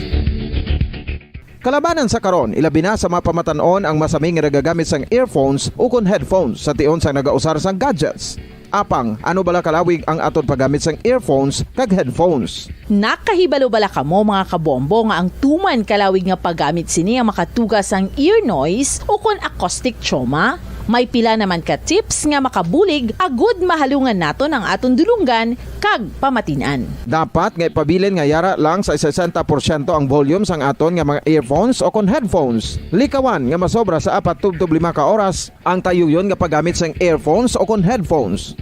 Kalabanan sa karon, ilabi na sa mapamatanon ang masaming nga nagagamit sang earphones o kon headphones sa tion sang nagausar sang gadgets. Apang, ano bala kalawig ang aton paggamit sang earphones kag headphones? Nakahibalo bala kamo mga kabombo nga ang tuman kalawig nga paggamit sini ang makatugas ang ear noise o kon acoustic trauma? May pila naman ka tips nga makabulig agud mahalungan naton ang aton dulunggan kag pamatinan. Dapat nga ipabilin nga yara lang sa 60% ang volume sang aton nga mga earphones o kon headphones. Likawan nga masobra sa 4 to 5 ka oras ang tayuyon nga paggamit sang earphones o kon headphones.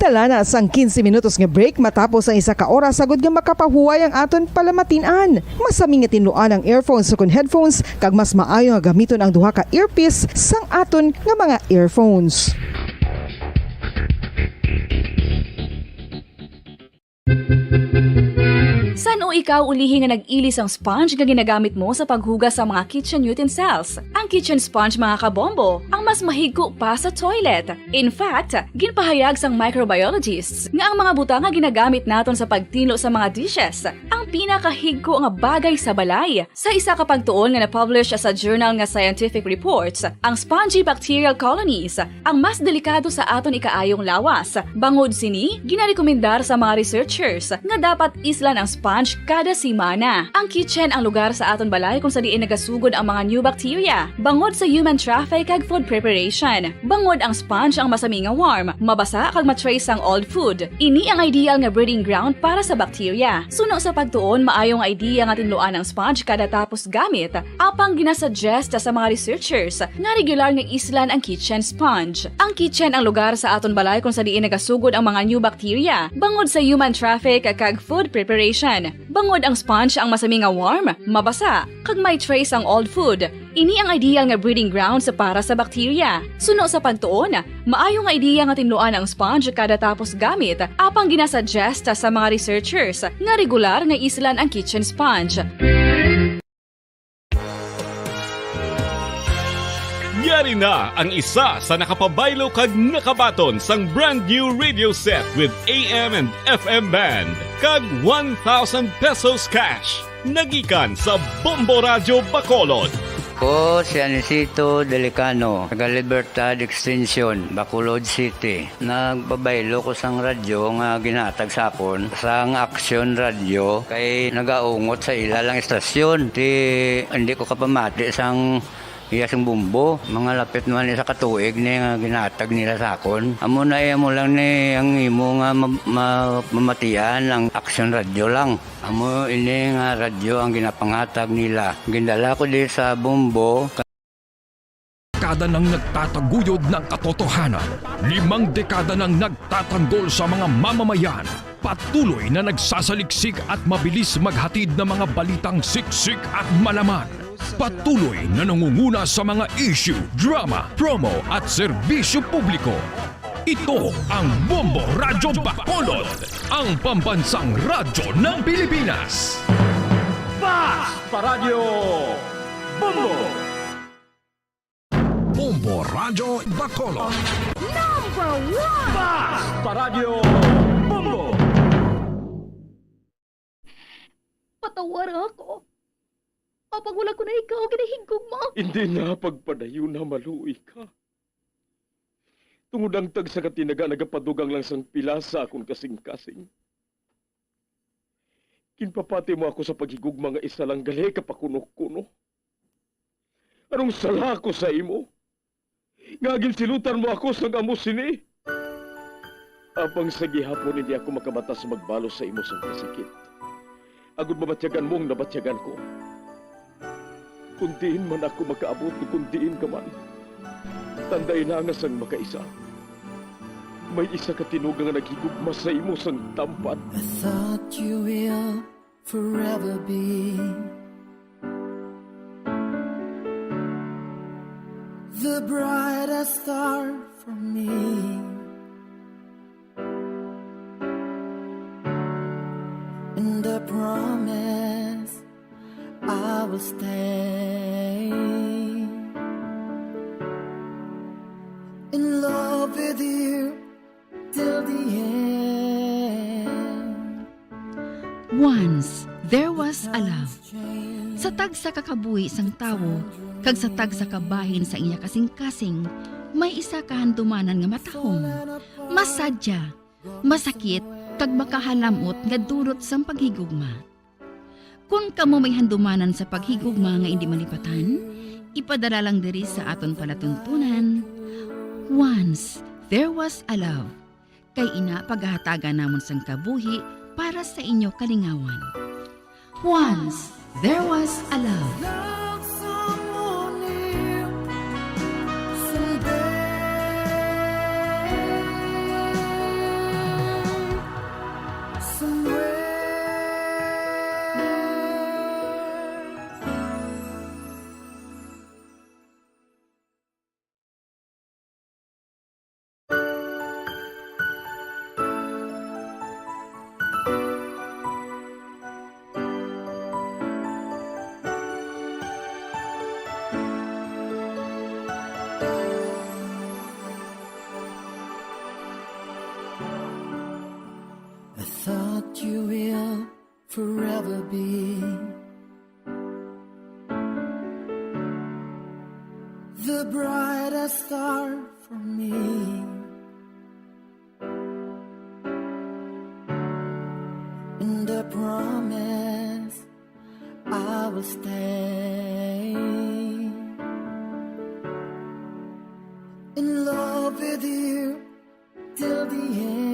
Tala na sang 15 minutos nga break matapos ang isa ka oras sagod nga makapahuway ang aton palamatinan. Masami nga tinluan ang earphones o headphones kag mas maayo nga gamiton ang duha ka earpiece sang aton nga mga earphones. San o ikaw ulihi nga nag-ilis ang sponge nga ginagamit mo sa paghugas sa mga kitchen utensils? Ang kitchen sponge mga kabombo, ang mas mahigko pa sa toilet. In fact, ginpahayag sang microbiologists nga ang mga butang nga ginagamit naton sa pagtinlo sa mga dishes ang pinakahigko nga bagay sa balay. Sa isa ka pagtuon nga na-publish sa journal nga Scientific Reports, ang spongy bacterial colonies ang mas delikado sa aton ikaayong lawas. Bangod sini, ginarekomendar sa mga researchers nga dapat islan ang sponge kada simana. Ang kitchen ang lugar sa aton balay kung sa diin nagasugod ang mga new bacteria. Bangod sa human traffic kag food preparation. Bangod ang sponge ang masami nga warm, mabasa kag matrace ang old food. Ini ang ideal nga breeding ground para sa bacteria. Suno sa pagtuon, maayong idea nga tinluan ang sponge kada tapos gamit. Apang ginasuggest sa mga researchers nga regular nga islan ang kitchen sponge. Ang kitchen ang lugar sa aton balay kung sa diin nagasugod ang mga new bacteria. Bangod sa human traffic kag food preparation. Bangod ang sponge ang masami nga warm, mabasa, kag may trace ang old food. Ini ang ideal nga breeding ground sa para sa bacteria. Suno sa pagtuon, maayong idea nga tinluan ang sponge kada tapos gamit, apang ginasuggest sa mga researchers nga regular nga islan ang kitchen sponge. Yari na ang isa sa nakapabaylo kag nakabaton sang brand new radio set with AM and FM band kag 1,000 pesos cash nagikan sa Bombo Radio Bacolod. Ko si Anisito Delicano, taga Libertad Extension, Bacolod City. Nagbabaylo ko sang radyo nga ginatag sapon sang Action Radio kay nagaungot sa ilalang estasyon. Hindi ko kapamati sang iyasang bumbo, mga lapit naman sa katuig ni nga ginatag nila sakon. Amo na mo lang ni ang imo nga mamatian ang Action Radio lang. Amo ini nga radyo ang ginapangatag nila. Gindala ko di sa bumbo. Dekada nang nagtataguyod ng katotohanan, 5 dekada nang nagtatanggol sa mga mamamayan, patuloy na nagsasaliksik at mabilis maghatid ng mga balitang siksik at malaman. Patuloy na nangunguna sa mga issue, drama, promo at serbisyo publiko. Ito ang Bombo Radyo Bacolod, ang pambansang radyo ng Pilipinas. Fast Paradyo Bombo! Bombo Radyo Bacolod. Number 1! Fast Paradyo Bombo! Patawar ako. Kapag wala ko na ikaw, ginahigog mo. Hindi na pagpadayo na maluoy ka. Tungod ang tag sa katinaga nagapadugang lang sang pila sa akong kasing-kasing. Kinpapati mo ako sa paghigug mga isa lang gali kapakuno-kuno. Anong sala ko sa imo? Ngagin silutan mo ako sa amo sini. Apang sa gihapon hindi ako makabatas magbalos sa imo sa kasakit. Agud mabatyagan mong nabatyagan ko. Kundiin man ako makaabot, kundiin ka man. Tanday na nga sang makaisa. May isa ka tinuga nga naghigugma sa imo sang tampan. I thought you will forever be the brightest star for me. And I promise I will stay in love with you till the end. Once, there was a love. Sa tag sa kakabuhi sang tawo, kag sa tag sa kabahin sa iya kasing-kasing, may isa kahandumanan nga matahong. Masadya, masakit, kag makahalamot nga durot sang paghigugma. Kung kamo may handumanan sa paghigugma nga hindi malipatan, ipadala lang diri sa aton palatuntunan. Once, there was a love. Kay ina paghahatagan namon sang kabuhi para sa inyo kalingawan. Once, there was a love. thought you will forever be the brightest star for me. And I promise I will stay in love with you till the end.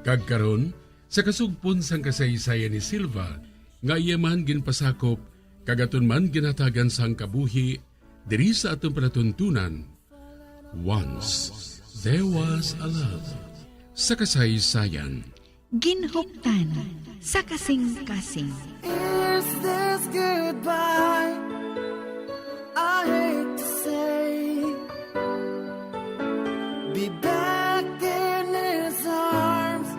Kagkaron, sa kasugpon sang kasaysayan ni Silva, nga iya man ginpasakop, kagaton man ginatagan sang kabuhi, diri sa atong panatuntunan. Once, there was a love. Sa kasaysayan. Ginhuptan sa kasing-kasing. Is this goodbye? I hate to say, be back in his arms,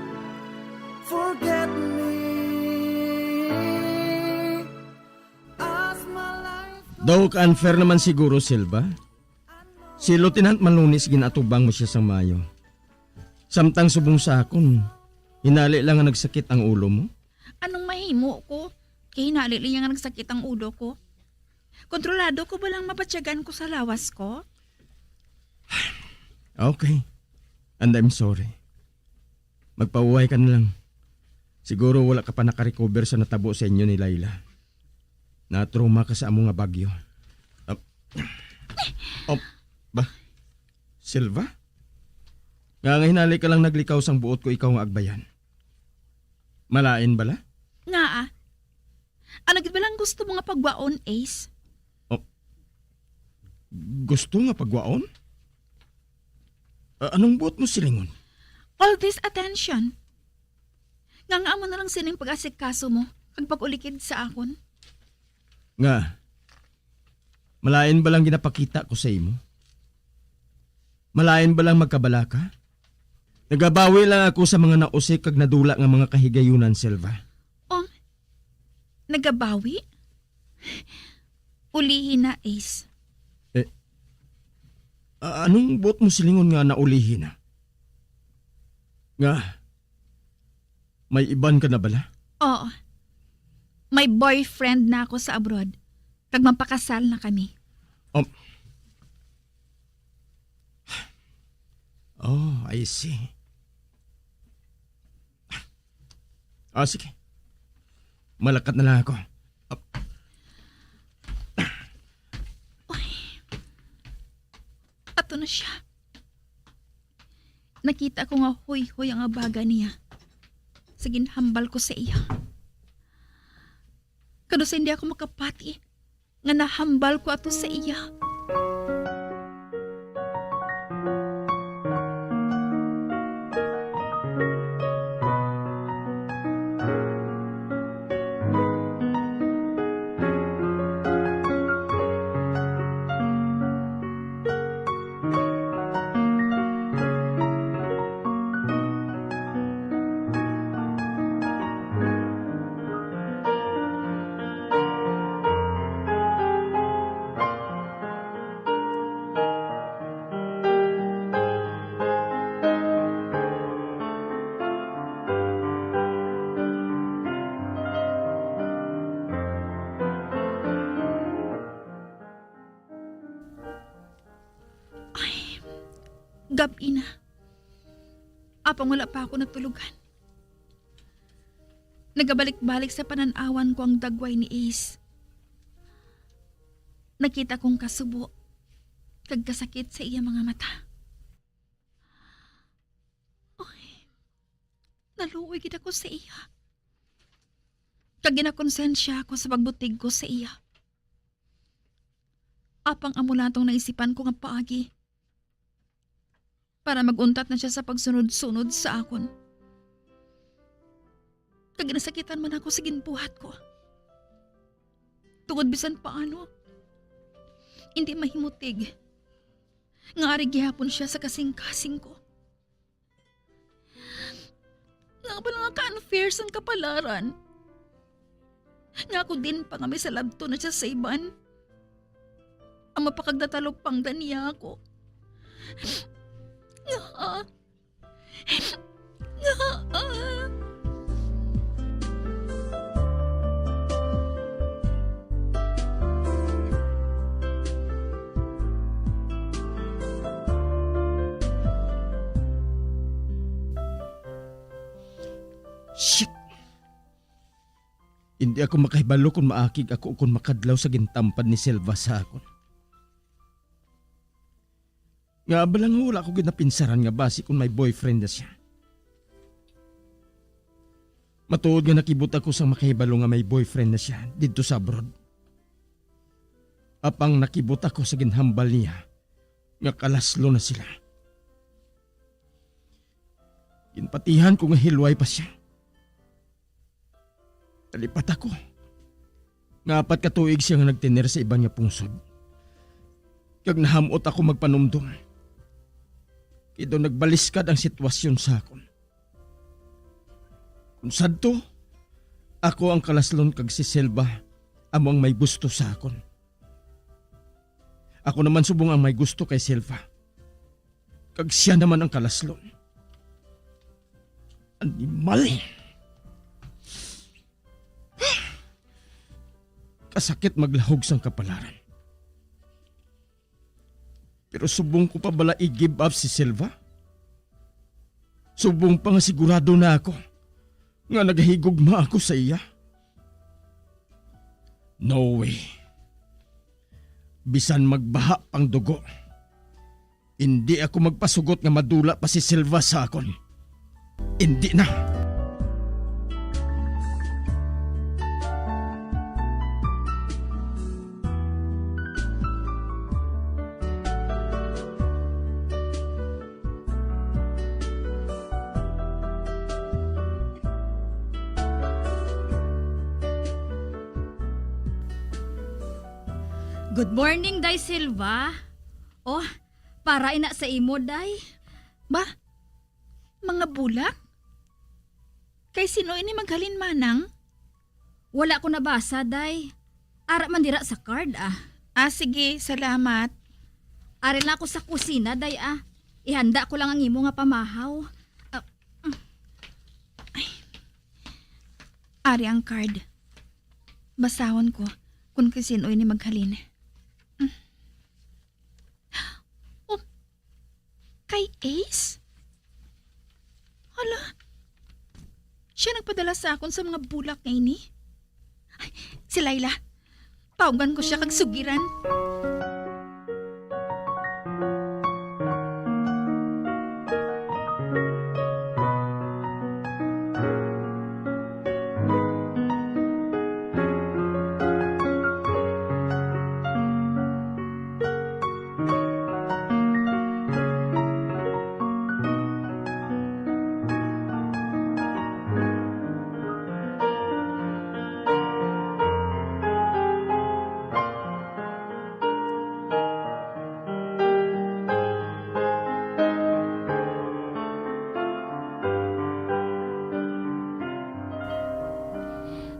forget me. As my life... Daw ka-unfair naman siguro, Silva. Si Lieutenant Malunis ginatubang mo siya sa Mayo. Samtang subong sa akon, hinali lang nga nagsakit ang ulo mo. Anong mahimo ko? Kaya hinali lang nga nagsakit ang ulo ko. Kontrolado ko ba lang mapatsyagan ko sa lawas ko? Okay. And I'm sorry. Magpauway ka na lang. Siguro wala ka pa nakarecover sa natabo sa inyo ni Layla. Na-trauma ka sa among nga bagyo. Ba? Silva? Nga hinali ka lang naglikaw sang buot ko ikaw nga agbayan. Malain bala? Nga ah. Ano gid ba lang gusto mo nga pagwaon, Ace? Gusto nga pagwaon? Anong buot mo silingon? All this attention. Nga mo na lang sining pag-asikaso mo kag pag-ulikid sa akon. Nga. Malain ba lang ginapakita ko sa imo? Malain ba lang magkabala ka? Nagabawi lang ako sa mga nausik kag nadula nga mga kahigayunan, Silva. Nagabawi? Ulihin na, Ace. Anong buot mo silingon nga naulihin na? Nga, may iban ka na bala? Oo. May boyfriend na ako sa abroad. Kag mapakasal na kami. Oh, I see. Sige. Malakat na lang ako. Ato na siya. Nakita ko nga huy-huy ang abaga niya. Sa ginhambal ko sa iya. Kano sa hindi ako makapati, nga nahambal ko ato sa iya. Gabi na. Apang wala pa ako natulugan. Nagabalik-balik sa pananawan ko ang dagway ni Ace. Nakita kong kasubo, kagkasakit sa iya mga mata. Ay, naluoy gid ako sa iya. Kag ginakonsensya ako sa pagbutig ko sa iya. Apang amulatong naisipan ko nga paagi. Para maguntat na siya sa pagsunod-sunod sa akon. Kag nasakitan man ako sa ginbuhat ko. Tungod bisan paano, hindi mahimutig. Nga ari gihapon siya sa kasing-kasing ko. Nga ba lang ka-unfair sang kapalaran? Nga ako din pangami sa labto na siya sa iban. Ang mapakagdatalog pang daniya ako. Shit! Hindi ako makahibalo kung maakig ako kung makadlaw sa gintampad ni Silva sa akon. Nga balang wala ko ginapinsaran nga basi kung may boyfriend na siya. Matuod nga nakibot ako sang makahibalo nga may boyfriend na siya dito sa abroad. Apang nakibot ako sa ginhambal niya nga kalaslo na sila. Ginpatihan ko nga hilway pa siya. Nalipat ako. Nga 4 ka tuig siya nga nagtiner sa iba niya pungsod. Kag nahamot ako magpanumdum. Kito nagbaliskad ang sitwasyon sa akon. Kung sadto, ako ang kalaslon kag si Silva among may gusto sa akon. Ako naman subong ang may gusto kay Silva. Kag siya naman ang kalaslon. Animal! Kasakit maglahog sang kapalaran. Pero subong ko pa bala i-give up si Silva? Subong pa nga sigurado na ako nga naghihigugma ako sa iya? No way. Bisan magbaha pang dugo, hindi ako magpasugot nga madula pa si Silva sa akon. Hindi na. Good morning, Day Silva. Oh, para ina sa imo, Day. Ba? Mga bulak? Kay sino ini maghalin manang? Wala ko nabasa, Day. Ara man dira sa card, ah. Ah, sige, salamat. Ari na ako sa kusina, Day, ah. Ihanda ko lang ang imo nga pamahaw. Ari ang card. Basahon ko kung kay sino ini maghalin. Oh, kay Ace? Hala, siya nagpadala sa akon sa mga bulak nga ini. Ay, si Laila, tawagan ko siya kag sugiran.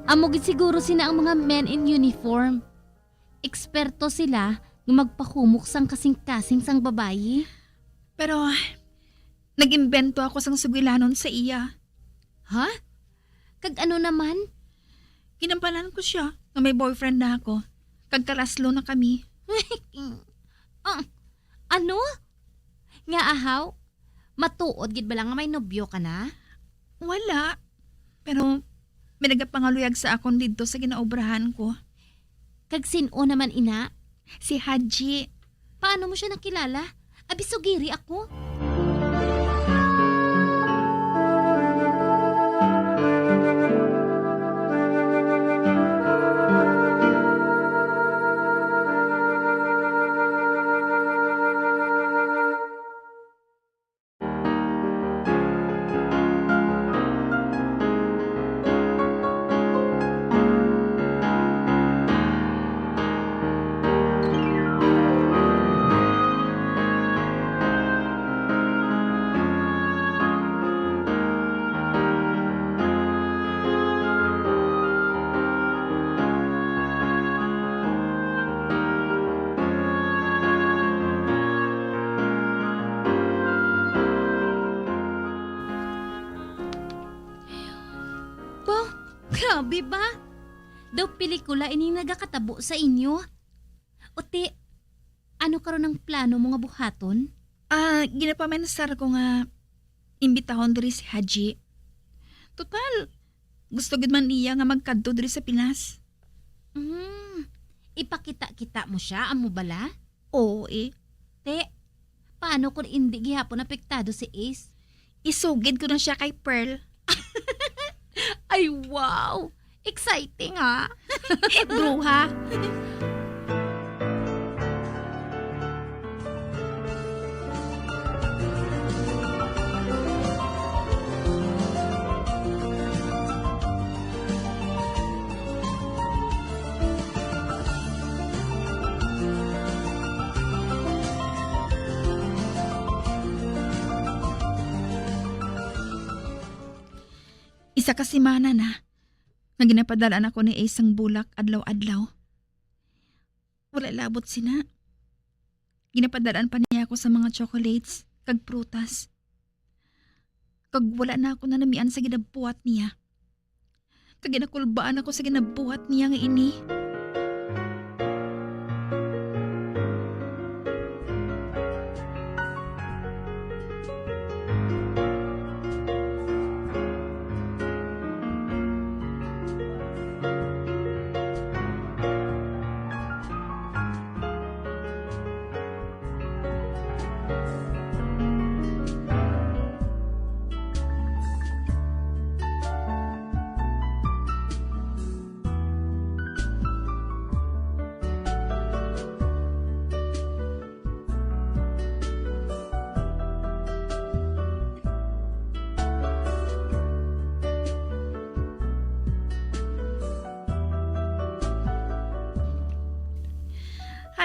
Amogit siguro sina ang mga men in uniform. Eksperto sila nga magpakumok sang kasing-kasing sang babayi. Pero, nag-imbento ako sang sugilanon sa iya. Ha? Kag ano naman? Ginampalan ko siya na may boyfriend na ako. Kag kalaslo na kami. Ano? Nga ahaw? Matuod gid ba lang nga may nobyo ka na? Wala. Pero, may nagapangaluyag sa akon dito sa ginaobrahan ko. Kag sino naman ina? Si Haji. Paano mo siya nakilala? Abisugiri ako. Grabe ba? Daw pelikula ining nagakatabo sa inyo. Ote, ano karon ang plano mo nga buhaton? Ginapamensar ko nga imbitahon diri si Haji. Total, gusto gid man niya nga magkadto diri sa Pinas. Ipakita-kita mo siya, amo bala? Oo eh. Te, paano kung hindi gihapon apektado si Ace? Isugid ko na siya kay Pearl. Ay, wow! Exciting, ha? Bruha. Isa ka simana na nga ginapadalaan ako ni Ace ang bulak adlaw-adlaw. Wala labot sina. Ginapadalaan pa niya ako sa mga chocolates kag prutas. Kag wala na ako nanamian sa ginabuhat niya. Kag ginakulbaan ako sa ginabuhat niya nga ini.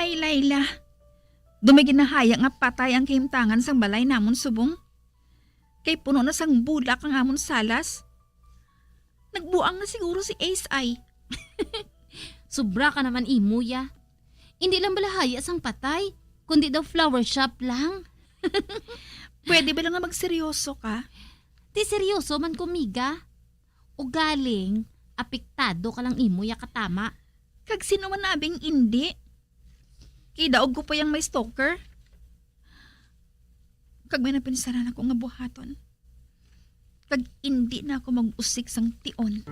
Ay, Layla. Dumigin na haya nga patay ang kahimtangan sang balay namon subong. Kay puno na sang bulak ang amon salas. Nagbuang na siguro si Ace ay. Sobra ka naman, imuya. Hindi lang balahaya sang patay, kundi daw flower shop lang. Pwede ba lang nga magseryoso ka? Di seryoso man kumiga. O galing, apektado ka lang, imuya katama. Kag sino man nabing hindi? Kidaog ko pa yung may stalker. Kag may napinsaran ako nga buhaton. Kag hindi na ako mag-usik sang tion.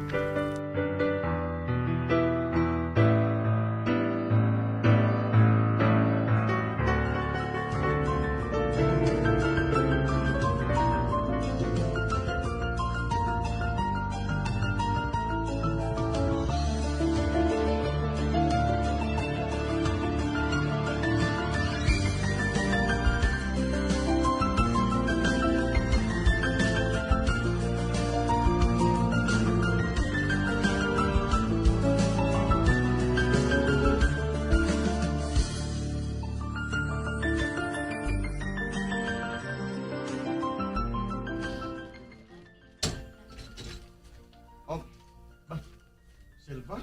Silva?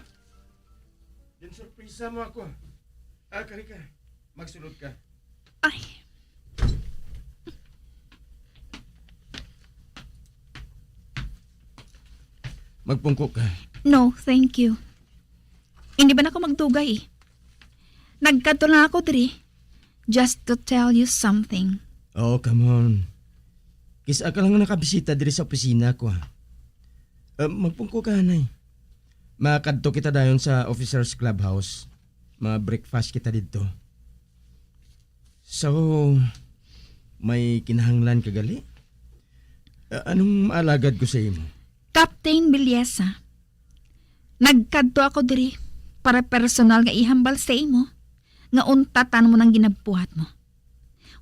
Yan surpresa mo ako. Kari ka. Magsulod ka. Ay. Magpungko ka. No, thank you. Hindi ba na ako magdugay eh? Nagkadto lang ako diri. Just to tell you something. Oh, come on. Kisa ka lang nakabisita diri sa opisina ko. Magpungko ka, Hanay. Makadto kita dayon sa officers clubhouse. Ma-breakfast kita dito. So, may kinahanglan ka gali? Anong maalagad ko sa imo? Captain Bilyesa, nagkadto ako diri para personal nga ihambal sa imo nga untatan mo ng ginabuhat mo.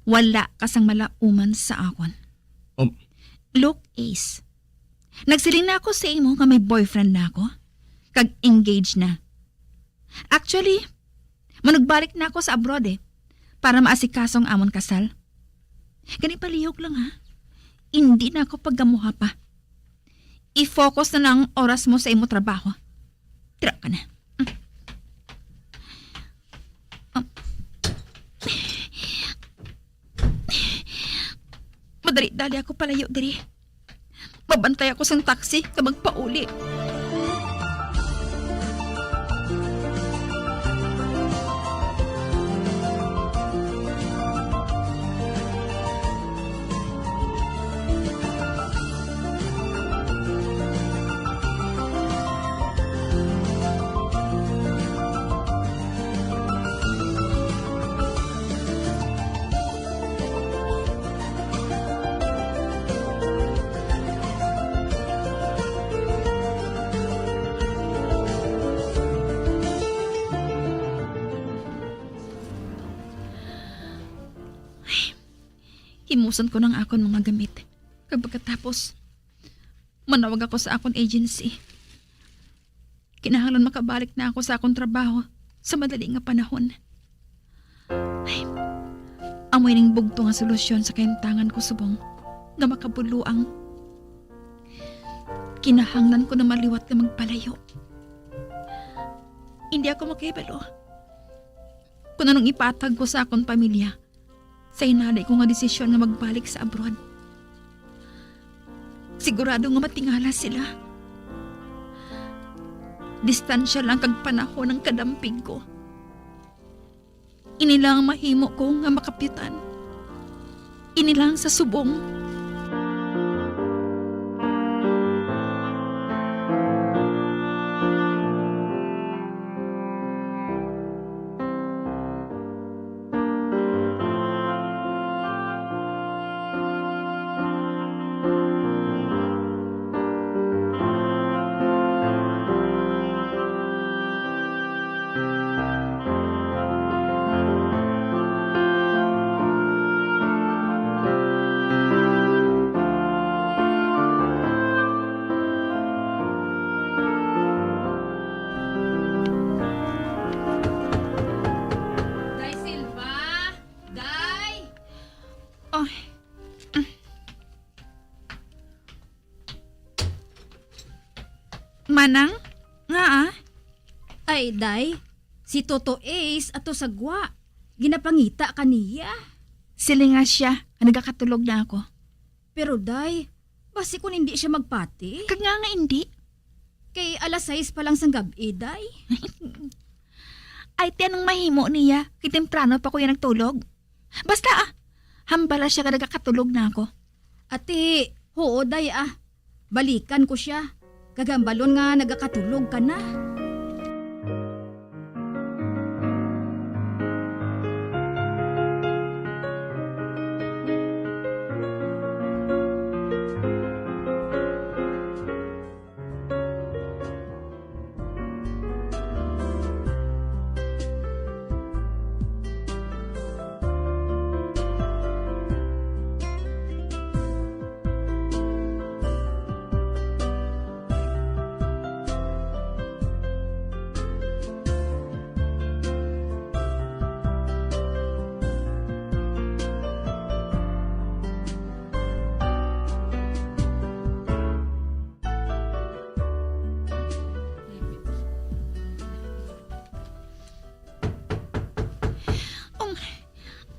Wala kasang malauman sa akon. Look, Ace, nagsiling na ako sa imo nga may boyfriend na ako. Kag engaged na. Actually, manugbalik na ako sa abroad para maasikasong amon kasal. Gani palihog lang ha. Hindi na ako paggamuha pa. I-focus na lang oras mo sa imo trabaho. Tira ka na. Madali-dali ako palayo diri. Mabantay ako sa taxi ka magpauli. Himusan ko ng akon mga gamit. Kag pagkatapos, manawag ako sa akon agency. Kinahanglan makabalik na ako sa akong trabaho sa madali nga panahon. Ay, amoy ning bugto nga solusyon sa kaintangan ko subong nga makabuluang. Kinahanglan ko na maliwat nga magpalayo. Hindi ako makahibalo. Kung anong ipatag ko sa akong pamilya, sa inaday ko nga desisyon nga magbalik sa abroad. Sigurado nga matingala sila. Distansya lang kag panahon ang kadampig ko. Inilang mahimo ko nga makapyutan. Inilang sa subong. Manang? Nga Ay, day. Si Toto Ace ato sagwa. Ginapangita kaniya. Sila nga siya. Nagakatulog na ako. Pero day, basi kung hindi siya magpati. Kag nga hindi. Kay alas 6 pa lang sang gabi, day. Ay, tinang mahimo niya. Kay temprano pa ko yan nagtulog. Basta hambala siya ka nagakatulog na ako. Ate, oo day Balikan ko siya. Kagambalon nga nagakatulog ka na.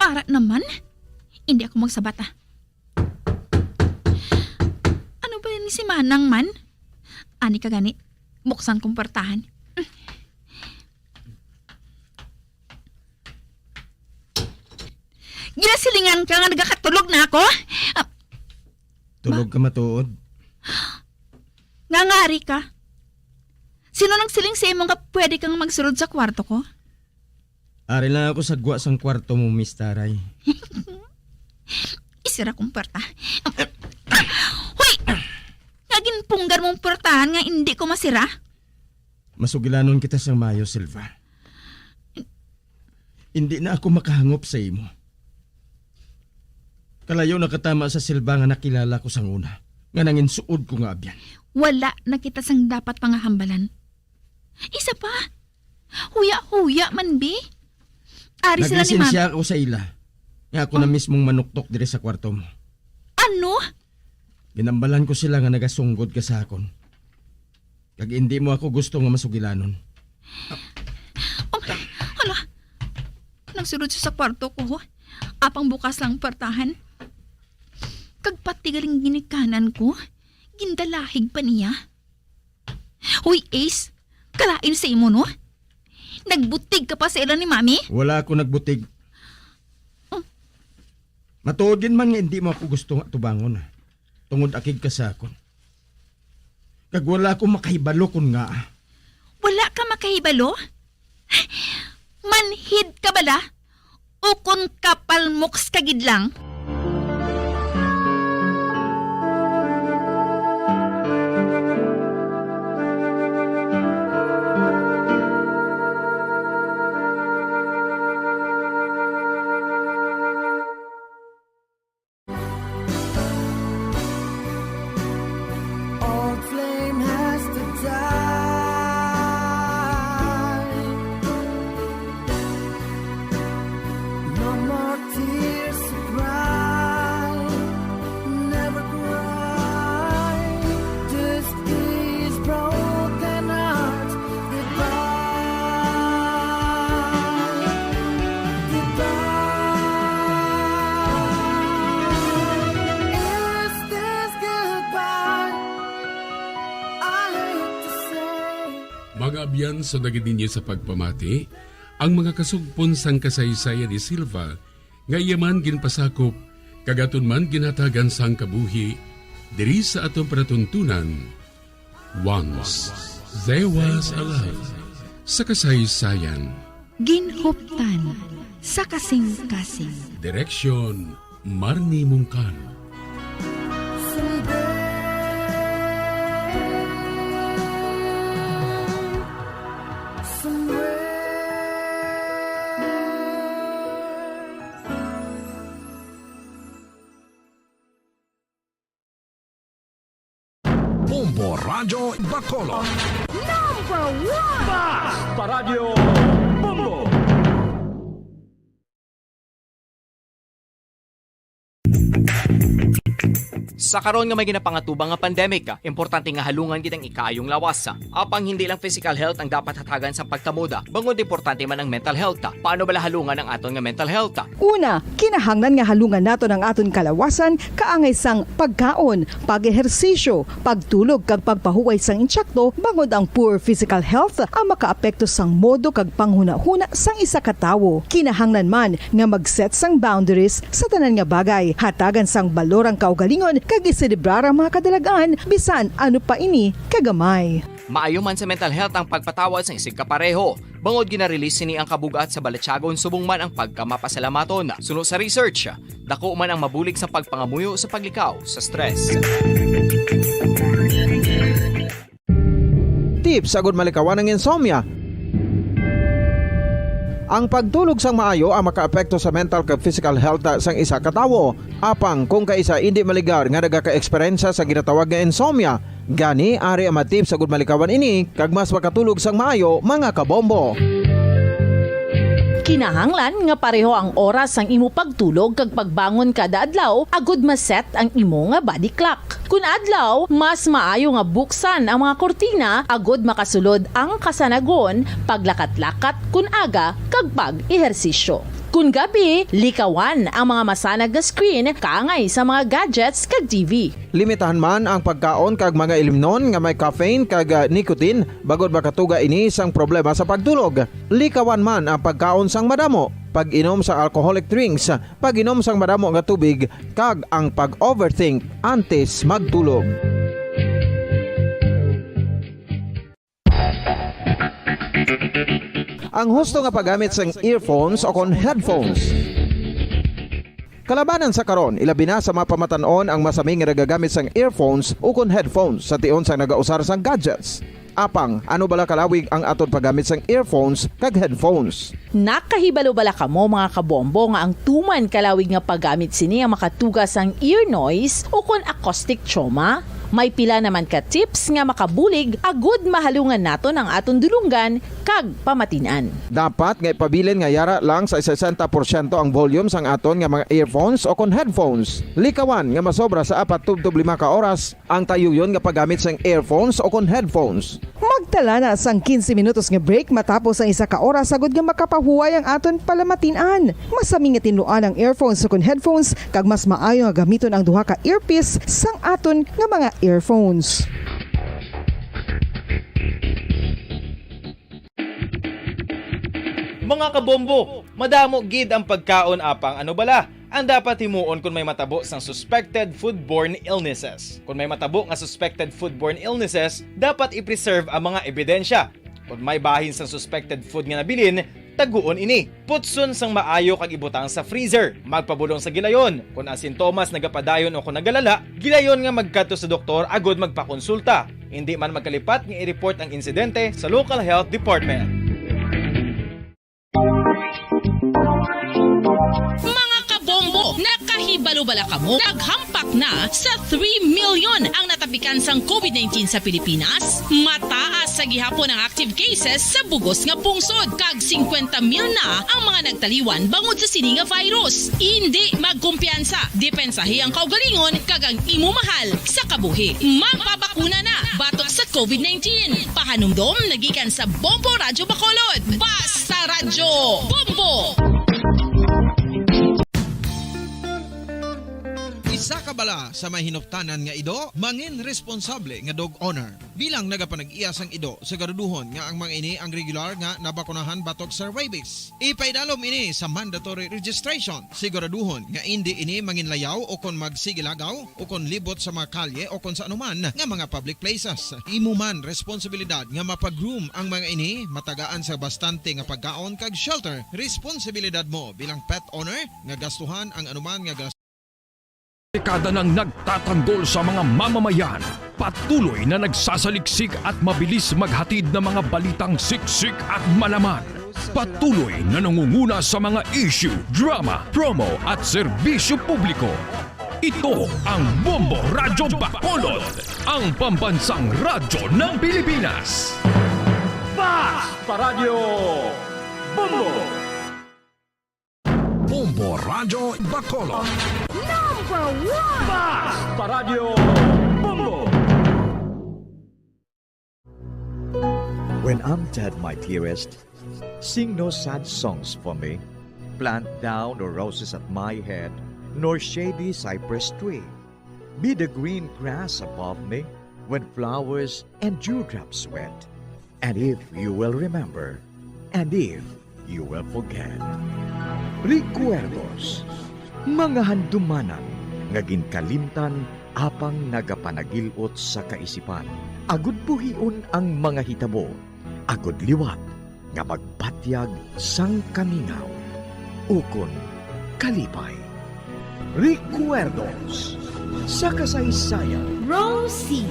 Para naman, hindi ako magsabata. Ano ba ni si Manang man? Ani ka gani, buksan kong portahan. Ginasilingan ka nga nagakatulog na ako? Tulog ka matuod. Ngangari ka? Sino nang siling sa imo nga pwede kang magsulod sa kwarto ko? Ari lang ako sagwa sang kwarto mo, Miss Taray. Isira kong porta. Hoy! Naging punggar mong portahan nga hindi ko masira? Masugilanon kita sang Mayo, Silva. Hindi na ako makahangop sa imo. Kalayo nakatama sa Silva nga nakilala ko sang una. Nga nangin suod ko nga abyan. Wala na kita sang dapat pangahambalan. Isa pa. Huya-huya man, bi. Ari sila ni Mami. Naglisensya ako sa ila. Nga ako na mismong manuktok dire sa kwarto mo. Ano? Ginambalan ko sila nga nagasunggod ka sa akon. Kag hindi mo ako gusto nga masugilanon. Hala. Nagsulod siya sa kwarto ko. Apang bukas lang portahan. Kag pati galing ginikanan ko, gindalahig pa niya. Hoy, Ace. Kalain sa imo, no? Nagbutig ka pa sa ilan ni Mami? Wala ako nagbutig. Matuod man nga hindi mo ako gusto nga tubangon. Tungod akig ka sa akon. Kag wala ako makahibalo kun nga. Wala ka makahibalo? Manhid ka bala? O kun kapalmoks kagid lang? Mga sa nagidinyo sa pagpamati, ang mga kasugpon sang kasaysayan ni Silva, nga yaman ginpasakop, kagaton man ginatagan sang kabuhi, diri sa atong panatuntunan. Once, there was a love. Sa kasaysayan. Ginhuptan sa kasing-kasing. Direksyon, Marnie Mungkan. Bombo Radyo Bacolod. Number 1! Fast Paradyo Bombo! Sa karon nga may ginapangatubang nga pandemic, importante nga halungan kitang ikayong lawas. Apang hindi lang physical health ang dapat hatagan sa pagkamuda, bangod importante man ang mental health. Paano bala halungan ang aton nga mental health? Una, kinahanglan nga halungan nato ng aton kalawasan kaangay sang pagkaon, pag-ehersisyo, pagtulog kag pagpahuway sang insyakto bangod ang poor physical health ang makaapekto sang modo kag panghuna-huna sang isa ka tawo. Kinahanglan man nga mag-set sang boundaries sa tanan nga bagay, hatagan sang balorang kaugalingon kag iselebrar ang mga kadalagaan bisan ano pa ini kagamay. Maayo man sa mental health ang pagpatawad sa isig kapareho. Bangod ginarelease sini ang kabugat sa Balatsyagon subong man ang pagkamapasalamaton. Suno sa research, dako man ang mabulig sa pagpangamuyo sa paglikaw sa stress. Tips agud malikawan ng insomnia. Ang pagtulog sang maayo ang makaapekto sa mental kag physical health sang isa ka tawo. Apang kung kaisa hindi maligar nga nagaka-eksperyensya sa ginatawag nga insomnia, gani ari ang matip sa gud malikawan ini kag mas makatulog sang maayo mga kabombo. Kinahanglan nga pareho ang oras ang imo pagtulog kag pagbangon kada adlaw agud maset ang imo nga body clock. Kun adlaw, mas maayo nga buksan ang mga kortina agud makasulod ang kasanagon, paglakat-lakat kun aga kag pag-ehersisyo. Kun gabi, likawan ang mga masanag na screen kaangay sa mga gadgets kag TV. Limitahan man ang pagkaon kag mga ilimnon nga may caffeine kag nicotine bagod makatuga ini sang problema sa pagtulog. Likawan man ang pagkaon sang madamo, pag-inom sa alcoholic drinks, pag-inom sang madamo nga tubig kag ang pag-overthink antes magtulog. Ang husto nga paggamit sang earphones o kon headphones. Kalabanan sa karon, ilabi na sa mga pamatanon ang masami nga nagagamit sang earphones o kon headphones sa tion sang nagausar sang gadgets. Apang, ano bala kalawig ang aton paggamit sang earphones kag headphones? Nakahibalo bala kamo mga kabombo nga ang tuman kalawig nga paggamit sini ang makatugas ang ear noise o kon acoustic trauma? May pila naman ka tips nga makabulig agud mahalungan nato ng aton dulunggan kag pamatinan. Dapat nga ipabilin nga yara lang sa 60% ang volume sang aton nga mga earphones o kon headphones. Likawan nga masobra sa 4 to 5 ka oras ang tayuyon nga paggamit sang earphones o kon headphones. Magtala na sang 15 minutos nga break matapos ang isa ka oras agud nga makapahuway ang aton palamatinan. Masami nga tinuan ang earphones o kon headphones kag mas maayo nga gamiton ang duha ka earpiece sang aton nga mga earphones. Mga kabombo, madamo gid ang pagkaon apang ano bala ang dapat himuon kung may matabo sang suspected foodborne illnesses. Kung may matabo nga suspected foodborne illnesses, dapat i-preserve ang mga ebidensya. Kung may bahin sang suspected food nga nabilin, taguon ini. Putson sang maayo kag ibutang sa freezer. Magpabulong sa gilayon. Kung ang sintomas nagapadayon o kung nagalala, gilayon nga magkadto sa doktor agud magpakonsulta. Hindi man magkalipat nga i-report ang insidente sa local health department. Mga kabombo, nakahibalo-bala kamo, naghampak na sa 3 million ang natapikan sang COVID-19 sa Pilipinas. Mataas sa gihapon ang active cases sa bugos nga pungsod, kag 50 mil na ang mga nagtaliwan bangod sa sini nga virus. Hindi magkumpiyansa, depensahi ang kaugalingon kag ang imo mahal sa kabuhi. Magpabakuna na batok sa COVID-19. Pahanumdom nagikan sa Bombo Radyo Bacolod. Basta Radyo Bombo! Sa kabala sa may hinuptanan nga ido, mangin responsable nga dog owner. Bilang nagapanag-iyas ang ido, siguraduhon nga ang mga ini ang regular nga nabakunahan batok sa rabies. Ipaidalom ini sa mandatory registration. Siguraduhon nga hindi ini manginlayaw o kon magsigilagaw o kon libot sa mga kalye o kon sa anuman nga mga public places. Imuman responsibilidad nga mapag-groom ang mga ini, matagaan sa bastante nga pagkaon kag shelter. Responsibilidad mo bilang pet owner nga gastuhan ang anuman nga Dekada nang nagtatanggol sa mga mamamayan, patuloy na nagsasaliksik at mabilis maghatid ng mga balitang siksik at malaman. Patuloy na nangunguna sa mga issue, drama, promo at serbisyo publiko. Ito ang Bombo Radyo Bacolod, ang pambansang radyo ng Pilipinas. Fast Radio Bombo! Bombo Radyo Bacolod. Number 1! Fast Radio Bombo! When I'm dead, my dearest, sing no sad songs for me. Plant down no roses at my head, nor shady cypress tree. Be the green grass above me when flowers and dewdrops wet. And if you will remember, and if you will forget. Recuerdos, mga handumanan, nga ginkalimtan apang nagapanagilot sa kaisipan. Agud buhion ang mga hitabo, agud liwat, nga magpatyag sang kamingaw. Ukon kalipay. Recuerdos, sa kasaysayan. Rosie.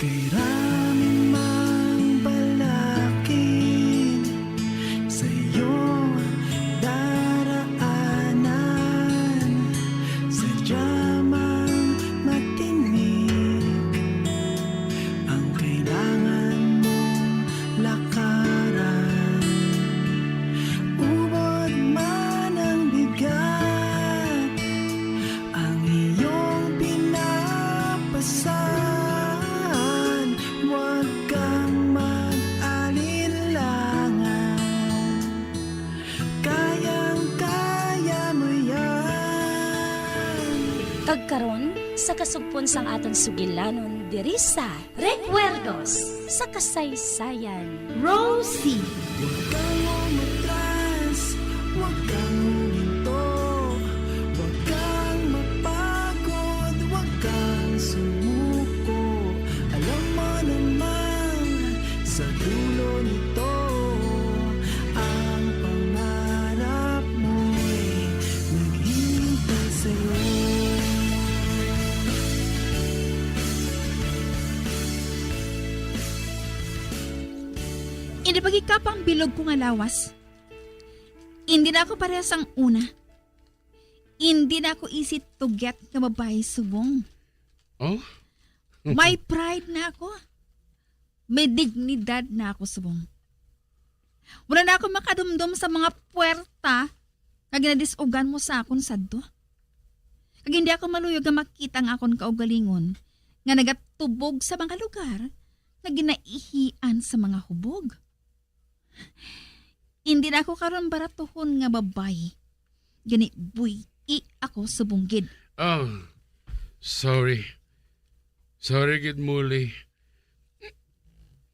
Kairaming mang balakid sa iyong daraanan, sadya mang matinig ang kailangan mong lakaran. Ubod man ang bigat, ang iyong pinapasan. Huwag kang mag-alilangan, kayang-kaya mo yan. Kagkaron sa kasugpon sang aton sugilanon diri sa Recuerdos sa kasaysayan. Rosie. Huwag kang umatras, huwag kang huminto, huwag kang mapagod, huwag kang sumuko. Alam mo naman sa dulo nito, ang pangarap mo'y naghihintay sa'yo. Hindi pagikapang bilog ko nga lawas. Hindi na ako parehas ang una. Hindi na ako easy to get nga babae subong. Oh? May pride na ako. May dignidad na ako subong. Wala na ako makadumdum sa mga puwerta nga ginadisugan mo sa akon sadto. Kag hindi ako maluyog nga makita ang akon kaugalingon nga nagatubog sa mga lugar nga ginaihian sa mga hubog. Hindi na ako karon baratuhon nga babay. Gani buy ako subunggid. Oh, sorry. Sorry, Gid Muli.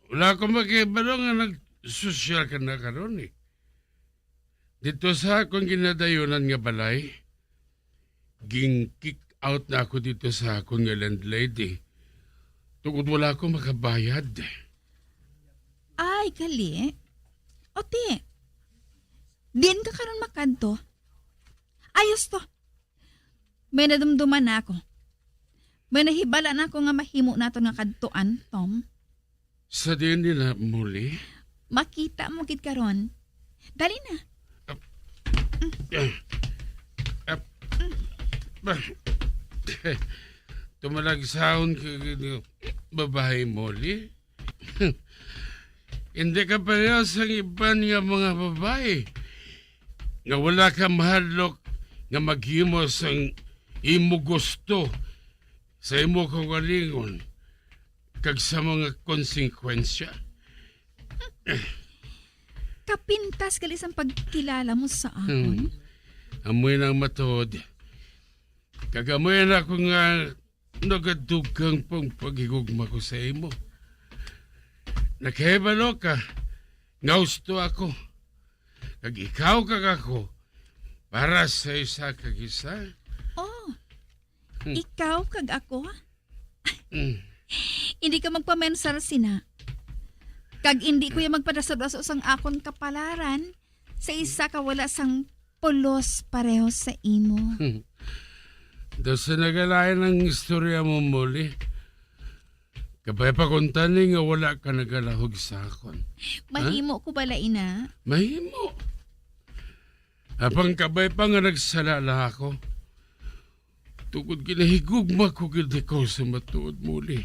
Wala ko makibalo nga nag-social ka na karon eh. Dito sa akong ginadayunan nga balay, ging-kick out na ako dito sa akong nga landlady. Tungkol wala ko makabayad. Ay, gali. Ote, din ka karon makadto. Ayos to. May nadumduman na ako. May nahibala na ako nga mahimo nato nga kadtuan, Tom. Sa din nila muli? Makita mo gid karon. Dali na. Tumalag sound ka babae muli? Hindi ka parehas ang iban nga mga babae. Nga wala ka mahadlok nga maghimos ang imo gusto sa imo kagalingon kag sa mga konsekwensya. Kapintas gali ang pagkilala mo sa akon. Amoy ng matod. Kagamoy na ako nga nagadugang pong paghigugma ko sa imo. Nakahibalo ka. Nga gusto ako. Kag ikaw kag ako. Para sa isa kag isa. Oh, ikaw kag ako? Hindi ka magpamensar sina. Kag hindi ko yung magpadasod-aso sang akon kapalaran sa isa ka wala sang pulos pareho sa imo. Daw sa nagalayan ng istorya mo muli. Kapay pa kung tani nga wala ka nagalahog sa akon. Mahimo ko bala ina? Mahimo. Apang kabay pa nga nagsalala ako. Tugod kinahigugma ko gildi ko sa matuod muli.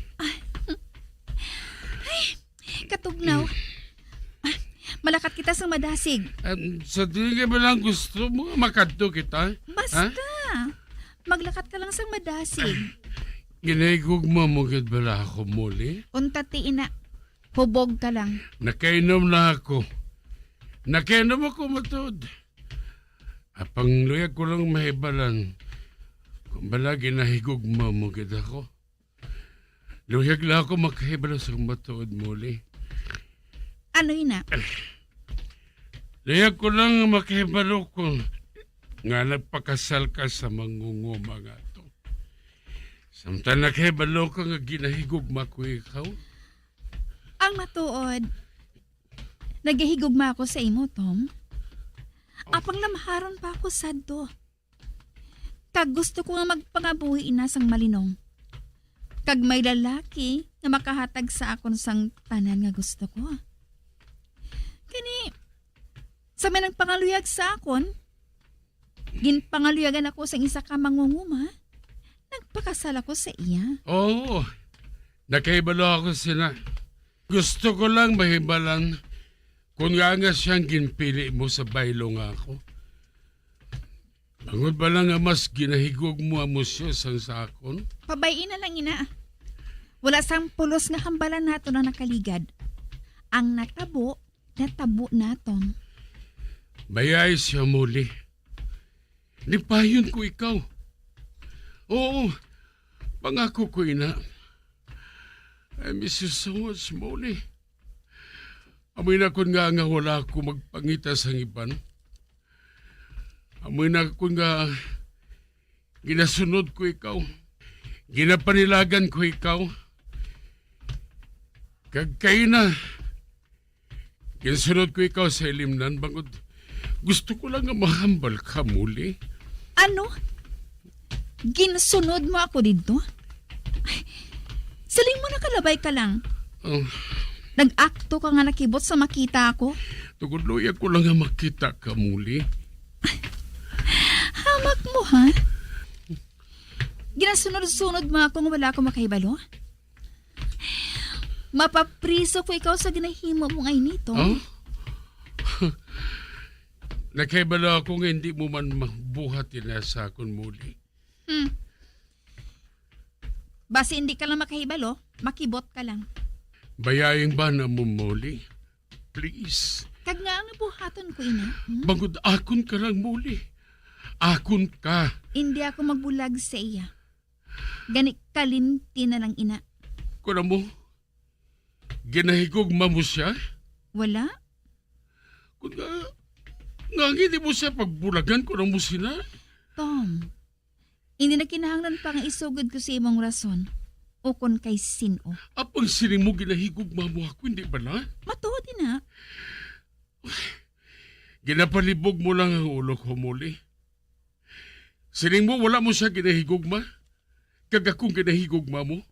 Katugnaw. Malakat kita sang madasig. Sa tingin ba lang gusto mo makadto kita? Basta. Maglakat ka lang sang madasig. Ginahigugma mo gid bala ako muli? Unta ti ina. Hubog ka lang. Nakainom na ako. Nakainom ako matod. Apang luyag ko lang mahibalan. Kung bala ginahigugma mo gid ako. Luyag lang ako makahibalan sa matuod muli. Ano ina? Luyag ko lang makahibalo ko nga nagpakasal ka sa mangunguma nga to. Samtang nakahibalo ka nga ginahigugma ko ikaw. Ang matuod, nagahigugma ako sa imo, Tom. Apang lamaharon pa ako sadto. Kag gusto ko nga magpangabuhi ina sang malinong. Kag may lalaki na makahatag sa akon sang tanan nga gusto ko. Kani, sa may nagpangaluyag sa akon, ginpangaluyagan ako sa isa ka mangunguma, nagpakasal ako sa iya. Oo, nakaibalo ako sina. Gusto ko lang mahibalan kung nga siyang ginpili mo sa baylo nga ako. Bangod ba lang nga mas ginahigog mo ang musyo sang sakon? Pabayin na lang ina. Wala sang pulos nga hambalan nato na nakaligad. Ang natabo na, Tom. Bayay siya muli. Lipayon ko ikaw. Oo, pangako ko ina. I miss you so much, Molly. Amoy na kun nga wala ako magpangita sa iban. Amoy na kun nga ginasunod ko ikaw. Ginapanilagan ko ikaw. Kag kayo na. Ginasunod ko ikaw sa ilimnan. Bangod, gusto ko lang nga mahambal ka muli. Ano? Ginsunod mo ako dito? Saling mo nakalabay ka lang. Oh. Nag-akto ka nga nakibot sa makita ako. Tugod luya ko lang nga makita ka muli. Hamak mo ha? Ginasunod-sunod mo ako nga wala ako makahibalo? Mapapriso ko ikaw sa ginahimo mo ngayon nito. Oh? Nakahibalo ako nga hindi mo man mabuhat sa akon muli. Basi hindi ka lang makahibalo, makibot ka lang. Bayaing ba na mo muli? Please. Kag nga ang nabuhaton ko ina. Bangod akon ka lang muli. Akon ka. Hindi ako magbulag sa iya. Gani kalinti na lang ina. Kuna mo? Ginahigugma mo siya? Wala? Kung nga hindi mo siya pagbulagan ko na mo sila. Tom, hindi na kinahanglan pa nga isugod ko sa imong rason. O kon kay sino. Apang sining mo ginahigugma mo ako, hindi ba na? Matuod na. Ginapalibog mo lang ang ulo ko muli. Sining mo wala mo siya ginahigugma? Kag akong ginahigugma mo?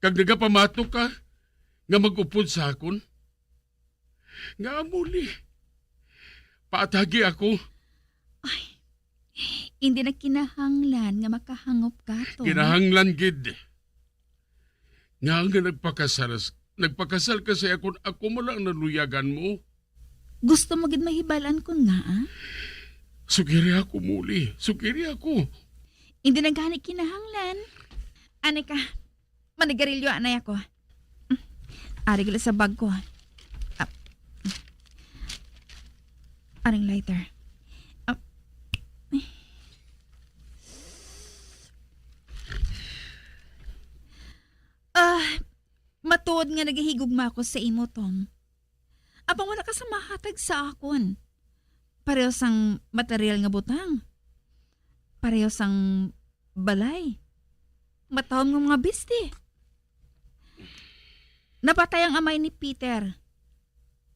Kag nagapamato ka nga mag-upod sa akon? Nga muli. Paatagi ako. Hindi na kinahanglan nga makahangop ka, Tom. Kinahanglan, gid. Nga nagpakasal ka sa akon, ako mo lang naluyagan mo. Gusto mo gid mahibalan ko nga, Sugiri ako muli. Sugiri ako. Hindi na gani kinahanglan. Ani ka, manigarilyo anay ako. Ari gila sa bag ko. Aring lighter. Tungod nga nagahigugma ko sa imo, Tom. Apang wala ka sa mahatag sa akon. Pareho sang material nga butang. Pareho sang balay. Matawag ng mga bisti. Napatay ang amay ni Peter.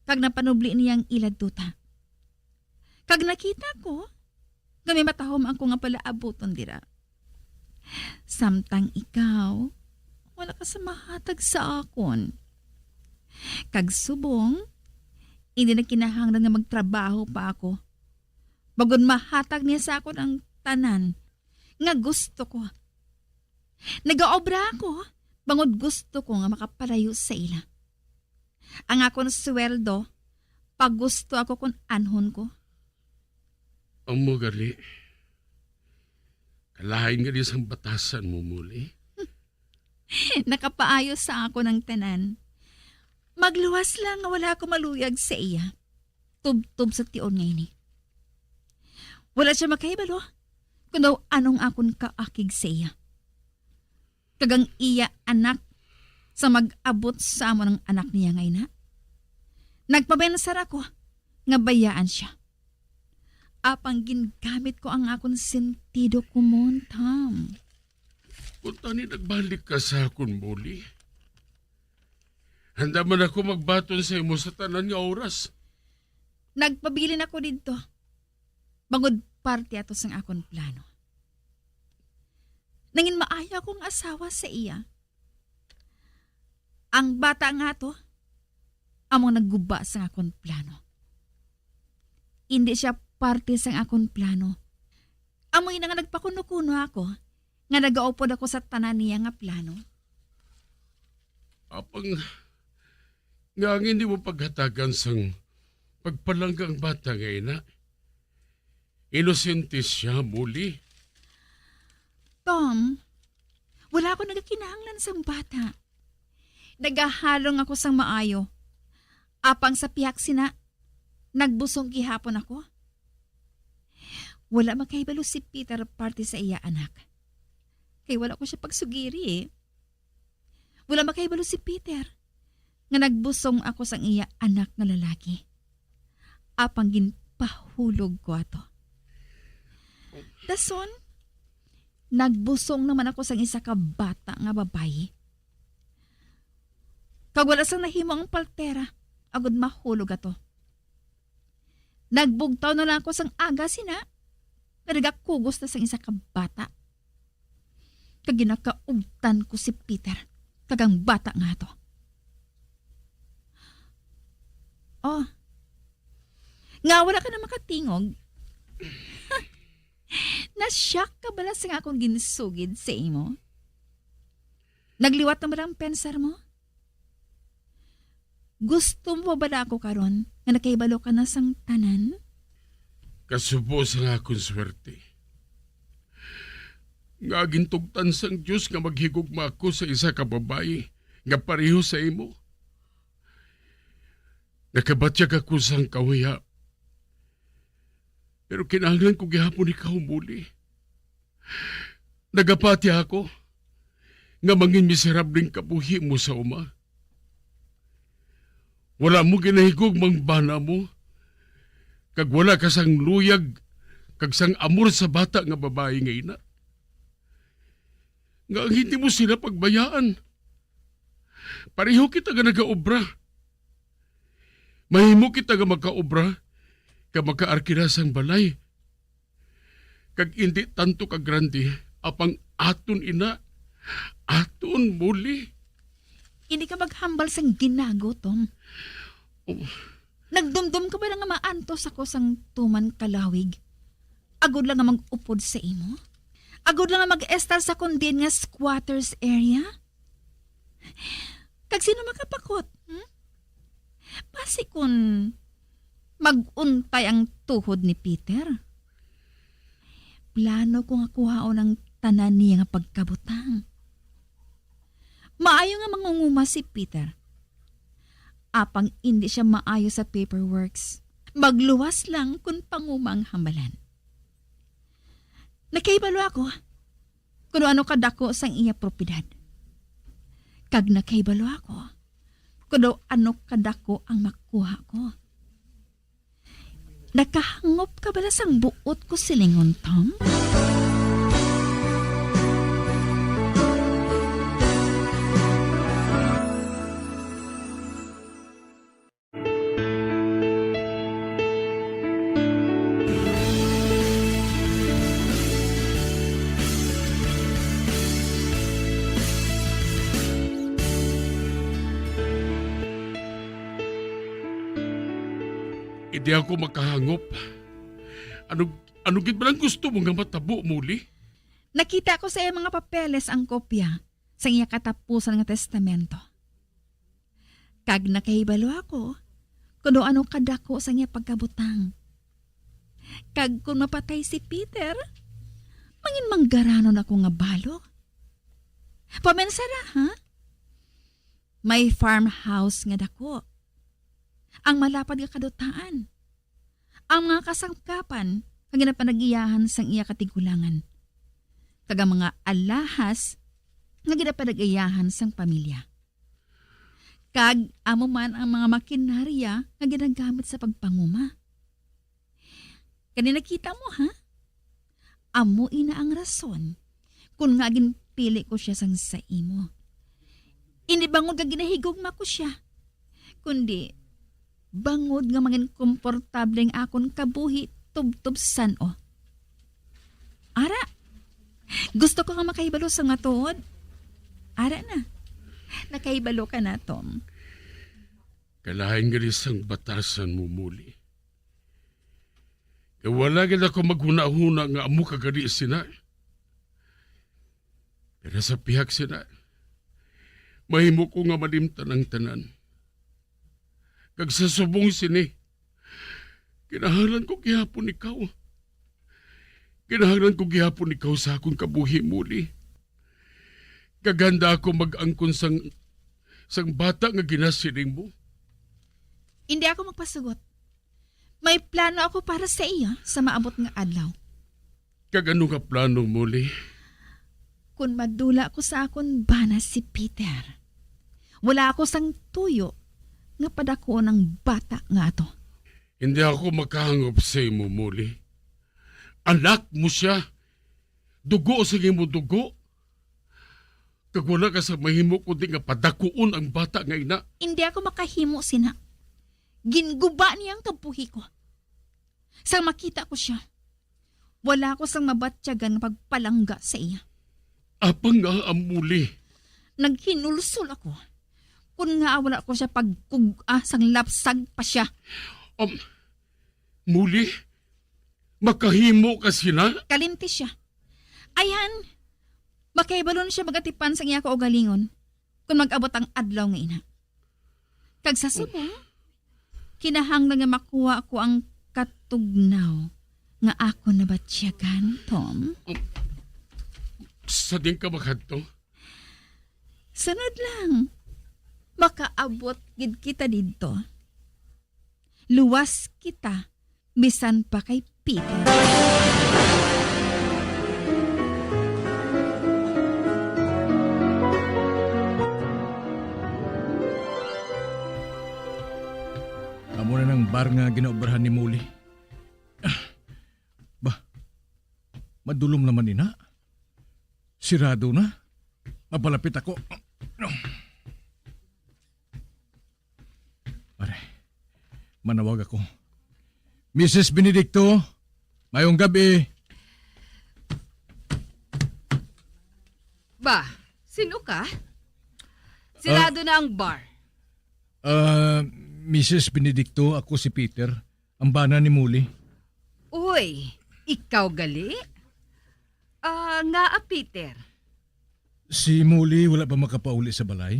Kag napanubli niyang ilad duta. Kag nakita ko, kami matahom ang ko nga pala abuton dira. Samtang ikaw, wala ka sa mahatag sa akon. Kag subong, hindi na kinahanglan nga magtrabaho pa ako. Bagon mahatag niya sa akon ang tanan nga gusto ko. Nagaobra ako, bangod gusto ko nga makapalayo sa ila. Ang akong sweldo, pag gusto ako kung anhon ko. Ang mo gali, kalahin nga di sang batasan mo muli. Nakapaayos sa ako ng tanan. Magluwas lang nga wala ko maluyag sa iya. Tub-tub sa tion ngayon eh. Wala siya makahibalo kung daw anong akon kaakig sa iya. Kagang iya anak sa mag-abot sa amo ng anak niya ngayon na. Nagpabensar ako nga bayaan siya. Apang gingamit ko ang akong sentido ko mon, Tom. Kung tani nagbalik ka sa akon muli, handa man ako magbaton sa imo sa tanan nga oras. Nagpabilin ako dito. Bangod parte ato sang akon plano. Nangin maaya kong asawa sa iya. Ang bata nga to, among nagguba sa akon plano. Hindi siya parte sa akon plano. Amoy na nga nagpakuno-kuno ako, nga nagaupod ako sa tanan niya nga plano. Apang nga ang hindi mo paghatagan sang pagpalanggang bata ngayon na. Inosente siya muli. Tom, wala ako nagakinahanglan sa bata. Nagahalong ako sang maayo. Apang sa piyak sina, nagbusong gihapon ako. Wala makahibalo si Peter parte sa iya anak. Kay wala ko siya pagsugiri eh. Wala makahibalo si Peter nga nagbusong ako sang iya anak nga lalaki. Apang ginpahulog ko ato. Dason, nagbusong naman ako sang isa ka bata nga babayi. Kag wala sang nahimo ang paltera, agud mahulog ato. Nagbugtaw na lang ako sang aga sina, nagakugos na sang isa ka bata. Kag ginakaugtan ko si Peter, kagang bata nga to. Oh, nga wala ka na makatingog. Nasyak ka bala sa akong ginsugid sa imo? Nagliwat na ba ang pensar mo? Gusto mo ba ako karon nga nakaibalo ka na sang tanan? Kasubo sa akong swerte. Nga gintugtan sang Diyos nga maghigugma ako sa isa ka babae nga pareho sa imo. Nakabatyag ako sang kahuya. Pero kinahanglan ko gihapon ikaw muli. Nagapati ako nga mangin miserabling kabuhi mo sa uma. Wala mo ginahigog mang bana mo. Kag wala ka sang luyag kag sang amor sa bata nga babae nga ina. Nga ang hindi mo sila pagbayaan. Pareho kita nga nagaobra. Mahimo kita nga makaobra ka makaarkila sang balay. Kag hindi tanto ka grande, apang aton ina, aton muli. Hindi ka maghambal sang ginago, Tom. Oh. Nagdumdum ka ba nga maantos ako sang tuman kalawig? Agod lang nga mag-upod sa imo? Agod lang nga mag-estar sa kondin nga squatters area? Kag sino makapakot? Pasi kun mag-untay ang tuhod ni Peter. Plano ko nga kuhaon ang tanan niya nga pagkabutang. Maayo nga mangunguma si Peter. Apang hindi siya maayo sa paperworks. Magluwas lang kung pangumang hambalan. Nakaibalo ako kung ano kadako sang iya propiedad. Kag nakaibalo ako kuno ano kadako ang makuha ko. Nakahangop ka bala sang buot ko silingon, Tom? Hindi ako makahangop. Ano gid ba lang gusto mo nga matabo muli? Nakita ko sa iyang mga papeles ang kopya sa iya katapusan nga testamento. Kag nakahibalo ako kuno ano kadako sa iya pagkabutang. Kag kung mapatay si Peter, mangin manggaranon ako nga balo. Pamensara, ha? May farmhouse nga dako. Ang malapad nga kadutaan. Ang mga kasangkapan kag ginapanagiyahan sang iya katigulangan. Kag ang mga alahas nga ginapanagiyahan sang pamilya. Kag amo man ang mga makinarya nga ginagamit sa pagpanguma. Kani nakita mo, ha? Amo ina ang rason kung nga ginpili ko siya sang sa imo. Hindi bangod nga ginahigugma ko siya, kundi bangod nga mangin komportable ang akon kabuhi tubtub-san o. Ara, gusto ko nga makahibalo sa nga tuod. Ara na, nakahibalo ka na, Tom. Kalahin nga isang batasan mo muli. Wala gid ako maghuna-huna nga amo kagadi sina. Pero sa pihak sina, mahimo ko nga malimtan ang tanan. Kag sa subong sini, kinahanglan ko gihapon ikaw. Kinahanglan ko gihapon ikaw sa akong kabuhi muli. Kaganda ako mag-angkon sang bata nga ginasiling mo. Hindi ako magpasagot. May plano ako para sa iya sa maabot nga adlaw. Kagano ka plano muli? Kung madula ko sa akon bana si Peter, wala ako sang tuyo nga padako ng bata nga ato. Hindi ako makahangop sa imo muli. Anak mo siya. Dugo sa imo dugo. Kag wala ka sa mahimo kundi nga padakuon ang bata nga ina. Hindi ako makahimo sina. Ginguba niyang kabuhi ko. Sang makita ko siya, wala ko sang mabatyagan pagpalangga sa iya. Apang nga ang muli. Naghinulsol ako. Kung nga wala ko siya pagkuga sang lapsag pa siya. Muli? Makahimo ka sina? Kalimti siya. Ayan, makaibalon siya magatipan sa iya ko o galingon kung mag-abot ang adlaw nga ina. Kag sa subong, kinahanglan nga makuha ko ang katugnaw nga ako na batyagan, Tom. Sa din ka makadto? Sunod lang. Makaabot gid kita dito. Luwas kita, bisan pa kay Peter. Amo na ng bar nga ginaobrahan ni Muli. Madulom naman ina. Sirado na. Mapalapit ako. Pare, manawag ako. Mrs. Benedicto, mayong gabi. Ba, sino ka? Sirado na ang bar. Mrs. Benedicto, ako si Peter, ang bana ni Muli. Uy, ikaw gali? Nga Peter. Si Muli wala pa makapauli sa balay.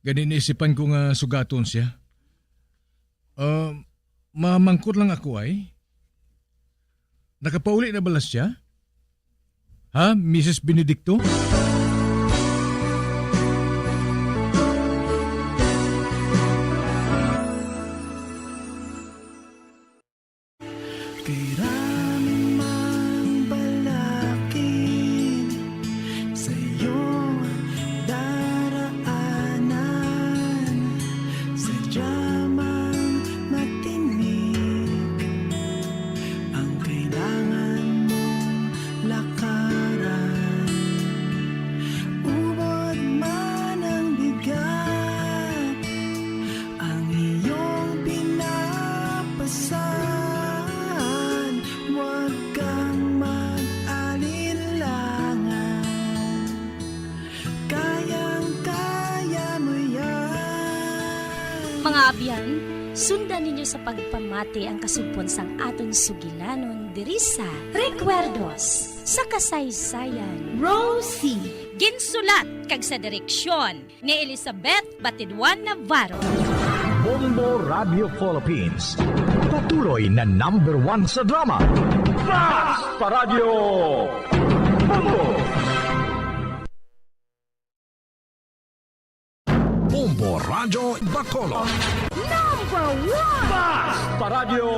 Ganin naisipan ko nga sugaton siya. Mamangkot lang ako ay. Nakapauli na balas siya? Ha, Mrs. Benedicto? Maabyan, sundan ninyo sa pagpamati ang kasugpon sang aton sugilanon diri sa Recuerdos sa kasaysayan. Rosie. Ginsulat kag sa direksyon ni Elizabeth Batidwan Navarro. Bombo Radio Philippines. Patuloy na #1 sa drama. Fast Paradyo Bombo! Bombo Radio Bacolod. Number 1! Fast Paradyo